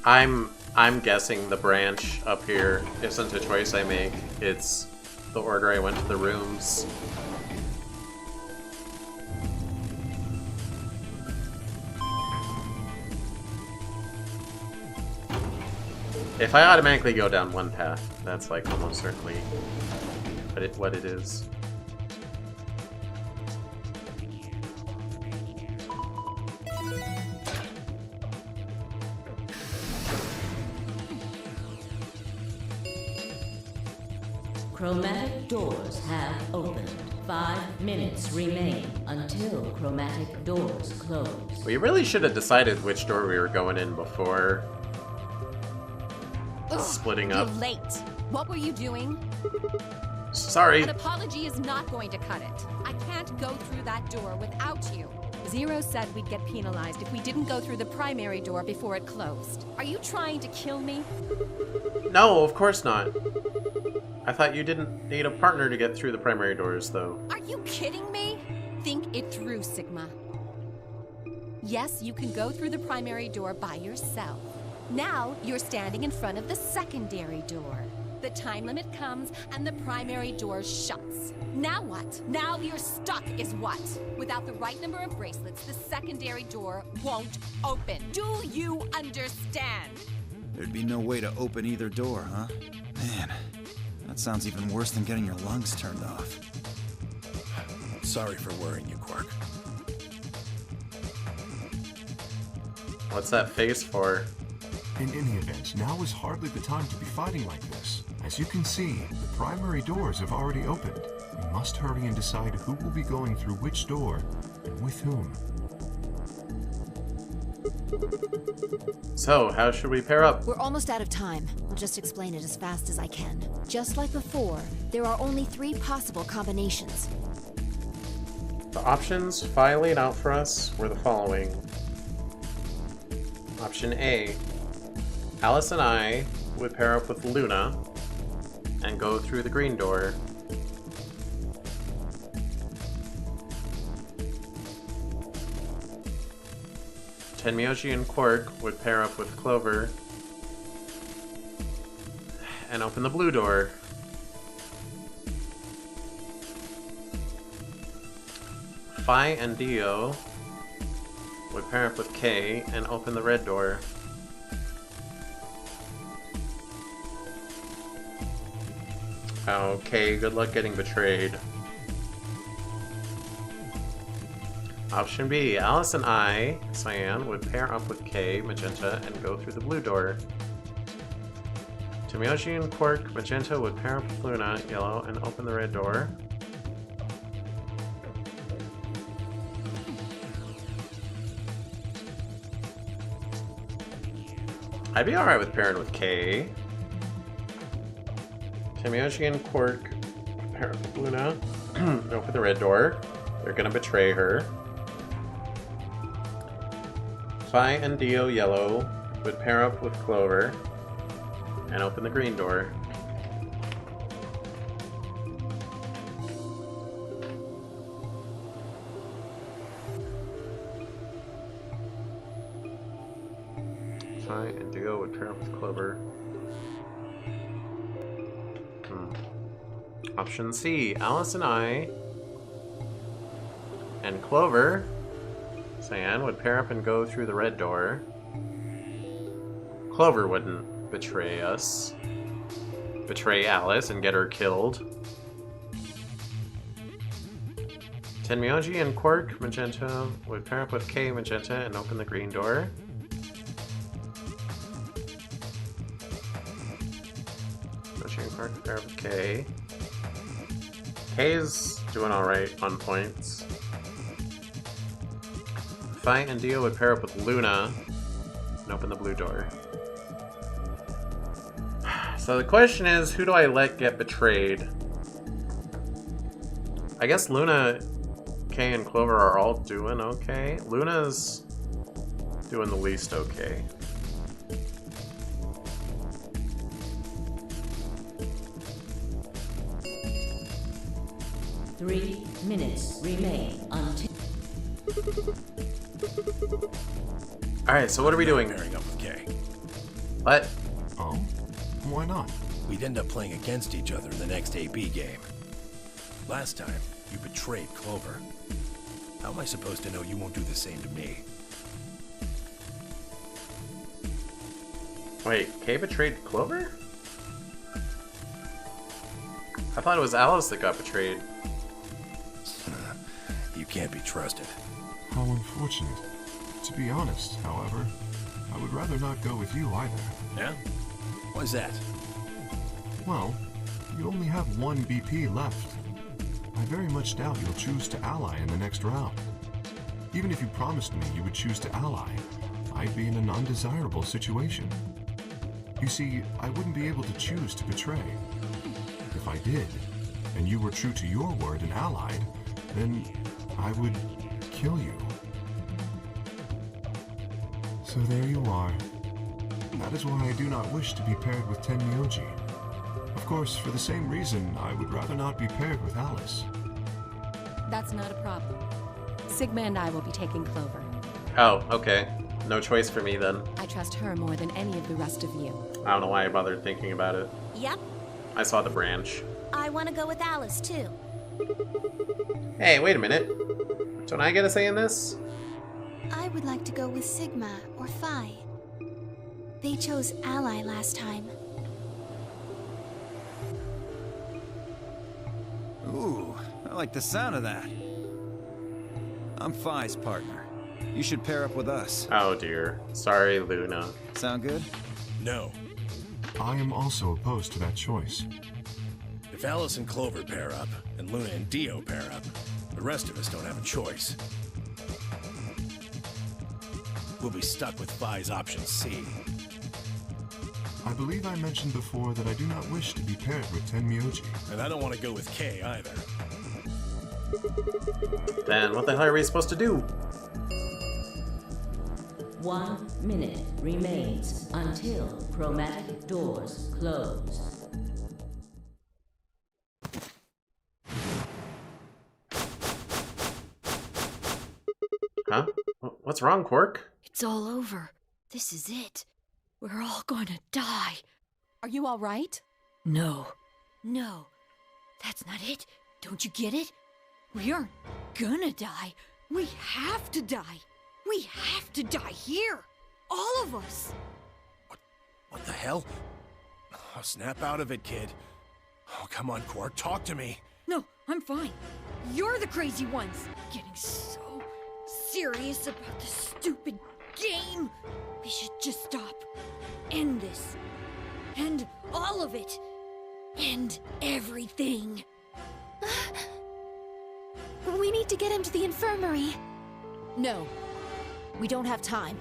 I'm guessing the branch up here isn't a choice I make. It's the order I went to the rooms. If I automatically go down one path, that's like almost certainly what it is. Chromatic doors have opened. 5 minutes remain until chromatic doors close. We really should have decided which door we were going in before splitting up. You're late. What were you doing? Sorry. An apology is not going to cut it. I can't go through that door without you. The Zero said we'd get penalized if we didn't go through the primary door before it closed. Are you trying to kill me? No, of course not. I thought you didn't need a partner to get through the primary doors, though. Are you kidding me? Think it through, Sigma. Yes, you can go through the primary door by yourself. Now you're standing in front of the secondary door. The time limit comes and the primary door shuts. Now what? Now you're stuck is what? Without the right number of bracelets, the secondary door won't open. Do you understand? There'd be no way to open either door, huh? Man, that sounds even worse than getting your lungs turned off. Sorry for worrying you, Quark. What's that face for? In any event, now is hardly the time to be fighting like this. As you can see, the primary doors have already opened. We must hurry and decide who will be going through which door and with whom. So, how should we pair up? We're almost out of time. I'll just explain it as fast as I can. Just like before, there are only 3 possible combinations. The options Phi laid out for us were the following. Option A, Alice and I would pair up with Luna and go through the green door. Tenmyoji and Quark would pair up with Clover and open the blue door. Phi and Dio would pair up with Kay and open the red door. Okay, good luck getting betrayed. Option B, Alice and I, Cyan, would pair up with Kay, Magenta, and go through the blue door. Tenmyoji and Quark, Magenta would pair up with Luna, Yellow, and open the red door. I'd be alright with pairing with Kay. Tenmyoji and Quark pair up with Luna, open the red door. They're gonna betray her. Phi and Dio Yellow would pair up with Clover and open the green door. Phi and Dio would pair up with Clover. Option C, Alice and I and Clover, Cyan, would pair up and go through the red door. Clover wouldn't betray us. Betray Alice and get her killed. Tenmyoji and Quark, Magenta, would pair up with Kay, Magenta, and open the green door. Tenmyoji and Quark would pair up with Kay. Kay's doing alright on points. Phi and Dio would pair up with Luna and open the blue door. So the question is, who do I let get betrayed? I guess Luna, Kay, and Clover are all doing okay. Luna's doing the least okay. Three minutes remain until... Alright, so what are we doing? Pairing up with Kay. What? Oh? Why not? We'd end up playing against each other in the next AB game. Last time, you betrayed Clover. How am I supposed to know you won't do the same to me? Wait, Kay betrayed Clover? I thought it was Alice that got betrayed. You can't be trusted. How unfortunate. To be honest, however, I would rather not go with you either. Yeah? Why's that? Well, you only have one BP left. I very much doubt you'll choose to ally in the next round. Even if you promised me you would choose to ally, I'd be in an undesirable situation. You see, I wouldn't be able to choose to betray. If I did, and you were true to your word and allied, then I would kill you. So there you are. That is why I do not wish to be paired with Tenmyoji. Of course, for the same reason, I would rather not be paired with Alice. That's not a problem. Sigma and I will be taking Clover. Oh, okay. No choice for me then. I trust her more than any of the rest of you. I don't know why I bothered thinking about it. Yep, I saw the branch. I want to go with Alice too. Hey, wait a minute. Don't I get a say in this? I would like to go with Sigma or Phi. They chose Ally last time. Ooh, I like the sound of that. I'm Phi's partner. You should pair up with us. Oh dear. Sorry, Luna. Sound good? No. I am also opposed to that choice. If Alice and Clover pair up, and Luna and Dio pair up, the rest of us don't have a choice. We'll be stuck with Phi's option C. I believe I mentioned before that I do not wish to be paired with Tenmyoji. And I don't want to go with K either. Then what the hell are we supposed to do? 1 minute remains until chromatic doors close. Huh? What's wrong, Quark? It's all over. This is it. We're all gonna die. Are you all right? No. No. That's not it. Don't you get it? We aren't gonna die. We have to die. We have to die here. All of us. What the hell? Oh, snap out of it, kid. Oh, come on, Quark, talk to me. No, I'm fine. You're the crazy ones. Getting so serious about this stupid game. We should just stop. End this. End all of it. End everything. We need to get him to the infirmary. No. We don't have time.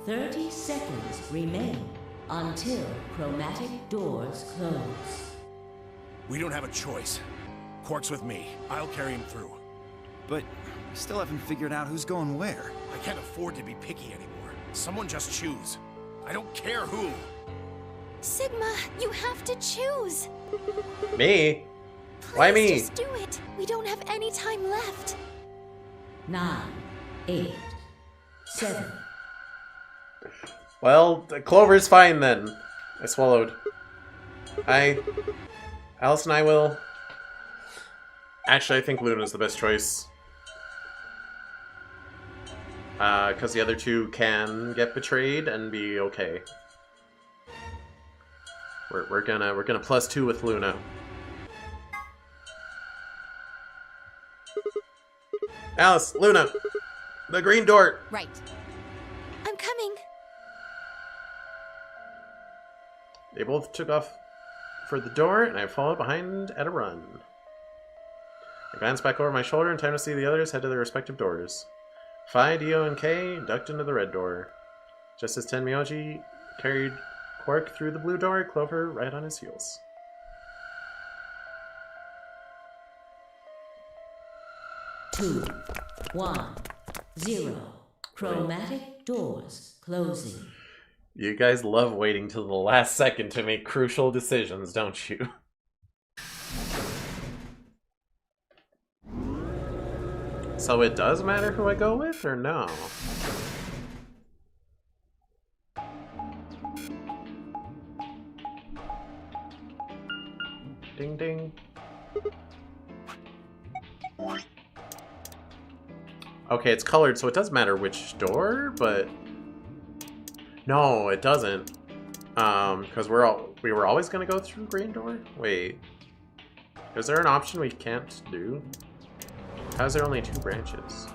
30 seconds remain until chromatic doors close. We don't have a choice. Quark's with me. I'll carry him through. But we still haven't figured out who's going where. I can't afford to be picky anymore. Someone just choose. I don't care who. Sigma, you have to choose. Me? Why Please me? just do it. We don't have any time left. 9, 8, 7. Well, Clover's fine then. I swallowed. Alice and I will... Actually, I think Luna's the best choice. Because the other two can get betrayed and be okay. We're gonna +2 with Luna. Alice, Luna, the green door. Right. I'm coming. They both took off for the door, and I followed behind at a run. I glanced back over my shoulder in time to see the others head to their respective doors. Phi, Dio, and Kay ducked into the red door. Just as Tenmyoji carried Quark through the blue door, Clover right on his heels. Two, 1, 0. Chromatic doors closing. You guys love waiting till the last second to make crucial decisions, don't you? So it does matter who I go with, or no? Ding ding. Okay, it's colored, so it does matter which door, but... No, it doesn't. Because we were always gonna go through green door? Wait. Is there an option we can't do? How is there only 2 branches?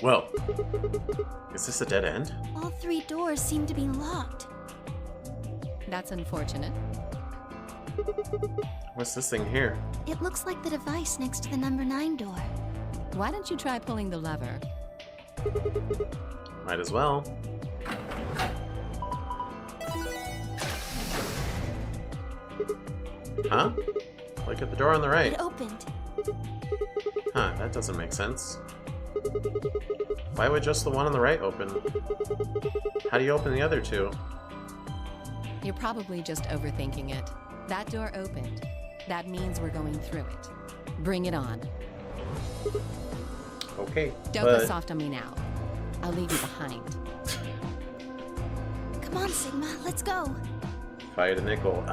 Whoa. Is this a dead end? All 3 doors seem to be locked. That's unfortunate. What's this thing here? It looks like the device next to the number 9 door. Why don't you try pulling the lever? Might as well. Huh? Look at the door on the right. It opened. Huh, that doesn't make sense. Why would just the one on the right open? How do you open the other two? You're probably just overthinking it. That door opened. That means we're going through it. Bring it on. Okay, Don't go soft on me now. I'll leave you behind. Come on, Sigma, let's go. Fire the nickel.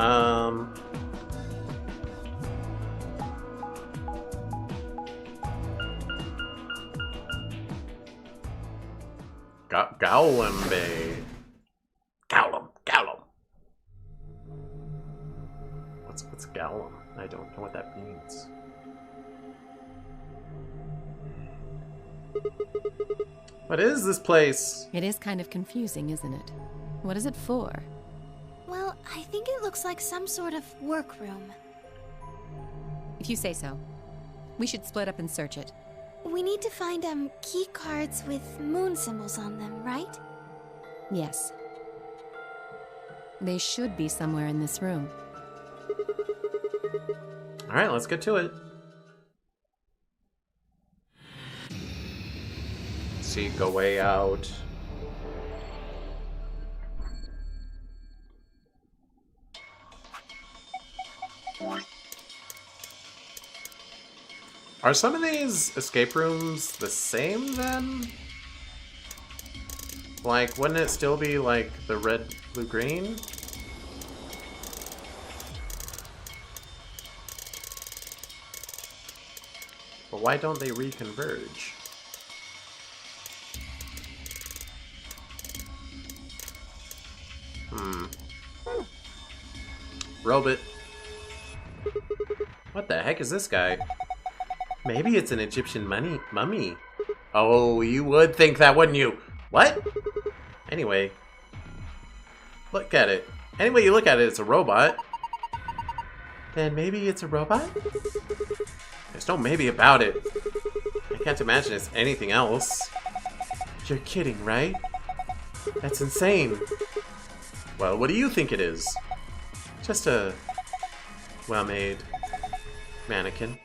Gowlembe. Gowlem. What's Gowlem? I don't know what that means. What is this place? It is kind of confusing, isn't it? What is it for? Well, I think it looks like some sort of workroom. If you say so. We should split up and search it. We need to find key cards with moon symbols on them, right? Yes. They should be somewhere in this room. Alright, let's get to it. Seek a way out. Are some of these escape rooms the same then? Like, wouldn't it still be like the red, blue, green? But why don't they reconverge? Robot. What the heck is this guy? Maybe it's an Egyptian mummy. Oh, you would think that, wouldn't you? What? Anyway. Look at it. Any way you look at it, it's a robot. Then maybe it's a robot? There's no maybe about it. I can't imagine it's anything else. You're kidding, right? That's insane. Well, what do you think it is? Just a well-made mannequin.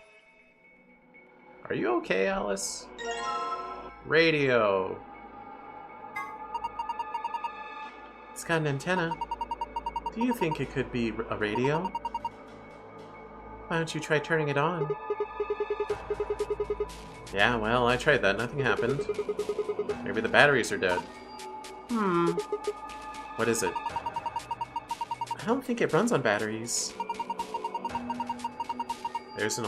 Are you okay, Alice? Radio. It's got an antenna. Do you think it could be a radio? Why don't you try turning it on? Yeah, well, I tried that. Nothing happened. Maybe the batteries are dead. What is it? I don't think it runs on batteries. There's an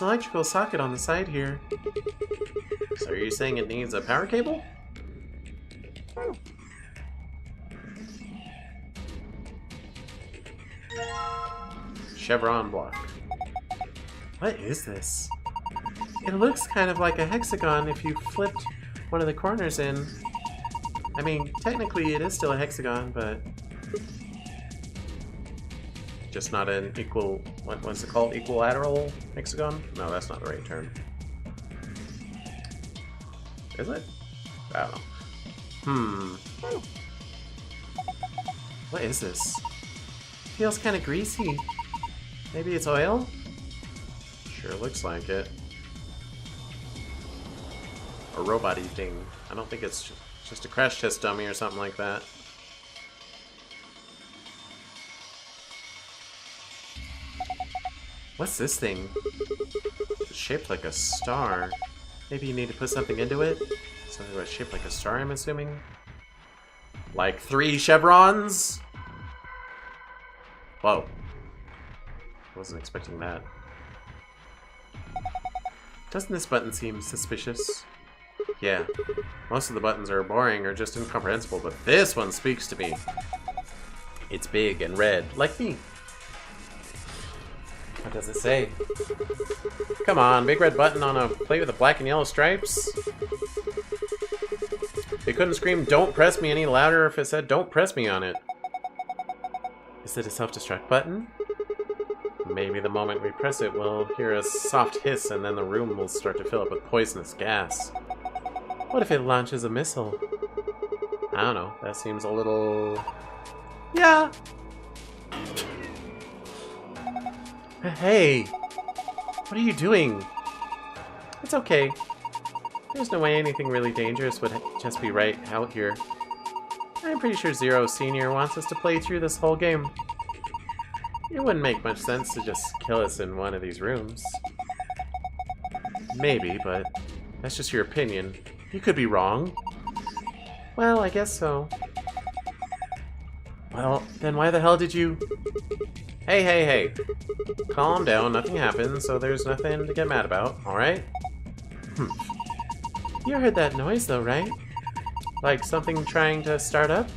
electrical socket on the side here. So are you saying it needs a power cable? Chevron block. What is this? It looks kind of like a hexagon if you flipped one of the corners in. I mean, technically it is still a hexagon, but just not an equal, what's it called? Equilateral hexagon? No, that's not the right term. Is it? I don't know. What is this? Feels kind of greasy. Maybe it's oil? Sure looks like it. A robot-y thing. I don't think it's just a crash test dummy or something like that. What's this thing? It's shaped like a star. Maybe you need to put something into it? Something that's shaped like a star, I'm assuming? Like 3 chevrons? Whoa. Wasn't expecting that. Doesn't this button seem suspicious? Yeah. Most of the buttons are boring or just incomprehensible, but this one speaks to me. It's big and red, like me. What does it say? Come on, big red button on a plate with the black and yellow stripes? It couldn't scream, "Don't press me" any louder if it said, "Don't press me" on it. Is it a self-destruct button? Maybe the moment we press it, we'll hear a soft hiss and then the room will start to fill up with poisonous gas. What if it launches a missile? I don't know, that seems a little... Yeah! Hey! What are you doing? It's okay. There's no way anything really dangerous would just be right out here. I'm pretty sure Zero Senior wants us to play through this whole game. It wouldn't make much sense to just kill us in one of these rooms. Maybe, but that's just your opinion. You could be wrong. Well, I guess so. Well, then why the hell did you... Hey. Calm down, nothing happened, so there's nothing to get mad about, alright? You heard that noise though, right? Like something trying to start up?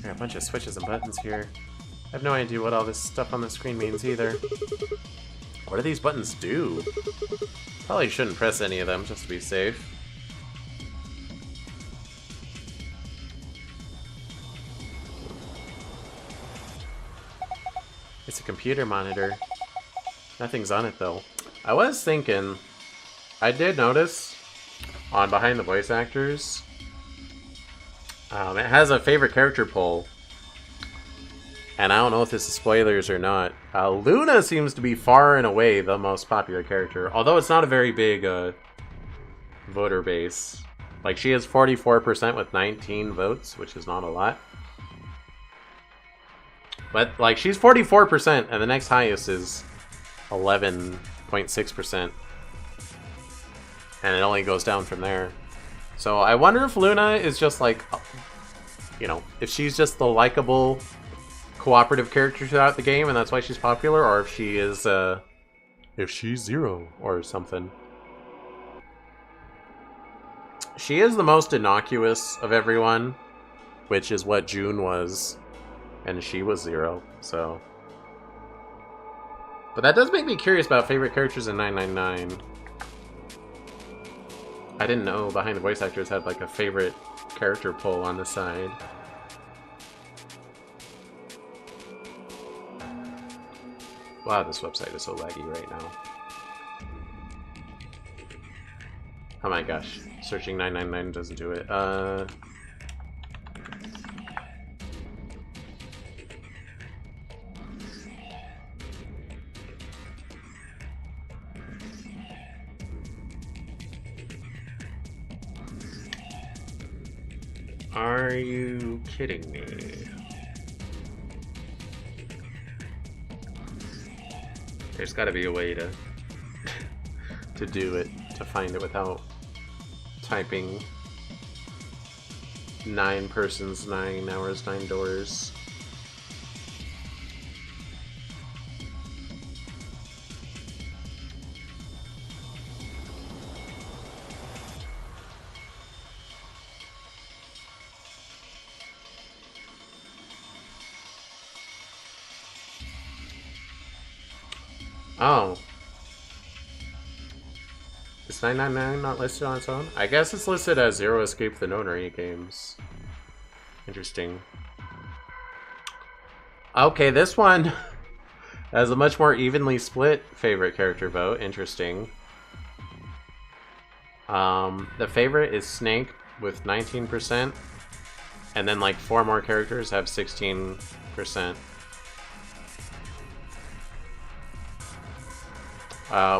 There are a bunch of switches and buttons here. I have no idea what all this stuff on the screen means either. What do these buttons do? Probably shouldn't press any of them just to be safe. It's a computer monitor. Nothing's on it though. I was thinking, I did notice on Behind the Voice Actors, it has a favorite character poll. And I don't know if this is spoilers or not. Luna seems to be far and away the most popular character, although it's not a very big voter base. Like, she has 44% with 19 votes, which is not a lot. But, like, she's 44%, and the next highest is 11.6%. And it only goes down from there. So I wonder if Luna is just like, you know, if she's just the likable, cooperative character throughout the game, and that's why she's popular, or if she is, if she's Zero or something. She is the most innocuous of everyone, which is what June was, and she was Zero, so. But that does make me curious about favorite characters in 999. I didn't know Behind the Voice Actors had like a favorite character poll on the side. Wow, this website is so laggy right now. Oh my gosh, searching 999 doesn't do it. Are you kidding me? There's got to be a way to do it, to find it without typing 9 persons, 9 hours, 9 doors. Oh. Is 999 not listed on its own? I guess it's listed as Zero Escape the Nonary games. Interesting. Okay, this one has a much more evenly split favorite character vote. Interesting. The favorite is Snake with 19%. And then like 4 more characters have 16%.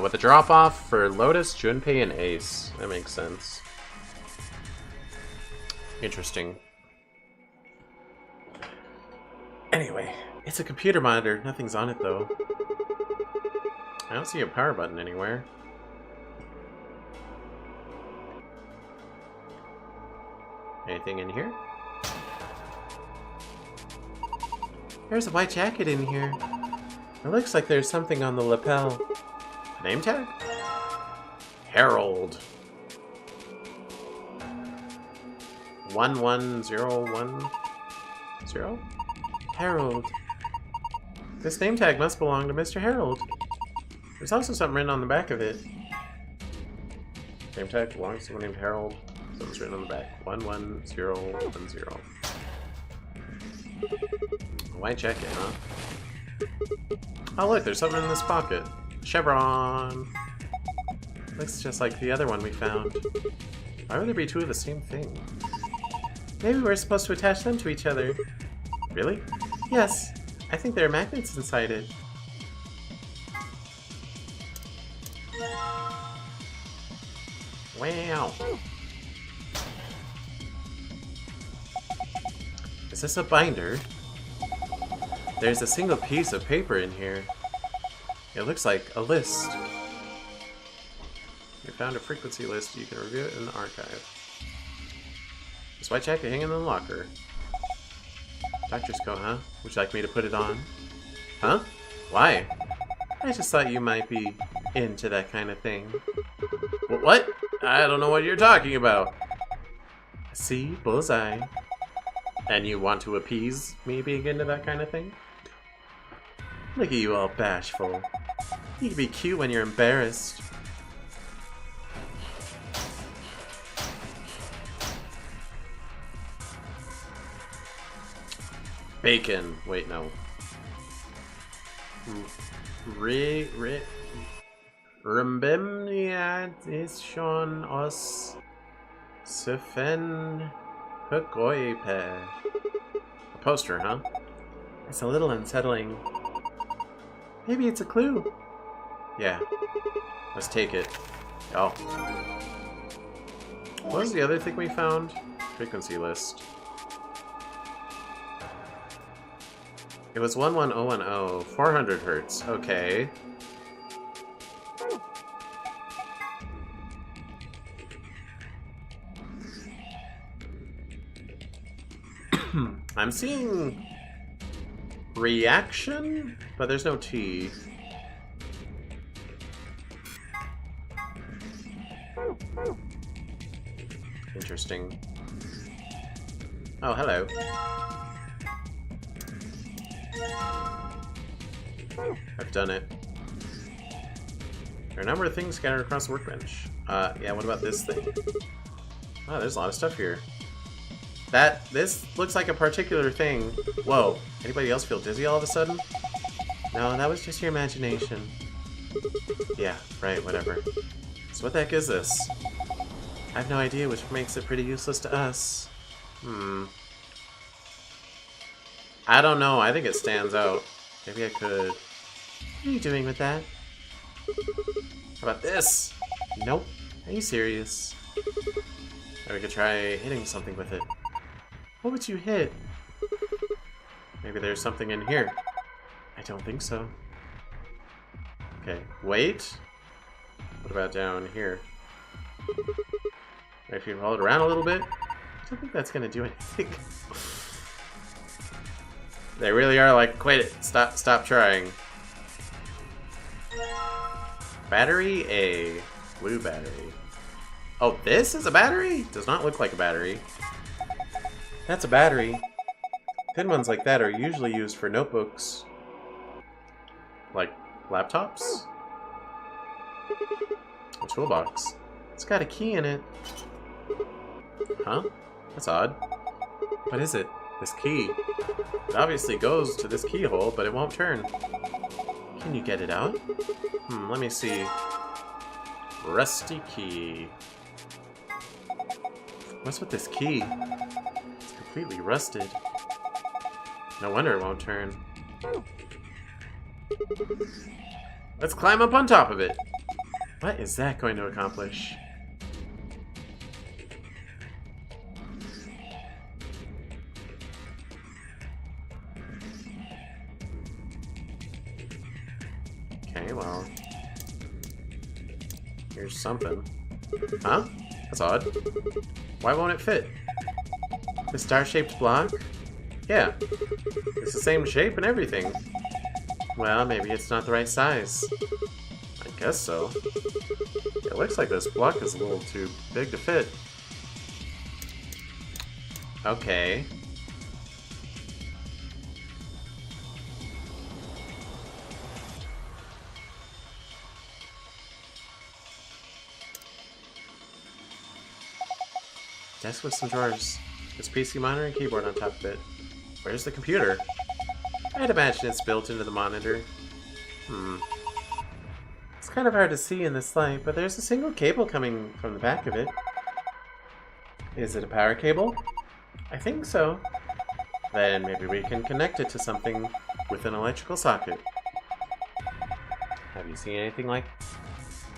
With a drop-off for Lotus, Junpei, and Ace. That makes sense. Interesting. Anyway, it's a computer monitor. Nothing's on it, though. I don't see a power button anywhere. Anything in here? There's a white jacket in here. It looks like there's something on the lapel. Name tag? Harold. 11010? Harold. This name tag must belong to Mr. Harold. There's also something written on the back of it. Name tag belongs to someone named Harold. Something's written on the back. 11010. White jacket, huh? Oh look, there's something in this pocket. Chevron. Looks just like the other one we found. Why would there be 2 of the same thing? Maybe we're supposed to attach them to each other. Really? Yes. I think there are magnets inside it. Wow. Is this a binder? There's a single piece of paper in here. It looks like a list. You found a frequency list. You can review it in the archive. This white jacket hanging in the locker. Doctor's coat, huh? Would you like me to put it on? Huh? Why? I just thought you might be into that kind of thing. What? I don't know what you're talking about. See? Bullseye. And you want to appease me being into that kind of thing? Look at you all bashful. You can be cute when you're embarrassed. Bacon. Wait, no. Rembemniat is schon aus Sefen Hugoipe. A poster, huh? It's a little unsettling. Maybe it's a clue. Yeah. Let's take it. Oh. What was the other thing we found? Frequency list. It was 11010, 400 hertz. Okay. I'm seeing reaction, but there's no T. Interesting. Oh, hello. I've done it. There are a number of things scattered across the workbench. Yeah, what about this thing? Oh, there's a lot of stuff here. This looks like a particular thing. Whoa, anybody else feel dizzy all of a sudden? No, that was just your imagination. Yeah, right, whatever. So what the heck is this? I have no idea, which makes it pretty useless to us. I don't know, I think it stands out. Maybe I could... What are you doing with that? How about this? Nope. Are you serious? Or we could try hitting something with it. What would you hit? Maybe there's something in here. I don't think so. Okay, wait. What about down here? If you roll it around a little bit, I don't think that's gonna do anything. They really are like, quit it. Stop trying. Battery A. Blue battery. Oh, this is a battery? Does not look like a battery. That's a battery. Thin ones like that are usually used for notebooks. Like laptops? A toolbox. It's got a key in it. Huh? That's odd. What is it? This key. It obviously goes to this keyhole, but it won't turn. Can you get it out? Let me see. Rusty key. What's with this key? It's completely rusted. No wonder it won't turn. Let's climb up on top of it. What is that going to accomplish? Okay, well... Here's something. Huh? That's odd. Why won't it fit? The star-shaped block? Yeah. It's the same shape and everything. Well, maybe it's not the right size. I guess so. It looks like this block is a little too big to fit. Okay. Desk with some drawers. This PC monitor and keyboard on top of it. Where's the computer? I'd imagine it's built into the monitor. It's kind of hard to see in this light, but there's a single cable coming from the back of it. Is it a power cable? I think so. Then maybe we can connect it to something with an electrical socket. Have you seen anything like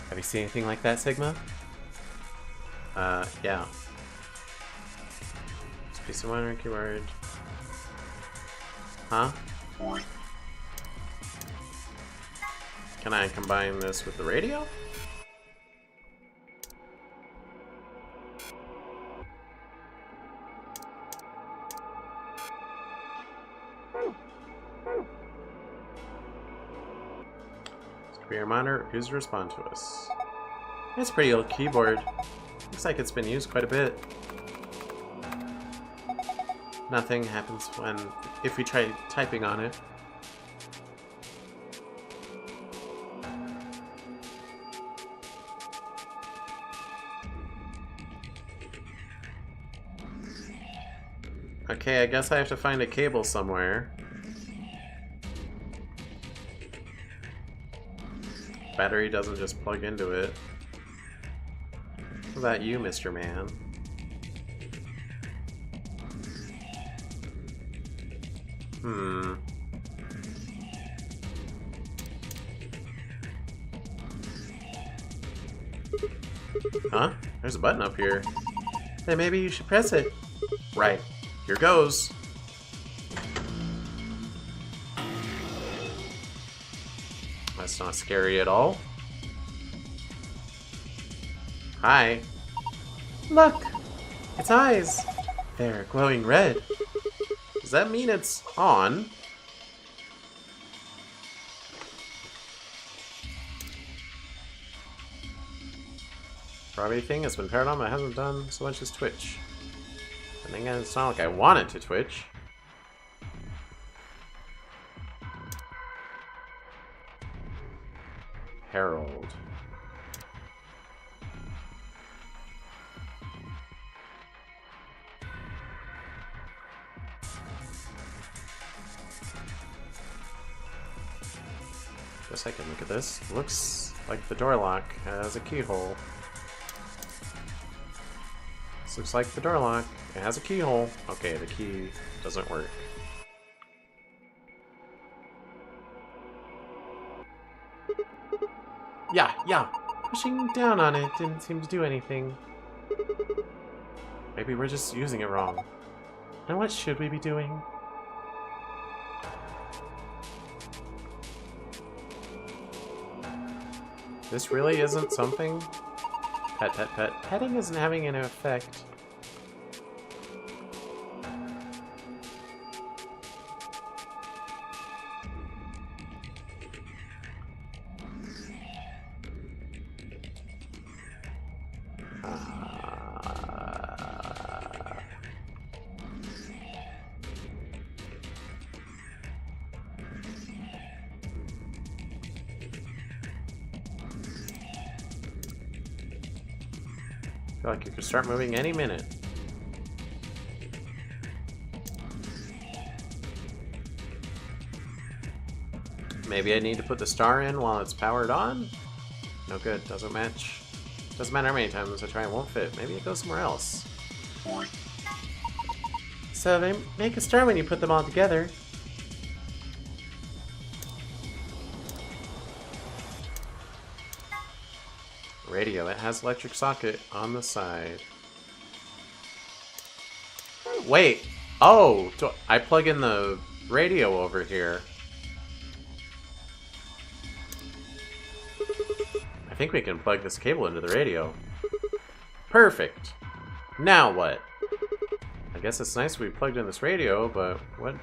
Have you seen anything like that, Sigma? Yeah. Space of one keyword. Huh? Can I combine this with the radio? Computer monitor, who's respond to us? It's a pretty old keyboard. Looks like it's been used quite a bit. Nothing happens if we try typing on it. Okay, I guess I have to find a cable somewhere. Battery doesn't just plug into it. What about you, Mr. Man? Huh? There's a button up here. Then maybe you should press it. Right. Here goes. That's not scary at all. Hi. Look! Its eyes! They're glowing red. Does that mean it's on? Probably thing has been powered on, but I haven't done so much as twitch. And again, it's not like I want it to twitch. Herald. Guess I can look at this. Looks like the door lock has a keyhole. This looks like the door lock. It has a keyhole. Okay, the key doesn't work. Yeah. Pushing down on it didn't seem to do anything. Maybe we're just using it wrong. Now what should we be doing? This really isn't something? Pet. Petting isn't having an effect. I feel like you could start moving any minute. Maybe I need to put the star in while it's powered on? No good, doesn't match. Doesn't matter how many times I try, it won't fit. Maybe it goes somewhere else. So they make a star when you put them all together. Radio, it has electric socket on the side. Wait! Oh! I plug in the radio over here. I think we can plug this cable into the radio. Perfect! Now what? I guess it's nice we plugged in this radio, but what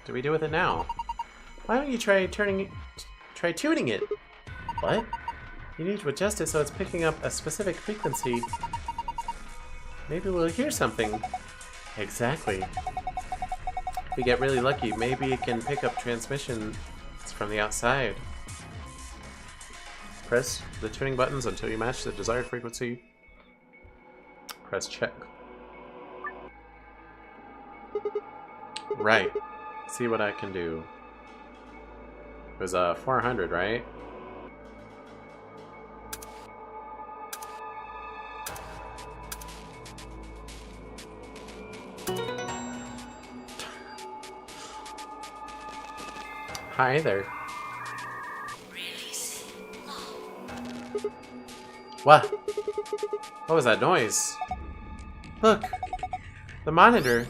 do we do with it now? Why don't you try tuning it? What? You need to adjust it so it's picking up a specific frequency. Maybe we'll hear something. Exactly. If we get really lucky, maybe it can pick up transmissions from the outside. Press the tuning buttons until you match the desired frequency. Press check. Right. See what I can do. It was 400, right? Hi there. What? What was that noise? Look! The monitor!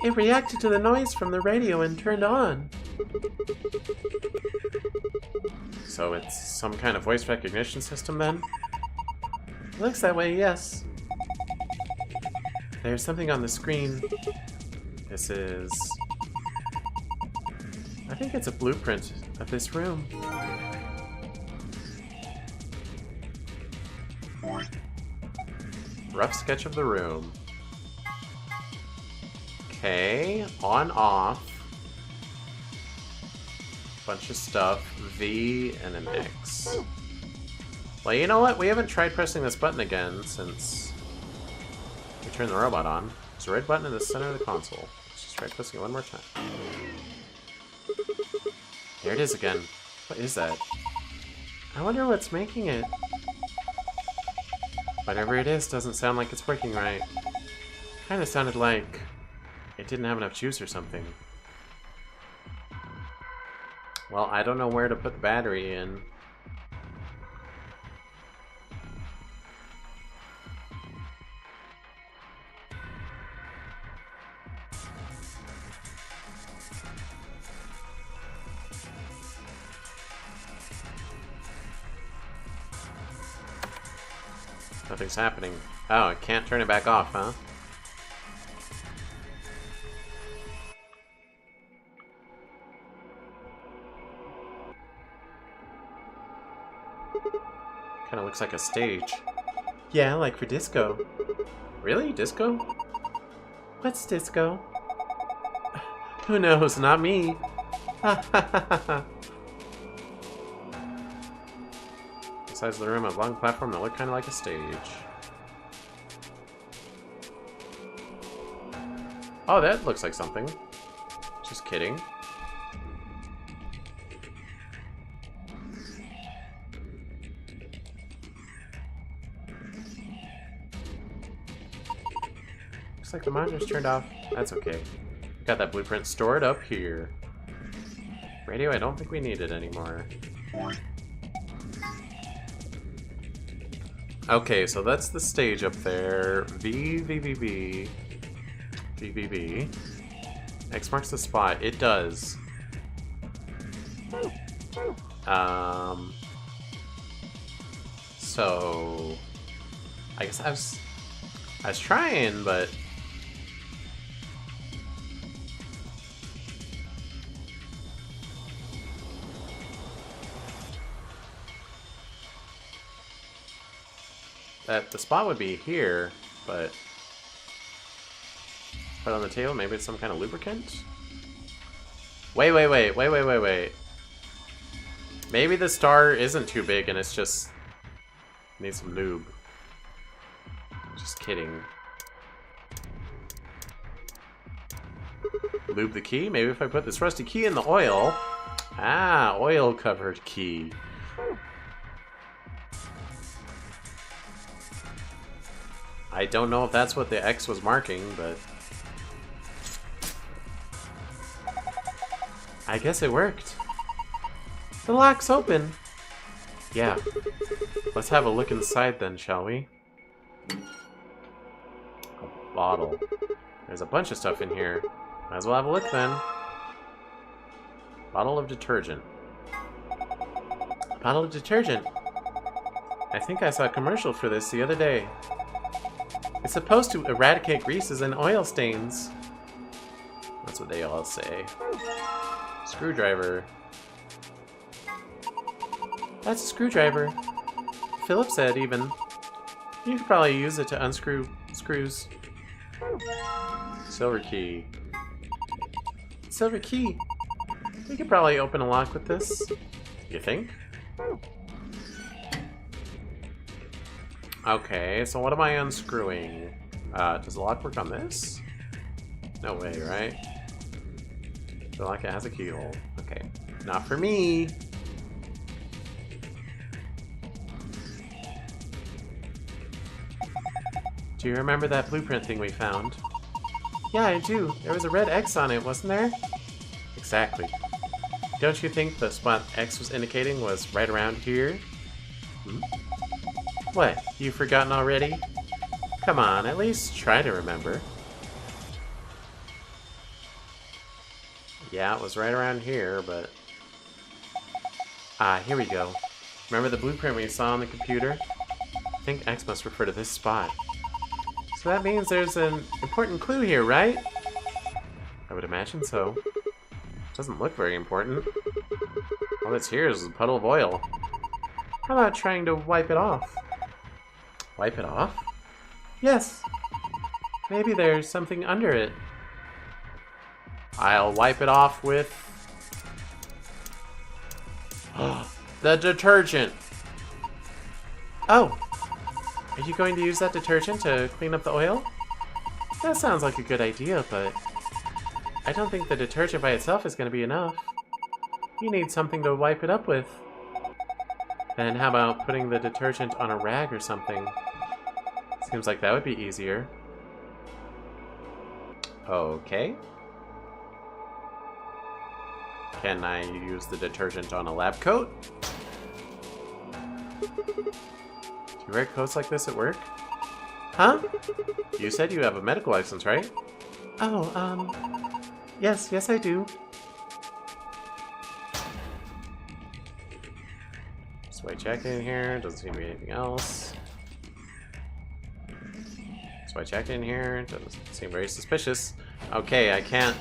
It reacted to the noise from the radio and turned on. So it's some kind of voice recognition system then? Looks that way, yes. There's something on the screen. This is... I think it's a blueprint of this room. Rough sketch of the room. Okay, on, off. Bunch of stuff. V and an X. Well, you know what? We haven't tried pressing this button again since we turned the robot on. There's a red button in the center of the console. Let's just try pressing it one more time. There it is again. What is that? I wonder what's making it. Whatever it is doesn't sound like it's working right. Kinda sounded like it didn't have enough juice or something. Well, I don't know where to put the battery in. Nothing's happening. Oh, I can't turn it back off, huh? Kinda looks like a stage. Yeah, like for disco. Really? Disco? What's disco? Who knows? Not me. Size of the room, a long platform that looked kind of like a stage. Oh, that looks like something. Just kidding. Looks like the monitor's turned off. That's okay. Got that blueprint stored up here. Radio, I don't think we need it anymore. Okay, so that's the stage up there. V. X marks the spot. It does. So I guess I was trying, but that the spot would be here, but put on the table, maybe it's some kind of lubricant? Wait. Maybe the star isn't too big and it's just needs some lube. Just kidding. Lube the key? Maybe if I put this rusty key in the oil. Ah, oil covered key. I don't know if that's what the X was marking, but I guess it worked. The lock's open. Yeah. Let's have a look inside then, shall we? A bottle. There's a bunch of stuff in here. Might as well have a look then. Bottle of detergent. Bottle of detergent. I think I saw a commercial for this the other day. It's supposed to eradicate greases and oil stains. That's what they all say. Screwdriver. That's a screwdriver. Philip said even. You could probably use it to unscrew screws. Silver key. Silver key. We could probably open a lock with this. You think? Okay, so what am I unscrewing? Does the lock work on this? No way, right? The lock has a keyhole. Okay, not for me. Do you remember that blueprint thing we found? Yeah, I do. There was a red X on it, wasn't there? Exactly. Don't you think the spot X was indicating was right around here? Hmm? What, you've forgotten already? Come on, at least try to remember. Yeah, it was right around here, but... Ah, here we go. Remember the blueprint we saw on the computer? I think X must refer to this spot. So that means there's an important clue here, right? I would imagine so. Doesn't look very important. All that's here is a puddle of oil. How about trying to wipe it off? Wipe it off? Yes. Maybe there's something under it. I'll wipe it off with... the detergent! Oh! Are you going to use that detergent to clean up the oil? That sounds like a good idea, but... I don't think the detergent by itself is going to be enough. You need something to wipe it up with. Then how about putting the detergent on a rag or something? Seems like that would be easier. Okay. Can I use the detergent on a lab coat? Do you wear coats like this at work? Huh? You said you have a medical license, right? Oh, yes I do. Just white jacket in here, doesn't seem to be anything else. Just white jacket in here, doesn't seem very suspicious. Okay, I can't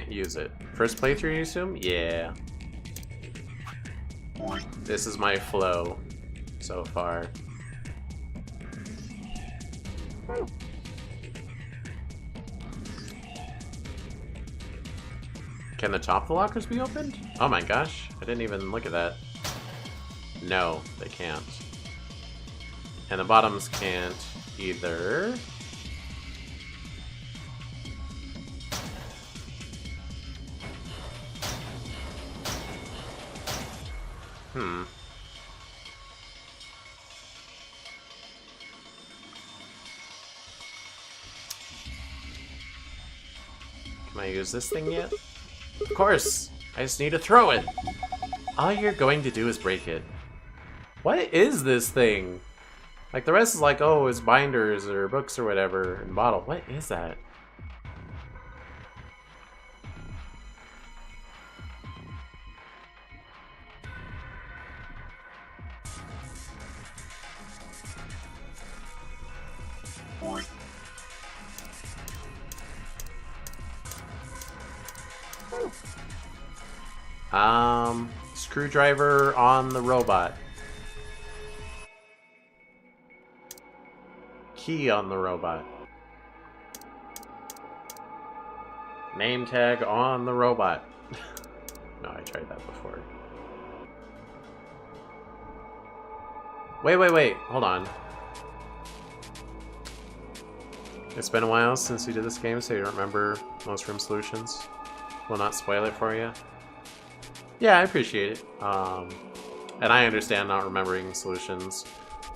use it. First playthrough, you assume? Yeah. This is my flow so far. Can the top of the lockers be opened? Oh my gosh, I didn't even look at that. No, they can't. And the bottoms can't either. Hmm. Can I use this thing yet? Of course! I just need to throw it! All you're going to do is break it. What is this thing? Like, the rest is like, oh, it's binders or books or whatever, and bottle. What is that? Screwdriver on the robot. Key on the robot. Name tag on the robot. No, I tried that before. Wait, hold on. It's been a while since you did this game, so you don't remember most room solutions. Will not spoil it for you. Yeah, I appreciate it. And I understand not remembering solutions.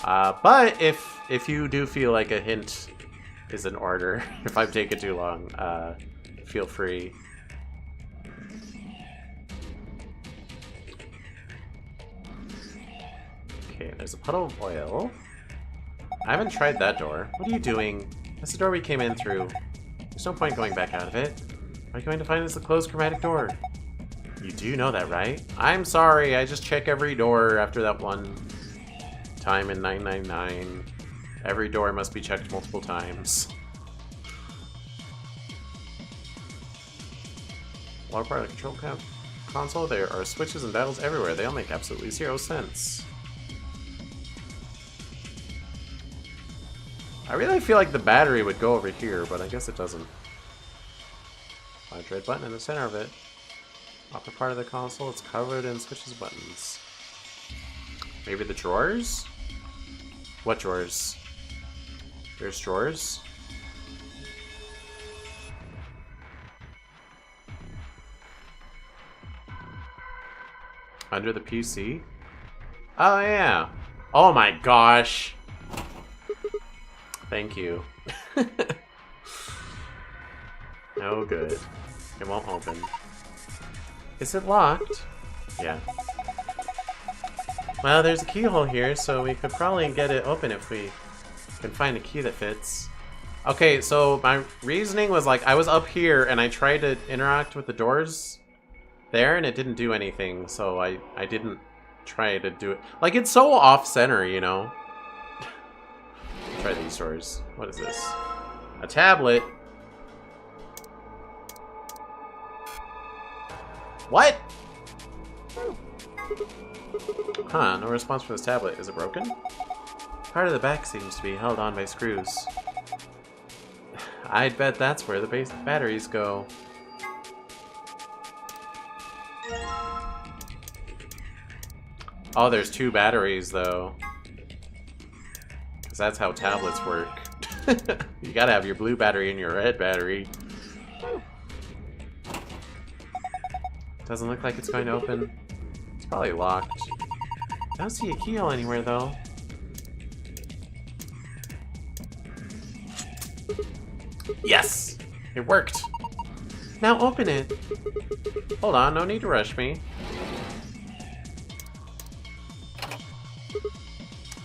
But if you do feel like a hint is in order, if I've taken too long, feel free. Okay, there's a puddle of oil. I haven't tried that door. What are you doing? That's the door we came in through. There's no point going back out of it. All you're going to find is the closed chromatic door. You do know that, right? I'm sorry, I just check every door after that one time in 999. Every door must be checked multiple times. Water part of the control console, there are switches and dials everywhere. They all make absolutely 0 sense. I really feel like the battery would go over here, but I guess it doesn't. Large red button in the center of it. Upper part of the console, it's covered in switches and buttons. Maybe the drawers? What drawers? There's drawers? Under the PC? Oh yeah. Oh my gosh. Thank you. No good. It won't open. Is it locked? Yeah. Well, there's a keyhole here, so we could probably get it open if we can find a key that fits. Okay, so my reasoning was like, I was up here and I tried to interact with the doors there and it didn't do anything, so I didn't try to do it. Like, it's so off-center, you know? Try these doors. What is this? A tablet? What? Huh, no response from this tablet. Is it broken? Part of the back seems to be held on by screws. I'd bet that's where the base batteries go. Oh, there's 2 batteries, though. Because that's how tablets work. You gotta have your blue battery and your red battery. Doesn't look like it's going to open. It's probably locked. I don't see a keyhole anywhere, though. Yes! It worked! Now open it! Hold on, no need to rush me.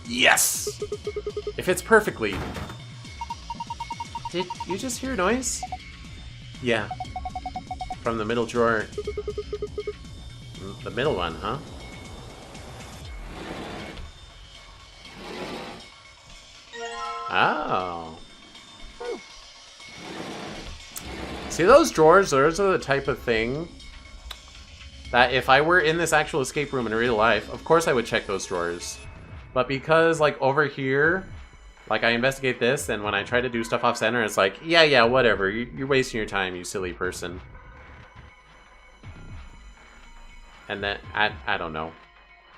Yes! It fits perfectly. Did you just hear a noise? Yeah. From the middle drawer. The middle one, huh? Oh. See those drawers? Those are the type of thing that if I were in this actual escape room in real life, of course I would check those drawers. But because, like, over here, like, I investigate this, and when I try to do stuff off-center, it's like, yeah, whatever. You're wasting your time, you silly person. And then, I don't know.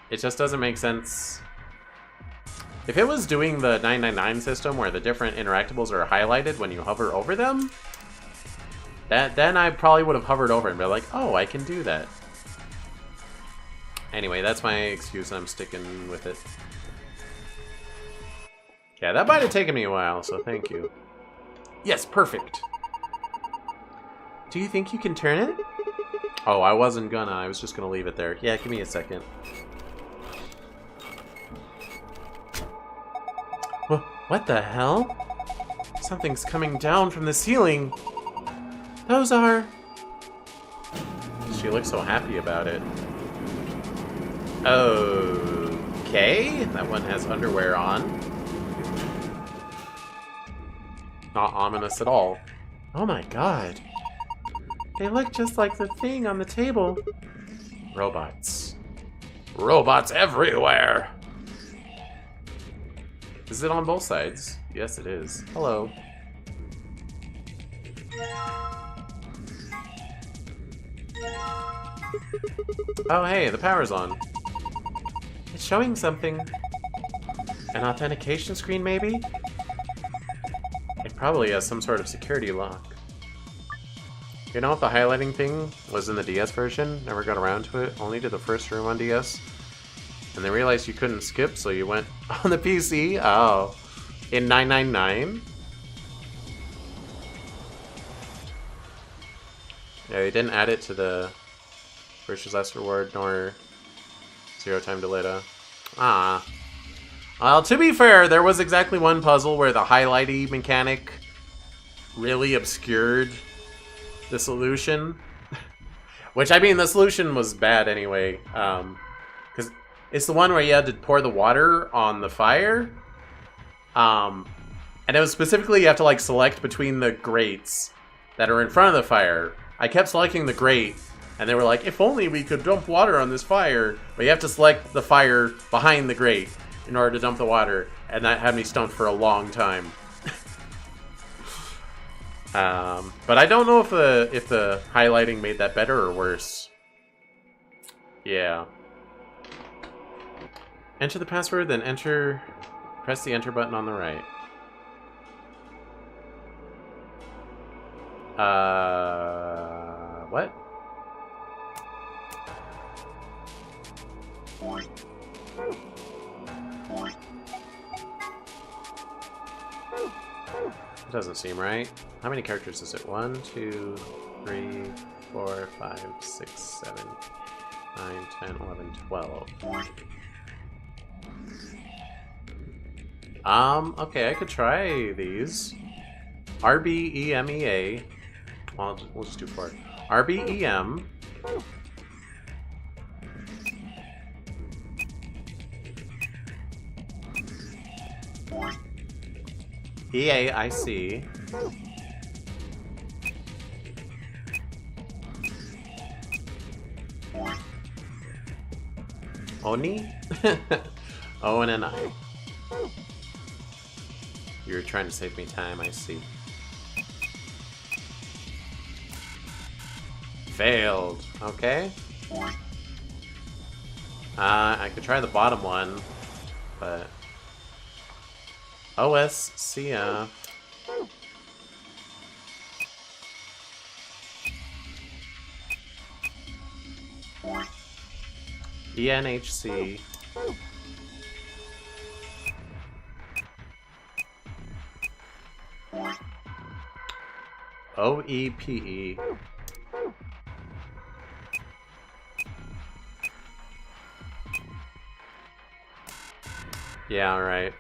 It just doesn't make sense. If it was doing the 999 system where the different interactables are highlighted when you hover over them, then I probably would have hovered over and been like, oh, I can do that. Anyway, that's my excuse and I'm sticking with it. Yeah, that might have taken me a while, so thank you. Yes, perfect. Do you think you can turn it? Oh, I wasn't gonna. I was just gonna leave it there. Yeah, give me a second. What the hell? Something's coming down from the ceiling. Those are... She looks so happy about it. Okay. That one has underwear on. Not ominous at all. Oh my god. They look just like the thing on the table. Robots. Robots everywhere! Is it on both sides? Yes, it is. Hello. Oh, hey, the power's on. It's showing something. An authentication screen, maybe? It probably has some sort of security lock. You know if the highlighting thing was in the DS version? Never got around to it. Only did the first room on DS. And they realized you couldn't skip, so you went on the PC? Oh. In 999? Yeah, they didn't add it to the Virtue's Last Reward, nor Zero Time to Lita. Ah. Well, to be fair, there was exactly one puzzle where the highlighting mechanic really obscured the solution. Which, I mean, the solution was bad anyway. Because it's the one where you had to pour the water on the fire. And it was specifically you have to, like, select between the grates that are in front of the fire. I kept selecting the grate, and they were like, if only we could dump water on this fire. But you have to select the fire behind the grate in order to dump the water. And that had me stumped for a long time. But I don't know if the highlighting made that better or worse. Yeah. Enter the password, then press the enter button on the right. What? It doesn't seem right. How many characters is it? 1, 2, 3, 4, 5, 6, 7, 9, 10, 11, 12. Okay, I could try these. RBEMEA. Well, we'll just do 4. RBEM. EAIC. Oni? O and an I. You're trying to save me time, I see. Failed. Okay. I could try the bottom one, but... OSCF. ENHC. OEPE. Yeah, alright.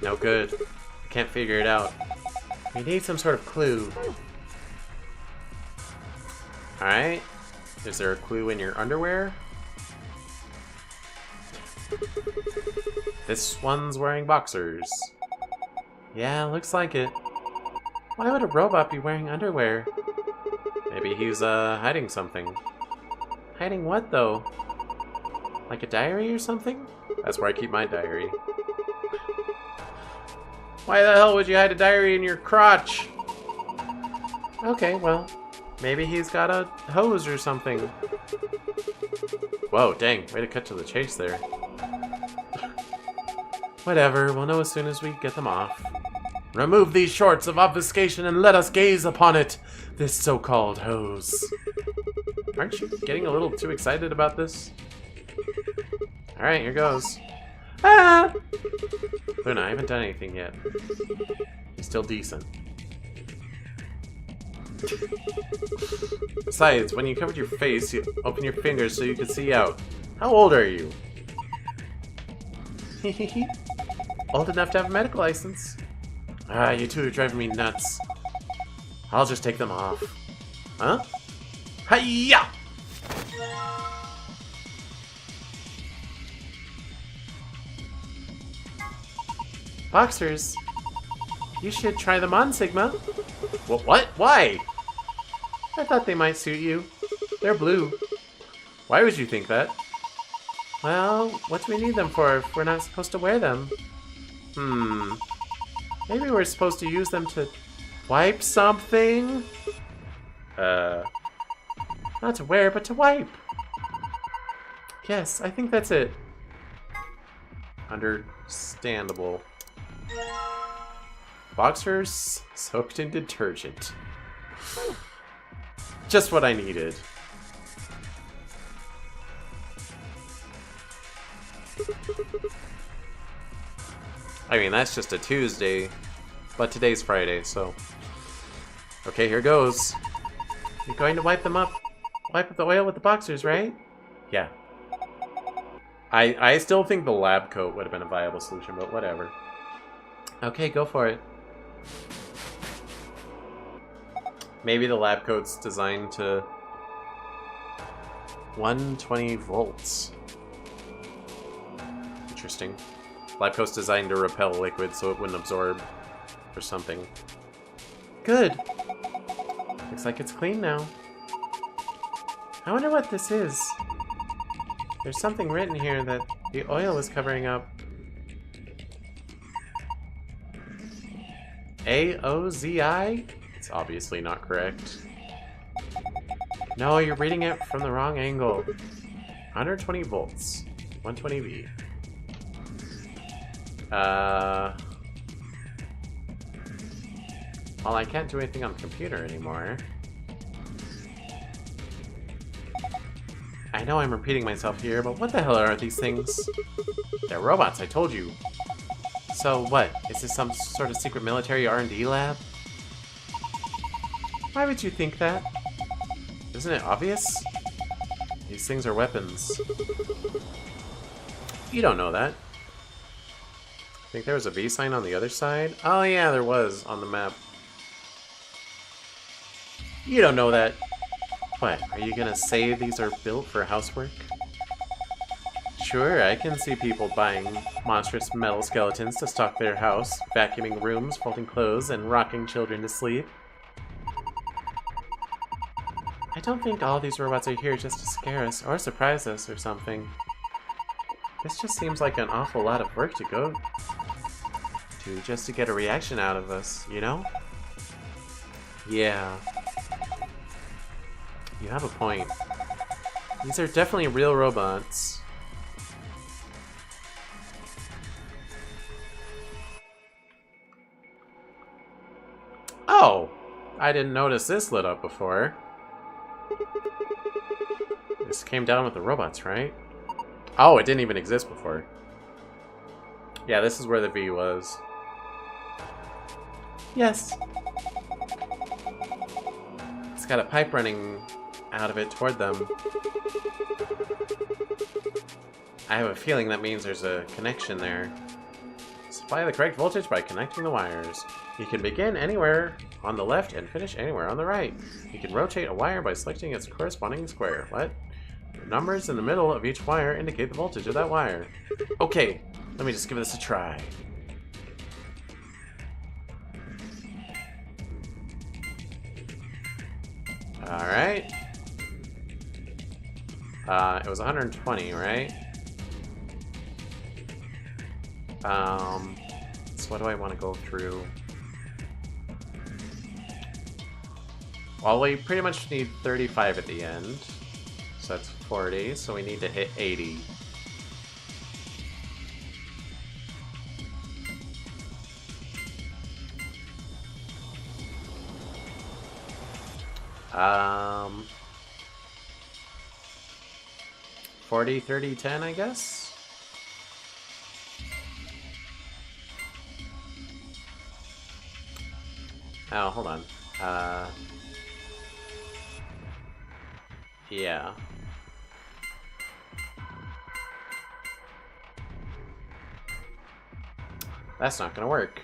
No good. Can't figure it out. We need some sort of clue. Alright. Is there a clue in your underwear? This one's wearing boxers. Yeah, looks like it. Why would a robot be wearing underwear? Maybe he's, hiding something. Hiding what, though? Like a diary or something? That's where I keep my diary. Why the hell would you hide a diary in your crotch? Okay, well, maybe he's got a hose or something. Whoa, dang, way to cut to the chase there. Whatever, we'll know as soon as we get them off. Remove these shorts of obfuscation and let us gaze upon it, this so-called hose. Aren't you getting a little too excited about this? Alright, here goes. Ah! Luna, I haven't done anything yet. You're still decent. Besides, when you covered your face, you open your fingers so you can see out. How old are you? Old enough to have a medical license. Ah, you two are driving me nuts. I'll just take them off. Huh? Hi-ya! Boxers. You should try them on, Sigma. What? Why? I thought they might suit you. They're blue. Why would you think that? Well, what do we need them for if we're not supposed to wear them? Maybe we're supposed to use them to wipe something? Not to wear, but to wipe. Yes, I think that's it. Understandable. Boxers soaked in detergent. Just what I needed. I mean, that's just a Tuesday, but today's Friday, so... Okay, here goes. You're going to wipe them up? Wipe up the oil with the boxers, right? Yeah. I still think the lab coat would have been a viable solution, but whatever. Okay, go for it. Maybe the lab coat's designed to 120 volts. Interesting. Lab coat's designed to repel liquid so it wouldn't absorb or something. Good. Looks like it's clean now. I wonder what this is. There's something written here that the oil is covering up. AOZI? It's obviously not correct. No, you're reading it from the wrong angle. 120 volts. 120V. Well, I can't do anything on the computer anymore. I know I'm repeating myself here, but what the hell are these things? They're robots, I told you. So what? Is this some sort of secret military R&D lab? Why would you think that? Isn't it obvious? These things are weapons. You don't know that. Think there was a V sign on the other side? Oh yeah, there was on the map. You don't know that. What, are you gonna say these are built for housework? Sure, I can see people buying monstrous metal skeletons to stock their house, vacuuming rooms, folding clothes, and rocking children to sleep. I don't think all these robots are here just to scare us or surprise us or something. This just seems like an awful lot of work to go to just to get a reaction out of us, you know? Yeah. You have a point. These are definitely real robots. Oh! I didn't notice this lit up before. This came down with the robots, right? Oh, it didn't even exist before. Yeah, this is where the V was. Yes. It's got a pipe running out of it toward them. I have a feeling that means there's a connection there. Supply the correct voltage by connecting the wires. You can begin anywhere on the left and finish anywhere on the right. You can rotate a wire by selecting its corresponding square. What? The numbers in the middle of each wire indicate the voltage of that wire. Okay, let me just give this a try. Alright. It was 120, right? So what do I want to go through? Well, we pretty much need 35 at the end. So that's 40, so we need to hit 80. Um, 40, 30, 10, I guess? Oh, hold on. Yeah. That's not gonna work.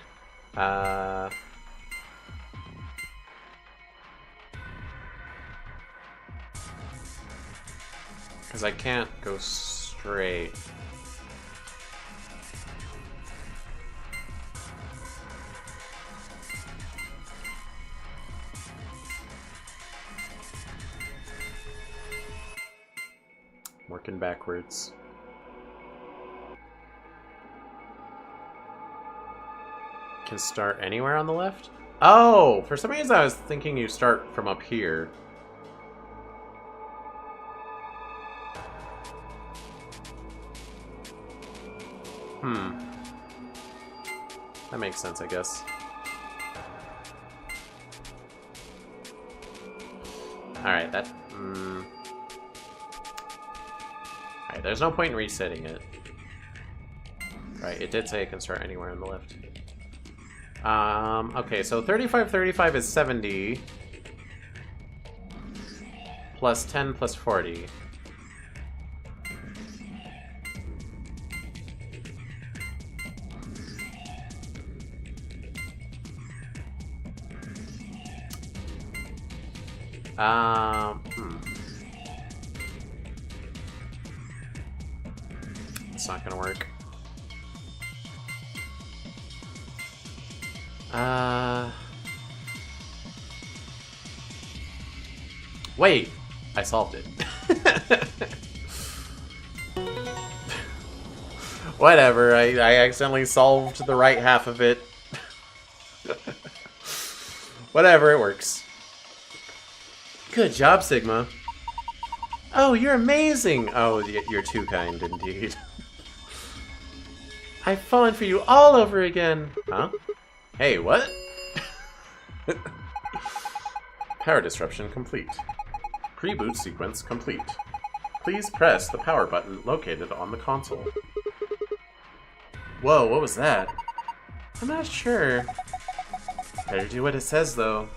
Because I can't go straight. Working backwards. Can start anywhere on the left? Oh! For some reason I was thinking you start from up here. That makes sense, I guess. Alright, that... Alright, there's no point in resetting it. Right, it did say it can start anywhere on the left. Okay, so 35 is 70. Plus 10 plus 40. It's not gonna work. Wait! I solved it. Whatever, I accidentally solved the right half of it. Whatever, it works. Good job, Sigma. Oh, you're amazing! Oh, you're too kind, indeed. I've fallen for you all over again! Huh? Hey, what? Power disruption complete. Pre-boot sequence complete. Please press the power button located on the console. Whoa, what was that? I'm not sure. Better do what it says, though.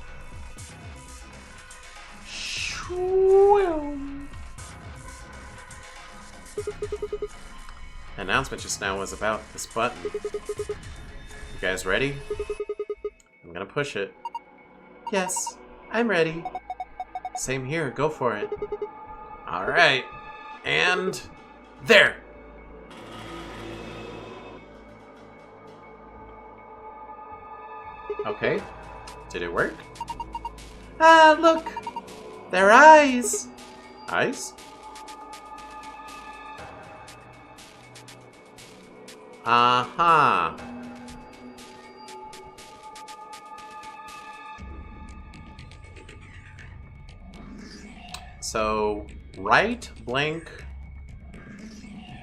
announcement just now was about this button. You guys ready? I'm gonna push it. Yes, I'm ready. Same here, go for it. Alright. And there! Okay. Did it work? Ah, look! They're eyes! Eyes? Uh-huh. So, right, blank,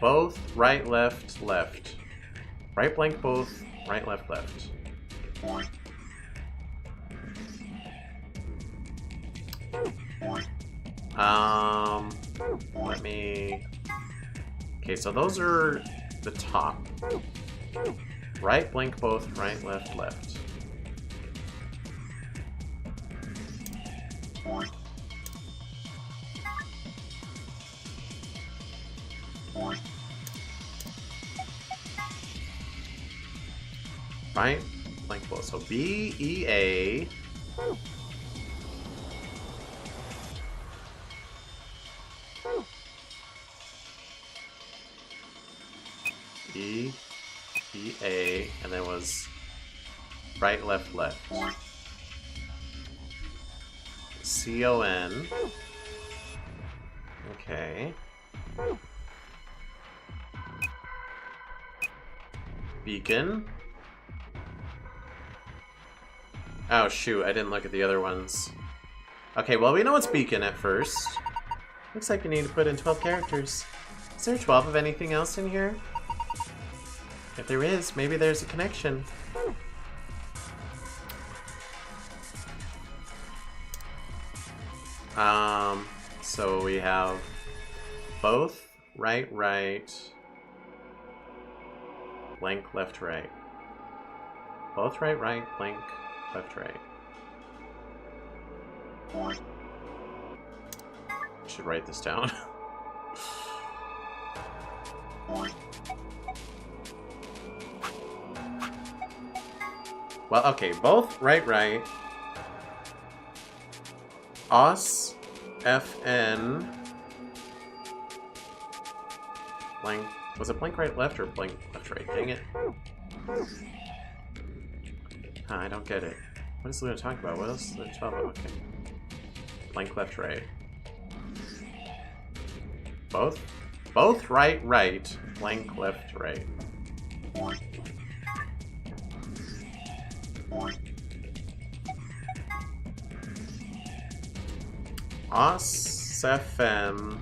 both, right, left, left. Right, blank, both, right, left, left. Let me... Okay, so those are the top. Right, blank, both, right, left, left. Right, blank, both. So B, E, A. E, E, A, and then was right, left, left. C-O-N. Okay. Beacon. Oh shoot, I didn't look at the other ones. Okay, well we know it's beacon at first. Looks like we need to put in 12 characters. Is there 12 of anything else in here? If there is, maybe there's a connection. So we have both, right, right, blank, left, right. Both, right, right, blank, left, right. I should write this down. Well, okay, both right, right. Os, FN. Blank. Was it blank right left or blank left right? Dang it. Huh, I don't get it. What is Luna talking about? What else is there? 12? Okay. Blank left right. Both? Both right, right. Blank left, right. Os, FN.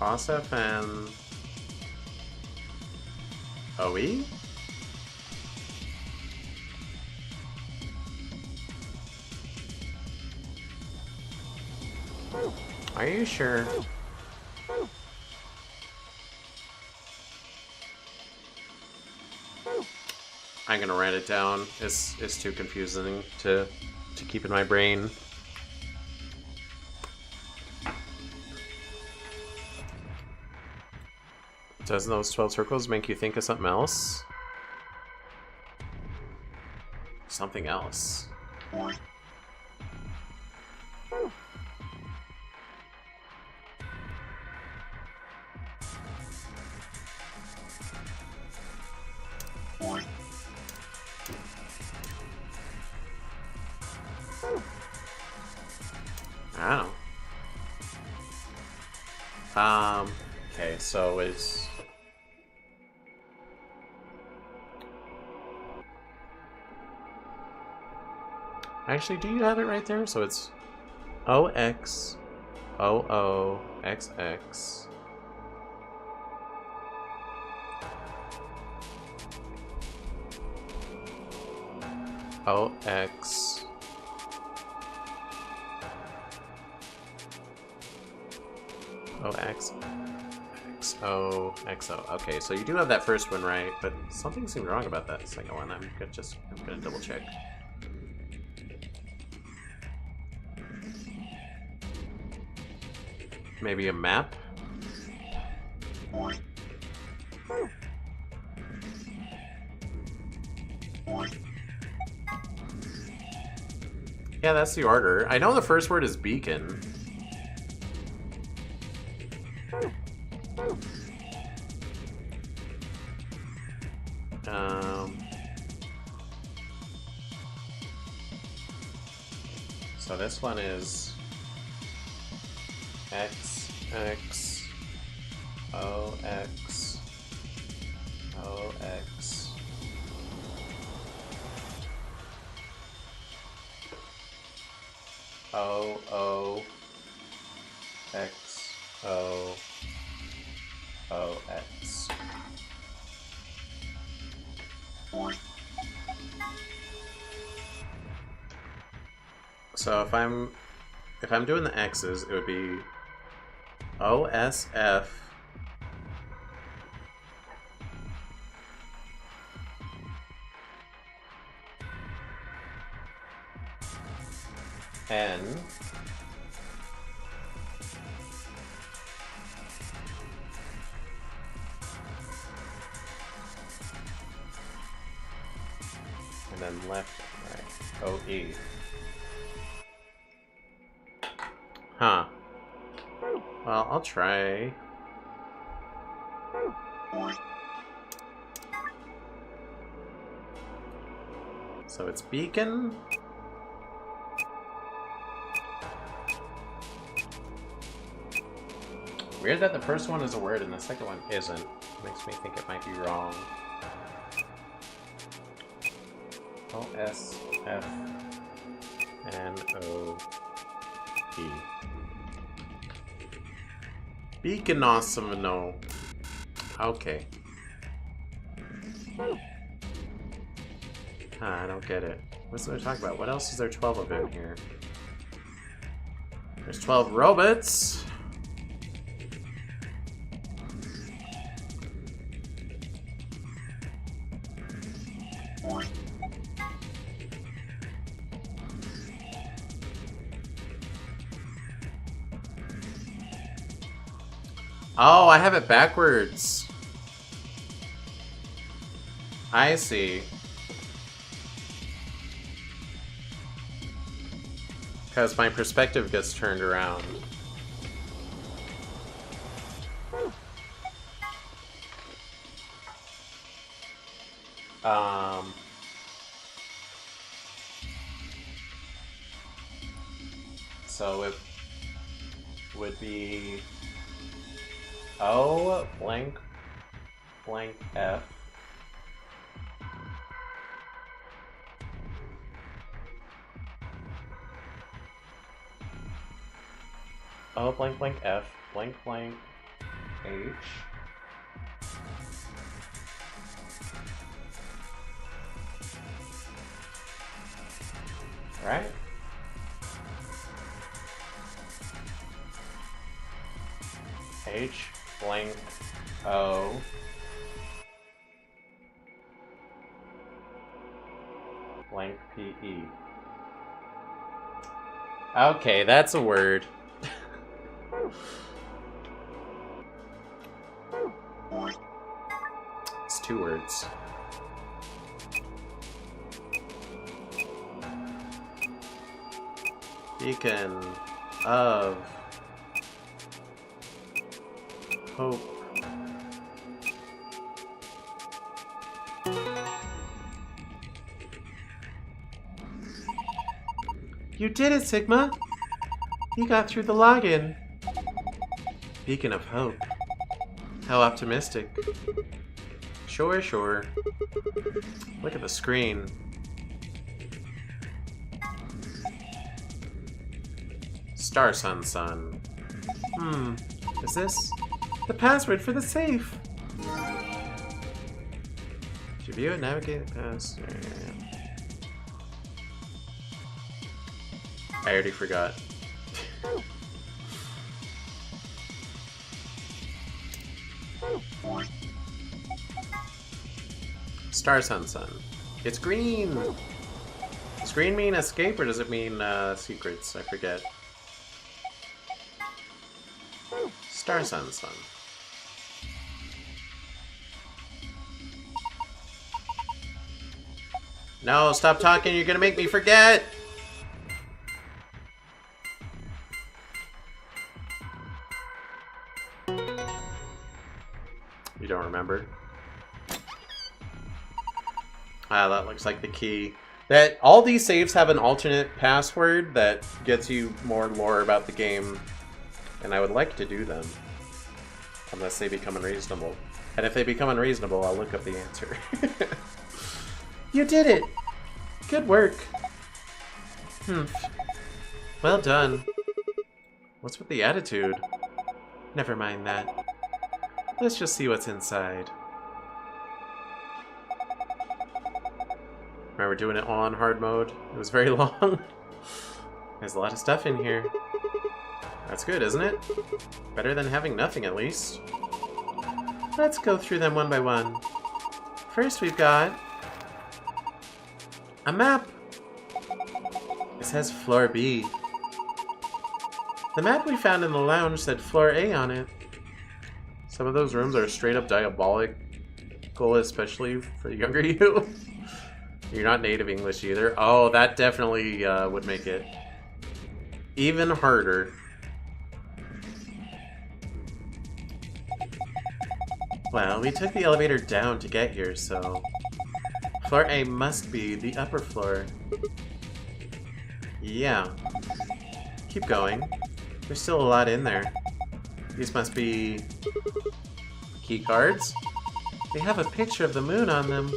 Os, FN. OE? Are you sure? I'm gonna write it down. It's too confusing to keep in my brain. Doesn't those 12 circles make you think of something else? Something else. I don't know. Okay, so it's... Actually, do you have it right there? So it's OX, OO, XX. OX. OX. XO, XO. Okay, so you do have that first one right, but something seemed wrong about that second one. I'm gonna double check. Maybe a map? Yeah, that's the order. I know the first word is beacon. So this one is X, X, O, X, O, X. O, O, X, O, O, X. So if I'm doing the X's, it would be O, S, F, N, and then left, right, O, E. Huh. Well, I'll try. So it's beacon. Weird that the first one is a word and the second one isn't. Makes me think it might be wrong. O, S, F, N, O, E. Beaconosomino. Okay. I don't get it. What's there talking about? What else is there 12 of in here? There's 12 robots. Oh, I have it backwards. I see. Because my perspective gets turned around. So it would be O blank blank F O blank blank F blank blank H right? H blank O blank PE. Okay, that's a word. It's 2 words. Beacon of hope. You did it, Sigma! You got through the login. Beacon of hope. How optimistic. Sure, sure. Look at the screen. Star Sun Sun. Is this the password for the safe? Did you view it? Navigate the pass. I already forgot. Star Sun Sun. It's green! Does green mean escape or does it mean secrets? I forget. Star sounds fun. No, stop talking. You're gonna make me forget. You don't remember? Ah, that looks like the key. That all these saves have an alternate password that gets you more lore about the game, and I would like to do them. Unless they become unreasonable. And if they become unreasonable, I'll look up the answer. You did it! Good work. Well done. What's with the attitude? Never mind that. Let's just see what's inside. Remember doing it all on hard mode? It was very long. There's a lot of stuff in here. That's good, isn't it? Better than having nothing, at least. Let's go through them one by one. First, we've got a map. It says Floor B. The map we found in the lounge said Floor A on it. Some of those rooms are straight up diabolical, especially for younger you. You're not native English either. Oh, that definitely would make it even harder. Well, we took the elevator down to get here, so Floor A must be the upper floor. Yeah. Keep going. There's still a lot in there. These must be key cards. They have a picture of the moon on them.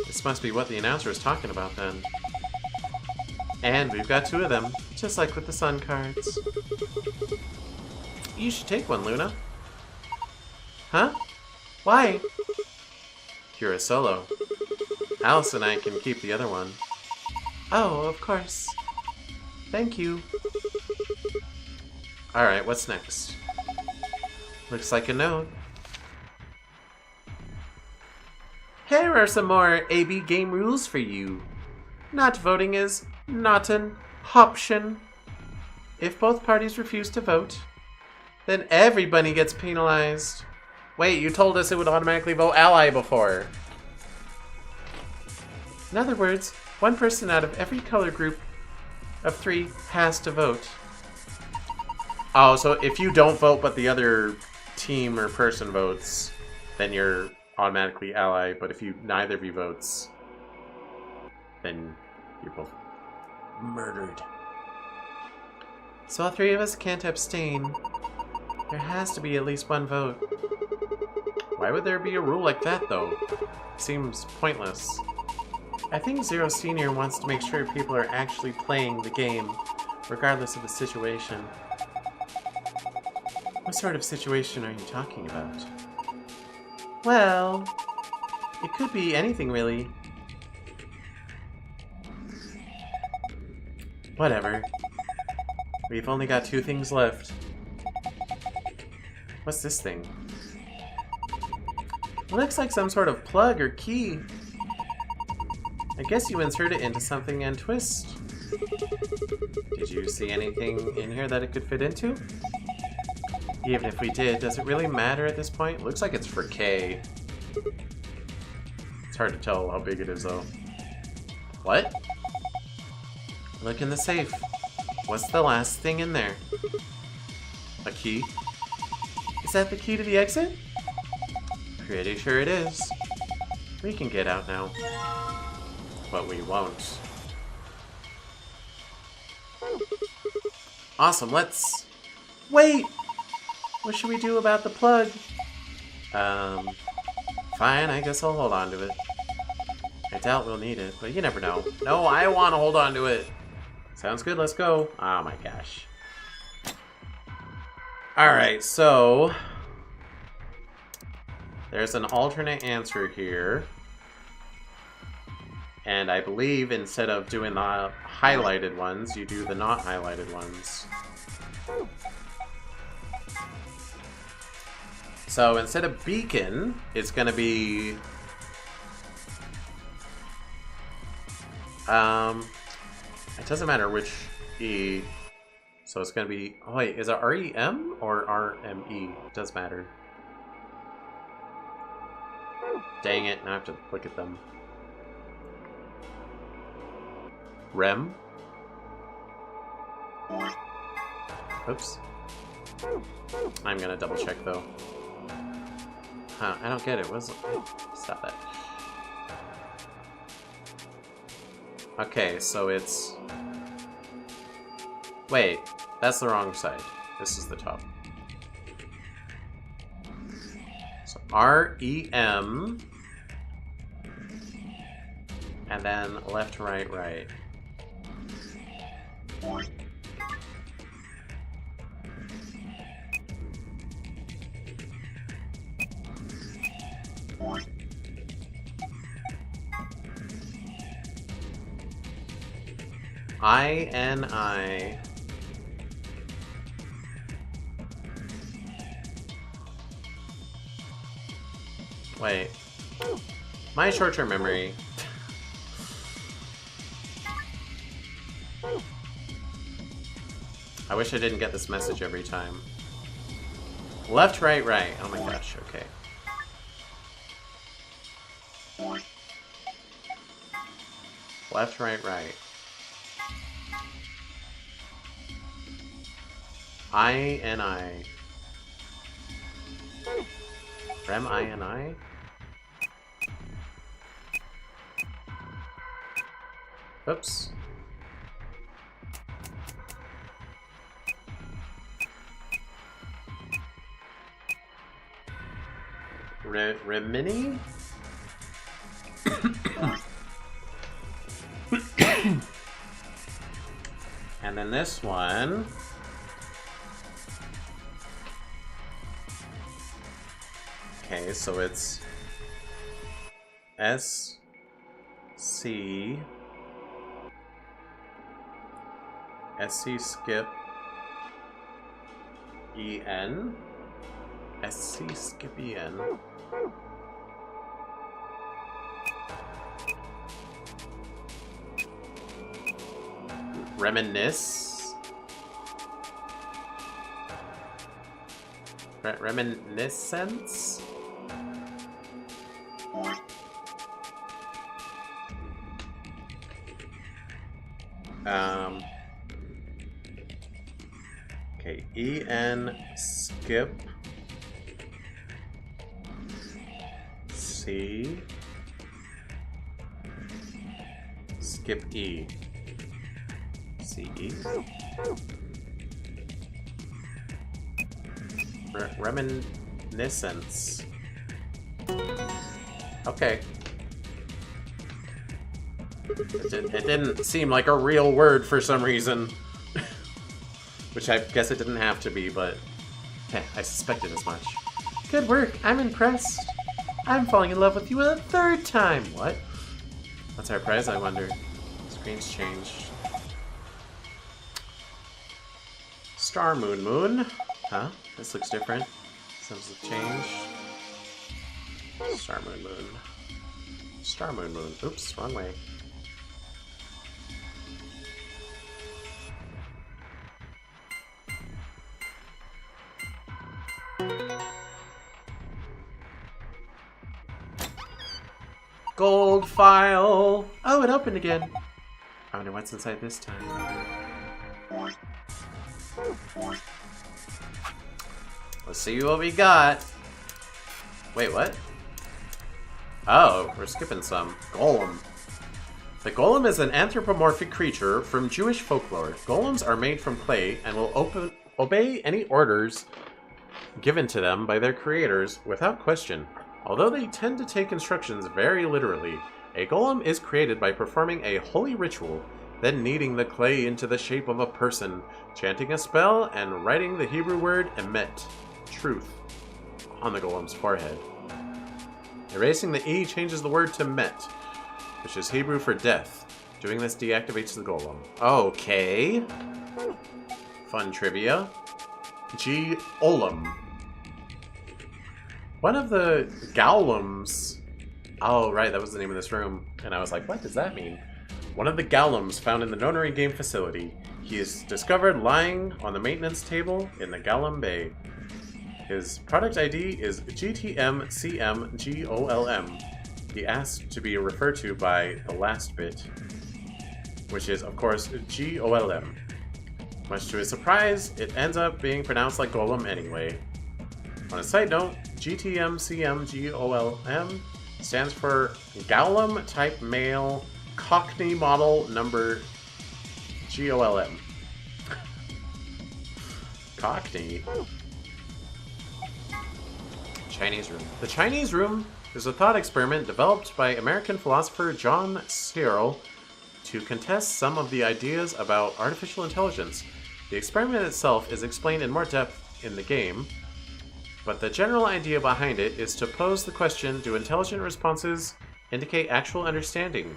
This must be what the announcer was talking about then. And we've got 2 of them, just like with the sun cards. You should take one, Luna. Huh? Why? You're a solo. Alice and I can keep the other one. Oh, of course. Thank you. Alright, what's next? Looks like a note. Here are some more AB game rules for you. Not voting is not an option. If both parties refuse to vote, then everybody gets penalized. Wait, you told us it would automatically vote ally before. In other words, one person out of every color group of 3 has to vote. Oh, so if you don't vote but the other team or person votes, then you're automatically ally, but if neither of you votes, then you're both murdered. So all 3 of us can't abstain. There has to be at least 1 vote. Why would there be a rule like that, though? Seems pointless. I think Zero Senior wants to make sure people are actually playing the game, regardless of the situation. What sort of situation are you talking about? Well, it could be anything, really. Whatever. We've only got 2 things left. What's this thing? It looks like some sort of plug or key. I guess you insert it into something and twist. Did you see anything in here that it could fit into? Even if we did, does it really matter at this point? Looks like it's for K. It's hard to tell how big it is, though. What? Look in the safe. What's the last thing in there? A key? Is that the key to the exit? Pretty sure it is. We can get out now. But we won't. Awesome, let's... Wait! What should we do about the plug? Fine, I guess I'll hold on to it. I doubt we'll need it, but you never know. No, I want to hold on to it. Sounds good, let's go. Oh my gosh. Alright, so... there's an alternate answer here. And I believe instead of doing the highlighted ones, you do the not highlighted ones. So instead of beacon, it's gonna be... it doesn't matter which E. So it's gonna be, oh wait, is it REM or RME? It does matter. Dang it, now I have to look at them. REM? Oops. I'm gonna double check though. Huh, I don't get it. What's... Stop that. Okay, so it's... Wait, that's the wrong side. This is the top. So REM. And then left, right, right. INI. Wait. My short-term memory. I wish I didn't get this message every time. Left, right, right. Oh my gosh, okay. Left, right, right. INI. REM INI? Oops. Remini? And then this one. Okay, so it's S C skip EN SC skip EN. Reminisce. Reminiscence. Okay, EN skip C skip E CE Reminiscence. Okay. It didn't seem like a real word for some reason. Which I guess it didn't have to be, but I suspected as much. Good work, I'm impressed. I'm falling in love with you a third time. What? What's our prize, I wonder? Screen's changed. Star Moon Moon. Huh? This looks different. Symbols have changed. Star Moon Moon. Star Moon Moon. Oops, wrong way. Gold file! Oh, it opened again. I wonder what's inside this time. Let's see what we got. Wait, what? Oh, we're skipping some. Golem. The golem is an anthropomorphic creature from Jewish folklore. Golems are made from clay and will obey any orders given to them by their creators without question. Although they tend to take instructions very literally, a golem is created by performing a holy ritual, then kneading the clay into the shape of a person, chanting a spell, and writing the Hebrew word emet, truth, on the golem's forehead. Erasing the E changes the word to met, which is Hebrew for death. Doing this deactivates the golem. Okay. Fun trivia. G. Olam. One of the golems... Oh, right, that was the name of this room. And I was like, what does that mean? One of the golems found in the Nonary game facility He is discovered lying on the maintenance table in the Golem Bay. His product ID is GTMCMGOLM. He asked to be referred to by the last bit, which is, of course, GOLM. Much to his surprise, it ends up being pronounced like Golem anyway. On a side note, GTMCMGOLM stands for Golem Type Male Cockney Model Number GOLM. Cockney. Chinese Room. The Chinese Room is a thought experiment developed by American philosopher John Searle to contest some of the ideas about artificial intelligence. The experiment itself is explained in more depth in the game, but the general idea behind it is to pose the question, do intelligent responses indicate actual understanding?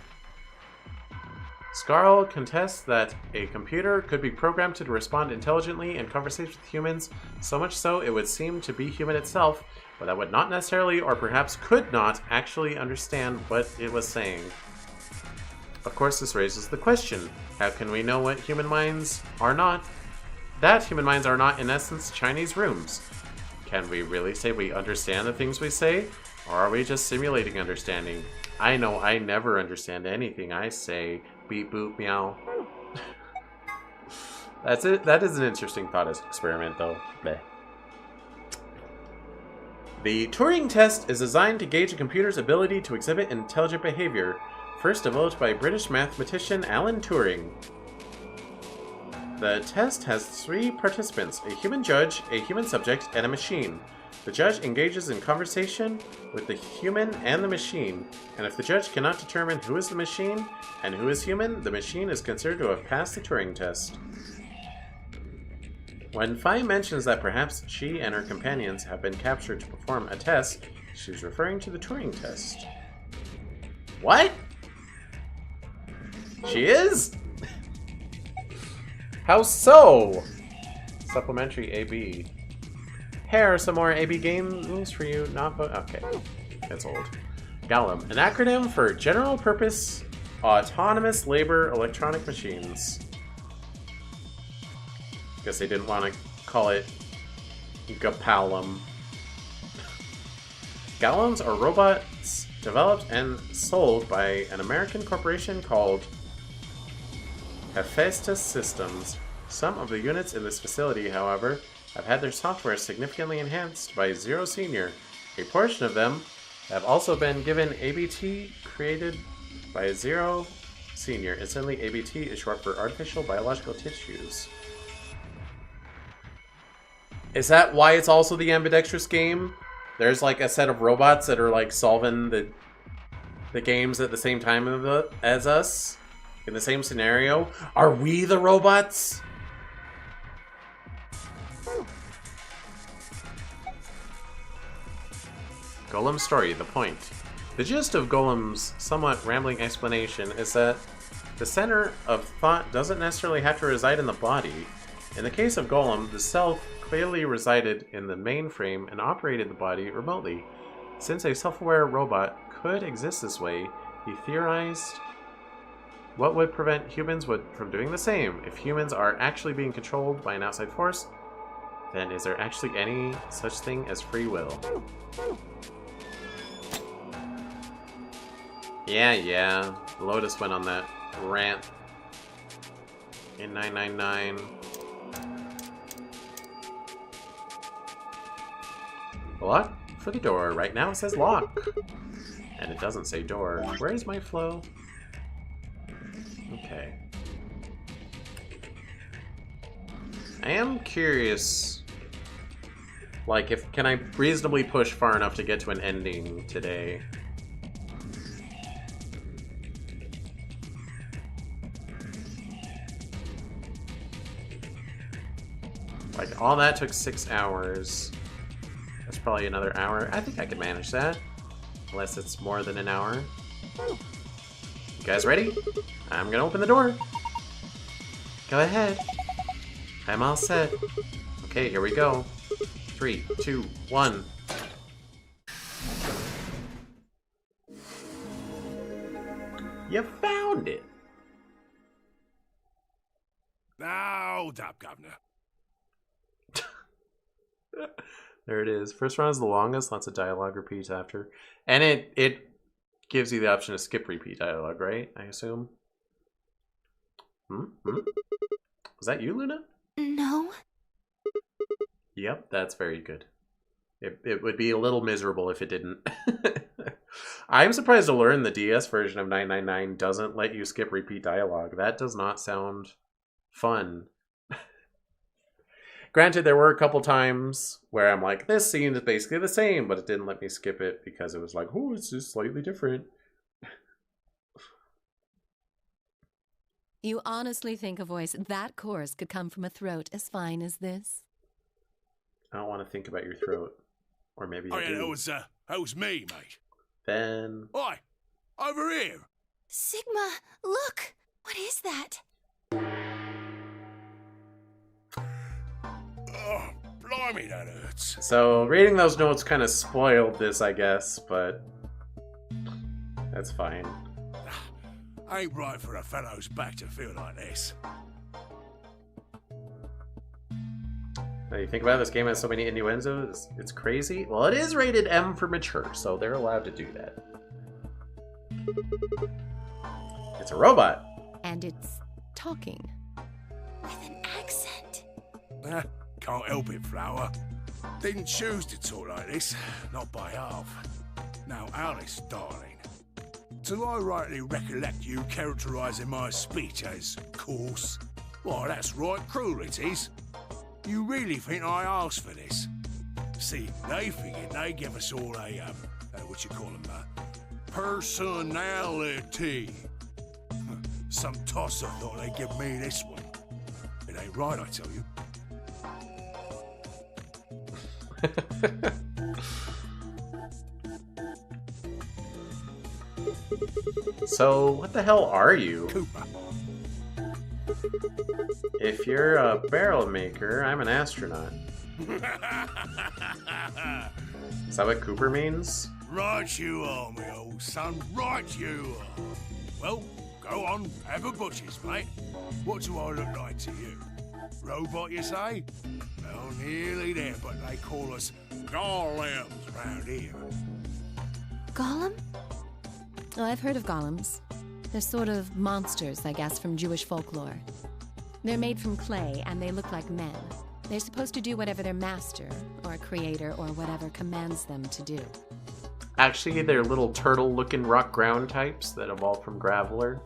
Scarl contests that a computer could be programmed to respond intelligently in conversations with humans, so much so it would seem to be human itself, but that would not necessarily, or perhaps could not, actually understand what it was saying. Of course, this raises the question, how can we know what human minds are not? That human minds are not, in essence, Chinese rooms. Can we really say we understand the things we say? Or are we just simulating understanding? I know I never understand anything I say. Beep boop meow. That's it. That is an interesting thought experiment, though. Bleh. The Turing test is designed to gauge a computer's ability to exhibit intelligent behavior, first developed by British mathematician Alan Turing. The test has 3 participants, a human judge, a human subject, and a machine. The judge engages in conversation with the human and the machine, and if the judge cannot determine who is the machine and who is human, the machine is considered to have passed the Turing test. When Fi mentions that perhaps she and her companions have been captured to perform a test, she's referring to the Turing test. What? She is? How so? Supplementary AB. Here are some more AB games for you, not vote. Okay, that's old. Golem, an acronym for General Purpose Autonomous Labor Electronic Machines. Guess they didn't want to call it Gapalum. Golems are robots developed and sold by an American corporation called Hephaestus Systems. Some of the units in this facility, however, have had their software significantly enhanced by Zero Senior. A portion of them have also been given ABT created by Zero Senior. Incidentally, ABT is short for Artificial Biological Tissues. Is that why it's also the ambidextrous game? There's like a set of robots that are like solving the games at the same time as us? In the same scenario? Are we the robots? Golem's story, the point. The gist of Golem's somewhat rambling explanation is that the center of thought doesn't necessarily have to reside in the body. In the case of Golem, the self clearly resided in the mainframe and operated the body remotely. Since a self-aware robot could exist this way, he theorized what would prevent humans from doing the same. If humans are actually being controlled by an outside force, then is there actually any such thing as free will? Yeah. Lotus went on that rant in 999. Lock for the door. Right now it says lock. And it doesn't say door. Where is my flow? Okay. I am curious, like, can I reasonably push far enough to get to an ending today? Like, all that took 6 hours. That's probably another hour. I think I could manage that. Unless it's more than an hour. You guys ready? I'm gonna open the door. Go ahead. I'm all set. Okay, here we go. 3, 2, 1. You found it. Hold up, Governor. There it is. First round is the longest. Lots of dialogue repeats after. And it gives you the option to skip repeat dialogue, right? I assume. Was that you, Luna? No. Yep, that's very good. It would be a little miserable if it didn't. I'm surprised to learn the DS version of 999 doesn't let you skip repeat dialogue. That does not sound fun. Granted, there were a couple times where I'm like, this scene is basically the same, but it didn't let me skip it because it was like, oh, it's just slightly different. You honestly think a voice that coarse could come from a throat as fine as this? I don't want to think about your throat. Or maybe Oh, I yeah, do. that was me, mate. Then... Oi! Over here! Sigma, look! What is that? Oh, blimey, that hurts. So, reading those notes kind of spoiled this, I guess, but... that's fine. Ain't right for a fellow's back to feel like this. Now you think about it, this game has so many innuendos, it's crazy. Well, it is rated M for mature, so they're allowed to do that. It's a robot. And it's talking. With an accent. Can't help it, Flower. Didn't choose to talk like this, not by half. Now, Alice, darling, do I rightly recollect you characterising my speech as coarse? Why, that's right cruel, it is. You really think I asked for this? See, they figured they'd give us all a, what you call them, personality. Some tosser thought they'd give me this one. It ain't right, I tell you. So, what the hell are you? Cooper. If you're a barrel maker, I'm an astronaut. Is that what Cooper means? Right you are, me old son, right you are. Well, go on, have a butcher's, mate. What do I look like to you? Robot, you say? Well, nearly there, but they call us golems round here. Golem? Oh, I've heard of golems. They're sort of monsters, I guess, from Jewish folklore. They're made from clay, and they look like men. They're supposed to do whatever their master, or creator, or whatever commands them to do. Actually, they're little turtle-looking rock ground types that evolved from Graveler.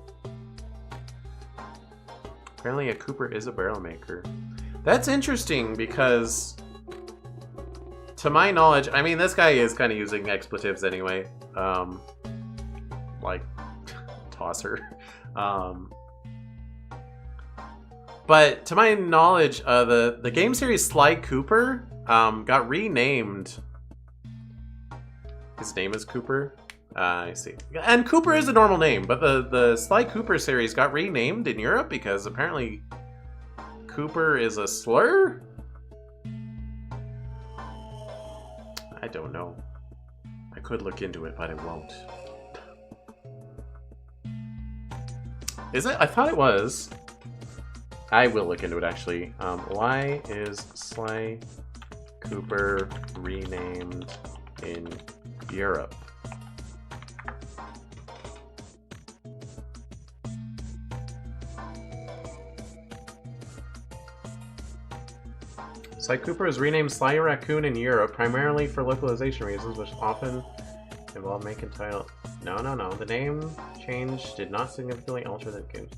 Apparently a Cooper is a barrel maker. That's interesting because, to my knowledge, I mean, this guy is kind of using expletives anyway. Like, tosser. But to my knowledge, the game series Sly Cooper got renamed. His name is Cooper. I see. And Cooper is a normal name, but the Sly Cooper series got renamed in Europe because apparently Cooper is a slur? I don't know. I could look into it, but I won't. Is it? I thought it was. I will look into it, actually. Why is Sly Cooper renamed in Europe? Sly Cooper is renamed Sly Raccoon in Europe, primarily for localization reasons, which often involve making title. No. The name change did not significantly alter the game.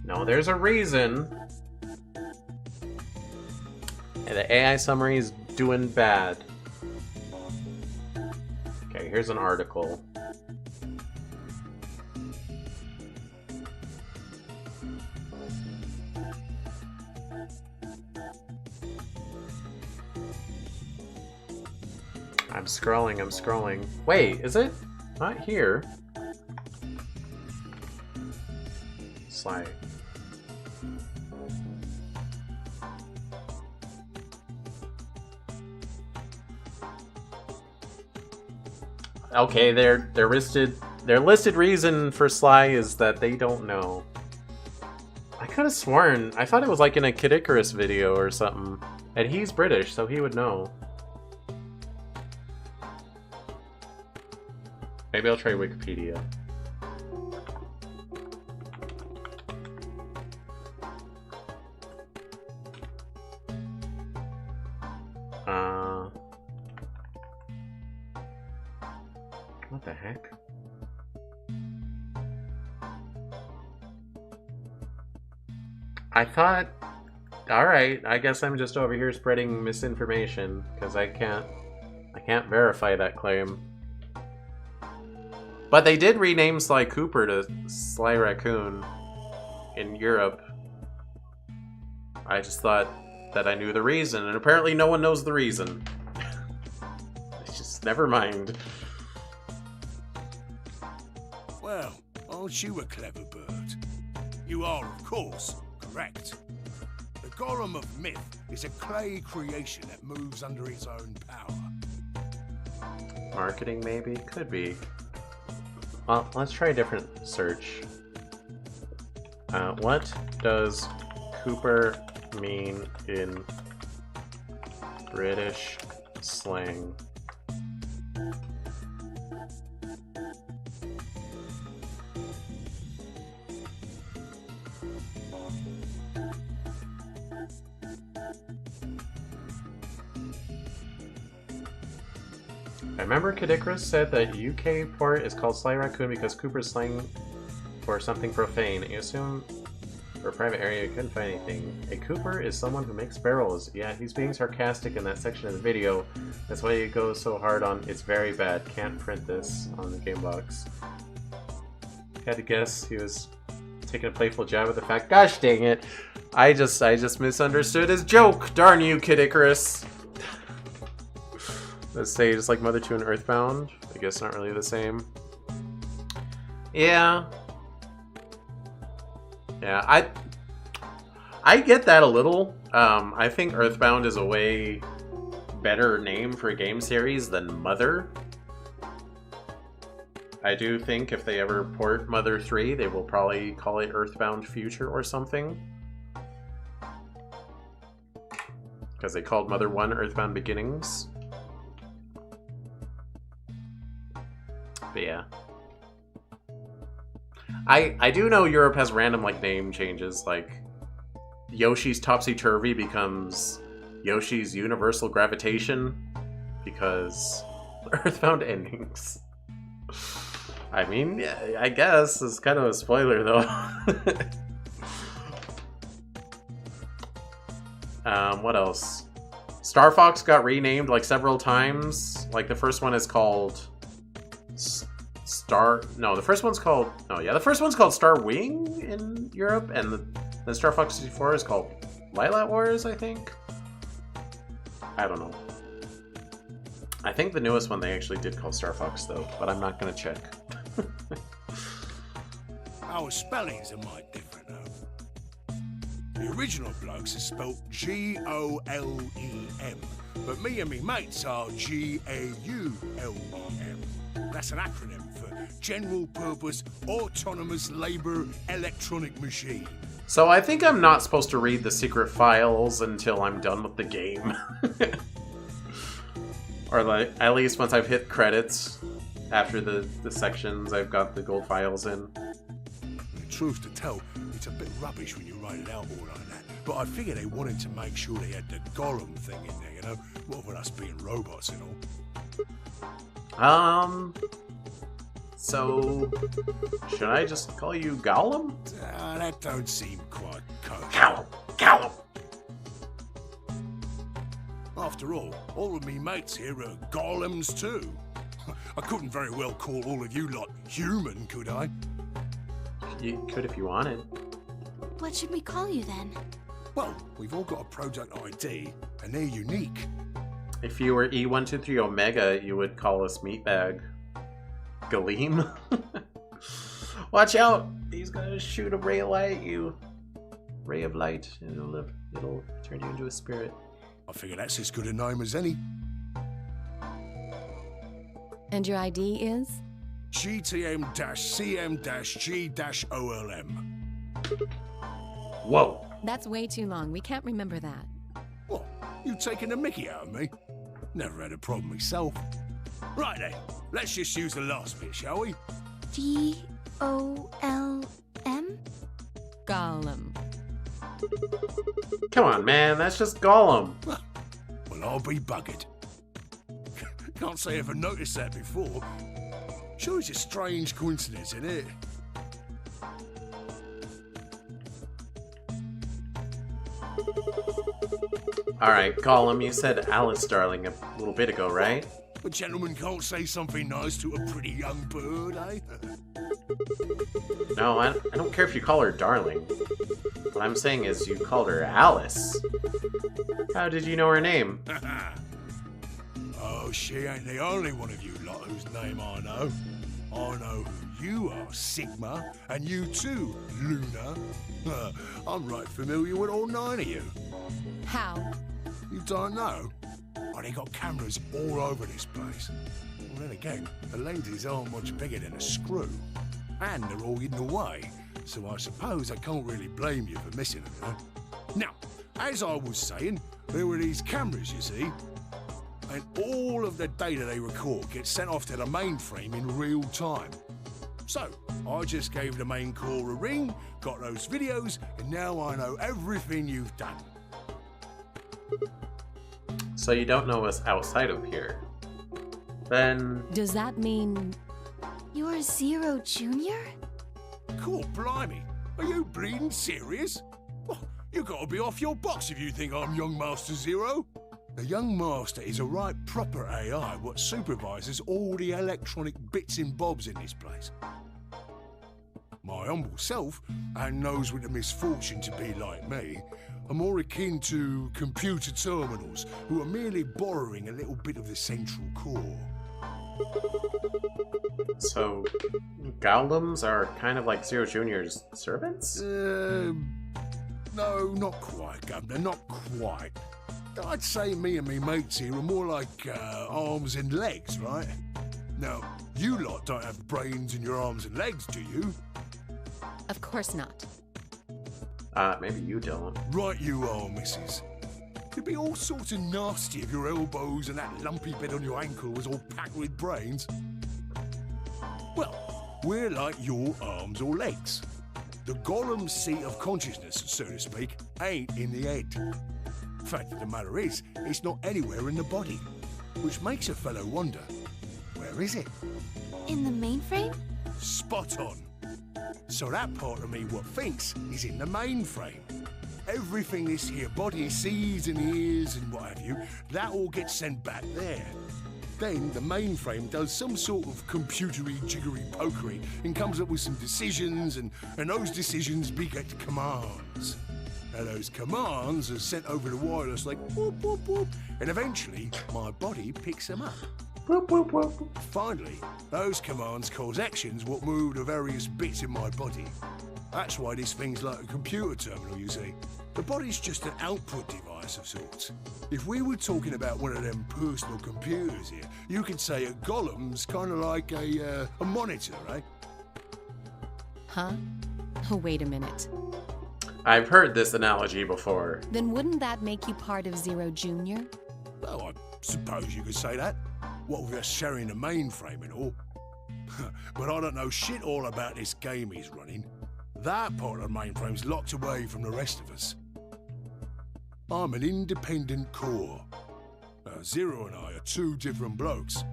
No, there's a reason. And the AI summary is doing bad. Okay, here's an article. I'm scrolling. Wait, is it? Not here. Sly. Okay, their listed reason for Sly is that they don't know. I could have sworn. I thought it was like in a Kid Icarus video or something. And he's British, so he would know. Maybe I'll try Wikipedia. What the heck? I thought, alright, I guess I'm just over here spreading misinformation, because I can't verify that claim. But they did rename Sly Cooper to Sly Raccoon in Europe. I just thought that I knew the reason, and apparently no one knows the reason. It's just, never mind. Well, aren't you a clever bird? You are, of course, correct. The Golem of Myth is a clay creation that moves under its own power. Marketing, maybe? Could be. Well, let's try a different search. What does Cooper mean in British slang? I remember Kid Icarus said that UK port is called Sly Raccoon because Cooper's slang for something profane. You assume for a private area you couldn't find anything. A Cooper is someone who makes barrels. Yeah, he's being sarcastic in that section of the video. That's why he goes so hard on "it's very bad, can't print this" on the game box. Had to guess he was taking a playful jab at the fact. Gosh dang it! I just misunderstood his joke. Darn you, Kid Icarus. Let's say just like Mother 2 and Earthbound. I guess not really the same. Yeah. Yeah, I get that a little. I think Earthbound is a way better name for a game series than Mother. I do think if they ever port Mother 3, they will probably call it Earthbound Future or something. Because they called Mother 1 Earthbound Beginnings. But yeah. I do know Europe has random like name changes, like Yoshi's Topsy Turvy becomes Yoshi's Universal Gravitation because Earthbound Endings. I mean, yeah, I guess it's kind of a spoiler though. What else? Star Fox got renamed like several times. Like the first one is called the first one's called Star Wing in Europe, and the Star Fox 64 is called Lilat Wars, I think. I don't know. I think the newest one they actually did call Star Fox though, but I'm not gonna check. Our spellings are might different though. The original blokes is spelt Golem, but me and me mates are Gaulem. That's an acronym for General Purpose Autonomous Labour Electronic Machine. So I think I'm not supposed to read the secret files until I'm done with the game. Or like, at least once I've hit credits, after the sections I've got the gold files in. The truth to tell, it's a bit rubbish when you write it out all like that. But I figure they wanted to make sure they had the Golem thing in there, you know? What with us being robots and all. So, should I just call you Gollum? That don't seem quite kosher. Gollum! After all of me mates here are golems too. I couldn't very well call all of you lot human, could I? You could if you wanted. What should we call you then? Well, we've all got a project ID, and they're unique. If you were E123 Omega, you would call us Meatbag. Galeem? Watch out! He's gonna shoot a ray of light at you. Ray of light. It'll turn you into a spirit. I figure that's as good a name as any. And your ID is? GTM-CM-G-OLM. Whoa. That's way too long. We can't remember that. What? You taking a mickey out of me? Never had a problem myself. Right then, let's just use the last bit, shall we? G-O-L-M? Gollum. Come on, man. That's just Gollum. Well, I'll be buggered. Can't say I ever noticed that before. Sure, it's a strange coincidence, isn't it? Alright, Gollum, you said Alice, darling, a little bit ago, right? A gentleman can't say something nice to a pretty young bird, eh? No, I don't care if you call her darling. What I'm saying is you called her Alice. How did you know her name? Oh, she ain't the only one of you lot whose name I know. I know who you are, Sigma, and you too, Luna. I'm right familiar with all 9 of you. How? You don't know? Oh, they got cameras all over this place. Well, then again, the lenses aren't much bigger than a screw. And they're all hidden away, so I suppose I can't really blame you for missing them, huh? Now, as I was saying, there were these cameras, you see, and all of the data they record gets sent off to the mainframe in real time. So, I just gave the main core a ring, got those videos, and now I know everything you've done. So you don't know us outside of here. Then... Does that mean... You're Zero Jr.? Cool, blimey. Are you bleeding serious? Oh, you gotta be off your box if you think I'm Young Master Zero. The Young Master is a right proper AI what supervises all the electronic bits and bobs in this place. My humble self, and knows with the misfortune to be like me, are more akin to computer terminals who are merely borrowing a little bit of the central core. So, Golems are kind of like Zero Jr.'s servants? No, not quite, Governor, not quite. I'd say me and me mates here are more like arms and legs, right? Now, you lot don't have brains in your arms and legs, do you? Of course not. Maybe you don't. Right you are, missus. You'd be all sorts of nasty if your elbows and that lumpy bit on your ankle was all packed with brains. Well, we're like your arms or legs. The Golem's seat of consciousness, so to speak, ain't in the head. Fact of the matter is, it's not anywhere in the body. Which makes a fellow wonder, where is it? In the mainframe? Spot on. So that part of me what thinks is in the mainframe. Everything this here body sees and hears and what have you, that all gets sent back there. Then the mainframe does some sort of computery jiggery pokery and comes up with some decisions, and those decisions beget commands. Now those commands are sent over the wireless like whoop whoop whoop, and eventually my body picks them up. Whoop whoop whoop. Finally, those commands cause actions what move the various bits in my body. That's why this thing's like a computer terminal, you see. The body's just an output device of sorts. If we were talking about one of them personal computers here, you could say a Golem's kind of like a monitor, right? Huh? Oh, wait a minute. I've heard this analogy before. Then wouldn't that make you part of Zero Jr.? Well, I suppose you could say that. What with us sharing the mainframe and all. But I don't know shit all about this game he's running. That part of the mainframe's locked away from the rest of us. I'm an independent core. Zero and I are 2 different blokes.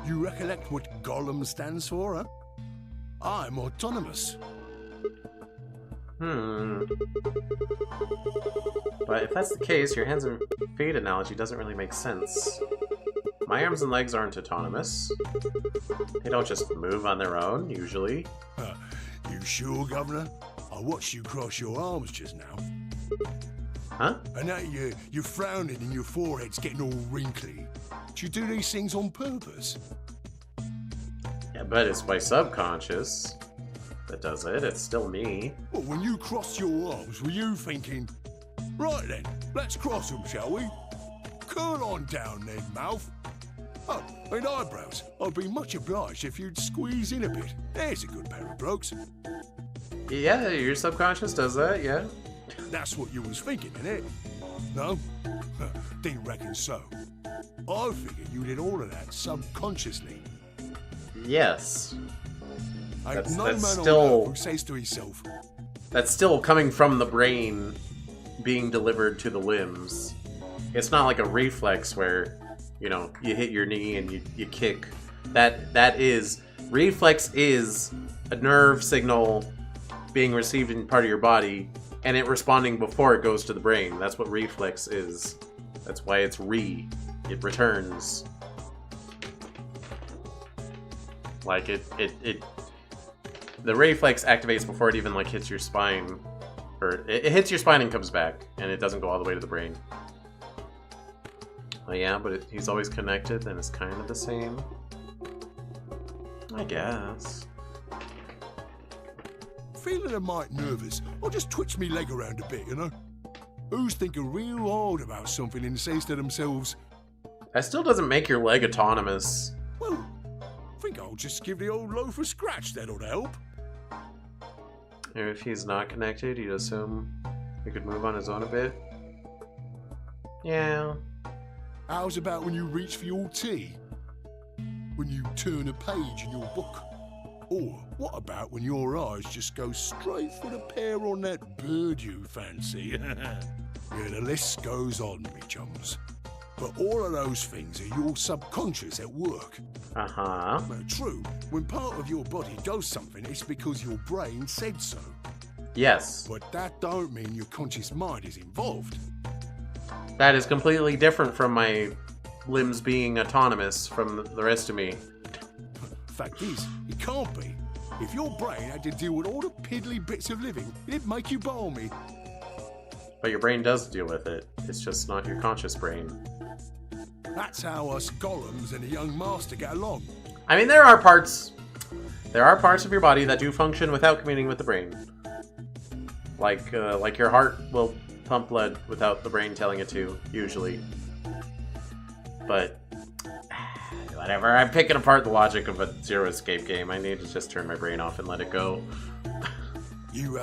You recollect what Golem stands for, huh? I'm autonomous. But if that's the case, your hands and feet analogy doesn't really make sense. My arms and legs aren't autonomous. They don't just move on their own, usually. You sure, Governor? I watched you cross your arms just now. Huh? And now you're frowning and your forehead's getting all wrinkly. Do you do these things on purpose? Yeah, but it's my subconscious that does it. It's still me. Well, when you crossed your arms, were you thinking, right then, let's cross them, shall we? Curl on down then, mouth. Oh, and eyebrows. I'd be much obliged if you'd squeeze in a bit. There's a good pair of blokes. Yeah, your subconscious does that, yeah. That's what you was thinking, innit? No? Didn't reckon so. I figured you did all of that subconsciously. Yes. Ain't no that's man on still earth who says to himself, that's still coming from the brain, being delivered to the limbs. It's not like a reflex where, you know, you hit your knee and you kick. That is reflex is a nerve signal being received in part of your body and it responding before it goes to the brain. That's what reflex is. That's why it's it returns. Like the reflex activates before it even like hits your spine, or it hits your spine and comes back, and it doesn't go all the way to the brain. Well, yeah, but he's always connected, and it's kind of the same, I guess. feeling a mite nervous, I'll just twitch me leg around a bit, you know? Who's thinking real hard about something and says to themselves, that still doesn't make your leg autonomous. well, I think I'll just give the old loaf a scratch, that'll help. If he's not connected, you'd assume he could move on his own a bit. Yeah. How's about when you reach for your tea? When you turn a page in your book? Or what about when your eyes just go straight for the pear on that bird you fancy? Yeah, the list goes on, me chums. But all of those things are your subconscious at work. Uh-huh. Well, true, when part of your body does something, it's because your brain said so. Yes. But that don't mean your conscious mind is involved. That is completely different from my limbs being autonomous from the rest of me. Fact is, it can't be. If your brain had to deal with all the piddly bits of living, it'd make you balmy. But your brain does deal with it. It's just not your conscious brain. That's how us golems and the young master get along. I mean, there are parts of your body that do function without communing with the brain. Like your heart will pump blood without the brain telling it to, usually. But whatever, I'm picking apart the logic of a Zero Escape game. I need to just turn my brain off and let it go. You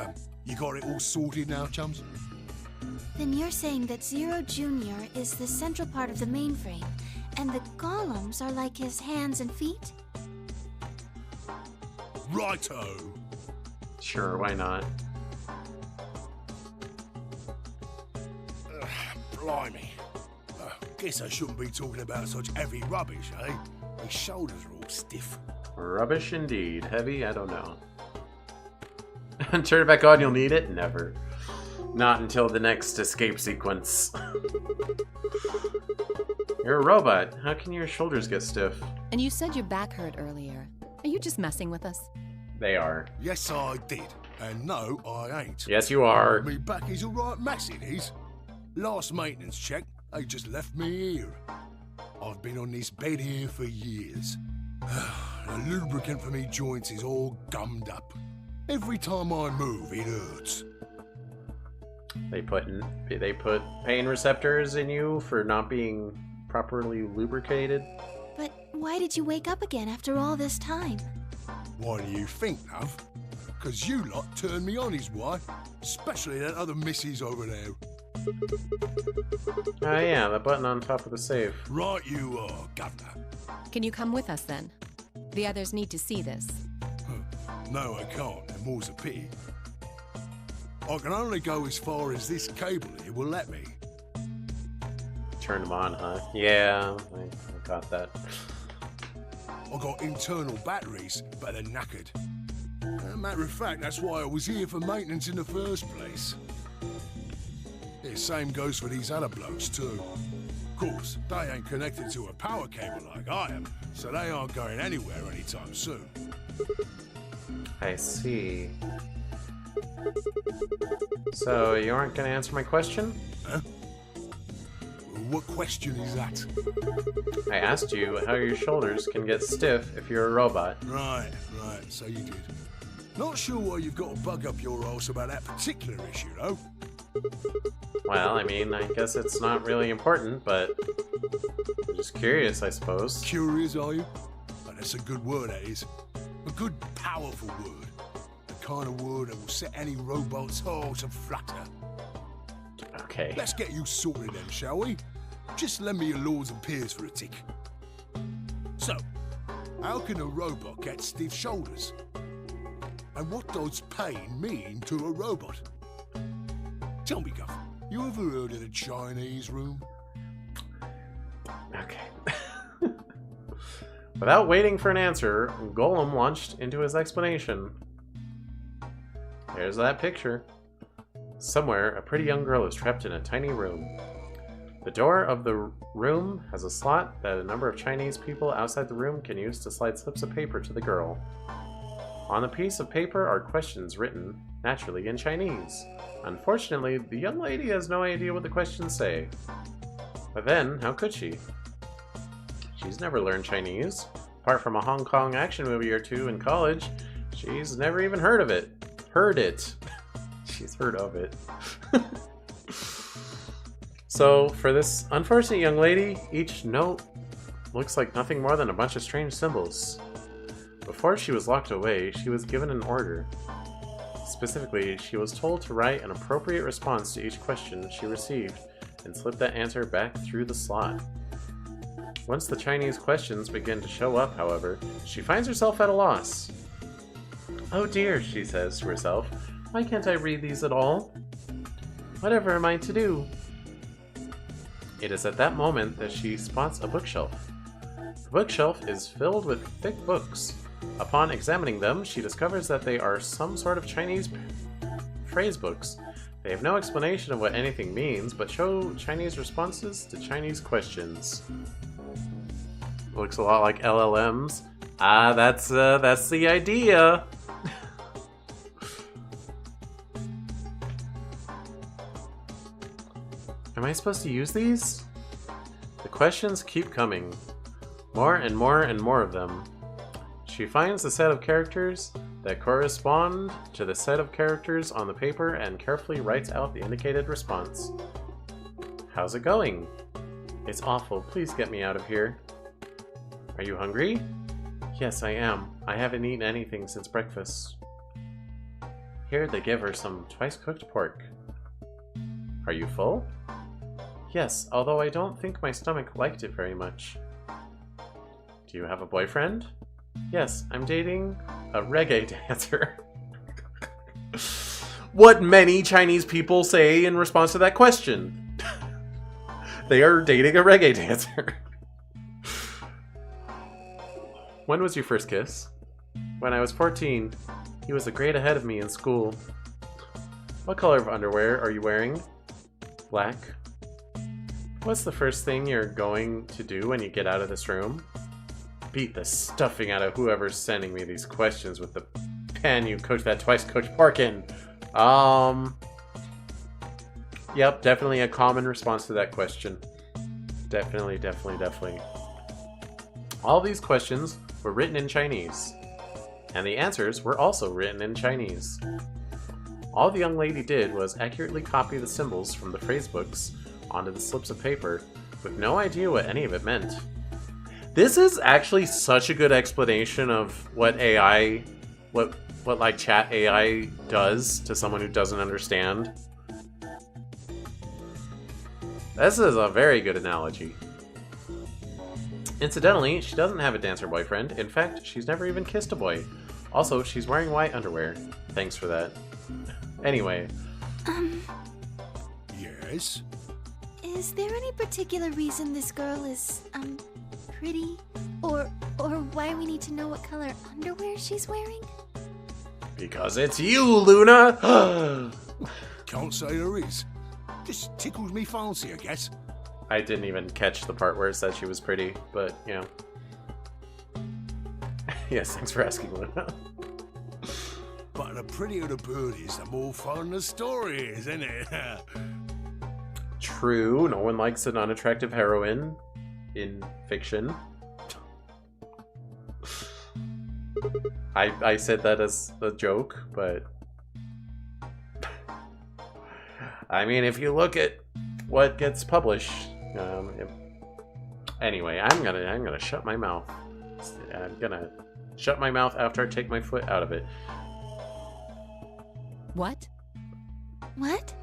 got it all sorted now, chums? Then you're saying that Zero Jr. is the central part of the mainframe, and the golems are like his hands and feet? Righto! Sure, why not? Blimey. Guess I shouldn't be talking about such heavy rubbish, eh? My shoulders are all stiff. Rubbish indeed. Heavy? I don't know. Turn it back on, you'll need it? Never. Not until the next escape sequence. You're a robot. How can your shoulders get stiff? And you said your back hurt earlier. Are you just messing with us? They are. Yes, I did. And no, I ain't. Yes, you are. Me back is alright mess, it is. Last maintenance check, they just left me here. I've been on this bed here for years. The lubricant for me joints is all gummed up. Every time I move, it hurts. They put pain receptors in you for not being properly lubricated. But why did you wake up again after all this time? Why do you think, love? 'Cause you lot turned me on, is why. Especially that other missus over there. Oh yeah, the button on top of the safe. Right you are, Governor. Can you come with us then? The others need to see this. No, I can't, and more's a pity. I can only go as far as this cable here will let me. Turn them on, huh? Yeah, I got that. I got internal batteries, but they're knackered. Matter of fact, that's why I was here for maintenance in the first place. The same goes for these other blokes too. Of course, they ain't connected to a power cable like I am, so they aren't going anywhere anytime soon. I see. So, you aren't going to answer my question? Huh? What question is that? I asked you how your shoulders can get stiff if you're a robot. Right, so you did. Not sure why you've got to bug up your arse about that particular issue, though. Well, I mean, I guess it's not really important, but I'm just curious, I suppose. Curious, are you? Oh, that's a good word, that is. A good, powerful word. The kind of word that will set any robot's heart to flutter. Okay. Let's get you sorted then, shall we? Just lend me your lords and peers for a tick. So, how can a robot get stiff shoulders? And what does pain mean to a robot? Tell me, Guff, you ever heard of the Chinese room? Okay. Without waiting for an answer, Golem launched into his explanation. There's that picture. Somewhere, a pretty young girl is trapped in a tiny room. The door of the room has a slot that a number of Chinese people outside the room can use to slide slips of paper to the girl. On the piece of paper are questions written, naturally, in Chinese. Unfortunately, the young lady has no idea what the questions say. But then, how could she? She's never learned Chinese. Apart from a Hong Kong action movie or two in college, she's never even heard of it. Heard it. She's heard of it. So, for this unfortunate young lady, each note looks like nothing more than a bunch of strange symbols. Before she was locked away, she was given an order. Specifically, she was told to write an appropriate response to each question she received and slip that answer back through the slot. Once the Chinese questions begin to show up, however, she finds herself at a loss. "Oh dear," she says to herself, "why can't I read these at all? Whatever am I to do?" It is at that moment that she spots a bookshelf. The bookshelf is filled with thick books. Upon examining them, she discovers that they are some sort of Chinese phrase books. They have no explanation of what anything means, but show Chinese responses to Chinese questions. Looks a lot like LLMs. Ah, that's the idea. Am I supposed to use these? The questions keep coming. More and more and more of them. She finds the set of characters that correspond to the set of characters on the paper and carefully writes out the indicated response. "How's it going?" "It's awful. Please get me out of here." "Are you hungry?" "Yes, I am. I haven't eaten anything since breakfast." Here they give her some twice-cooked pork. "Are you full?" "Yes, although I don't think my stomach liked it very much." "Do you have a boyfriend?" "Yes, I'm dating a reggae dancer." What many Chinese people say in response to that question. They are dating a reggae dancer. "When was your first kiss?" "When I was 14. He was a grade ahead of me in school." "What color of underwear are you wearing?" "Black." "What's the first thing you're going to do when you get out of this room?" "Beat the stuffing out of whoever's sending me these questions with the pan you cooked that twice-cooked pork in." Yep, definitely a common response to that question. Definitely. All these questions were written in Chinese, and the answers were also written in Chinese. All the young lady did was accurately copy the symbols from the phrase books onto the slips of paper, with no idea what any of it meant. This is actually such a good explanation of what AI, what like chat AI does to someone who doesn't understand. This is a very good analogy. Incidentally, she doesn't have a dancer boyfriend. In fact, she's never even kissed a boy. Also, she's wearing white underwear. Thanks for that. Anyway. Yes? Is there any particular reason this girl is, pretty? Or why we need to know what color underwear she's wearing? Because it's you, Luna! Can't say there is. Just tickles me fancy, I guess. I didn't even catch the part where it said she was pretty, but, you know. Yes, thanks for asking, Luna. But the prettier the bird is, the more fun the story is, isn't it? True, no one likes an unattractive heroine in fiction. I said that as a joke, but I mean, if you look at what gets published, anyway, I'm gonna shut my mouth. I'm gonna shut my mouth after I take my foot out of it. What? What?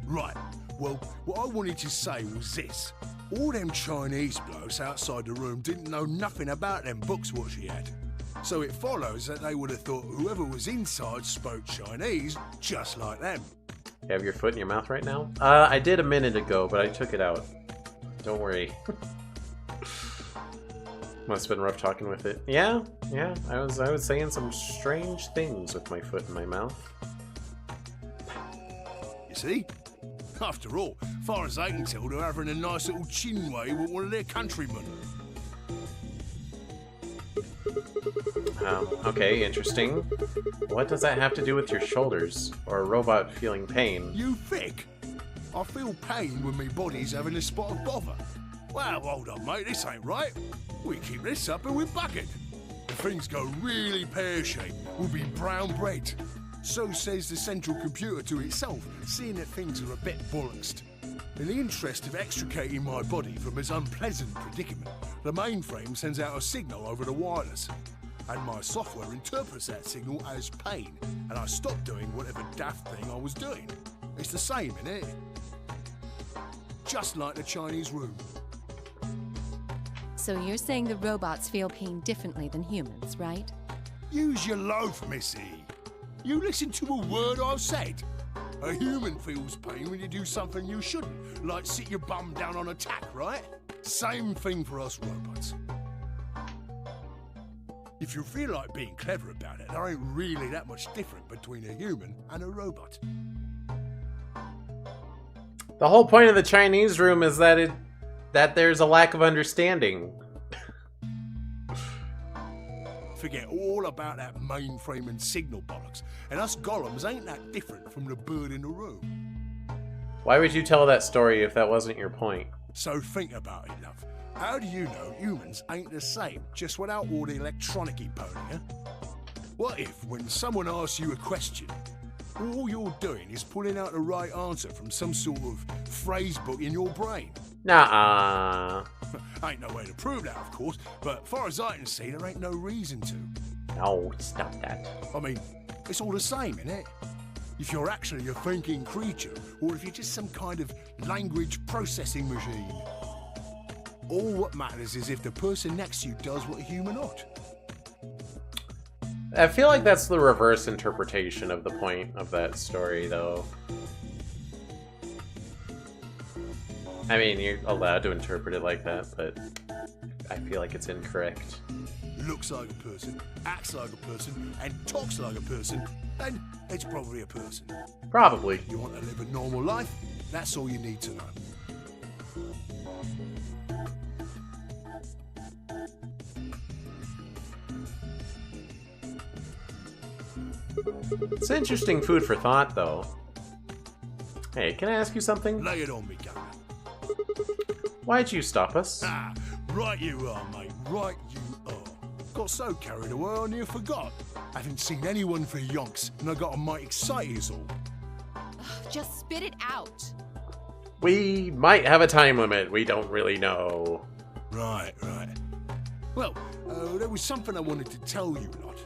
Right. Well, what I wanted to say was this. All them Chinese blokes outside the room didn't know nothing about them books what she had. So it follows that they would have thought whoever was inside spoke Chinese just like them. You have your foot in your mouth right now? I did a minute ago, but I took it out. Don't worry. Must have been rough talking with it. Yeah. I was saying some strange things with my foot in my mouth. You see? After all, far as I can tell, they're having a nice little chin way with one of their countrymen. Okay, interesting. What does that have to do with your shoulders? Or a robot feeling pain? You thick? I feel pain when my body's having a spot of bother. Well, hold on, mate, this ain't right. We keep this up and we're bucketed. If things go really pear-shaped, we'll be brown bread. So says the central computer to itself, seeing that things are a bit bollocksed. In the interest of extricating my body from this unpleasant predicament, the mainframe sends out a signal over the wireless. And my software interprets that signal as pain, and I stop doing whatever daft thing I was doing. It's the same, innit? Just like the Chinese room. So you're saying the robots feel pain differently than humans, right? Use your loaf, missy. You listen to a word I've said. A human feels pain when you do something you shouldn't, like sit your bum down on a tack, right? Same thing for us robots. If you feel like being clever about it, there ain't really that much different between a human and a robot. The whole point of the Chinese room is that there's a lack of understanding. Forget all about that mainframe and signal bollocks, and us golems ain't that different from the bird in the room. Why would you tell that story if that wasn't your point? So think about it, love. How do you know humans ain't the same, just without all the electronic-y pony, huh? What if, when someone asks you a question, all you're doing is pulling out the right answer from some sort of phrase book in your brain? Nuh-uh. Ain't no way to prove that, of course, but far as I can see, there ain't no reason to. No, stop that. I mean, it's all the same, innit? If you're actually a thinking creature, or if you're just some kind of language processing machine. All what matters is if the person next to you does what a human ought. I feel like that's the reverse interpretation of the point of that story, though. I mean, you're allowed to interpret it like that, but I feel like it's incorrect. Looks like a person, acts like a person, and talks like a person, then it's probably a person. Probably. You want to live a normal life? That's all you need to know. It's interesting food for thought, though. Hey, can I ask you something? Lay it on me, Gunner. Why'd you stop us? Ah, right you are, mate. Right you are. Got so carried away I near forgot. I haven't seen anyone for yonks, and I got a mite excited is all. Just spit it out. We might have a time limit. We don't really know. Right. Well, there was something I wanted to tell you lot.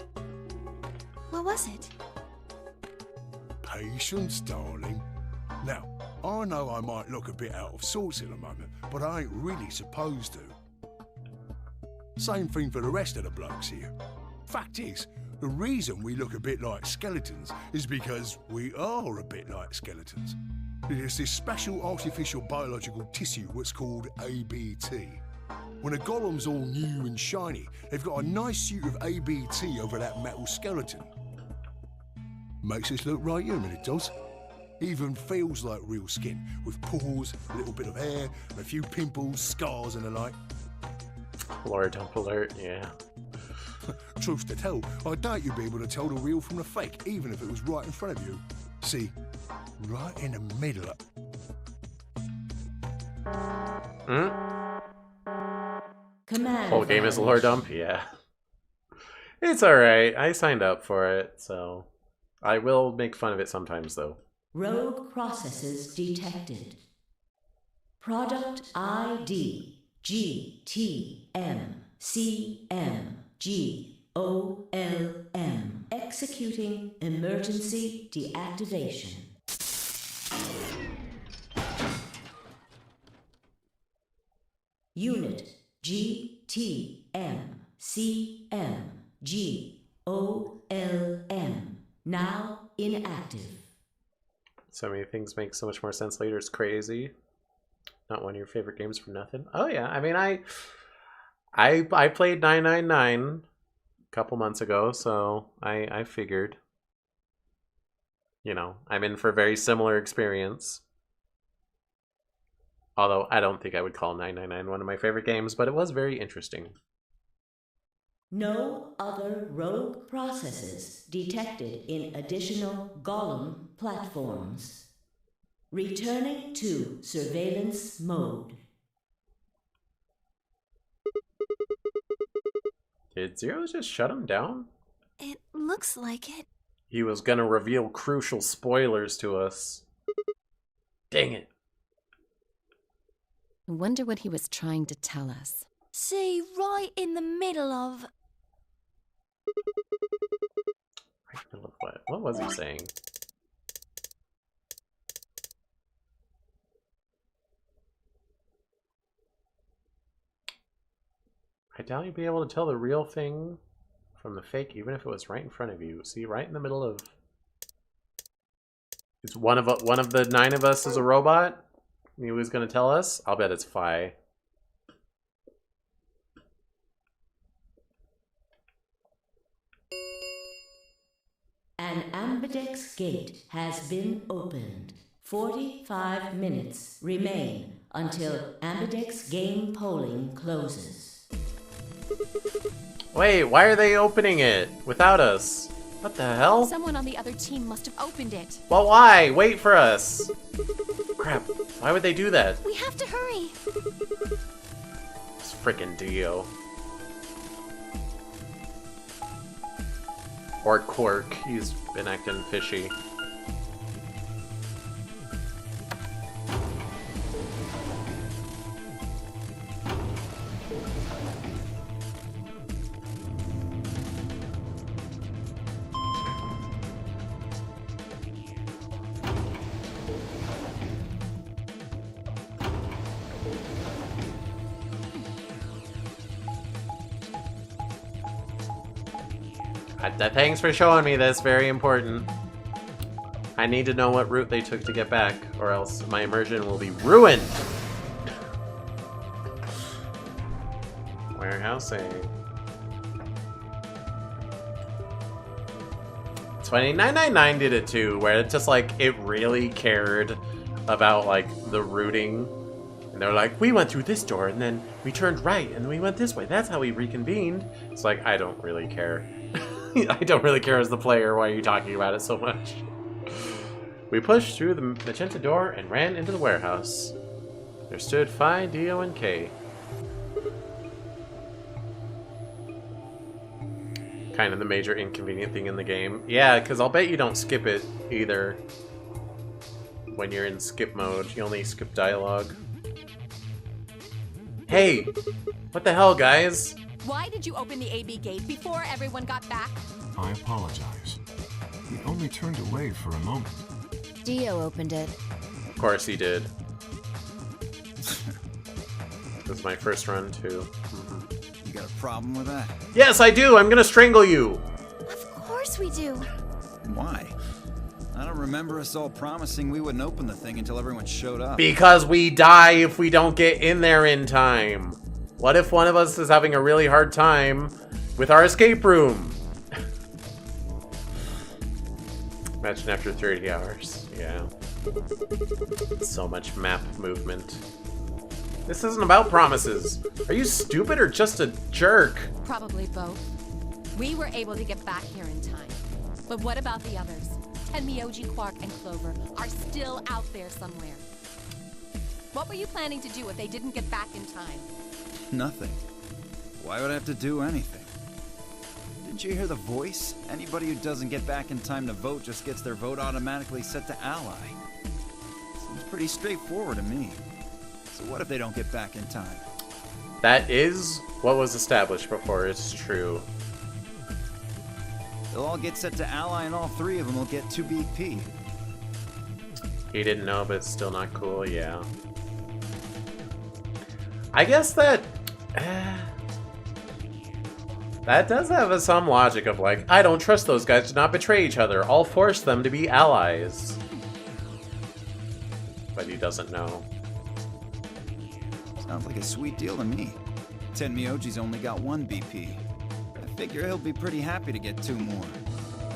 What was it? Patience, darling. Now, I know I might look a bit out of sorts in a moment, but I ain't really supposed to. Same thing for the rest of the blokes here. Fact is, the reason we look a bit like skeletons is because we are a bit like skeletons. There's this special artificial biological tissue what's called ABT. When a golem's all new and shiny, they've got a nice suit of ABT over that metal skeleton. Makes us look right human, it does. Even feels like real skin, with pores, a little bit of hair, and a few pimples, scars and the like. Lore dump alert, yeah. Truth to tell, I doubt you'd be able to tell the real from the fake, even if it was right in front of you. See, right in the middle of... Command Whole game is a lore dump? Yeah. It's alright. I signed up for it, so... I will make fun of it sometimes, though. Rogue processes detected. Product ID GTMCMGOLM. Executing emergency deactivation. Unit GTMCMGOLM now inactive. So many things make so much more sense later. It's crazy. Not one of your favorite games for nothing. Oh yeah, I mean I played 999 a couple months ago, so I figured, you know, I'm in for a very similar experience. Although I don't think I would call 999 one of my favorite games, but it was very interesting. No other rogue processes detected in additional Golem platforms. Returning to surveillance mode. Did Zero just shut him down? It looks like it. He was gonna reveal crucial spoilers to us. Dang it. I wonder what he was trying to tell us. See, right in the middle of... Right in the middle of what? What was he saying? I doubt you'd be able to tell the real thing from the fake, even if it was right in front of you. See, right in the middle of... It's one of the 9 of us is a robot? He was going to tell us? I'll bet it's Phi. An ambidex gate has been opened. 45 minutes remain until ambidex game polling closes. Wait, why are they opening it without us? What the hell? Someone on the other team must have opened it. Well, why? Wait for us. Crap. Why would they do that? We have to hurry. This frickin' Dio. Or Quark. He's been acting fishy. Thanks for showing me this, very important. I need to know what route they took to get back, or else my immersion will be ruined! Warehousing. It's funny, 999 did it too, where it just like, it really cared about like the routing. And they're like, we went through this door and then we turned right and we went this way. That's how we reconvened. It's like, I don't really care. I don't really care as the player. Why are you talking about it so much? We pushed through the magenta door and ran into the warehouse. There stood Phi, Dio, and K. Kind of the major inconvenient thing in the game. Yeah, because I'll bet you don't skip it either. When you're in skip mode, you only skip dialogue. Hey! What the hell, guys? Why did you open the AB gate before everyone got back? I apologize. We only turned away for a moment. Dio opened it. Of course he did. This is my first run, too. You got a problem with that? Yes, I do! I'm gonna strangle you! Of course we do. Why? I don't remember us all promising we wouldn't open the thing until everyone showed up. Because we die if we don't get in there in time. What if one of us is having a really hard time with our escape room? Imagine after 30 hours. Yeah. So much map movement. This isn't about promises. Are you stupid or just a jerk? Probably both. We were able to get back here in time. But what about the others? Tenmyoji, Quark, and Clover are still out there somewhere. What were you planning to do if they didn't get back in time? Nothing. Why would I have to do anything? Didn't you hear the voice? Anybody who doesn't get back in time to vote just gets their vote automatically set to ally. Seems pretty straightforward to me. So what if they don't get back in time? That is what was established before, it's true. They'll all get set to ally and all 3 of them will get 2 BP. He didn't know, but it's still not cool, yeah. I guess that... that does have some logic of like, I don't trust those guys to not betray each other. I'll force them to be allies. But he doesn't know. Sounds like a sweet deal to me. Tenmyoji's only got 1 BP. I figure he'll be pretty happy to get 2 more.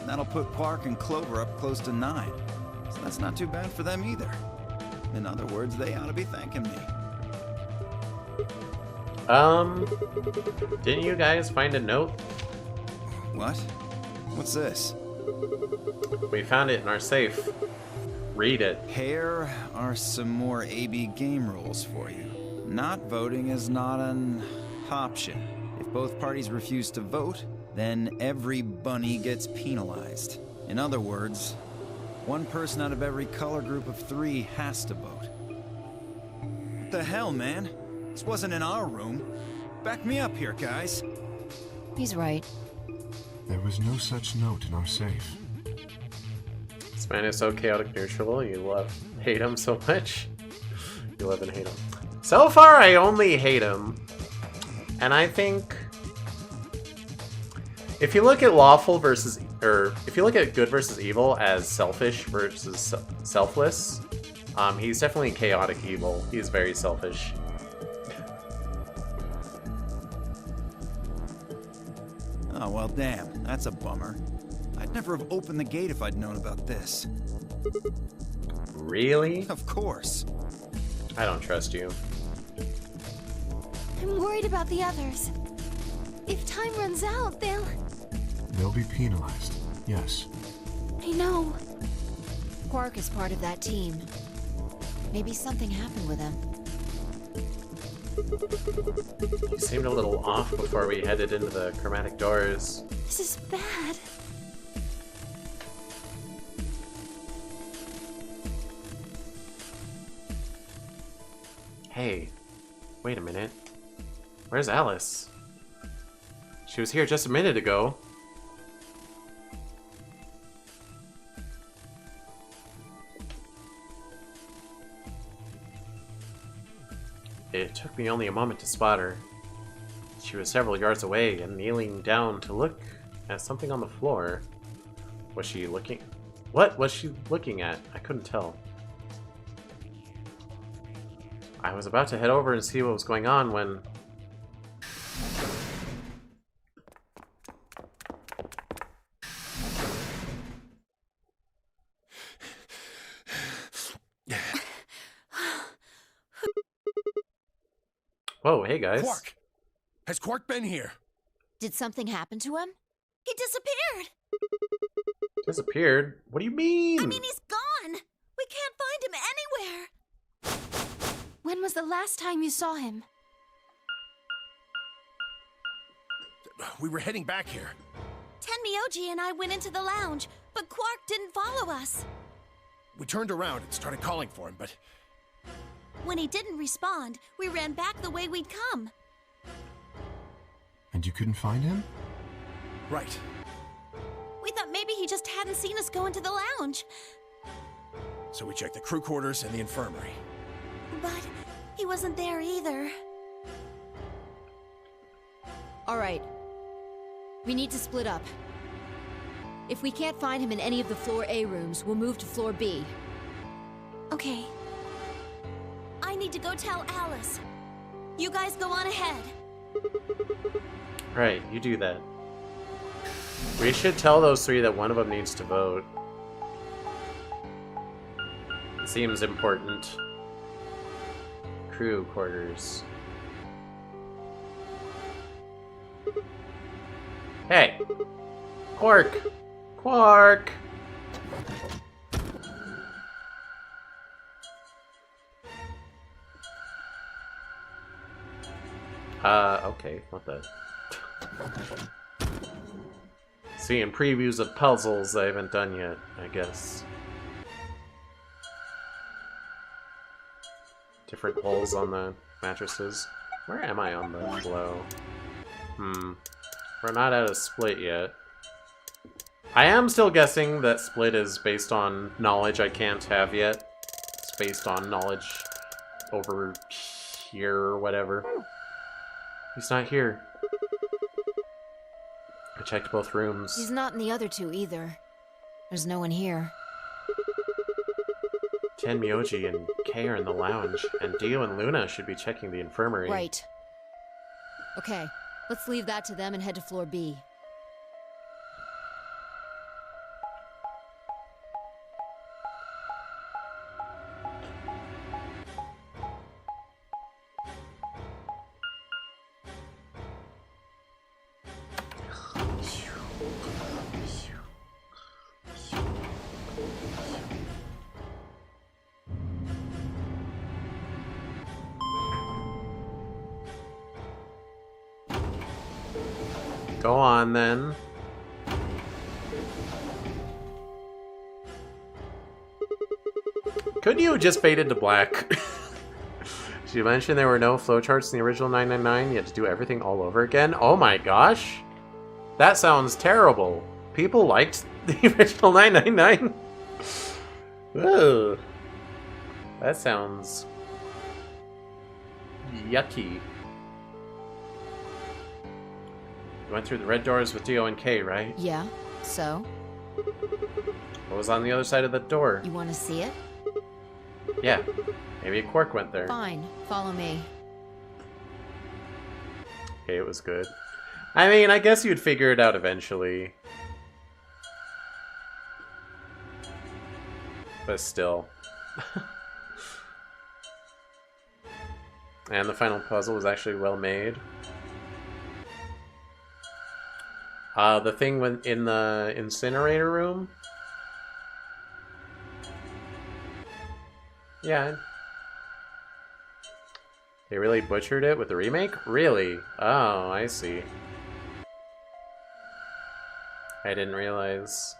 And that'll put Quark and Clover up close to 9. So that's not too bad for them either. In other words, they ought to be thanking me. Didn't you guys find a note? What? What's this? We found it in our safe. Read it. Here are some more AB game rules for you. Not voting is not an option. If both parties refuse to vote, then every bunny gets penalized. In other words, 1 person out of every color group of 3 has to vote. What the hell, man? This wasn't in our room. Back me up here, guys. He's right. There was no such note in our safe. This man is so chaotic neutral. You hate him so much. You love and hate him. So far, I only hate him. And I think... if you look at lawful versus... or if you look at good versus evil as selfish versus selfless, he's definitely chaotic evil. He's very selfish. Oh, well, damn. That's a bummer. I'd never have opened the gate if I'd known about this. Really? Of course. I don't trust you. I'm worried about the others. If time runs out, They'll be penalized, yes. I know. Quark is part of that team. Maybe something happened with him. You seemed a little off before we headed into the chromatic doors. This is bad. Hey, wait a minute. Where's Alice? She was here just a minute ago. It took me only a moment to spot her. She was several yards away and kneeling down to look at something on the floor. Was she looking? What was she looking at? I couldn't tell. I was about to head over and see what was going on when... Whoa, hey guys. Quark! Has Quark been here? Did something happen to him? He disappeared! Disappeared? What do you mean? I mean, he's gone! We can't find him anywhere! When was the last time you saw him? We were heading back here. Tenmyoji and I went into the lounge, but Quark didn't follow us. We turned around and started calling for him, but... When he didn't respond, we ran back the way we'd come. And you couldn't find him? Right. We thought maybe he just hadn't seen us go into the lounge. So we checked the crew quarters and the infirmary. But he wasn't there either. Alright. We need to split up. If we can't find him in any of the floor A rooms, we'll move to floor B. Okay. I need to go tell Alice. You guys go on ahead. Right, you do that. We should tell those 3 that one of them needs to vote. It seems important. Crew quarters. Hey! Quark! Quark! Okay, what the... Seeing previews of puzzles I haven't done yet, I guess. Different holes on the mattresses. Where am I on the flow? We're not at a split yet. I am still guessing that split is based on knowledge I can't have yet. It's based on knowledge over here or whatever. He's not here. I checked both rooms. He's not in the other two either. There's no one here. Ten, Myoji, and Kay are in the lounge, and Dio and Luna should be checking the infirmary. Right. Okay, let's leave that to them and head to floor B. Go on, then. Couldn't you have just faded to black? She mentioned there were no flowcharts in the original 999. You had to do everything all over again. Oh my gosh. That sounds terrible. People liked the original 999. Ugh. That sounds yucky. You went through the red doors with Dio and Kay, right? Yeah, so? What was on the other side of the door? You want to see it? Yeah, maybe a Quark went there. Fine, follow me. Okay, it was good. I mean, I guess you'd figure it out eventually. But still. And the final puzzle was actually well made. The thing in the incinerator room? Yeah. They really butchered it with the remake? Really? Oh, I see. I didn't realize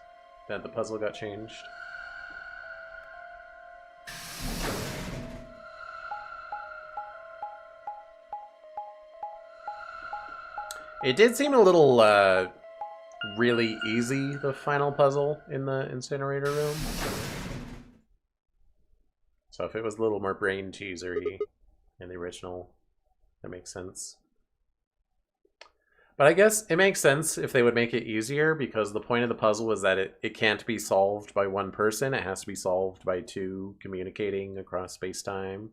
that the puzzle got changed. It did seem a little, really easy, the final puzzle in the incinerator room. So if it was a little more brain teasery in the original, that makes sense. But I guess it makes sense if they would make it easier, because the point of the puzzle is that it can't be solved by one person. It has to be solved by two communicating across space-time.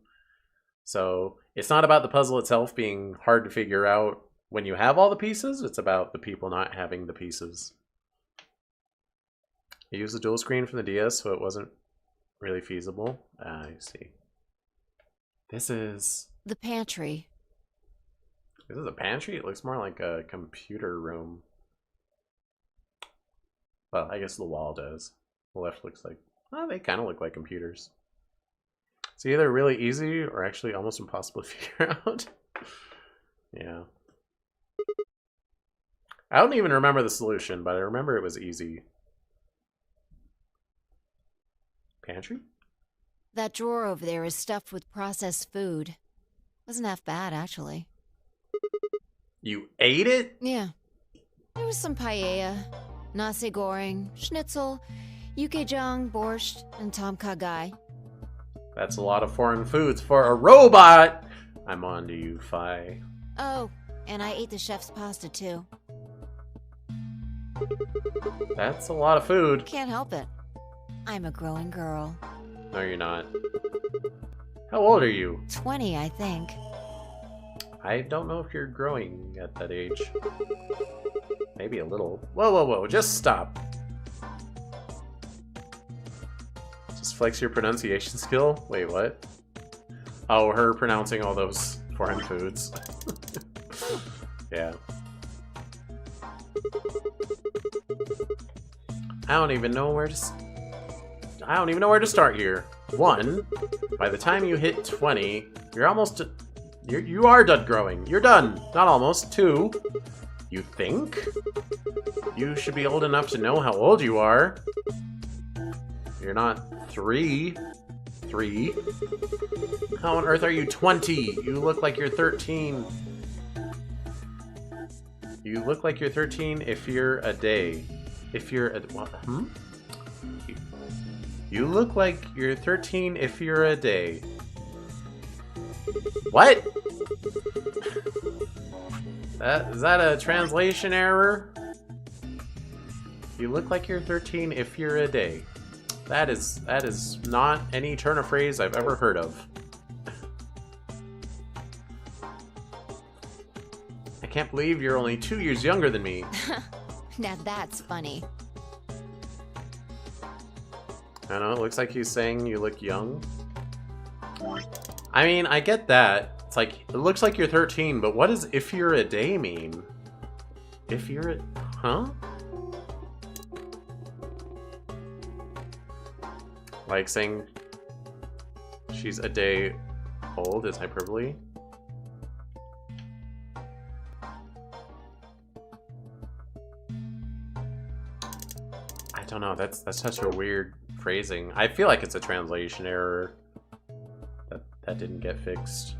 So it's not about the puzzle itself being hard to figure out when you have all the pieces. It's about the people not having the pieces. I used the dual screen from the DS, so it wasn't really feasible. I see. This is... the pantry. This is a pantry? It looks more like a computer room. Well, I guess the wall does. The left looks like... well, they kind of look like computers. It's either really easy or actually almost impossible to figure out. Yeah. I don't even remember the solution, but I remember it was easy. Pantry? That drawer over there is stuffed with processed food. Wasn't half bad, actually. You ate it? Yeah. There was some paella, nasi goreng, schnitzel, yukejang, borscht, and tom kha gai. That's a lot of foreign foods for a robot! I'm on to you, Fi. Oh, and I ate the chef's pasta, too. That's a lot of food. Can't help it. I'm a growing girl. No, you're not. How old are you? 20, I think. I don't know if you're growing at that age. Maybe a little. Whoa, whoa, whoa, just stop. Just flex your pronunciation skill? Wait, what? Oh, her pronouncing all those foreign foods. Yeah. I don't even know where to start here. 1, by the time you hit 20, you're almost... You are done growing. You're done. Not almost. 2, you think? You should be old enough to know how old you are. You're not 3. 3. How on earth are you 20? You look like you're 13. You look like you're 13 if you're a day. If you're a... what? Hmm? You look like you're 13 if you're a day. What? Is that a translation error? You look like you're 13 if you're a day. That is not any turn of phrase I've ever heard of. I can't believe you're only 2 years younger than me. Now that's funny. I don't know, it looks like he's saying you look young. I mean, I get that. It's like, it looks like you're 13, but what does if you're a day mean? If you're a... Huh? Like saying she's a day old is hyperbole? I don't know, that's such a weird phrasing. I feel like it's a translation error that didn't get fixed.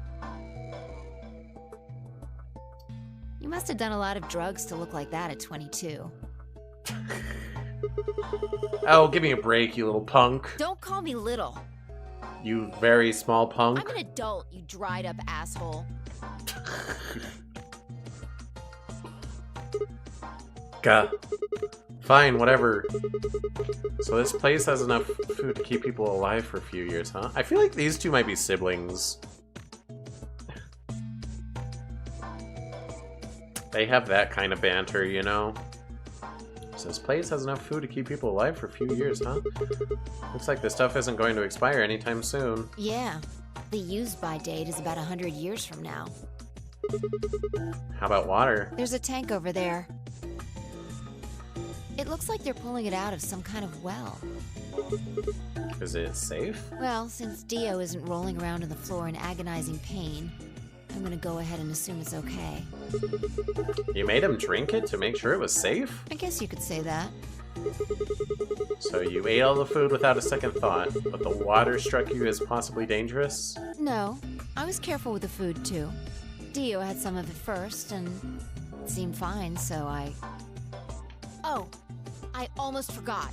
You must have done a lot of drugs to look like that at 22. Oh, give me a break, you little punk. Don't call me little. You very small punk. I'm an adult, you dried up asshole. Gah. Fine, whatever. So this place has enough food to keep people alive for a few years, huh? I feel like these two might be siblings. They have that kind of banter, you know? So this place has enough food to keep people alive for a few years, huh? Looks like this stuff isn't going to expire anytime soon. Yeah. The use-by date is about 100 years from now. How about water? There's a tank over there. It looks like they're pulling it out of some kind of well. Is it safe? Well, since Dio isn't rolling around on the floor in agonizing pain, I'm gonna go ahead and assume it's okay. You made him drink it to make sure it was safe? I guess you could say that. So you ate all the food without a second thought, but the water struck you as possibly dangerous? No, I was careful with the food too. Dio had some of it first, and it seemed fine, so I... Oh, I almost forgot.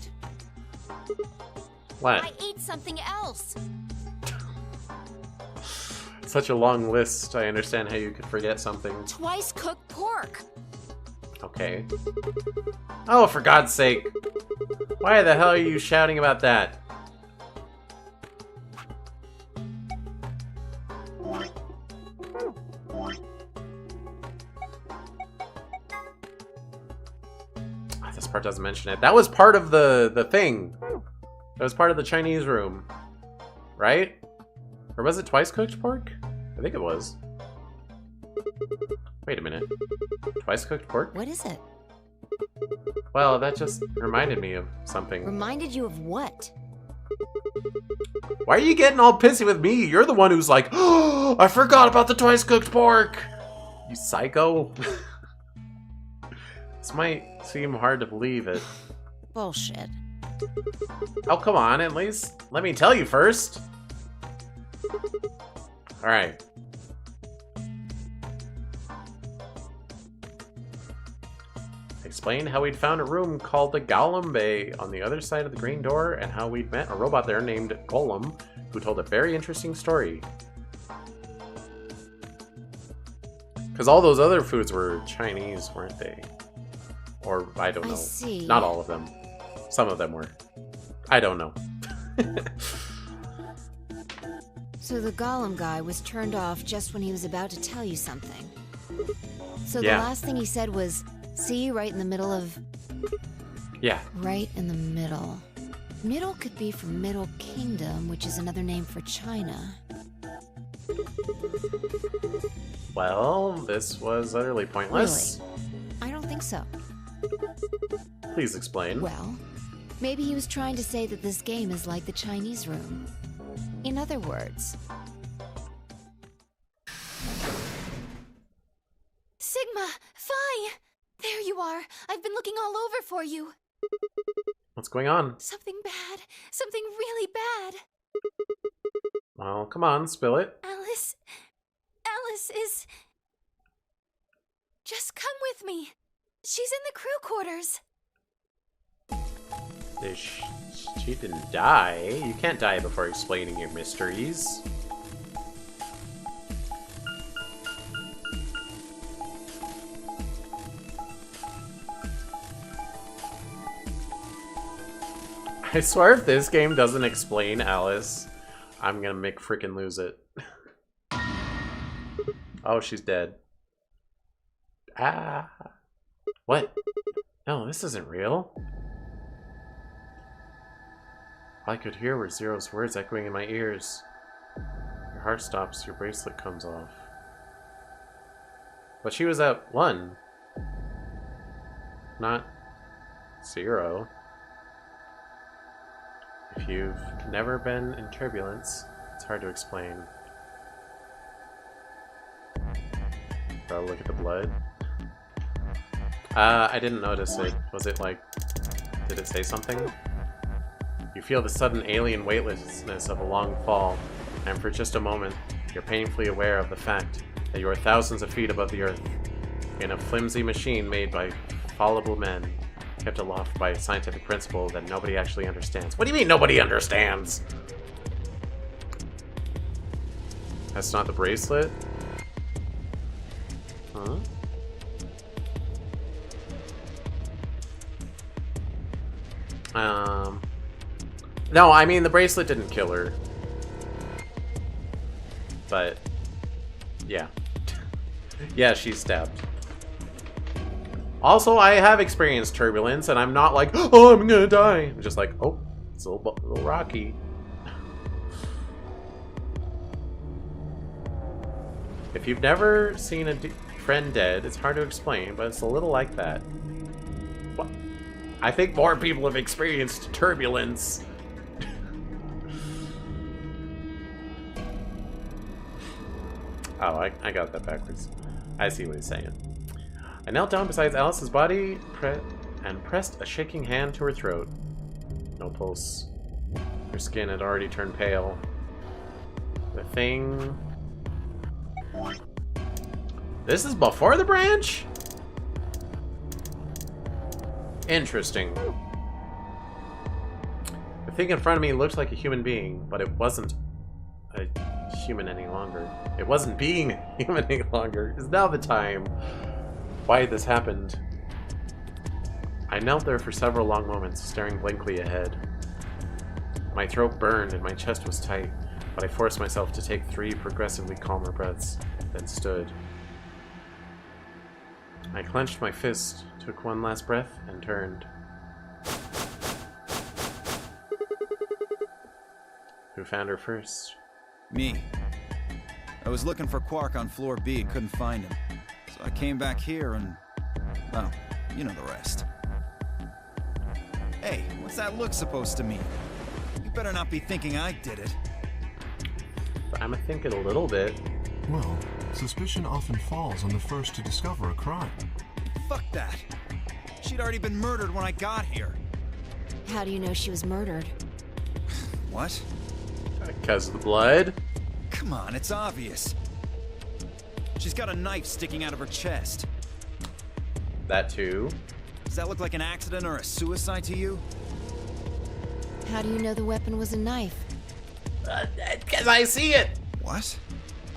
What? I ate something else! Such a long list, I understand how you could forget something. Twice cooked pork! Okay. Oh, for God's sake! Why the hell are you shouting about that? This part doesn't mention it. That was part of the thing. That was part of the Chinese room. Right? Or was it twice cooked pork? I think it was. Wait a minute. Twice cooked pork? What is it? Well, that just reminded me of something. Reminded you of what? Why are you getting all pissy with me? You're the one who's like, oh, I forgot about the twice cooked pork! You psycho. This might seem hard to believe it. Bullshit. Oh, come on, at least let me tell you first. Alright. Explained how we'd found a room called the Golem Bay on the other side of the green door, and how we'd met a robot there named Golem, who told a very interesting story. Because all those other foods were Chinese, weren't they? Or, I don't know. I see. Not all of them. Some of them were. I don't know. So the Golem guy was turned off just when he was about to tell you something. So Yeah. the last thing he said was, see you right in the middle of... Yeah. Right in the middle. Middle could be from Middle Kingdom, which is another name for China. Well, this was utterly pointless. Really? I don't think so. Please explain. Well, maybe he was trying to say that this game is like the Chinese room. In other words... Sigma, Phi! There you are. I've been looking all over for you. What's going on? Something bad. Something really bad. Well, come on, spill it. Alice is... Just come with me. She's in the crew quarters. She didn't die. You can't die before explaining your mysteries. I swear if this game doesn't explain Alice, I'm gonna make freaking lose it. Oh, she's dead. Ah. What? No, this isn't real. All I could hear were Zero's words echoing in my ears. Your heart stops, your bracelet comes off. But she was at 1. Not 0. If you've never been in turbulence, it's hard to explain. Bro, look at the blood. I didn't notice it. Was it like... Did it say something? You feel the sudden alien weightlessness of a long fall, and for just a moment, you're painfully aware of the fact that you are thousands of feet above the earth, in a flimsy machine made by fallible men, kept aloft by a scientific principle that nobody actually understands. What do you mean nobody understands? That's not the bracelet? Huh? No, I mean the bracelet didn't kill her. But yeah. Yeah, she's stabbed. Also, I have experienced turbulence, and I'm not like, oh, I'm gonna die. I'm just like, oh, it's a little rocky. If you've never seen a friend dead, it's hard to explain, but it's a little like that. What? I think more people have experienced turbulence. Oh, I got that backwards. I see what he's saying. I knelt down beside Alice's body and pressed a shaking hand to her throat. No pulse. Her skin had already turned pale. The thing... This is before the branch? Interesting. The thing in front of me looked like a human being, but it wasn't a human any longer. It wasn't being human any longer. Is now the time why this happened? I knelt there for several long moments, staring blankly ahead. My throat burned and my chest was tight, but I forced myself to take 3 progressively calmer breaths, then stood. I clenched my fist, took one last breath, and turned. Who found her first? Me. I was looking for Quark on floor B and couldn't find him. So I came back here and... well, you know the rest. Hey, what's that look supposed to mean? You better not be thinking I did it. I'm thinking a little bit. Well, suspicion often falls on the first to discover a crime. Fuck that. She'd already been murdered when I got here. How do you know she was murdered? What? Because of the blood? Come on, it's obvious. She's got a knife sticking out of her chest. That too. Does that look like an accident or a suicide to you? How do you know the weapon was a knife? Because I see it! What?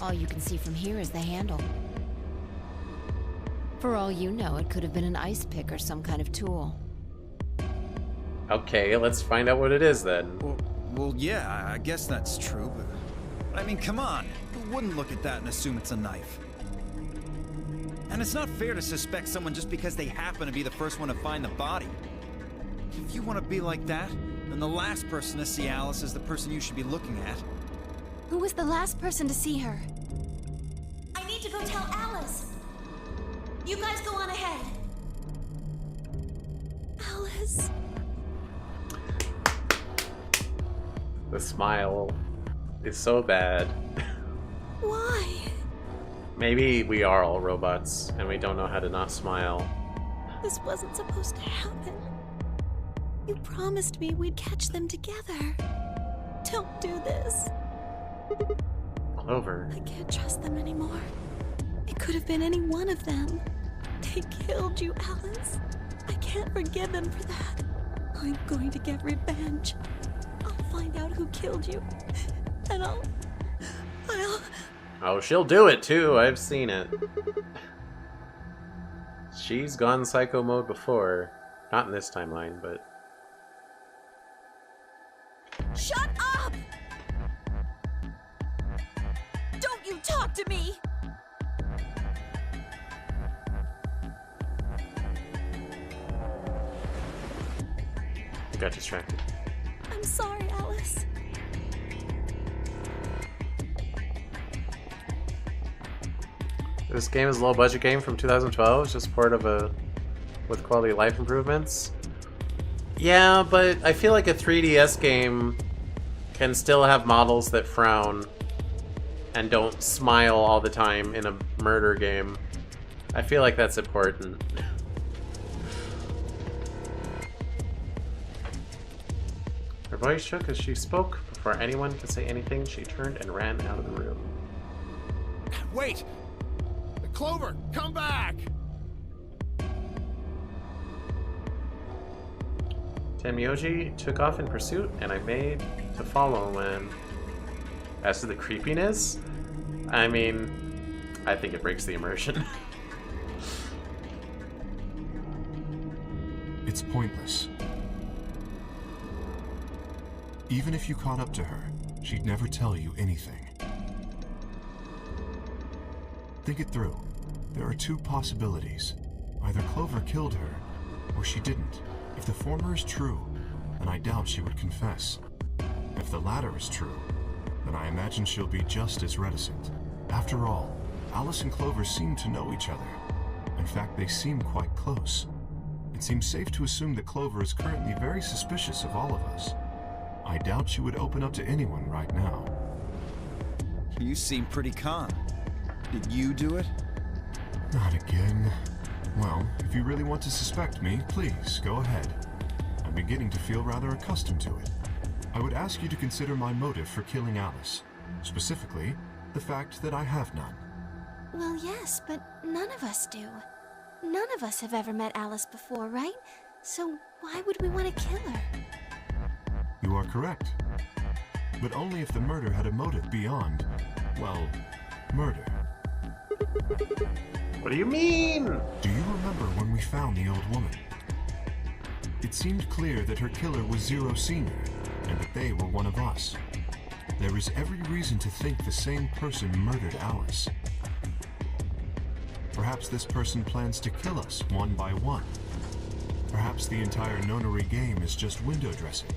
All you can see from here is the handle. For all you know, it could have been an ice pick or some kind of tool. Okay, let's find out what it is then. Well, yeah, I guess that's true, but... I mean, come on. Who wouldn't look at that and assume it's a knife? And it's not fair to suspect someone just because they happen to be the first one to find the body. If you want to be like that, then the last person to see Alice is the person you should be looking at. Who was the last person to see her? I need to go tell Alice. You guys go on ahead. Alice. The smile is so bad. Why? Maybe we are all robots and we don't know how to not smile. This wasn't supposed to happen. You promised me we'd catch them together. Don't do this. Clover. I can't trust them anymore. It could have been any one of them. They killed you, Alice. I can't forgive them for that. I'm going to get revenge. I'll find out who killed you. And I'll... Oh, she'll do it too. I've seen it. She's gone psycho mode before. Not in this timeline, but... Shut up! Don't you talk to me! You got distracted. I'm sorry, Alice. This game is a low budget game from 2012. It's just part of a with quality of life improvements. Yeah, but I feel like a 3DS game can still have models that frown and don't smile all the time in a murder game. I feel like that's important. Her voice shook as she spoke. Before anyone could say anything, she turned and ran out of the room. Wait! Clover, come back! Tenmyoji took off in pursuit, and I made to follow when... As to the creepiness, I mean, I think it breaks the immersion. It's pointless. Even if you caught up to her, she'd never tell you anything. Think it through. There are two possibilities. Either Clover killed her, or she didn't. If the former is true, then I doubt she would confess. If the latter is true, then I imagine she'll be just as reticent. After all, Alice and Clover seem to know each other. In fact, they seem quite close. It seems safe to assume that Clover is currently very suspicious of all of us. I doubt she would open up to anyone right now. You seem pretty calm. Did you do it? Not again. Well, if you really want to suspect me, please, go ahead. I'm beginning to feel rather accustomed to it. I would ask you to consider my motive for killing Alice. Specifically, the fact that I have none. Well, yes, but none of us do. None of us have ever met Alice before, right? So why would we want to kill her? You are correct. But only if the murder had a motive beyond, well, murder. What do you mean? Do you remember when we found the old woman? It seemed clear that her killer was Zero Senior, and that they were one of us. There is every reason to think the same person murdered Alice. Perhaps this person plans to kill us one by one. Perhaps the entire nonary game is just window dressing.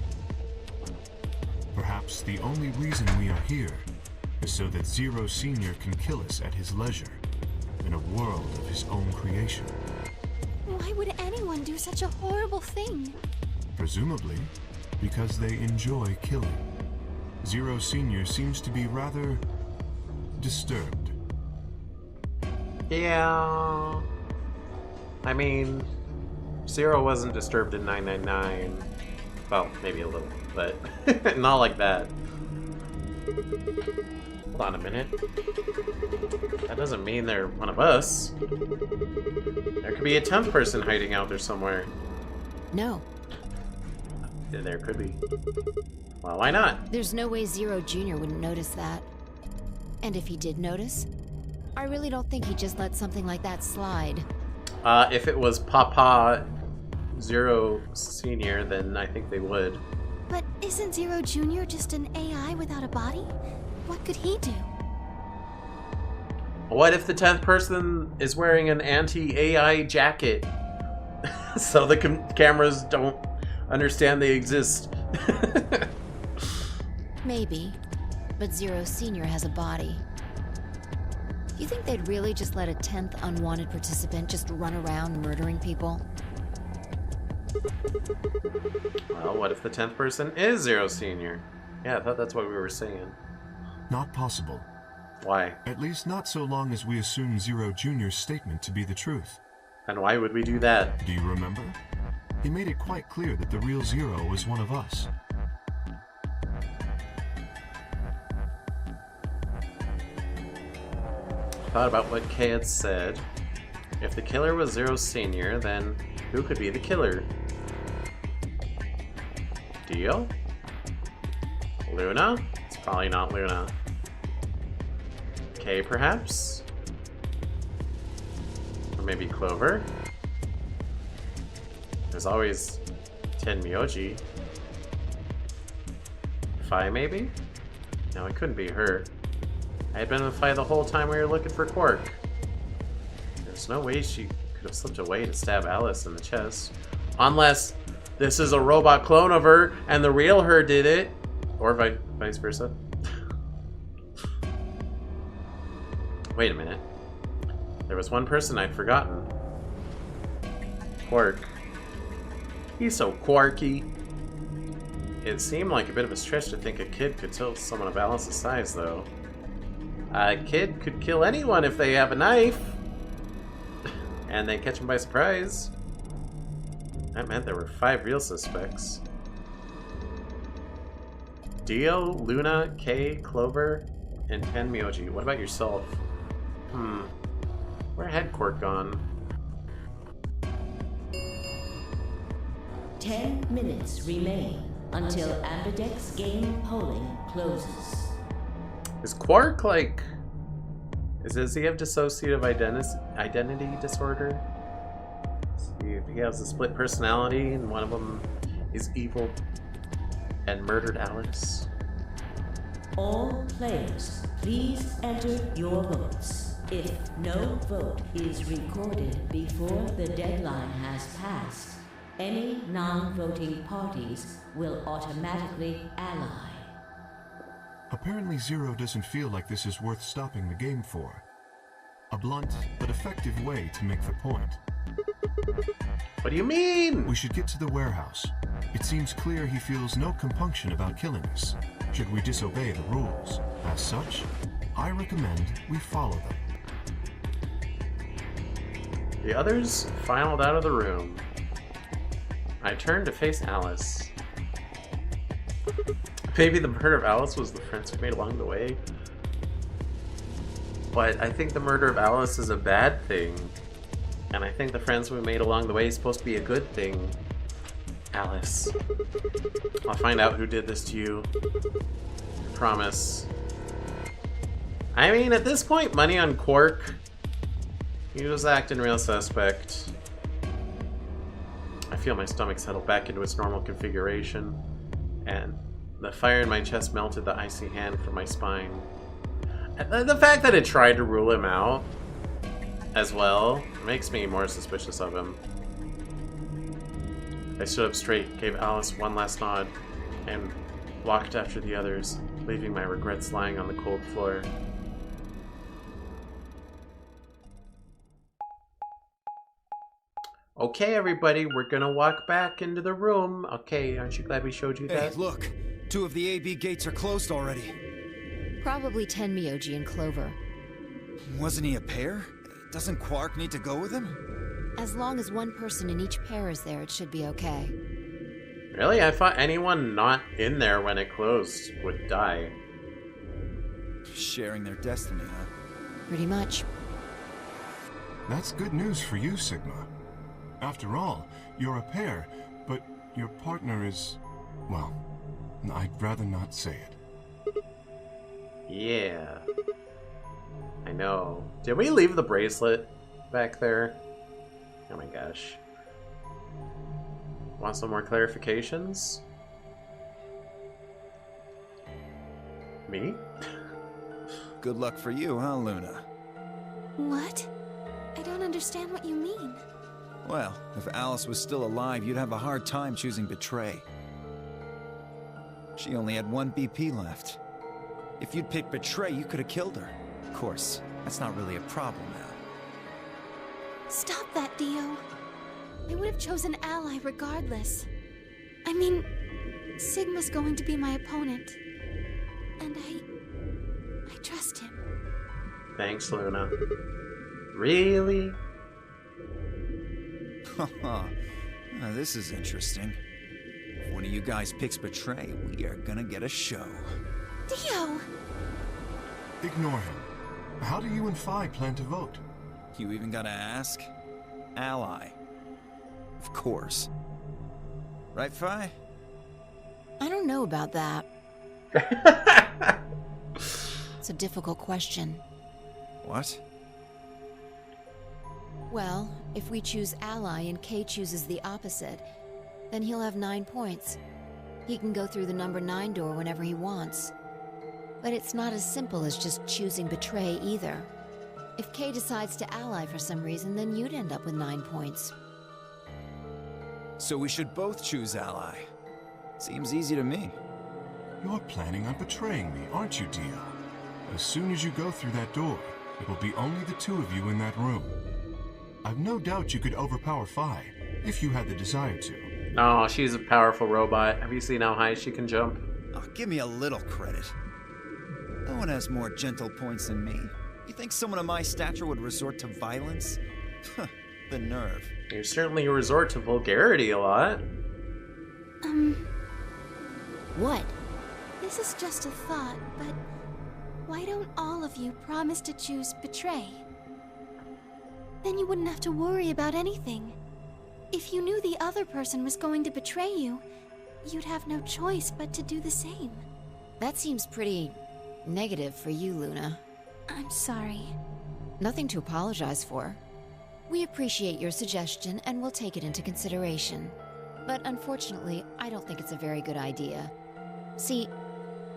Perhaps the only reason we are here is so that Zero Senior can kill us at his leisure, in a world of his own creation. Why would anyone do such a horrible thing? Presumably, because they enjoy killing. Zero Senior seems to be rather disturbed. Yeah. I mean, Zero wasn't disturbed in 999. Well, maybe a little, but not like that. Hold on a minute. That doesn't mean they're one of us. There could be a 10th person hiding out there somewhere. No. There could be. Well, why not? There's no way Zero Jr. wouldn't notice that. And if he did notice, I really don't think he'd just let something like that slide. If it was Papa Zero Senior, then I think they would. But isn't Zero Jr. just an AI without a body? What could he do? What if the 10th person is wearing an anti-AI jacket? So the cameras don't understand they exist. Maybe. But Zero Senior has a body. You think they'd really just let a 10th unwanted participant just run around murdering people? Well, what if the 10th person is Zero Senior? Yeah, I thought that's what we were saying. Not possible. Why? At least not so long as we assume Zero Jr.'s statement to be the truth. And why would we do that? Do you remember? He made it quite clear that the real Zero was one of us. Thought about what Kay had said. If the killer was Zero Senior, then who could be the killer? Dio? Luna? It's probably not Luna. Kay, perhaps? Or maybe Clover? There's always Tenmyoji. Fi, maybe? No, it couldn't be her. I had been with Fi the whole time we were looking for Quark. There's no way she could have slipped away to stab Alice in the chest. Unless this is a robot clone of her and the real her did it. Or vice versa. Wait a minute. There was one person I'd forgotten. Quark. He's so quirky. It seemed like a bit of a stretch to think a kid could kill someone of Alice's size, though. A kid could kill anyone if they have a knife. And they catch him by surprise. That meant there were 5 real suspects. Dio, Luna, Kay, Clover, and 10 Myoji. What about yourself? Where had Quark gone? 10 minutes remain until Ambidex game polling closes. Is Quark like... Does he have dissociative identity disorder? He has a split personality and one of them is evil and murdered Alice. All players, please enter your votes. If no vote is recorded before the deadline has passed, any non-voting parties will automatically ally. Apparently Zero doesn't feel like this is worth stopping the game for. A blunt but effective way to make the point. What do you mean? We should get to the warehouse. It seems clear he feels no compunction about killing us, should we disobey the rules. As such, I recommend we follow them. The others filed out of the room. I turned to face Alice. Maybe the murder of Alice was the friends we made along the way. But I think the murder of Alice is a bad thing. And I think the friends we made along the way is supposed to be a good thing. Alice. I'll find out who did this to you. I promise. I mean, at this point, money on Quark. He was acting real suspect. I feel my stomach settle back into its normal configuration. And the fire in my chest melted the icy hand from my spine. The fact that it tried to rule him out as well makes me more suspicious of him. I stood up straight, gave Alice one last nod, and walked after the others, leaving my regrets lying on the cold floor. Okay, everybody, we're gonna walk back into the room. Okay, aren't you glad we showed you that? Hey, look! 2 of the AB gates are closed already. Probably 10 Myoji and Clover. Wasn't he a pair? Doesn't Quark need to go with him? As long as one person in each pair is there, it should be okay. Really? I thought anyone not in there when it closed would die. Sharing their destiny, huh? Pretty much. That's good news for you, Sigma. After all, you're a pair, but your partner is... well, I'd rather not say it. Yeah. I know. Did we leave the bracelet back there? Oh my gosh. Want some more clarifications? Me? Good luck for you, huh, Luna? What? I don't understand what you mean. Well, if Alice was still alive, you'd have a hard time choosing Betray. She only had 1 BP left. If you'd picked Betray, you could have killed her. Of course, that's not really a problem now. Stop that, Dio. I would have chosen Ally regardless. I mean, Sigma's going to be my opponent. And I trust him. Thanks, Luna. Really? Haha. This is interesting. If one of you guys picks Betray, we are gonna get a show. Dio! Ignore him. How do you and Phi plan to vote? You even gotta ask? Ally. Of course. Right, Phi? I don't know about that. It's a difficult question. What? Well, if we choose Ally and Kay chooses the opposite, then he'll have 9 points. He can go through the number 9 door whenever he wants. But it's not as simple as just choosing betray either. If Kay decides to ally for some reason, then you'd end up with 9 points. So we should both choose ally. Seems easy to me. You're planning on betraying me, aren't you, Dio? As soon as you go through that door, it will be only the two of you in that room. I've no doubt you could overpower Phi, if you had the desire to. Oh, she's a powerful robot. Have you seen how high she can jump? Oh, give me a little credit. No one has more gentle points than me. You think someone of my stature would resort to violence? The nerve. You certainly resort to vulgarity a lot. What? This is just a thought, but why don't all of you promise to choose betray? Then you wouldn't have to worry about anything. If you knew the other person was going to betray you, you'd have no choice but to do the same. That seems pretty negative for you, Luna. I'm sorry. Nothing to apologize for. We appreciate your suggestion and we'll take it into consideration. But unfortunately, I don't think it's a very good idea. See,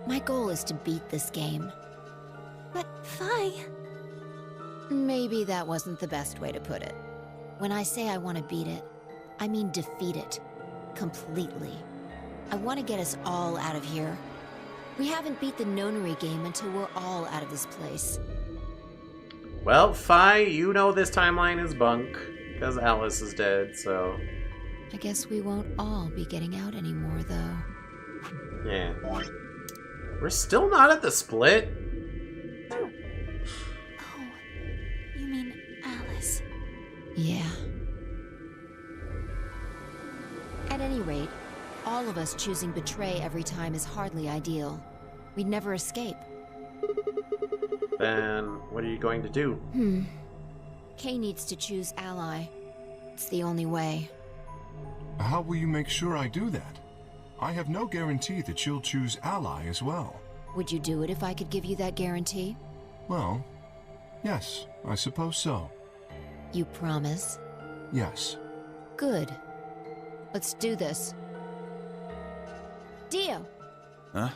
my goal is to beat this game. But Phi... Maybe that wasn't the best way to put it. When I say I want to beat it, I mean defeat it. Completely. I want to get us all out of here. We haven't beat the nonary game until we're all out of this place. Well, Phi, you know this timeline is bunk, because Alice is dead, so... I guess we won't all be getting out anymore, though. Yeah. We're still not at the split? Oh, you mean Alice? Yeah. At any rate, all of us choosing betray every time is hardly ideal. We'd never escape. Then, what are you going to do? Kay needs to choose ally. It's the only way. How will you make sure I do that? I have no guarantee that you'll choose ally as well. Would you do it if I could give you that guarantee? Well, yes, I suppose so. You promise? Yes. Good. Let's do this. Dio! Huh?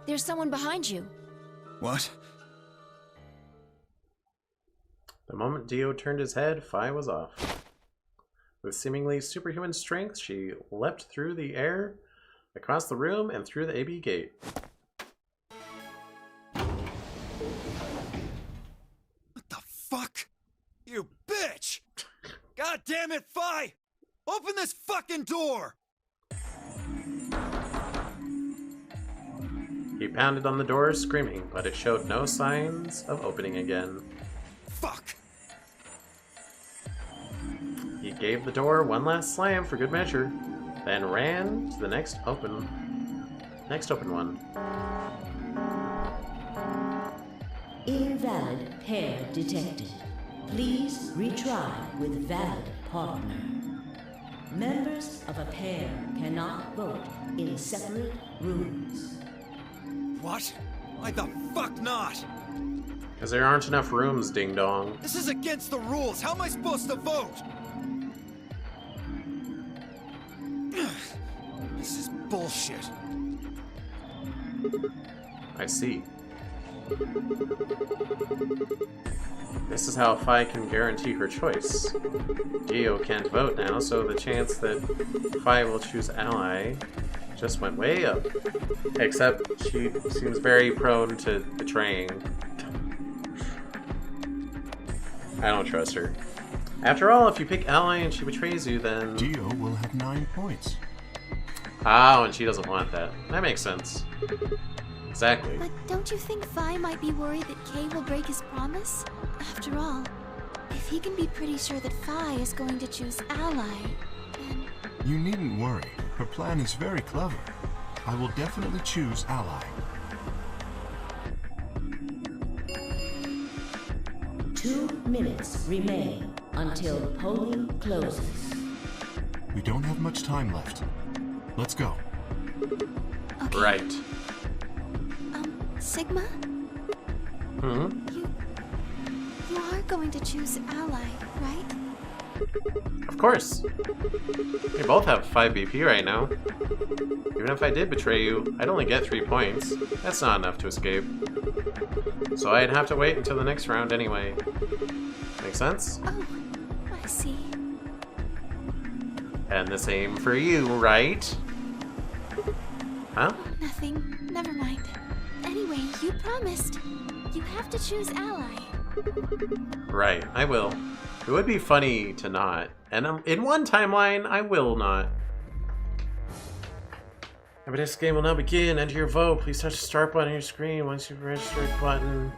There's someone behind you. What? The moment Dio turned his head, Phi was off. With seemingly superhuman strength, she leapt through the air, across the room, and through the AB gate. What the fuck? You bitch! God damn it, Phi! Open this fucking door! He pounded on the door, screaming, but it showed no signs of opening again. Fuck! He gave the door one last slam for good measure, then ran to the next open one. Invalid pair detected. Please retry with valid partner. Members of a pair cannot vote in separate rooms. What? Why the fuck not? Because there aren't enough rooms, ding dong. This is against the rules. How am I supposed to vote? This is bullshit. I see. This is how Phi can guarantee her choice. Dio can't vote now, so the chance that Phi will choose ally just went way up. Except she seems very prone to betraying. I don't trust her. After all, if you pick ally and she betrays you, then... Dio will have 9 points. Oh, and she doesn't want that. That makes sense. Exactly. But don't you think Phi might be worried that Kay will break his promise? After all, if he can be pretty sure that Phi is going to choose ally, then... You needn't worry. Her plan is very clever. I will definitely choose ally. 2 minutes remain until polling closes. We don't have much time left. Let's go. Okay. Right. Sigma? Hmm? You are going to choose ally, right? Of course. We both have 5 BP right now. Even if I did betray you, I'd only get 3 points. That's not enough to escape. So I'd have to wait until the next round anyway. Make sense? Oh, I see. And the same for you, right? Huh? Nothing. Never mind. Anyway, you promised. You have to choose ally. Right, I will. It would be funny to not. And in one timeline, I will not. But this game will now begin. Enter your vote. Please touch the start button on your screen once you've registered the button.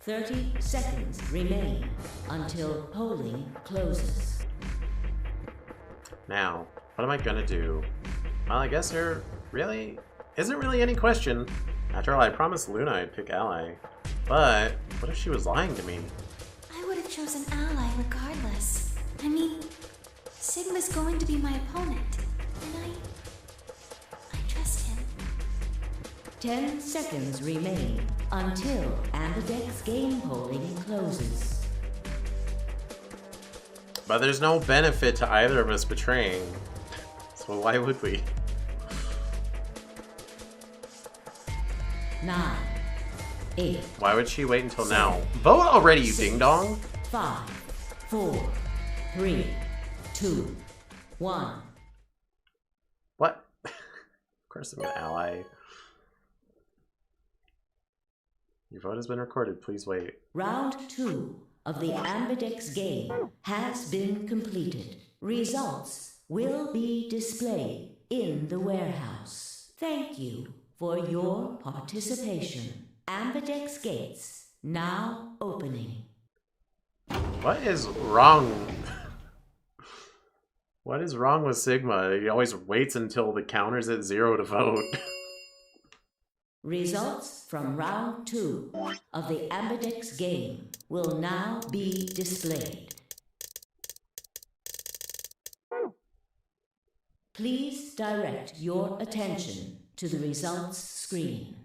"30 seconds remain until polling closes." Now, what am I gonna do? Well, I guess there really isn't really any question. After all, I promised Luna I'd pick ally. But what if she was lying to me? I would have chosen ally regardless. I mean, Sigma's going to be my opponent, and I trust him. 10 seconds remain until Ambidex game polling closes. But there's no benefit to either of us betraying. So why would we? 9, 8. Why would she wait until now? Vote already, you ding dong! 5, 4, 3, 2, 1. What? Of course I'm an ally. Your vote has been recorded. Please wait. Round 2 of the Ambidex game has been completed. Results will be displayed in the warehouse. Thank you for your participation. Ambidex gates now opening. What is wrong? What is wrong with Sigma? He always waits until the counter's at 0 to vote. Results from round 2 of the Ambidex game will now be displayed. Please direct your attention to the results screen.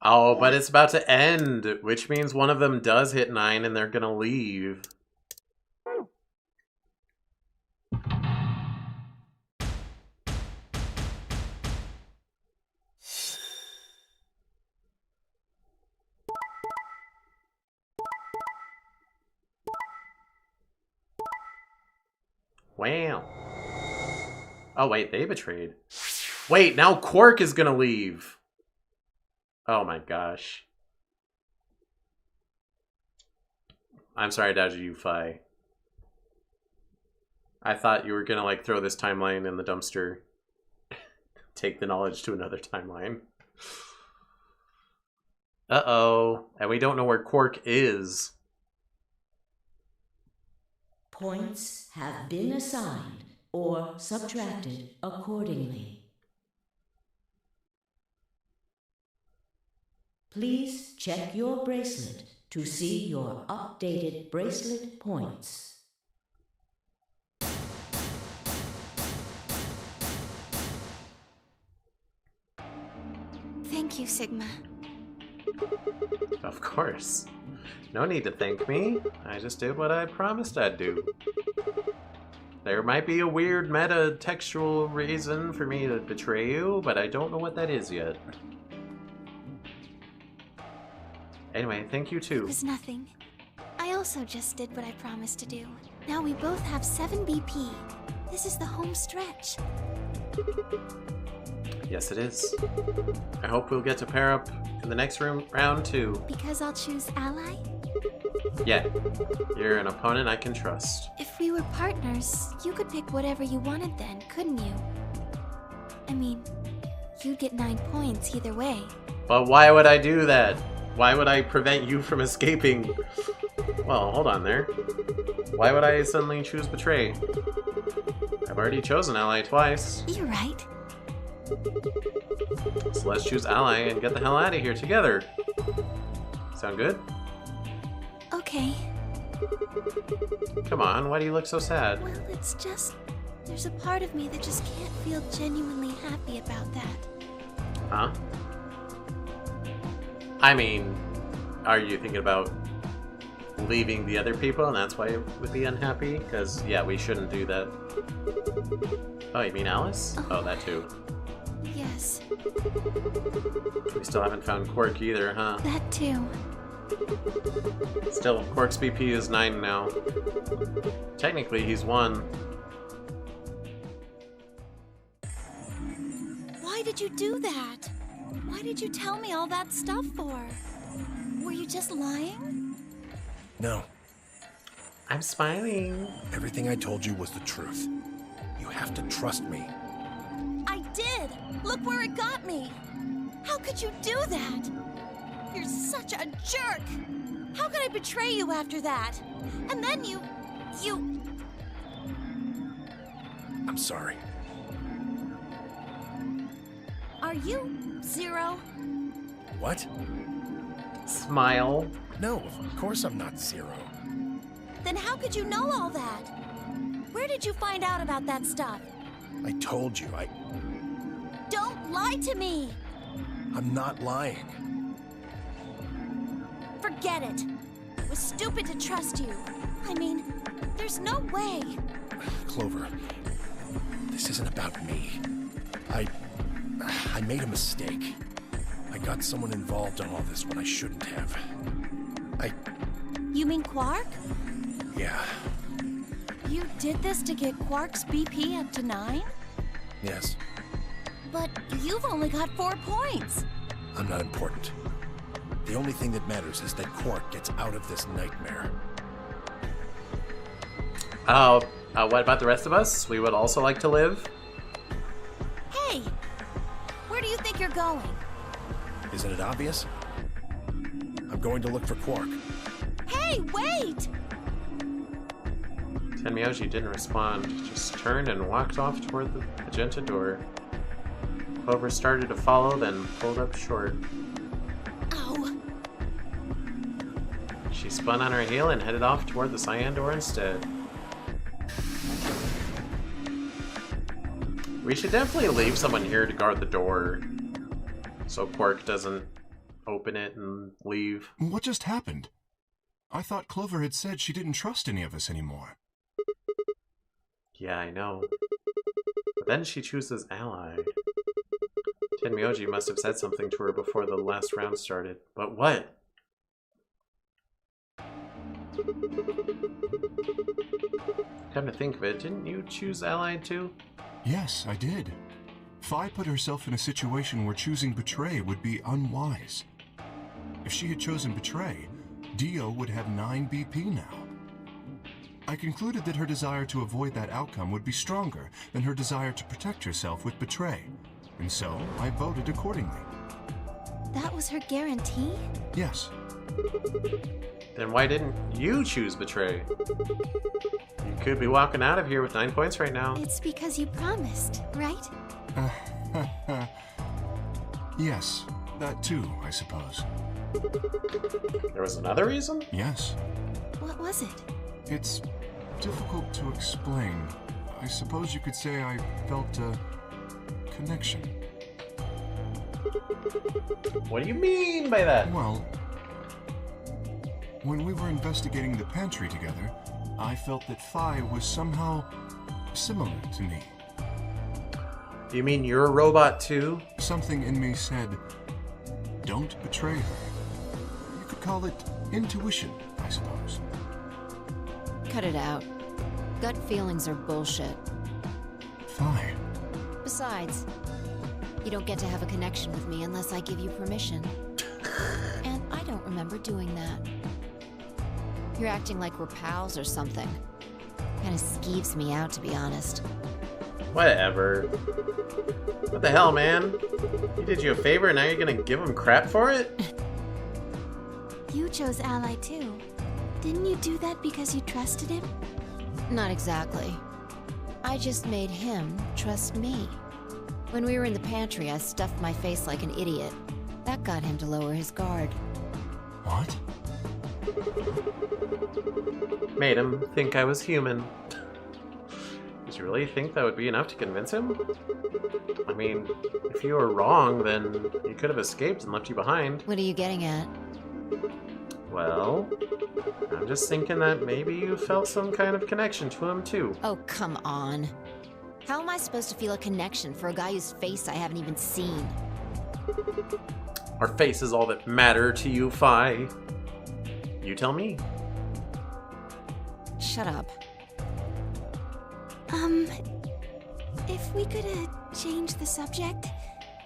Oh, but it's about to end, which means one of them does hit 9 and they're gonna leave. Wow. Oh, wait, they betrayed. Wait, now Quark is gonna leave. Oh my gosh. I'm sorry, Dodgy Fi. I thought you were gonna, like, throw this timeline in the dumpster. Take the knowledge to another timeline. Uh-oh. And we don't know where Quark is. Points have been assigned or subtracted accordingly. Please check your bracelet to see your updated bracelet points. Thank you, Sigma. Of course. No need to thank me. I just did what I promised I'd do. There might be a weird meta-textual reason for me to betray you, but I don't know what that is yet. Anyway, thank you too. It was nothing. I also just did what I promised to do. Now we both have 7 BP. This is the home stretch. Yes, it is. I hope we'll get to pair up in the next round too. Because I'll choose ally? Yeah. You're an opponent I can trust. If we were partners, you could pick whatever you wanted then, couldn't you? I mean, you'd get 9 points either way. But why would I do that? Why would I prevent you from escaping? Well, hold on there. Why would I suddenly choose betray? I've already chosen ally twice. You're right. So let's choose ally and get the hell out of here together. Sound good? Okay. Come on, why do you look so sad? Well, it's just... there's a part of me that just can't feel genuinely happy about that. Huh? I mean, Are you thinking about leaving the other people and that's why you would be unhappy? Because, yeah, we shouldn't do that. Oh, you mean Alice? Oh, that too. Yes. We still haven't found Quark either, huh? That too. Still, Quark's BP is 9 now. Technically, he's 1. Why did you do that? Why did you tell me all that stuff for? Were you just lying? No. I'm smiling. Everything I told you was the truth. You have to trust me. I did! Look where it got me! How could you do that? You're such a jerk! How could I betray you after that? And then you... I'm sorry. Are you Zero? What? Smile. No, of course I'm not Zero. Then how could you know all that? Where did you find out about that stuff? I told you, Don't lie to me! I'm not lying. Forget it. It was stupid to trust you. I mean, there's no way. Clover, this isn't about me. I made a mistake. I got someone involved in all this when I shouldn't have. You mean Quark? Yeah, You did this to get Quark's BP up to 9? yes, But you've only got 4 points. I'm not important. The only thing that matters is that Quark gets out of this nightmare. What about the rest of us? We would also like to live. Hey! Where do you think you're going? Isn't it obvious? I'm going to look for Quark. Hey, wait! Tenmyoji didn't respond, just turned and walked off toward the magenta door. Clover started to follow, then pulled up short. Ow! She spun on her heel and headed off toward the cyan door instead. We should definitely leave someone here to guard the door, so Quark doesn't open it and leave. What just happened? I thought Clover had said she didn't trust any of us anymore. Yeah, I know. But then she chooses Ally. Tenmyoji must have said something to her before the last round started. But what? Come to think of it, didn't you choose Ally too? Yes, I did. Fi put herself in a situation where choosing Betray would be unwise. If she had chosen Betray, Dio would have 9 BP now. I concluded that her desire to avoid that outcome would be stronger than her desire to protect herself with Betray, and so I voted accordingly. That was her guarantee? Yes. Then why didn't you choose Betray? You could be walking out of here with 9 points right now. It's because you promised, right? Yes, that too, I suppose. There was another reason? Yes. What was it? It's difficult to explain. I suppose you could say I felt a connection. What do you mean by that? Well, when we were investigating the pantry together, I felt that Fi was somehow similar to me. You mean you're a robot too? Something in me said, don't betray her. You could call it intuition, I suppose. Cut it out. Gut feelings are bullshit. Fi. Besides, you don't get to have a connection with me unless I give you permission. And I don't remember doing that. You're acting like we're pals or something. Kinda skeeves me out, to be honest. Whatever. What the hell, man? He did you a favor and now you're gonna give him crap for it? You chose Ally too. Didn't you do that because you trusted him? Not exactly. I just made him trust me. When we were in the pantry, I stuffed my face like an idiot. That got him to lower his guard. What? Made him think I was human. Did you really think that would be enough to convince him? I mean, if you were wrong, then he could have escaped and left you behind. What are you getting at? Well, I'm just thinking that maybe you felt some kind of connection to him too. Oh, come on. How am I supposed to feel a connection for a guy whose face I haven't even seen? Our face is all that matter to you, Fi. You tell me. Shut up. If we could, change the subject,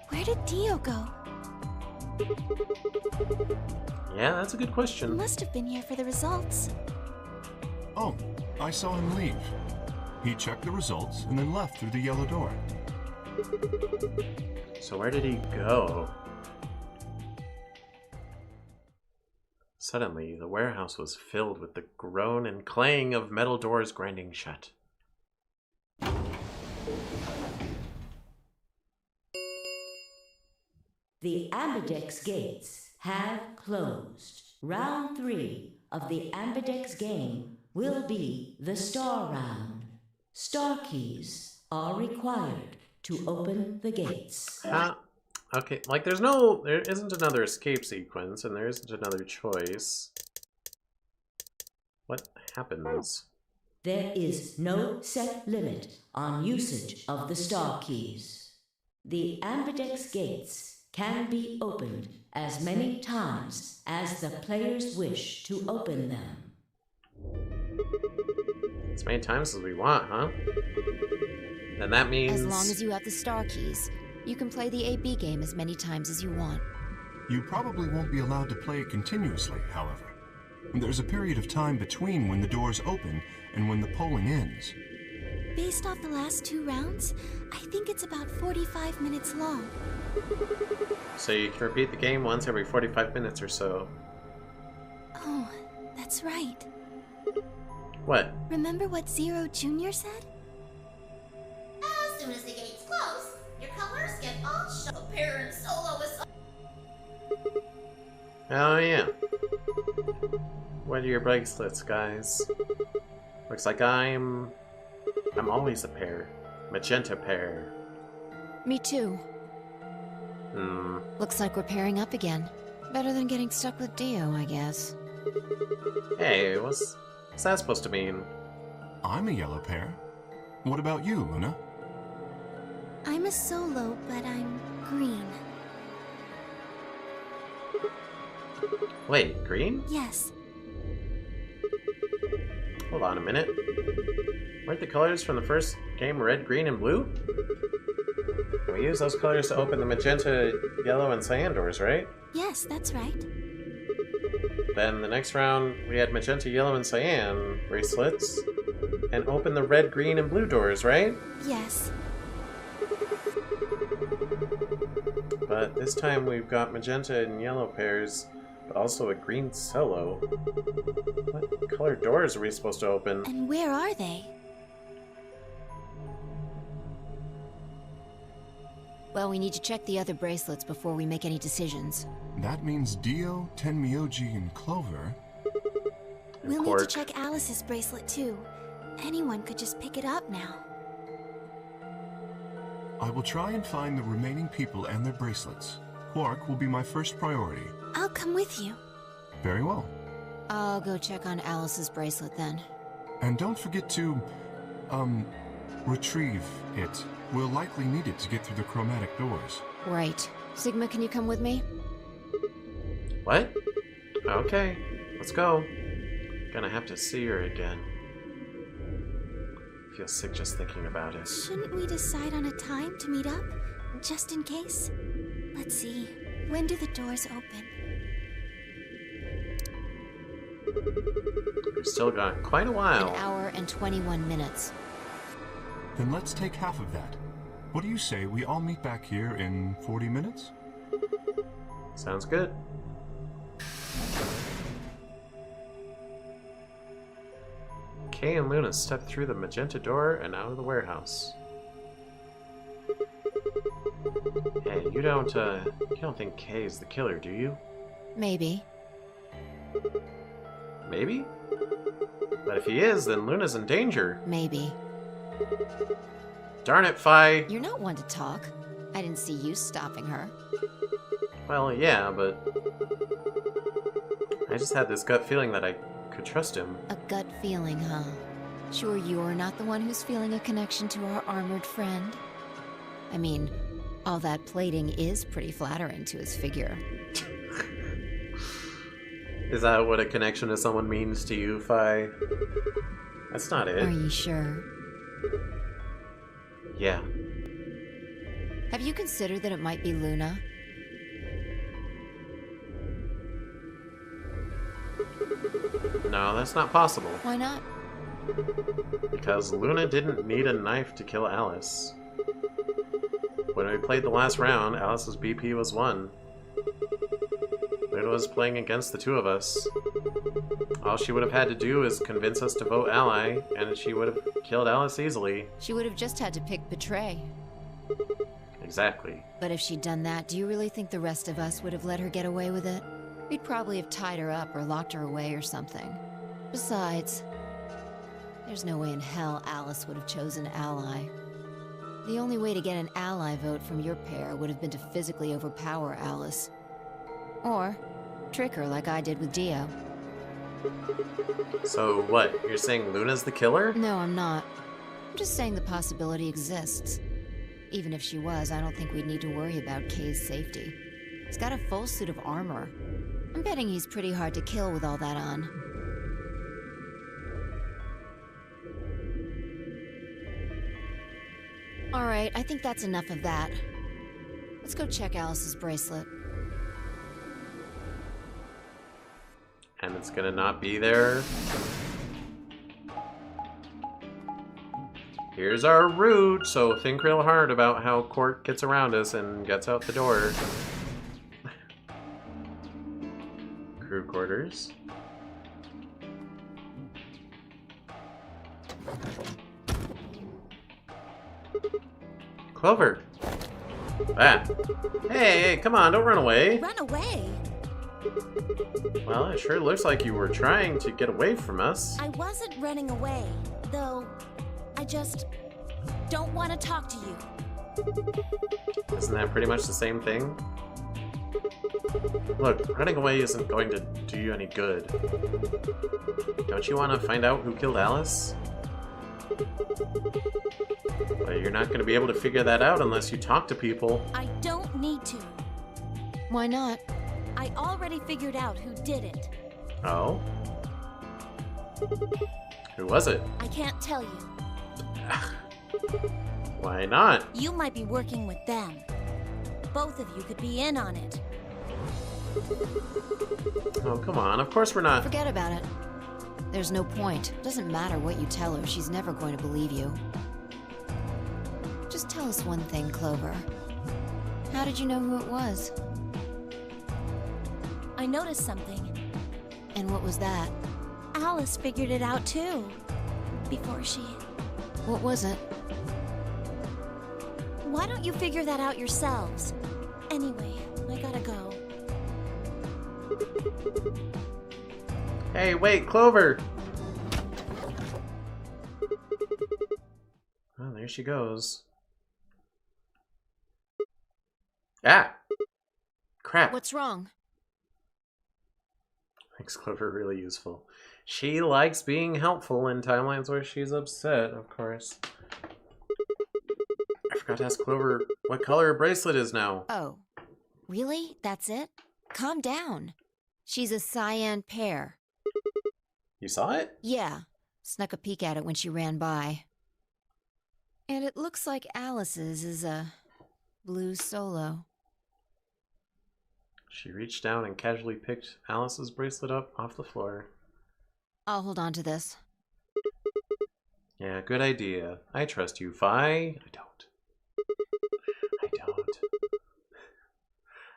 where did Dio go? Yeah, that's a good He question. must have been here for the results. Oh, I saw him leave. He checked the results and then left through the yellow door. So where did he go? Suddenly, the warehouse was filled with the groan and clang of metal doors grinding shut. The Ambidex gates have closed. Round 3 of the Ambidex game will be the Star Round. Star keys are required to open the gates. Okay, like there isn't another escape sequence, and there isn't another choice. What happens? There is no set limit on usage of the star keys. The Ambidex gates can be opened as many times as the players wish to open them. As many times as we want, huh? And that means... As long as you have the star keys, you can play the AB game as many times as you want. You probably won't be allowed to play it continuously, however. There's a period of time between when the doors open and when the polling ends. Based off the last 2 rounds, I think it's about 45 minutes long. So you can repeat the game once every 45 minutes or so. Oh, that's right. What? Remember what Zero Jr. said? As soon as the gates close, your colors get all show. Pair and solo is... Oh yeah. What are your bracelets, guys? Looks like I'm always a pair. Magenta pair. Me too. Looks like we're pairing up again. Better than getting stuck with Dio, I guess. Hey, what's that supposed to mean? I'm a yellow pair. What about you, Luna? I'm a solo, but I'm green. Wait, green? Yes. Hold on a minute. Weren't the colors from the first game red, green, and blue? And we use those colors to open the magenta, yellow, and cyan doors, right? Yes, that's right. Then the next round, we had magenta, yellow, and cyan bracelets, and opened the red, green, and blue doors, right? Yes. But this time we've got magenta and yellow pairs, but also a green solo. What color doors are we supposed to open? And where are they? Well, we need to check the other bracelets before we make any decisions. That means Dio, Tenmyoji, and Clover. We'll need to check Alice's bracelet too. Anyone could just pick it up now. I will try and find the remaining people and their bracelets. Quark will be my first priority. I'll come with you. Very well. I'll go check on Alice's bracelet then. And don't forget to, retrieve it. We'll likely need it to get through the chromatic doors. Right. Sigma, can you come with me? What? Okay, let's go. Gonna have to see her again. Feel sick just thinking about it. Shouldn't we decide on a time to meet up? Just in case? Let's see. When do the doors open? We've still got quite a while. 1 hour and 21 minutes. Then let's take half of that. What do you say we all meet back here in 40 minutes? Sounds good. Kay and Luna step through the magenta door and out of the warehouse. Hey, you don't think Kay is the killer, do you? Maybe. Maybe? But if he is, then Luna's in danger. Maybe. Darn it, Fi! You're not one to talk. I didn't see you stopping her. Well, yeah, but... I I just had this gut feeling that I could trust him. A gut feeling, huh? Sure you're not the one who's feeling a connection to our armored friend? I mean, all that plating is pretty flattering to his figure. Is that what a connection to someone means to you, Fi? That's not it. Are you sure? Yeah. Have you considered that it might be Luna? No, that's not possible. Why not? Because Luna didn't need a knife to kill Alice. When we played the last round, Alice's BP was 1. Luna was playing against the two of us. All she would have had to do is convince us to vote ally, and she would have killed Alice easily. She would have just had to pick betray. Exactly. But if she'd done that, do you really think the rest of us would have let her get away with it? We'd probably have tied her up or locked her away or something. Besides, there's no way in hell Alice would have chosen ally. The only way to get an ally vote from your pair would have been to physically overpower Alice. Or trick her like I did with Dio. So what, you're saying Luna's the killer? No, I'm not. I'm just saying the possibility exists. Even if she was, I don't think we'd need to worry about Kay's safety. He's got a full suit of armor. I'm betting he's pretty hard to kill with all that on. Alright, I think that's enough of that. Let's go check Alice's bracelet. And it's gonna not be there. Here's our route, so think real hard about how Court gets around us and gets out the door. Crew quarters. Clover! Ah! Hey, come on, don't run away! Run away? Well, it sure looks like you were trying to get away from us. I wasn't running away, though I just don't want to talk to you. Isn't that pretty much the same thing? Look, running away isn't going to do you any good. Don't you want to find out who killed Alice? But you're not going to be able to figure that out unless you talk to people. I don't need to. Why not? I already figured out who did it. Oh? Who was it? I can't tell you. Why not? You might be working with them. Both of you could be in on it. Oh, come on. Of course we're not. Forget about it. There's no point. Doesn't matter what you tell her, she's never going to believe you. Just tell us one thing, Clover. How did you know who it was? I noticed something. And what was that? Alice figured it out too. Before she... What was it? Why don't you figure that out yourselves? Anyway, I gotta go. Hey, wait, Clover! Oh, there she goes. Ah! Crap. What's wrong? Makes Clover really useful. She likes being helpful in timelines where she's upset, of course. I forgot to ask Clover what color her bracelet is now. Oh. Really? That's it? Calm down. She's a cyan pear. You saw it? Yeah. Snuck a peek at it when she ran by. And it looks like Alice's is a blue solo. She reached down and casually picked Alice's bracelet up off the floor. I'll hold on to this. Yeah, good idea. I trust you, Fi. I don't.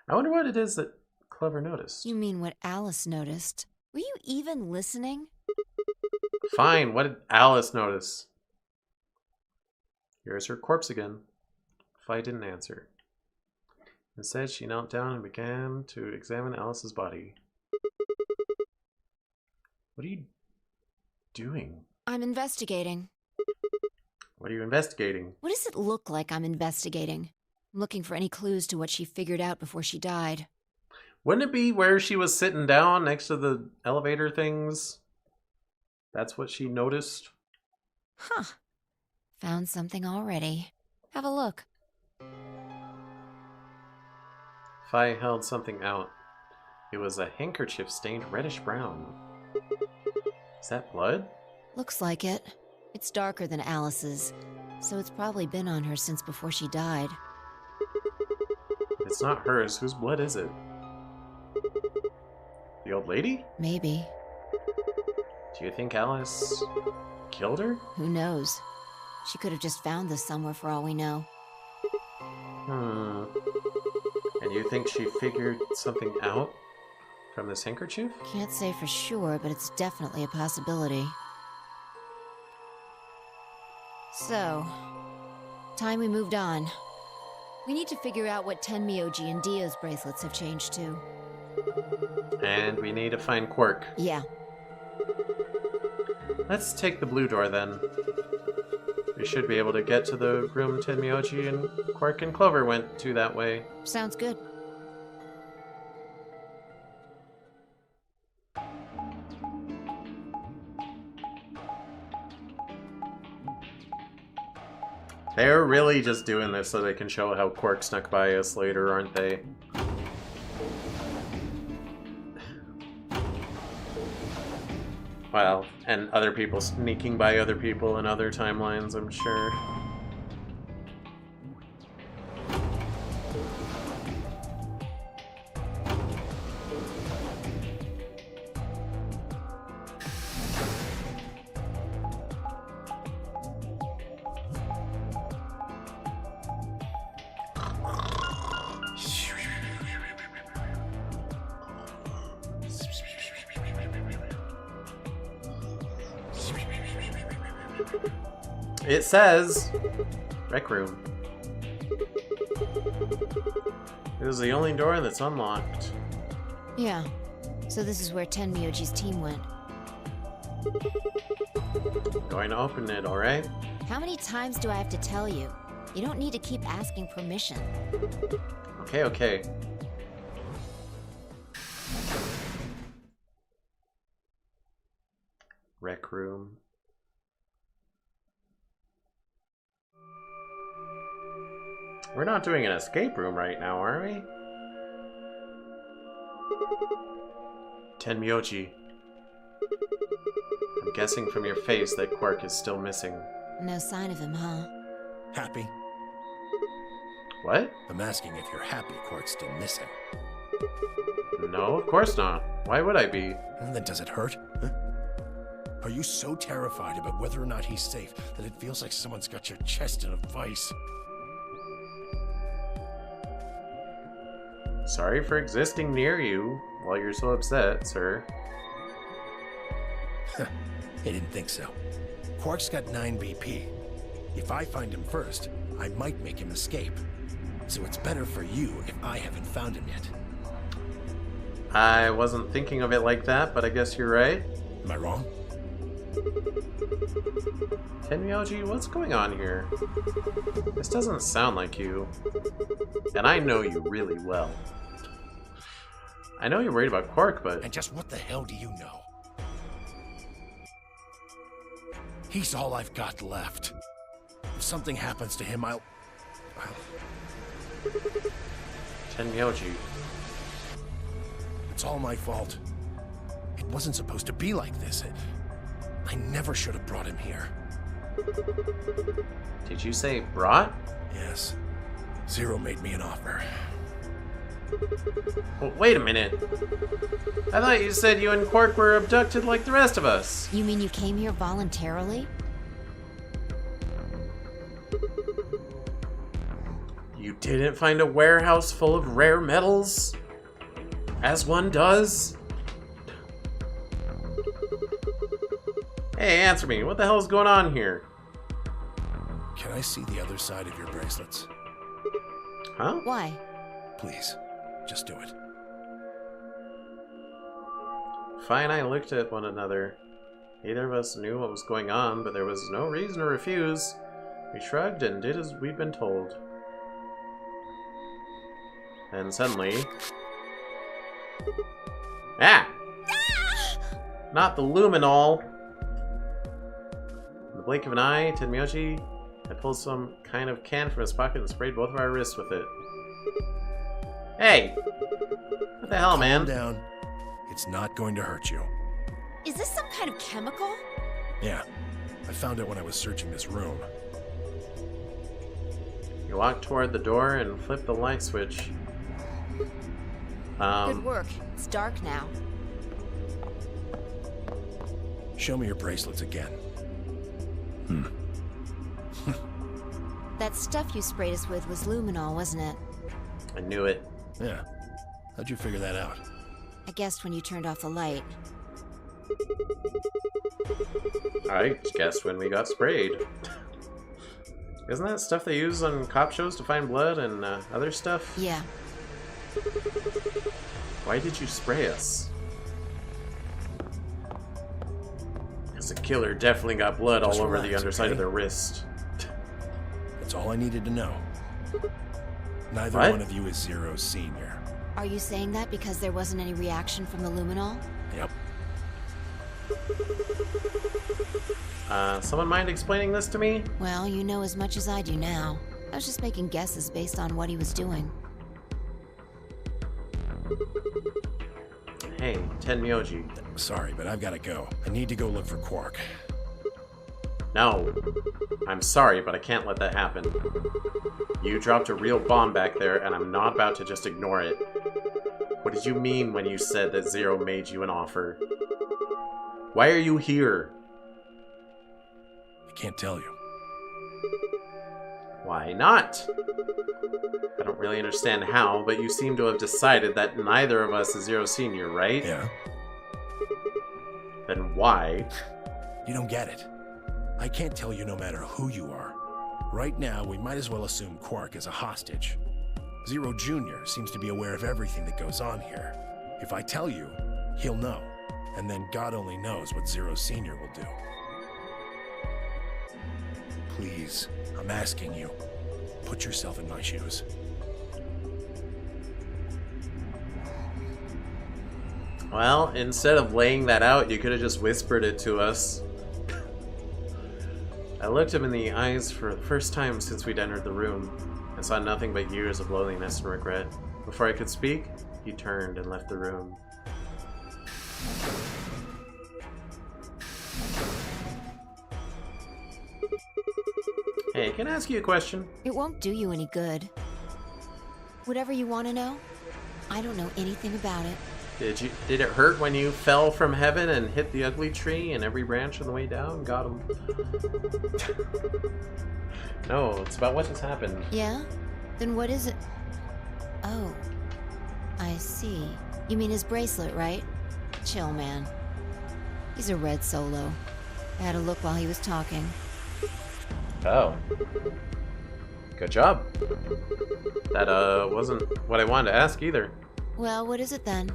I wonder what it is that Clover noticed. You mean what Alice noticed? Were you even listening? Fine, what did Alice notice? Here's her corpse again. Fi didn't answer. Instead, she knelt down and began to examine Alice's body. What are you doing? I'm investigating. What are you investigating? What does it look like I'm investigating? I'm looking for any clues to what she figured out before she died. Wouldn't it be where she was sitting down next to the elevator things? That's what she noticed? Huh. Found something already. Have a look. If I held something out, it was a handkerchief stained reddish brown. Is that blood? Looks like it. It's darker than Alice's, so it's probably been on her since before she died. It's not hers. Whose blood is it? The old lady? Maybe. Do you think Alice killed her? Who knows? She could have just found this somewhere for all we know. And you think she figured something out from this handkerchief? Can't say for sure, but it's definitely a possibility. So, time we moved on. We need to figure out what Tenmyoji and Dio's bracelets have changed to. And we need to find Quirk. Yeah. Let's take the blue door then. We should be able to get to the room Tenmyoji and Quirk and Clover went to that way. Sounds good. They're really just doing this so they can show how Quirk snuck by us later, aren't they? Well, and other people sneaking by other people in other timelines, I'm sure. It says Rec Room. It was the only door that's unlocked. Yeah. So this is where Tenmyoji's team went. Going to open it, alright? How many times do I have to tell you? You don't need to keep asking permission. Okay, okay. Rec Room. We're not doing an escape room right now, are we? Tenmyoji. I'm guessing from your face that Quirk is still missing. No sign of him, huh? Happy? What? I'm asking if you're happy Quirk's still missing. No, of course not. Why would I be? And then does it hurt? Huh? Are you so terrified about whether or not he's safe that it feels like someone's got your chest in a vice? Sorry for existing near you while you're so upset, sir. I didn't think so. Quark's got 9 BP. If I find him first, I might make him escape. So it's better for you if I haven't found him yet. I wasn't thinking of it like that, but I guess you're right. Am I wrong? Tenmyoji, what's going on here? This doesn't sound like you. And I know you really well. I know you're worried about Quark, but... And just what the hell do you know? He's all I've got left. If something happens to him, I'll... Tenmyoji. It's all my fault. It wasn't supposed to be like this. I never should have brought him here. Did you say brought? Yes. Zero made me an offer. Well, wait a minute. I thought you said you and Quark were abducted like the rest of us. You mean you came here voluntarily? You didn't find a warehouse full of rare metals? As one does? Hey, answer me. What the hell is going on here? Can I see the other side of your bracelets? Huh? Why? Please, just do it. Fi and I looked at one another. Neither of us knew what was going on, but there was no reason to refuse. We shrugged and did as we'd been told. And suddenly... Ah! Not the luminol. In the blink of an eye, Tenmyoji had pulled some kind of can from his pocket and sprayed both of our wrists with it. Hey! What the hell, man? Calm down. It's not going to hurt you. Is this some kind of chemical? Yeah. I found it when I was searching this room. You walk toward the door and flip the light switch. Good work. It's dark now. Show me your bracelets again. That stuff you sprayed us with was luminol, wasn't it? I knew it. Yeah. How'd you figure that out? I guessed when you turned off the light. I guessed when we got sprayed. Isn't that stuff they use on cop shows to find blood and other stuff? Yeah. Why did you spray us? Because the killer definitely got blood all over the underside of their wrist. That's all I needed to know. Neither one of you is Zero Senior. Are you saying that because there wasn't any reaction from the luminol? Yep. Someone mind explaining this to me? Well, you know as much as I do now. I was just making guesses based on what he was doing. Hey, Tenmyoji. Sorry, but I've got to go. I need to go look for Quark. No. I'm sorry, but I can't let that happen. You dropped a real bomb back there, and I'm not about to just ignore it. What did you mean when you said that Zero made you an offer? Why are you here? I can't tell you. Why not? I don't really understand how, but you seem to have decided that neither of us is Zero Senior, right? Yeah. Then why? You don't get it. I can't tell you no matter who you are. Right now, we might as well assume Quark is a hostage. Zero Jr. seems to be aware of everything that goes on here. If I tell you, he'll know. And then God only knows what Zero Senior will do. Please, I'm asking you, put yourself in my shoes. Well, instead of laying that out, you could have just whispered it to us. I looked him in the eyes for the first time since we'd entered the room, and saw nothing but years of loneliness and regret. Before I could speak, he turned and left the room. Hey, can I ask you a question? It won't do you any good. Whatever you want to know, I don't know anything about it. Did it hurt when you fell from heaven and hit the ugly tree and every branch on the way down got him? No, it's about what just happened. Yeah? Then what is it? Oh. I see. You mean his bracelet, right? Chill, man. He's a red solo. I had a look while he was talking. Oh. Good job. That, wasn't what I wanted to ask either. Well, what is it then?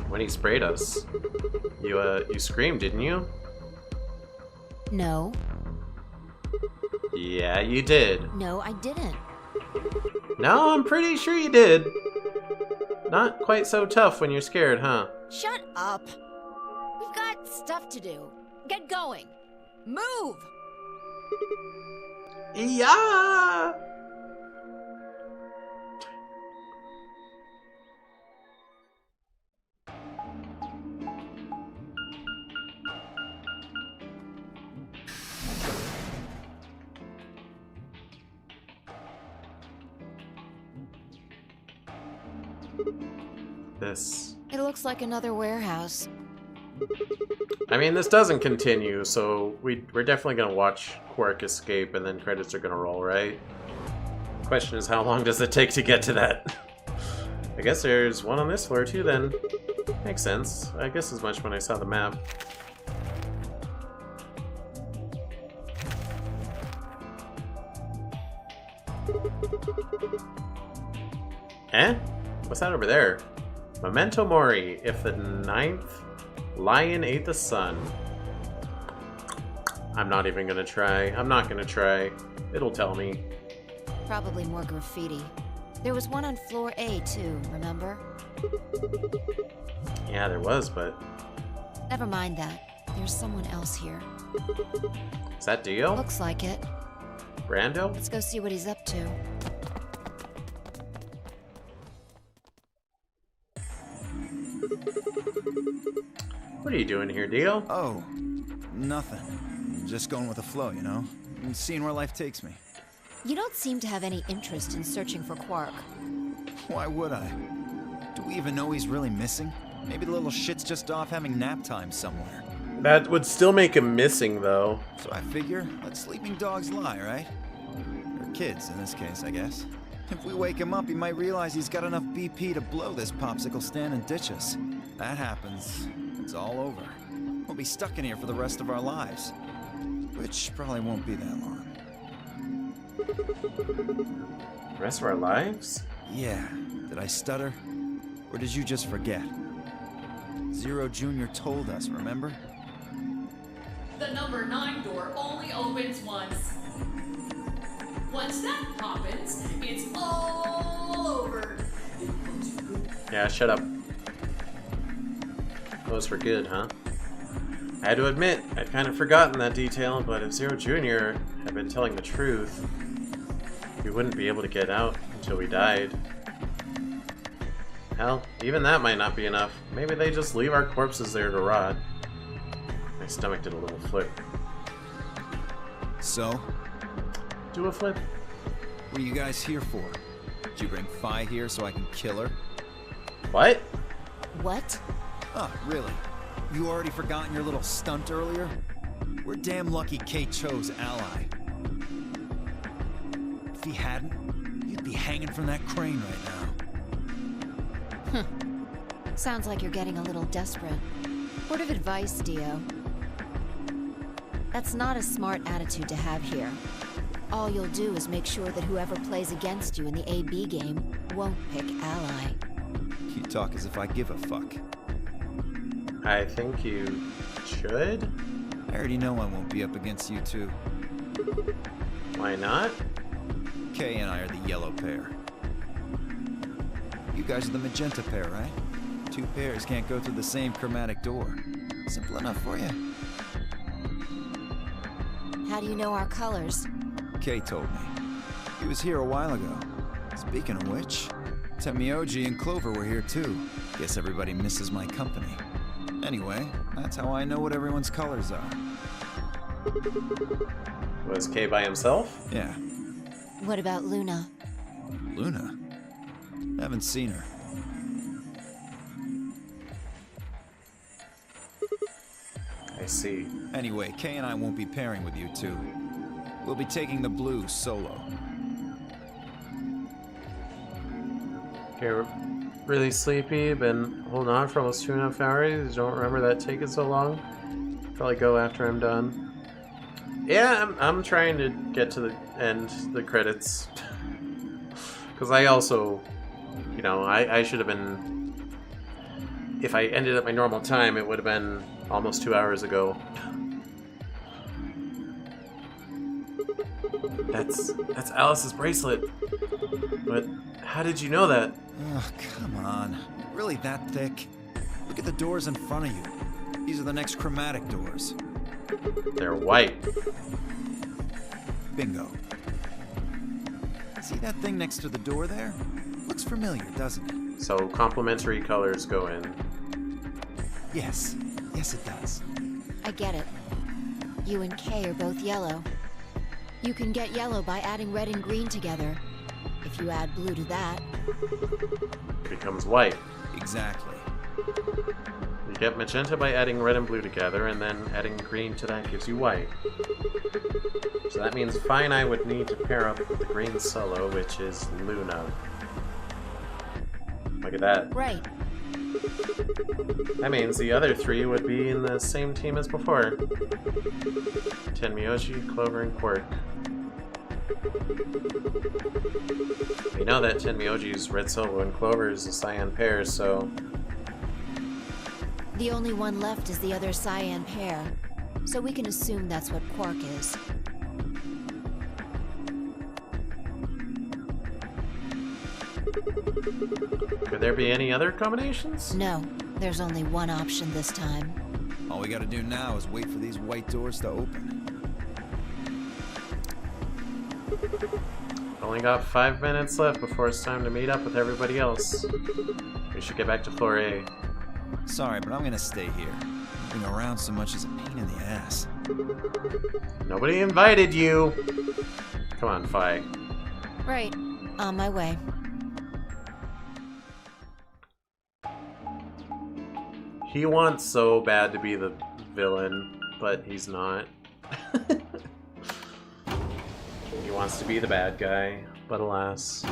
When he sprayed us, you screamed, didn't you? No. Yeah, you did. No, I didn't. No, I'm pretty sure you did. Not quite so tough when you're scared, huh? Shut up. We've got stuff to do. Get going. Move! Yeah! This. It looks like another warehouse. I mean, this doesn't continue, so we're definitely gonna watch Quark escape and then credits are gonna roll, right? Question is, how long does it take to get to that? I guess there's one on this floor too then. Makes sense. I guess as much when I saw the map. Eh? What's that over there? Memento Mori, if the 9th lion ate the sun. I'm not even gonna try. I'm not gonna try. It'll tell me. Probably more graffiti. There was one on floor A too, remember? Yeah, there was, but... Never mind that. There's someone else here. Is that Dio? Looks like it. Brando? Let's go see what he's up to. What are you doing here, Dio? Oh, nothing. Just going with the flow, you know? And seeing where life takes me. You don't seem to have any interest in searching for Quark. Why would I? Do we even know he's really missing? Maybe the little shit's just off having nap time somewhere. That would still make him missing, though. So I figure, let sleeping dogs lie, right? Or kids, in this case, I guess. If we wake him up, he might realize he's got enough BP to blow this popsicle stand and ditch us. That happens, it's all over. We'll be stuck in here for the rest of our lives. Which probably won't be that long. The rest of our lives? Yeah. Did I stutter? Or did you just forget? Zero Jr. told us, remember? The number 9 door only opens once. Once that happens, it's all over. Yeah, shut up. Those for good, huh? I had to admit, I'd kind of forgotten that detail, but if Zero Jr. had been telling the truth, we wouldn't be able to get out until we died. Hell, even that might not be enough. Maybe they just leave our corpses there to rot. My stomach did a little flip. So? Do a flip. What are you guys here for? Did you bring Fi here so I can kill her? What? What? Oh, really? You already forgotten your little stunt earlier? We're damn lucky Kate chose ally. If he hadn't, you'd be hanging from that crane right now. Sounds like you're getting a little desperate. Word of advice, Dio. That's not a smart attitude to have here. All you'll do is make sure that whoever plays against you in the AB game won't pick ally. You talk as if I give a fuck. I think you should? I already know I won't be up against you two. Why not? Kay and I are the yellow pair. You guys are the magenta pair, right? Two pairs can't go through the same chromatic door. Simple enough for you. How do you know our colors? Kay told me. He was here a while ago. Speaking of which, Temioji and Clover were here too. Guess everybody misses my company. Anyway, that's how I know what everyone's colors are. Was Kay by himself? Yeah. What about Luna? Luna? Haven't seen her. I see. Anyway, Kay and I won't be pairing with you two. We'll be taking the blues solo. Okay, we're really sleepy. Been holding on for almost 2.5 hours. Don't remember that taking so long. Probably go after I'm done. Yeah, I'm trying to get to the end, the credits. Because I also, you know, I should have been... If I ended at my normal time, it would have been almost 2 hours ago. That's Alice's bracelet. But how did you know that? Oh, come on. Really that thick? Look at the doors in front of you. These are the next chromatic doors. They're white. Bingo. See that thing next to the door there? Looks familiar, doesn't it? So complementary colors go in. Yes. Yes, it does. I get it. You and Kay are both yellow. You can get yellow by adding red and green together. If you add blue to that... It becomes white. Exactly. You get magenta by adding red and blue together, and then adding green to that gives you white. So that means Fi and I would need to pair up with the green solo, which is Luna. Look at that. Right. That means the other three would be in the same team as before. Tenmyoji, Clover, and Quark. We know that Tenmyoji's red solo and Clover is a cyan pair, so... The only one left is the other cyan pair, so we can assume that's what Quark is. Could there be any other combinations? No, there's only one option this time. All we gotta do now is wait for these white doors to open. Only got 5 minutes left before it's time to meet up with everybody else. We should get back to floor A. Sorry, but I'm gonna stay here. Moving around so much is a pain in the ass. Nobody invited you. Come on, Fi. Right. On my way. He wants so bad to be the villain, but he's not. He wants to be the bad guy, but alas.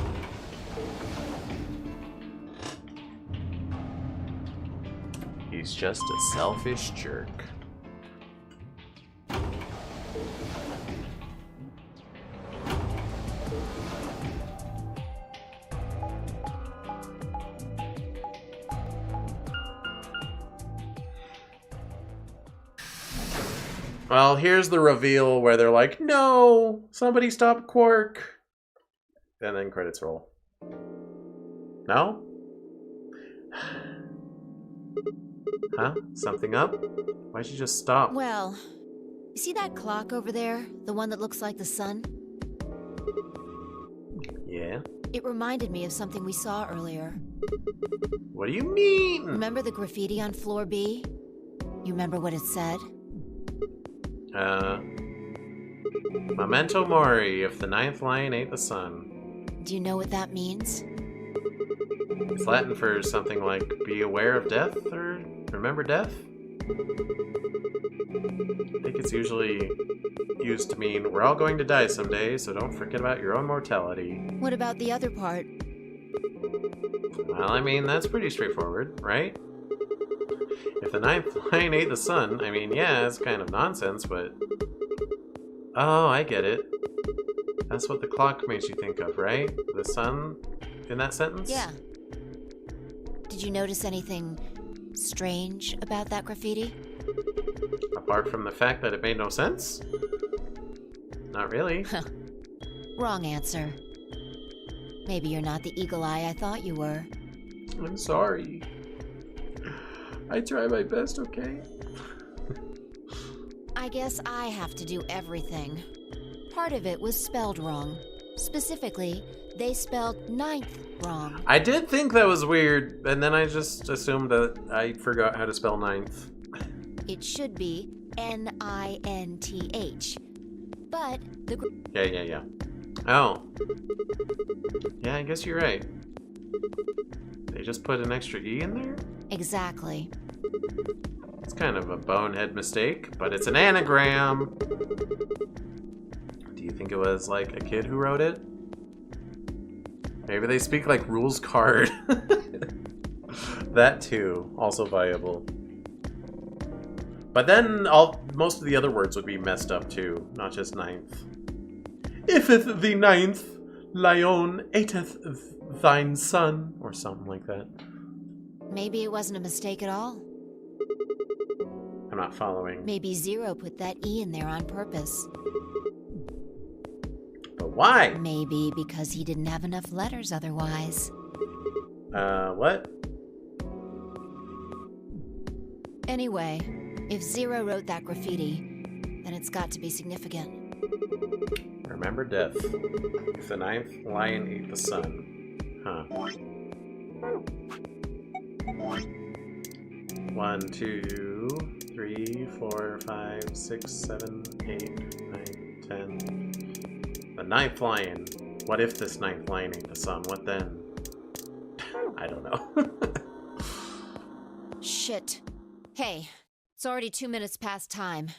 He's just a selfish jerk. Well, here's the reveal where they're like, no, somebody stop Quark. And then credits roll. No? Huh? Something up? Why'd you just stop? Well, you see that clock over there? The one that looks like the sun? Yeah? It reminded me of something we saw earlier. What do you mean? Remember the graffiti on floor B? You remember what it said? Memento Mori, if the ninth lion ate the sun. Do you know what that means? It's Latin for something like, be aware of death, or remember death? I think it's usually used to mean, we're all going to die someday, so don't forget about your own mortality. What about the other part? Well, I mean, that's pretty straightforward, right? If the ninth lion ate the sun, I mean, yeah, it's kind of nonsense, but... Oh, I get it. That's what the clock makes you think of, right? The sun in that sentence? Yeah. Did you notice anything strange about that graffiti? Apart from the fact that it made no sense? Not really. Wrong answer. Maybe you're not the eagle eye I thought you were. I'm sorry. I try my best, okay? I guess I have to do everything. Part of it was spelled wrong. Specifically, they spelled ninth wrong. I did think that was weird, and then I just assumed that I forgot how to spell ninth. It should be N-I-N-T-H. But the... Yeah. Oh. Yeah, I guess you're right. They just put an extra E in there? Exactly. It's kind of a bonehead mistake, but it's an anagram. Do you think it was like a kid who wrote it? Maybe they speak like rules card. That too, also viable. But then most of the other words would be messed up too, not just ninth. Ifeth the ninth lion ateth thine son, or something like that. Maybe it wasn't a mistake at all. I'm not following. Maybe Zero put that E in there on purpose. But why? Maybe because he didn't have enough letters otherwise. What? Anyway, if Zero wrote that graffiti, then it's got to be significant. Remember death. If the ninth lion ate the sun. Huh. 1, 2, 3, 4, 5, 6, 7, 8, 9, 10. The ninth lion. What if this ninth lion ate the sun? What then? I don't know. Shit. Hey, it's already 2 minutes past time.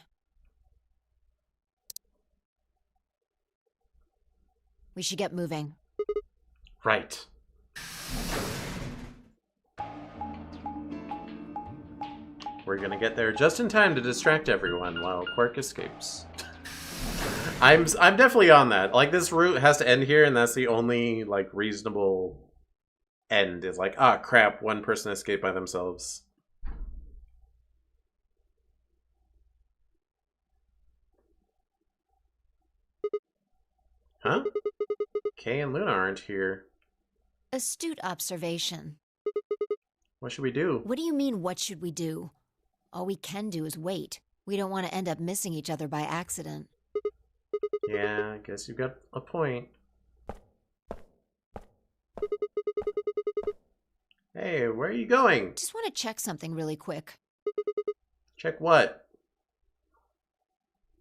We should get moving. Right. We're gonna get there just in time to distract everyone while Quark escapes. I'm definitely on that. Like, this route has to end here, and that's the only, like, reasonable end. Is like, ah, crap, one person escaped by themselves. Huh? Kay and Luna aren't here. Astute observation. What should we do? What do you mean, what should we do? All we can do is wait. We don't want to end up missing each other by accident. Yeah, I guess you've got a point. Hey, where are you going? Just want to check something really quick. Check what?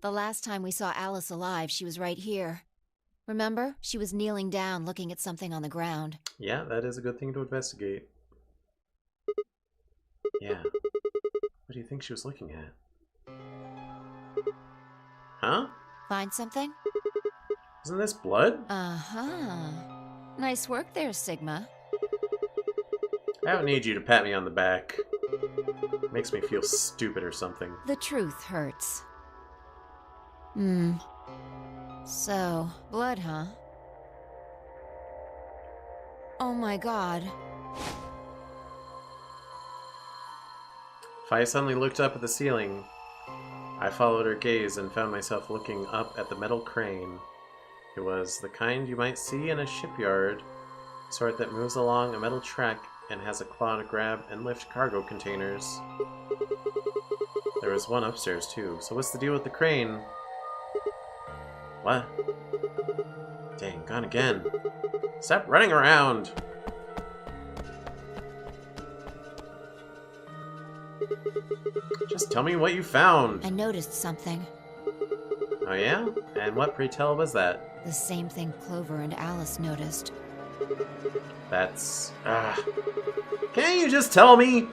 The last time we saw Alice alive, she was right here. Remember? She was kneeling down, looking at something on the ground. Yeah, that is a good thing to investigate. Yeah. What do you think she was looking at? Huh? Find something? Isn't this blood? Uh-huh. Nice work there, Sigma. I don't need you to pat me on the back. Makes me feel stupid or something. The truth hurts. So, blood, huh? Oh my god. Fi suddenly looked up at the ceiling. I followed her gaze and found myself looking up at the metal crane. It was the kind you might see in a shipyard, sort that moves along a metal track and has a claw to grab and lift cargo containers. There was one upstairs too, so what's the deal with the crane? What? Dang, gone again. Stop running around! Just tell me what you found! I noticed something. Oh yeah? And what, pray tell, was that? The same thing Clover and Alice noticed. That's... Can't you just tell me?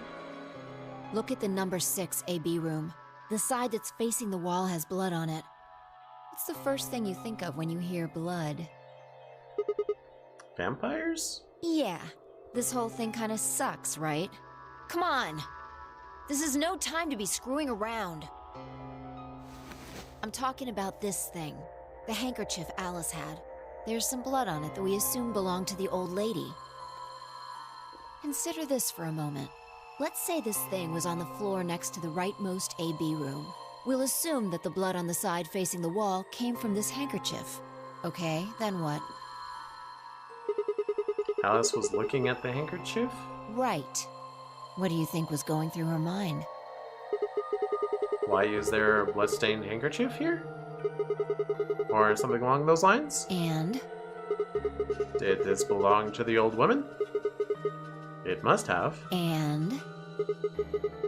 Look at the number 6 AB room. The side that's facing the wall has blood on it. It's the first thing you think of when you hear blood. Vampires? Yeah. This whole thing kinda sucks, right? Come on! This is no time to be screwing around. I'm talking about this thing. The handkerchief Alice had. There's some blood on it that we assume belonged to the old lady. Consider this for a moment. Let's say this thing was on the floor next to the rightmost AB room. We'll assume that the blood on the side facing the wall came from this handkerchief. Okay, then what? Alice was looking at the handkerchief? Right. What do you think was going through her mind? Why is there a bloodstained handkerchief here? Or something along those lines? And? Did this belong to the old woman? It must have. And?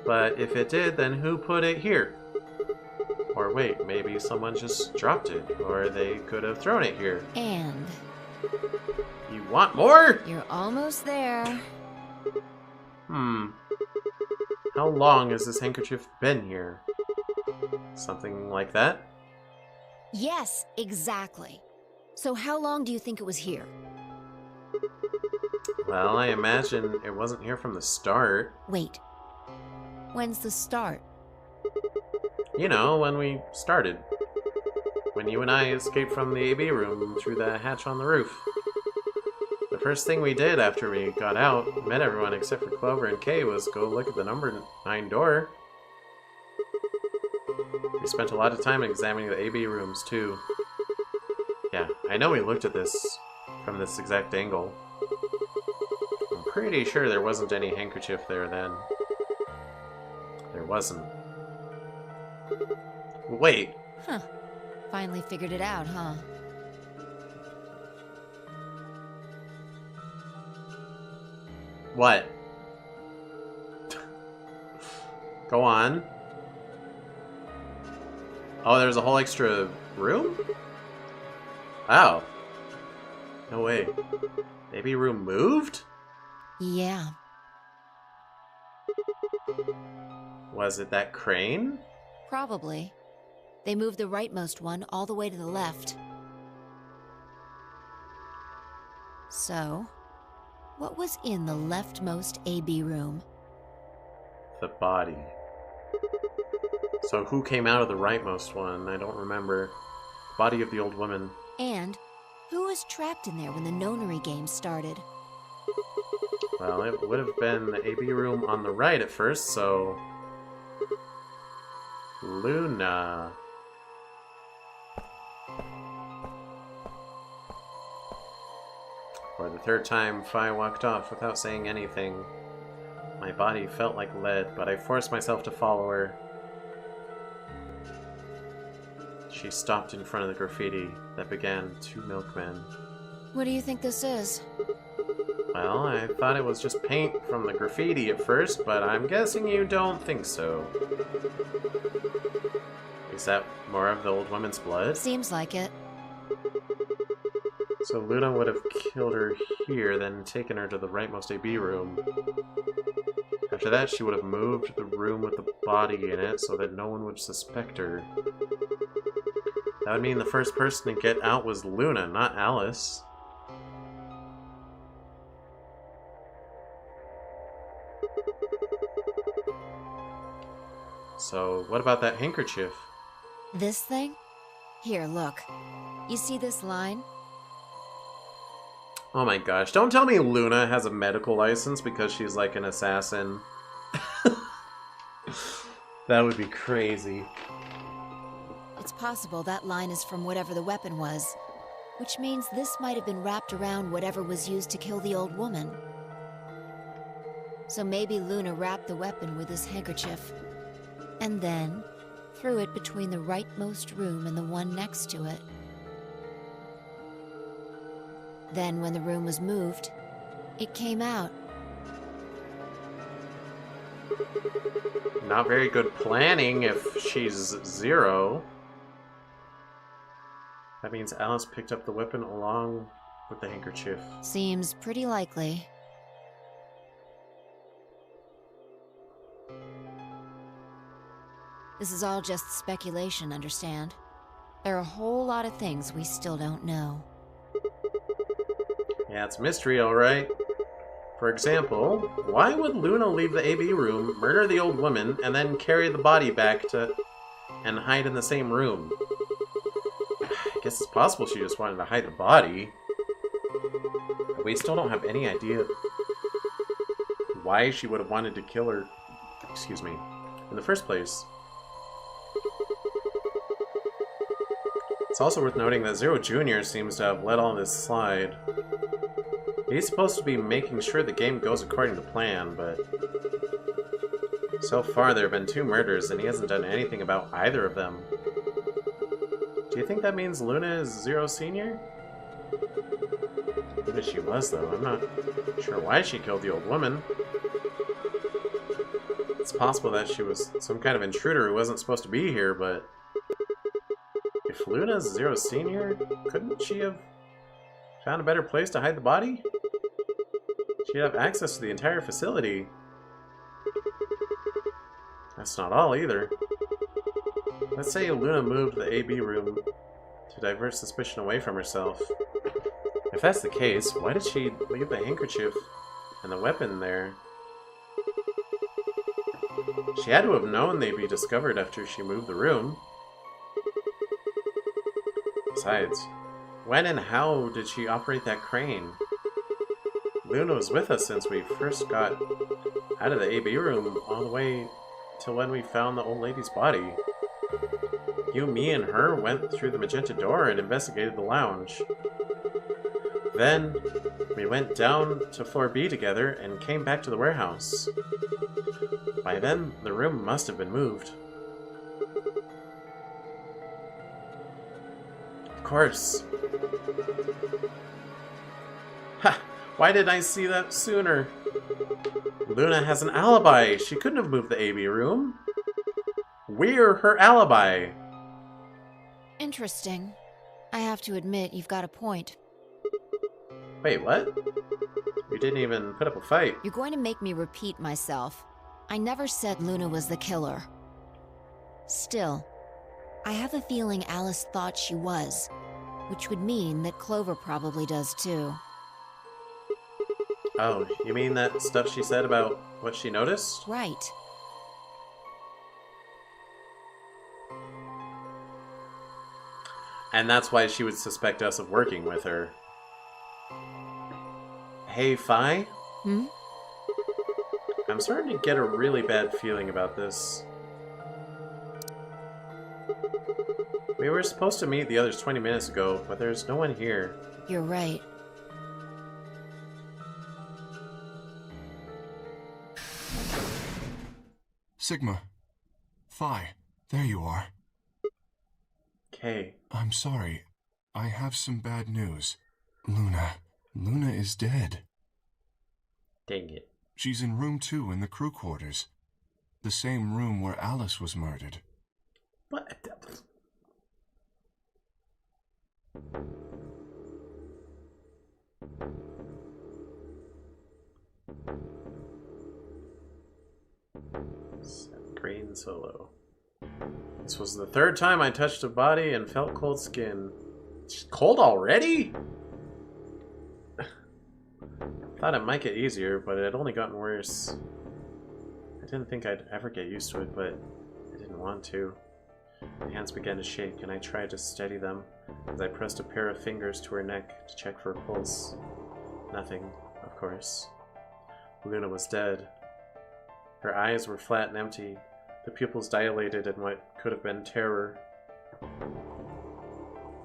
But if it did, then who put it here? Or wait, maybe someone just dropped it, or they could have thrown it here. And? You want more? You're almost there. How long has this handkerchief been here? Something like that? Yes, exactly. So how long do you think it was here? Well, I imagine it wasn't here from the start. Wait. When's the start? You know, when we started. When you and I escaped from the AB room through the hatch on the roof. The first thing we did after we got out, met everyone except for Clover and Kay, was go look at the number 9 door. We spent a lot of time examining the AB rooms, too. Yeah, I know we looked at this from this exact angle. I'm pretty sure there wasn't any handkerchief there then. There wasn't. Wait. Huh. Finally figured it out, huh? What? Go on. Oh, there's a whole extra room? Wow. No way. Maybe room moved? Yeah. Was it that crane? Probably. They moved the rightmost one all the way to the left. So, what was in the leftmost AB room? The body. So who came out of the rightmost one? I don't remember. Body of the old woman. And who was trapped in there when the nonary game started? Well, it would have been the AB room on the right at first, so... Luna. For the third time, Fi walked off without saying anything. My body felt like lead, but I forced myself to follow her. She stopped in front of the graffiti that began 2 milkmen. What do you think this is? Well, I thought it was just paint from the graffiti at first, but I'm guessing you don't think so. Is that more of the old woman's blood? Seems like it. So Luna would have killed her here, then taken her to the rightmost AB room. After that, she would have moved the room with the body in it so that no one would suspect her. That would mean the first person to get out was Luna, not Alice. So, what about that handkerchief? This thing? Here, look. You see this line? Oh my gosh, don't tell me Luna has a medical license because she's like an assassin. That would be crazy. It's possible that line is from whatever the weapon was, which means this might have been wrapped around whatever was used to kill the old woman. So maybe Luna wrapped the weapon with this handkerchief, and then threw it between the rightmost room and the one next to it. Then, when the room was moved, it came out. Not very good planning if she's Zero. That means Alice picked up the weapon along with the handkerchief. Seems pretty likely. This is all just speculation, understand? There are a whole lot of things we still don't know. Yeah, it's a mystery, alright. For example, why would Luna leave the AB room, murder the old woman, and then carry the body back to and hide in the same room? I guess it's possible she just wanted to hide the body. But we still don't have any idea why she would have wanted to kill her, excuse me, in the first place. It's also worth noting that Zero Jr. seems to have let all this slide. He's supposed to be making sure the game goes according to plan, but so far there have been 2 murders and he hasn't done anything about either of them. Do you think that means Luna is Zero Sr.? Even if she was, though, I'm not sure why she killed the old woman. It's possible that she was some kind of intruder who wasn't supposed to be here, but if Luna's Zero Sr., couldn't she have found a better place to hide the body? She'd have access to the entire facility. That's not all, either. Let's say Luna moved the AB room to divert suspicion away from herself. If that's the case, why did she leave the handkerchief and the weapon there? She had to have known they'd be discovered after she moved the room. Besides, when and how did she operate that crane? Luna was with us since we first got out of the AB room all the way till when we found the old lady's body. You, me, and her went through the magenta door and investigated the lounge. Then, we went down to floor B together and came back to the warehouse. By then, the room must have been moved. Of course. Ha! Why didn't I see that sooner? Luna has an alibi. She couldn't have moved the AB room. We're her alibi. Interesting. I have to admit, you've got a point. Wait, what? You didn't even put up a fight. You're going to make me repeat myself. I never said Luna was the killer. Still, I have a feeling Alice thought she was, which would mean that Clover probably does too. Oh, you mean that stuff she said about what she noticed? Right. And that's why she would suspect us of working with her. Hey, Fi? Hmm? I'm starting to get a really bad feeling about this. We were supposed to meet the others 20 minutes ago, but there's no one here. You're right. Sigma. Phi. There you are. Okay. I'm sorry. I have some bad news. Luna. Luna is dead. Dang it. She's in room 2 in the crew quarters. The same room where Alice was murdered. What? Green Solo. This was the 3rd time I touched a body and felt cold skin. It's cold already? Thought it might get easier, but it had only gotten worse. I didn't think I'd ever get used to it, but I didn't want to. My hands began to shake, and I tried to steady them as I pressed a pair of fingers to her neck to check for a pulse. Nothing, of course. Luna was dead. Her eyes were flat and empty, the pupils dilated in what could have been terror.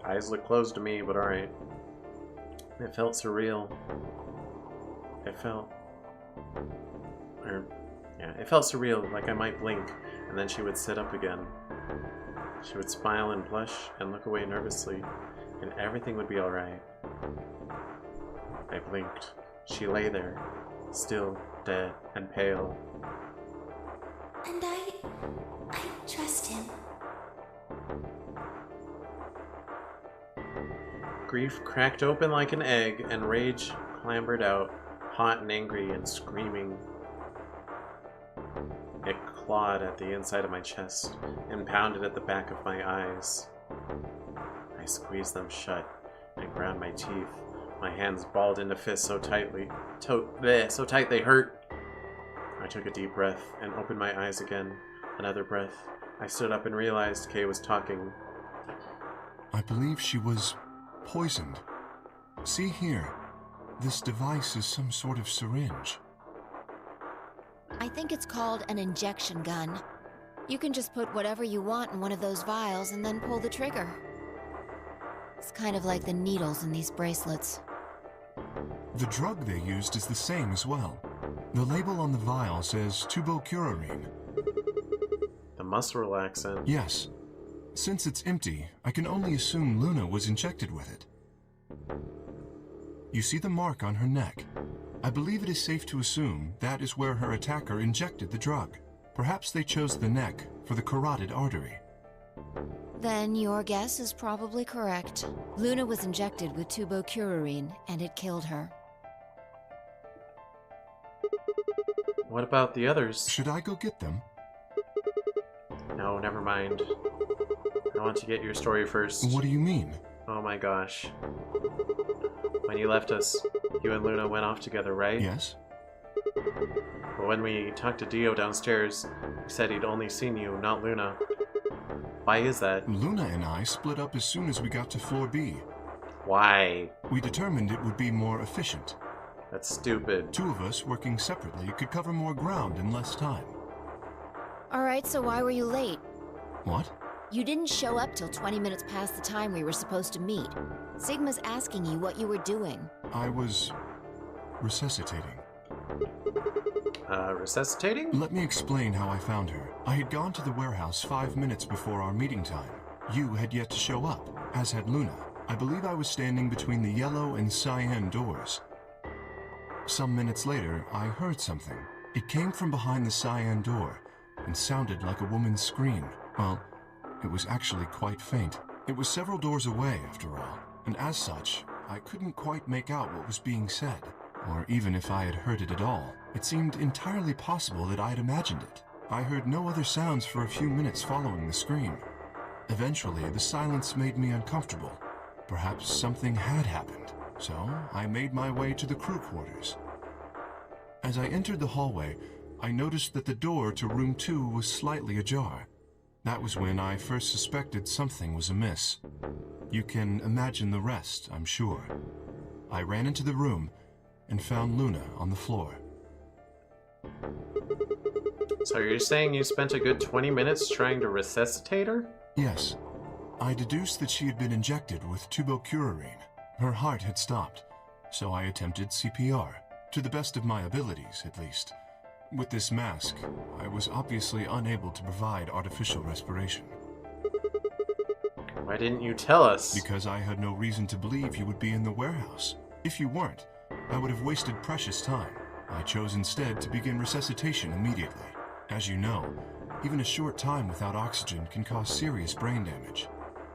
Eyes looked closed to me, but alright. It felt surreal. It felt surreal, like I might blink, and then she would sit up again. She would smile and blush and look away nervously, and everything would be alright. I blinked. She lay there, still, dead, and pale. And I trust him. Grief cracked open like an egg, and rage clambered out, hot and angry and screaming. It clawed at the inside of my chest and pounded at the back of my eyes. I squeezed them shut and ground my teeth, my hands balled into fists so tight they hurt. I took a deep breath and opened my eyes again. Another breath. I stood up and realized Kay was talking. I believe she was poisoned. See here. This device is some sort of syringe. I think it's called an injection gun. You can just put whatever you want in one of those vials and then pull the trigger. It's kind of like the needles in these bracelets. The drug they used is the same as well. The label on the vial says tubocurarine. The muscle relaxant. Yes. Since it's empty, I can only assume Luna was injected with it. You see the mark on her neck? I believe it is safe to assume that is where her attacker injected the drug. Perhaps they chose the neck for the carotid artery. Then your guess is probably correct. Luna was injected with tubocurarine, and it killed her. What about the others? Should I go get them? No, never mind. I want to get your story first. What do you mean? Oh my gosh. When you left us, you and Luna went off together, right? Yes. But when we talked to Dio downstairs, he said he'd only seen you, not Luna. Why is that? Luna and I split up as soon as we got to floor B. Why? We determined it would be more efficient. That's stupid. 2 of us working separately could cover more ground in less time. Alright, so why were you late? What? You didn't show up till 20 minutes past the time we were supposed to meet. Sigma's asking you what you were doing. I was resuscitating. Resuscitating? Let me explain how I found her. I had gone to the warehouse 5 minutes before our meeting time. You had yet to show up, as had Luna. I believe I was standing between the yellow and cyan doors. Some minutes later, I heard something. It came from behind the cyan door and sounded like a woman's scream. Well, it was actually quite faint. It was several doors away, after all, and as such, I couldn't quite make out what was being said, or even if I had heard it at all. It seemed entirely possible that I had imagined it. I heard no other sounds for a few minutes following the scream. Eventually, the silence made me uncomfortable. Perhaps something had happened, so I made my way to the crew quarters. As I entered the hallway, I noticed that the door to room 2 was slightly ajar. That was when I first suspected something was amiss. You can imagine the rest, I'm sure. I ran into the room and found Luna on the floor. So you're saying you spent a good 20 minutes trying to resuscitate her? Yes. I deduced that she had been injected with tubocurarine. Her heart had stopped, so I attempted CPR, to the best of my abilities, at least. With this mask, I was obviously unable to provide artificial respiration. Why didn't you tell us? Because I had no reason to believe you would be in the warehouse. If you weren't, I would have wasted precious time. I chose instead to begin resuscitation immediately. As you know, even a short time without oxygen can cause serious brain damage.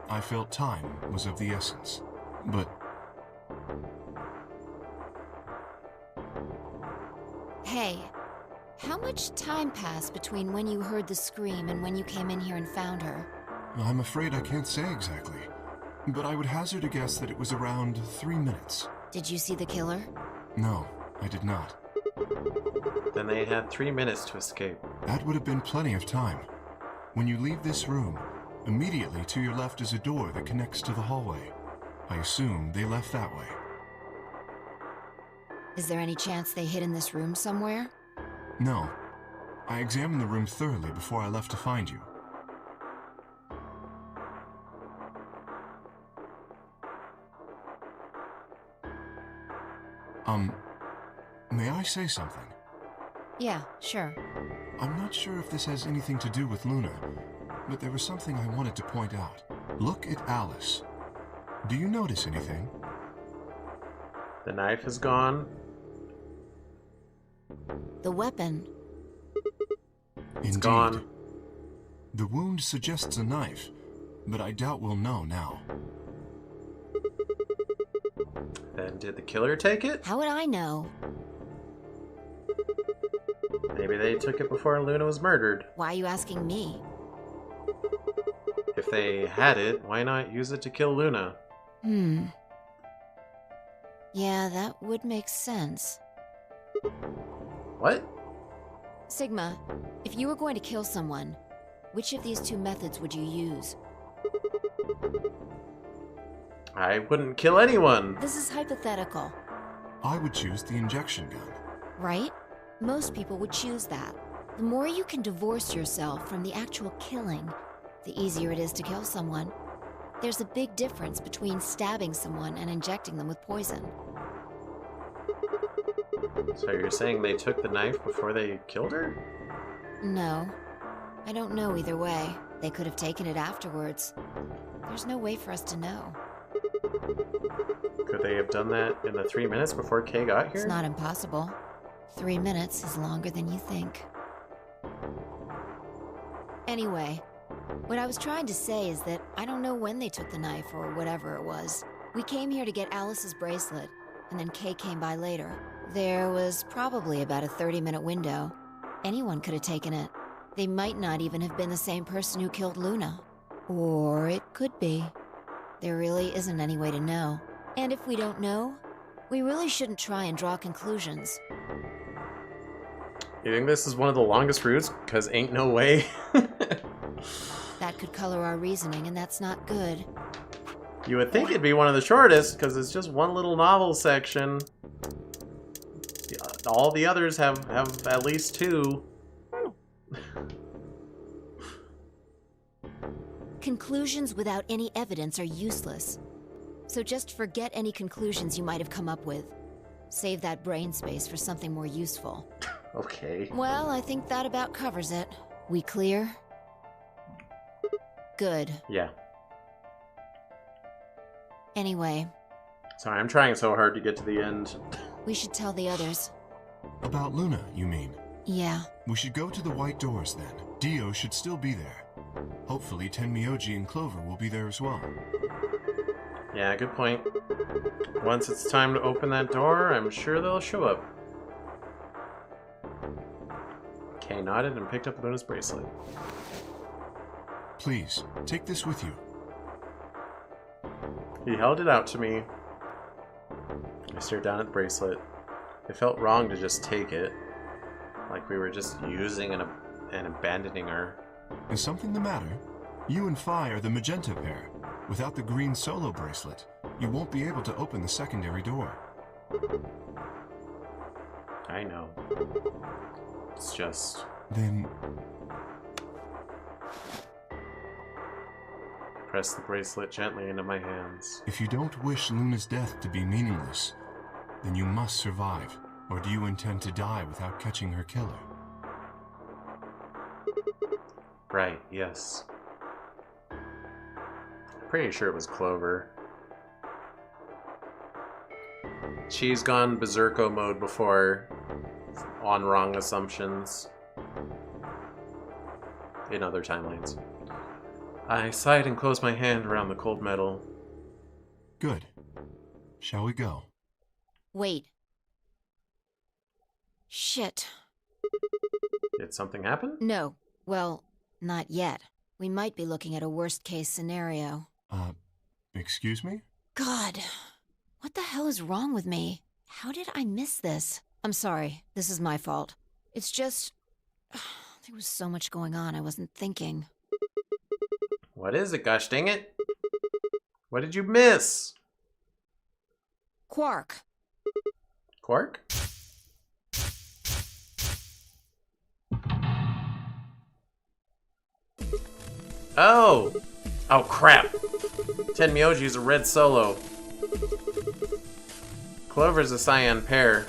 I felt time was of the essence. But... Hey, how much time passed between when you heard the scream and when you came in here and found her? I'm afraid I can't say exactly, but I would hazard a guess that it was around 3 minutes. Did you see the killer? No, I did not. Then they had 3 minutes to escape. That would have been plenty of time. When you leave this room, immediately to your left is a door that connects to the hallway. I assume they left that way. Is there any chance they hid in this room somewhere? No. I examined the room thoroughly before I left to find you. May I say something? Yeah, sure. I'm not sure if this has anything to do with Luna, but there was something I wanted to point out. Look at Alice. Do you notice anything? The knife is gone. The weapon. Indeed. Gone. The wound suggests a knife, but I doubt we'll know now. Then did the killer take it? How would I know? Maybe they took it before Luna was murdered. Why are you asking me? If they had it, why not use it to kill Luna? Yeah, that would make sense. What? Sigma, if you were going to kill someone, which of these two methods would you use? I wouldn't kill anyone. This is hypothetical. I would choose the injection gun. Right? Most people would choose that. The more you can divorce yourself from the actual killing, the easier it is to kill someone. There's a big difference between stabbing someone and injecting them with poison. So you're saying they took the knife before they killed her? No. I don't know either way. They could have taken it afterwards. There's no way for us to know. Could they have done that in the 3 minutes before Kay got here? It's not impossible. 3 minutes is longer than you think. Anyway, what I was trying to say is that I don't know when they took the knife or whatever it was. We came here to get Alice's bracelet, and then Kay came by later. There was probably about a 30-minute window. Anyone could have taken it. They might not even have been the same person who killed Luna. Or it could be. There really isn't any way to know. And if we don't know, we really shouldn't try and draw conclusions. You think this is one of the longest routes? Because ain't no way. That could color our reasoning, and that's not good. You would think it'd be one of the shortest, because it's just one little novel section. All the others have at least 2. Conclusions without any evidence are useless. So just forget any conclusions you might have come up with. Save that brain space for something more useful. Okay. Well, I think that about covers it. We clear? Good. Yeah. Anyway. Sorry, I'm trying so hard to get to the end. We should tell the others. About Luna, you mean? Yeah. We should go to the white doors then. Dio should still be there. Hopefully Tenmyoji and Clover will be there as well. Yeah, good point. Once it's time to open that door, I'm sure they'll show up. Kay nodded and picked up Luna's bracelet. Please, take this with you. He held it out to me. I stared down at the bracelet. It felt wrong to just take it. Like we were just using and abandoning her. Is something the matter? You and Phi are the magenta pair. Without the green solo bracelet, you won't be able to open the secondary door. I know. It's just... Then... Press the bracelet gently into my hands. If you don't wish Luna's death to be meaningless, then you must survive. Or do you intend to die without catching her killer? Right, yes. Pretty sure it was Clover. She's gone berserko mode before on wrong assumptions in other timelines. I sighed and closed my hand around the cold metal. Good. Shall we go? Wait. Shit. Did something happen? No. Well, not yet. We might be looking at a worst-case scenario. Excuse me? God. What the hell is wrong with me? How did I miss this? I'm sorry. This is my fault. It's just... there was so much going on I wasn't thinking. What is it, gosh dang it? What did you miss? Quark. Quark? Oh! Oh crap! Tenmyoji's a red solo. Clover's a cyan pair.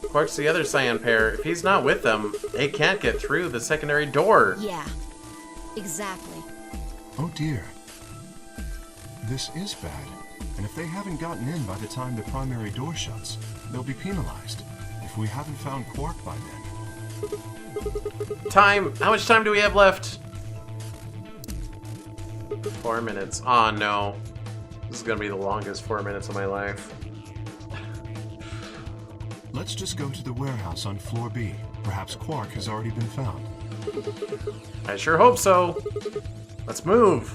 Quark's the other cyan pair. If he's not with them, they can't get through the secondary door. Yeah. Exactly. Oh dear. This is bad. And if they haven't gotten in by the time the primary door shuts, they'll be penalized. If we haven't found Quark by then. Time! How much time do we have left? 4 minutes. Aw, no. This is gonna be the longest 4 minutes of my life. Let's just go to the warehouse on floor B. Perhaps Quark has already been found. I sure hope so. Let's move.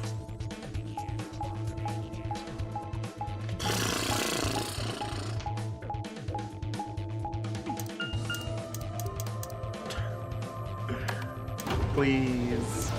Please.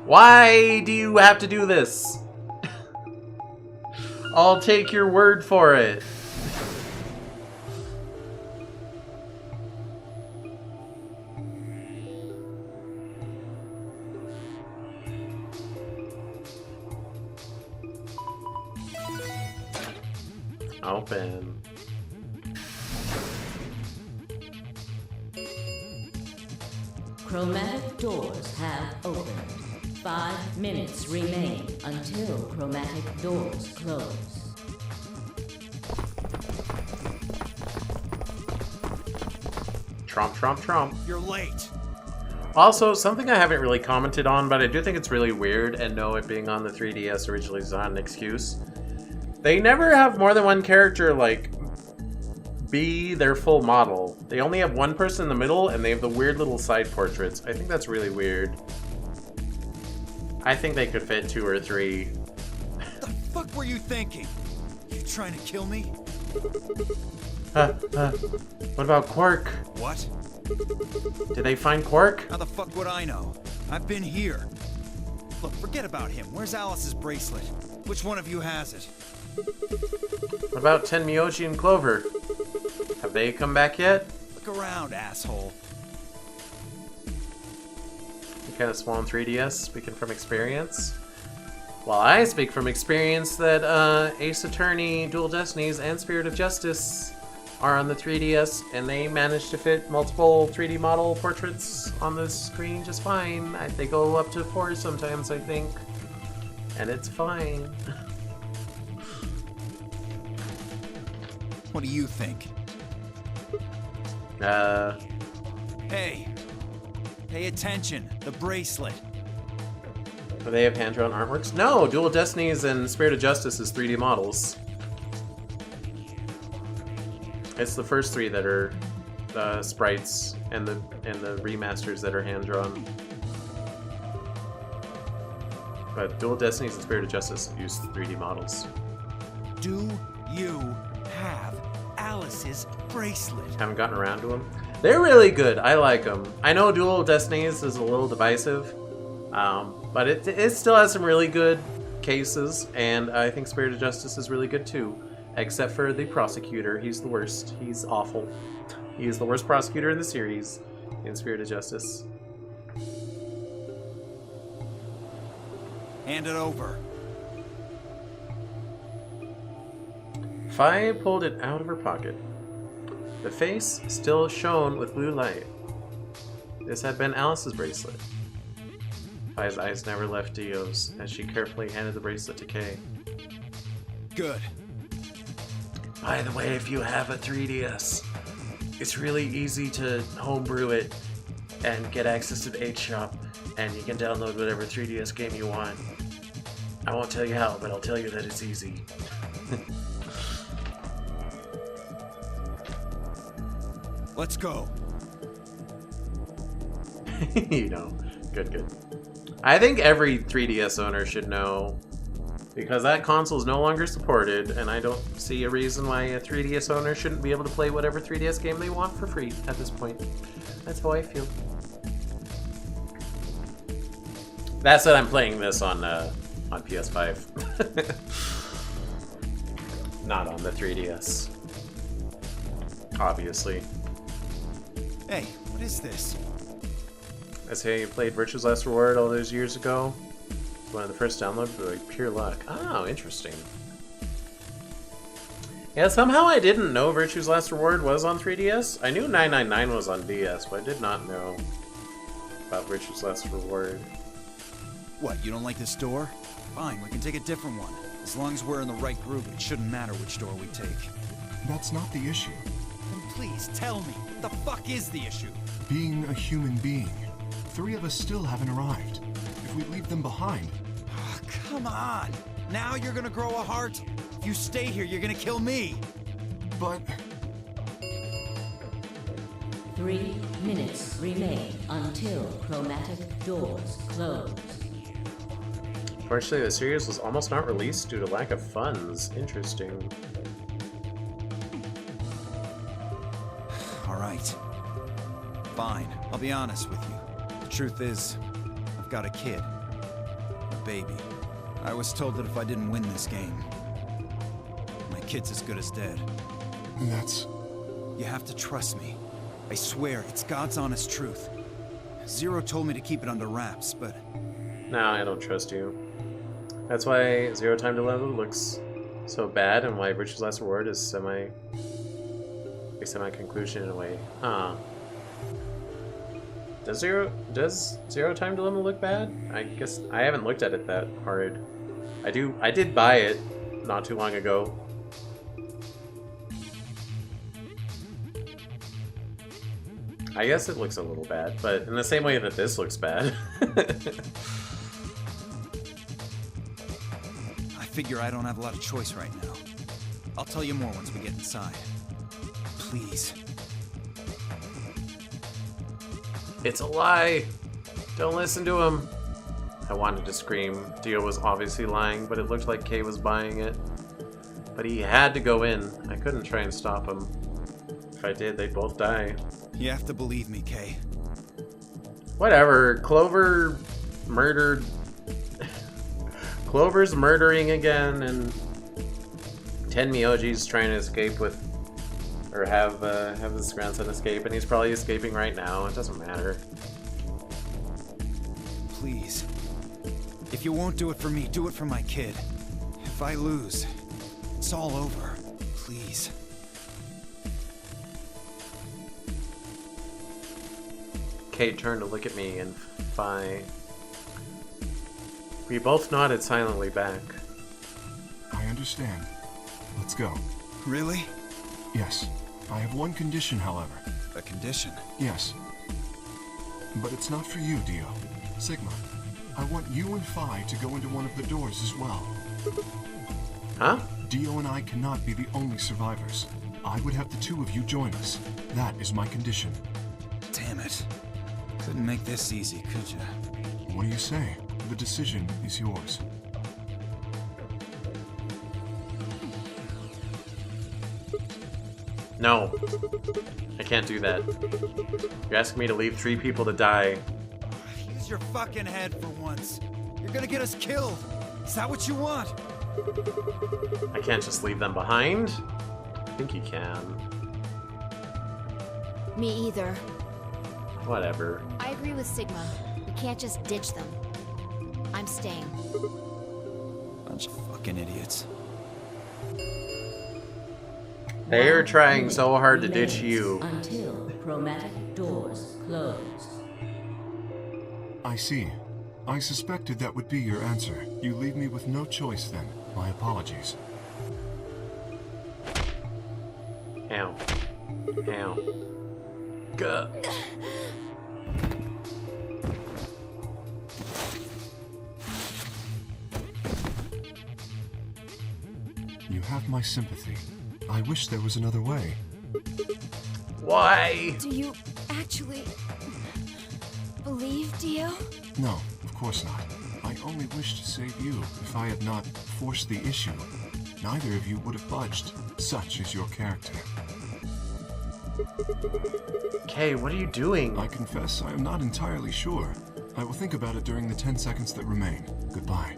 Why do you have to do this? I'll take your word for it. Open. Chromatic doors have opened. 5 minutes remain until chromatic doors close. Tromp, tromp, tromp. You're late. Also, something I haven't really commented on, but I do think it's really weird, and no, it being on the 3DS originally is not an excuse. They never have more than one character, like, be their full model. They only have one person in the middle, and they have the weird little side portraits. I think that's really weird. I think they could fit 2 or 3. What the fuck were you thinking? You trying to kill me? What about Quark? What? Did they find Quark? How the fuck would I know? I've been here. Look, forget about him. Where's Alice's bracelet? Which one of you has it? What about Tenmyoji and Clover? Have they come back yet? Look around, asshole. You kind of small in 3DS, speaking from experience. Well, I speak from experience that Ace Attorney, Dual Destinies, and Spirit of Justice are on the 3DS, and they managed to fit multiple 3D model portraits on the screen just fine. They go up to 4 sometimes, I think. And it's fine. What do you think? Hey, pay attention. The bracelet. Do they have hand-drawn artworks? No, Dual Destinies and Spirit of Justice is 3D models. It's the first 3 that are sprites, and the remasters that are hand-drawn. But Dual Destinies and Spirit of Justice use 3D models. Do you have Alice's bracelet? Haven't gotten around to them. They're really good. I like them. I know Dual Destinies is a little divisive, but it still has some really good cases, and I think Spirit of Justice is really good too. Except for the prosecutor. He's the worst. He's awful. He is the worst prosecutor in the series in Spirit of Justice. Hand it over. Fi pulled it out of her pocket. The face still shone with blue light. This had been Alice's bracelet. Fi's eyes never left Dio's as she carefully handed the bracelet to Kay. Good. By the way, if you have a 3DS, it's really easy to homebrew it and get access to the 8-shop, and you can download whatever 3DS game you want. I won't tell you how, but I'll tell you that it's easy. Let's go. You know, good. I think every 3DS owner should know, because that console is no longer supported, and I don't see a reason why a 3DS owner shouldn't be able to play whatever 3DS game they want for free at this point. That's how I feel. That said, I'm playing this on PS5. Not on the 3DS. Obviously. Hey, what is this? That's how you played Virtue's Last Reward all those years ago. It's one of the first downloads, but like pure luck. Oh, interesting. Yeah, somehow I didn't know Virtue's Last Reward was on 3DS. I knew 999 was on DS, but I did not know about Virtue's Last Reward. What, you don't like this door? Fine, we can take a different one. As long as we're in the right group, it shouldn't matter which door we take. That's not the issue. Then please, tell me, what the fuck is the issue? Being a human being. 3 of us still haven't arrived. If we leave them behind... Oh, come on! Now you're gonna grow a heart? If you stay here, you're gonna kill me! But... 3 minutes remain until chromatic doors close. Fortunately, the series was almost not released due to lack of funds. Interesting. Alright. Fine, I'll be honest with you. The truth is, I've got a kid. A baby. I was told that if I didn't win this game, my kid's as good as dead. That's... You have to trust me. I swear, it's God's honest truth. Zero told me to keep it under wraps, but... No, I don't trust you. That's why Zero Time Dilemma looks so bad, and why Virtue's Last Reward is semi-conclusion in a way. Huh. Does Zero Time Dilemma look bad? I guess I haven't looked at it that hard. I did buy it not too long ago. I guess it looks a little bad, but in the same way that this looks bad. I figure I don't have a lot of choice right now. I'll tell you more once we get inside. Please. It's a lie! Don't listen to him! I wanted to scream. Dio was obviously lying, but it looked like Kay was buying it. But he had to go in. I couldn't try and stop him. If I did, they'd both die. You have to believe me, Kay. Whatever. Clover murdered... Clover's murdering again, and Tenmyoji's trying to escape with... Or have his grandson escape, and he's probably escaping right now. It doesn't matter. Please. If you won't do it for me, do it for my kid. If I lose, it's all over. Please. Kate turned to look at me, and Fi... We both nodded silently back. I understand. Let's go. Really? Yes. I have one condition, however. A condition? Yes. But it's not for you, Dio. Sigma, I want you and Fi to go into one of the doors as well. Huh? Dio and I cannot be the only survivors. I would have the 2 of you join us. That is my condition. Damn it. Couldn't make this easy, could you? What do you say? The decision is yours. No. I can't do that. You're asking me to leave 3 people to die. Use your fucking head for once. You're gonna get us killed. Is that what you want? I can't just leave them behind. I think you can. Me either. Whatever. I agree with Sigma. We can't just ditch them. I'm staying. Bunch of fucking idiots. They're trying so hard to ditch you. Until chromatic doors close. I see. I suspected that would be your answer. You leave me with no choice then. My apologies. Ow. Ow. Gah. You have my sympathy. I wish there was another way. Why? Do you actually believe Dio? No, of course not. I only wish to save you. If I had not forced the issue, neither of you would have budged. Such is your character. Okay, what are you doing? I confess I am not entirely sure. I will think about it during the 10 seconds that remain. Goodbye.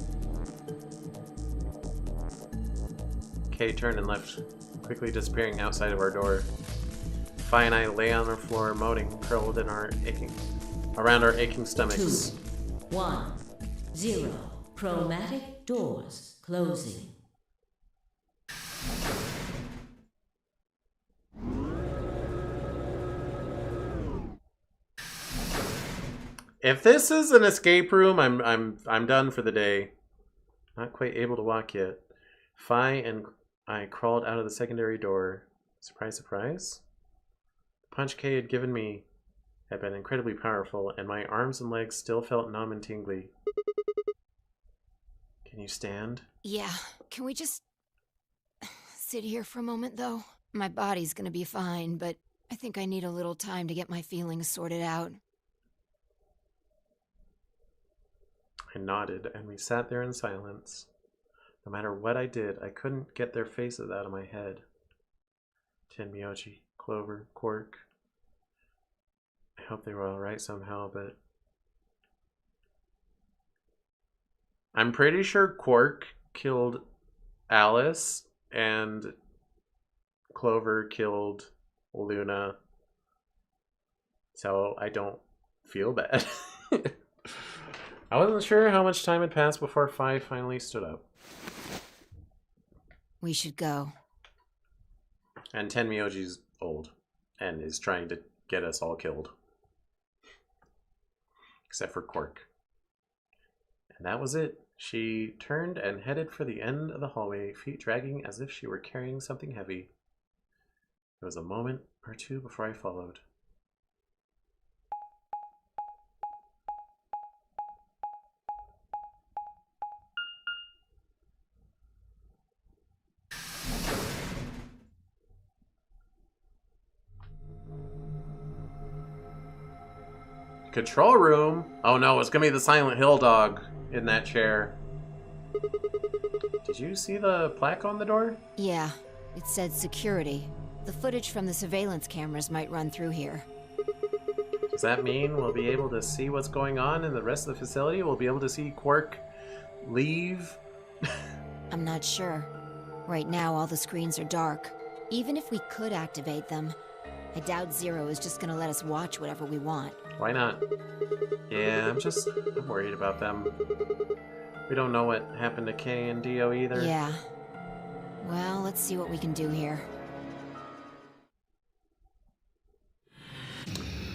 Kay turned and left, quickly disappearing outside of our door. Fi and I lay on the floor, moaning, curled in around our aching stomachs. 2, 1, 0. Chromatic doors closing. If this is an escape room, I'm done for the day. Not quite able to walk yet. Fi and I crawled out of the secondary door. Surprise, surprise. The punch Kay had given me had been incredibly powerful, and my arms and legs still felt numb and tingly. Can you stand? Yeah. Can we just sit here for a moment, though? My body's gonna be fine, but I think I need a little time to get my feelings sorted out. I nodded, and we sat there in silence. No matter what I did, I couldn't get their faces out of my head. Tenmyoji, Clover, Quark. I hope they were alright somehow, but... I'm pretty sure Quark killed Alice, and Clover killed Luna. So I don't feel bad. I wasn't sure how much time had passed before Fi finally stood up. We should go. And Tenmyoji's old and is trying to get us all killed. Except for Quark. And that was it. She turned and headed for the end of the hallway, feet dragging as if she were carrying something heavy. There was a moment or two before I followed. Control room? Oh no, it's gonna be the Silent Hill dog in that chair. Did you see the plaque on the door? Yeah, it said security. The footage from the surveillance cameras might run through here. Does that mean we'll be able to see what's going on in the rest of the facility? We'll be able to see Quark leave? I'm not sure. Right now, all the screens are dark. Even if we could activate them, I doubt Zero is just gonna let us watch whatever we want. Why not? Yeah, I'm worried about them. We don't know what happened to Kay and Dio either. Yeah. Well, let's see what we can do here.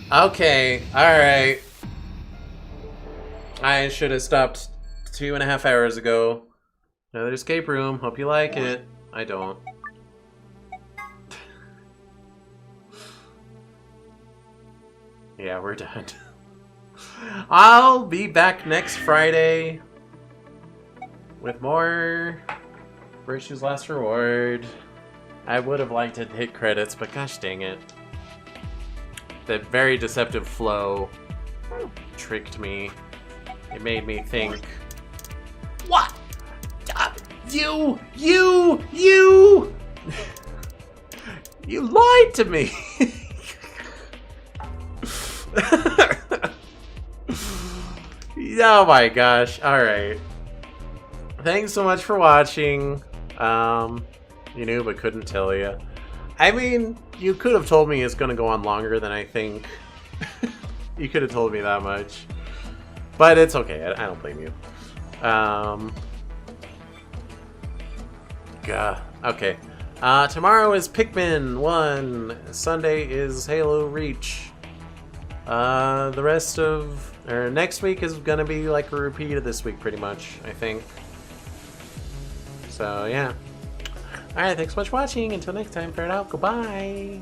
Okay, alright. I should have stopped 2.5 hours ago. Another escape room. Hope you like it. I don't. Yeah, we're done. I'll be back next Friday with more Virtue's Last Reward. I would have liked to hit credits, but gosh dang it. The very deceptive flow tricked me. It made me think, what? You you lied to me. Oh my gosh. Alright. thanks so much for watching. You knew but couldn't tell you. I mean, you could have told me it's going to go on longer than I think. You could have told me that much. But it's okay. I don't blame you. Okay. Tomorrow is Pikmin 1. Sunday is Halo Reach. The rest of... or next week is going to be like a repeat of this week, pretty much, I think. So, yeah. Alright, thanks so much for watching. Until next time, Ferret out. Goodbye.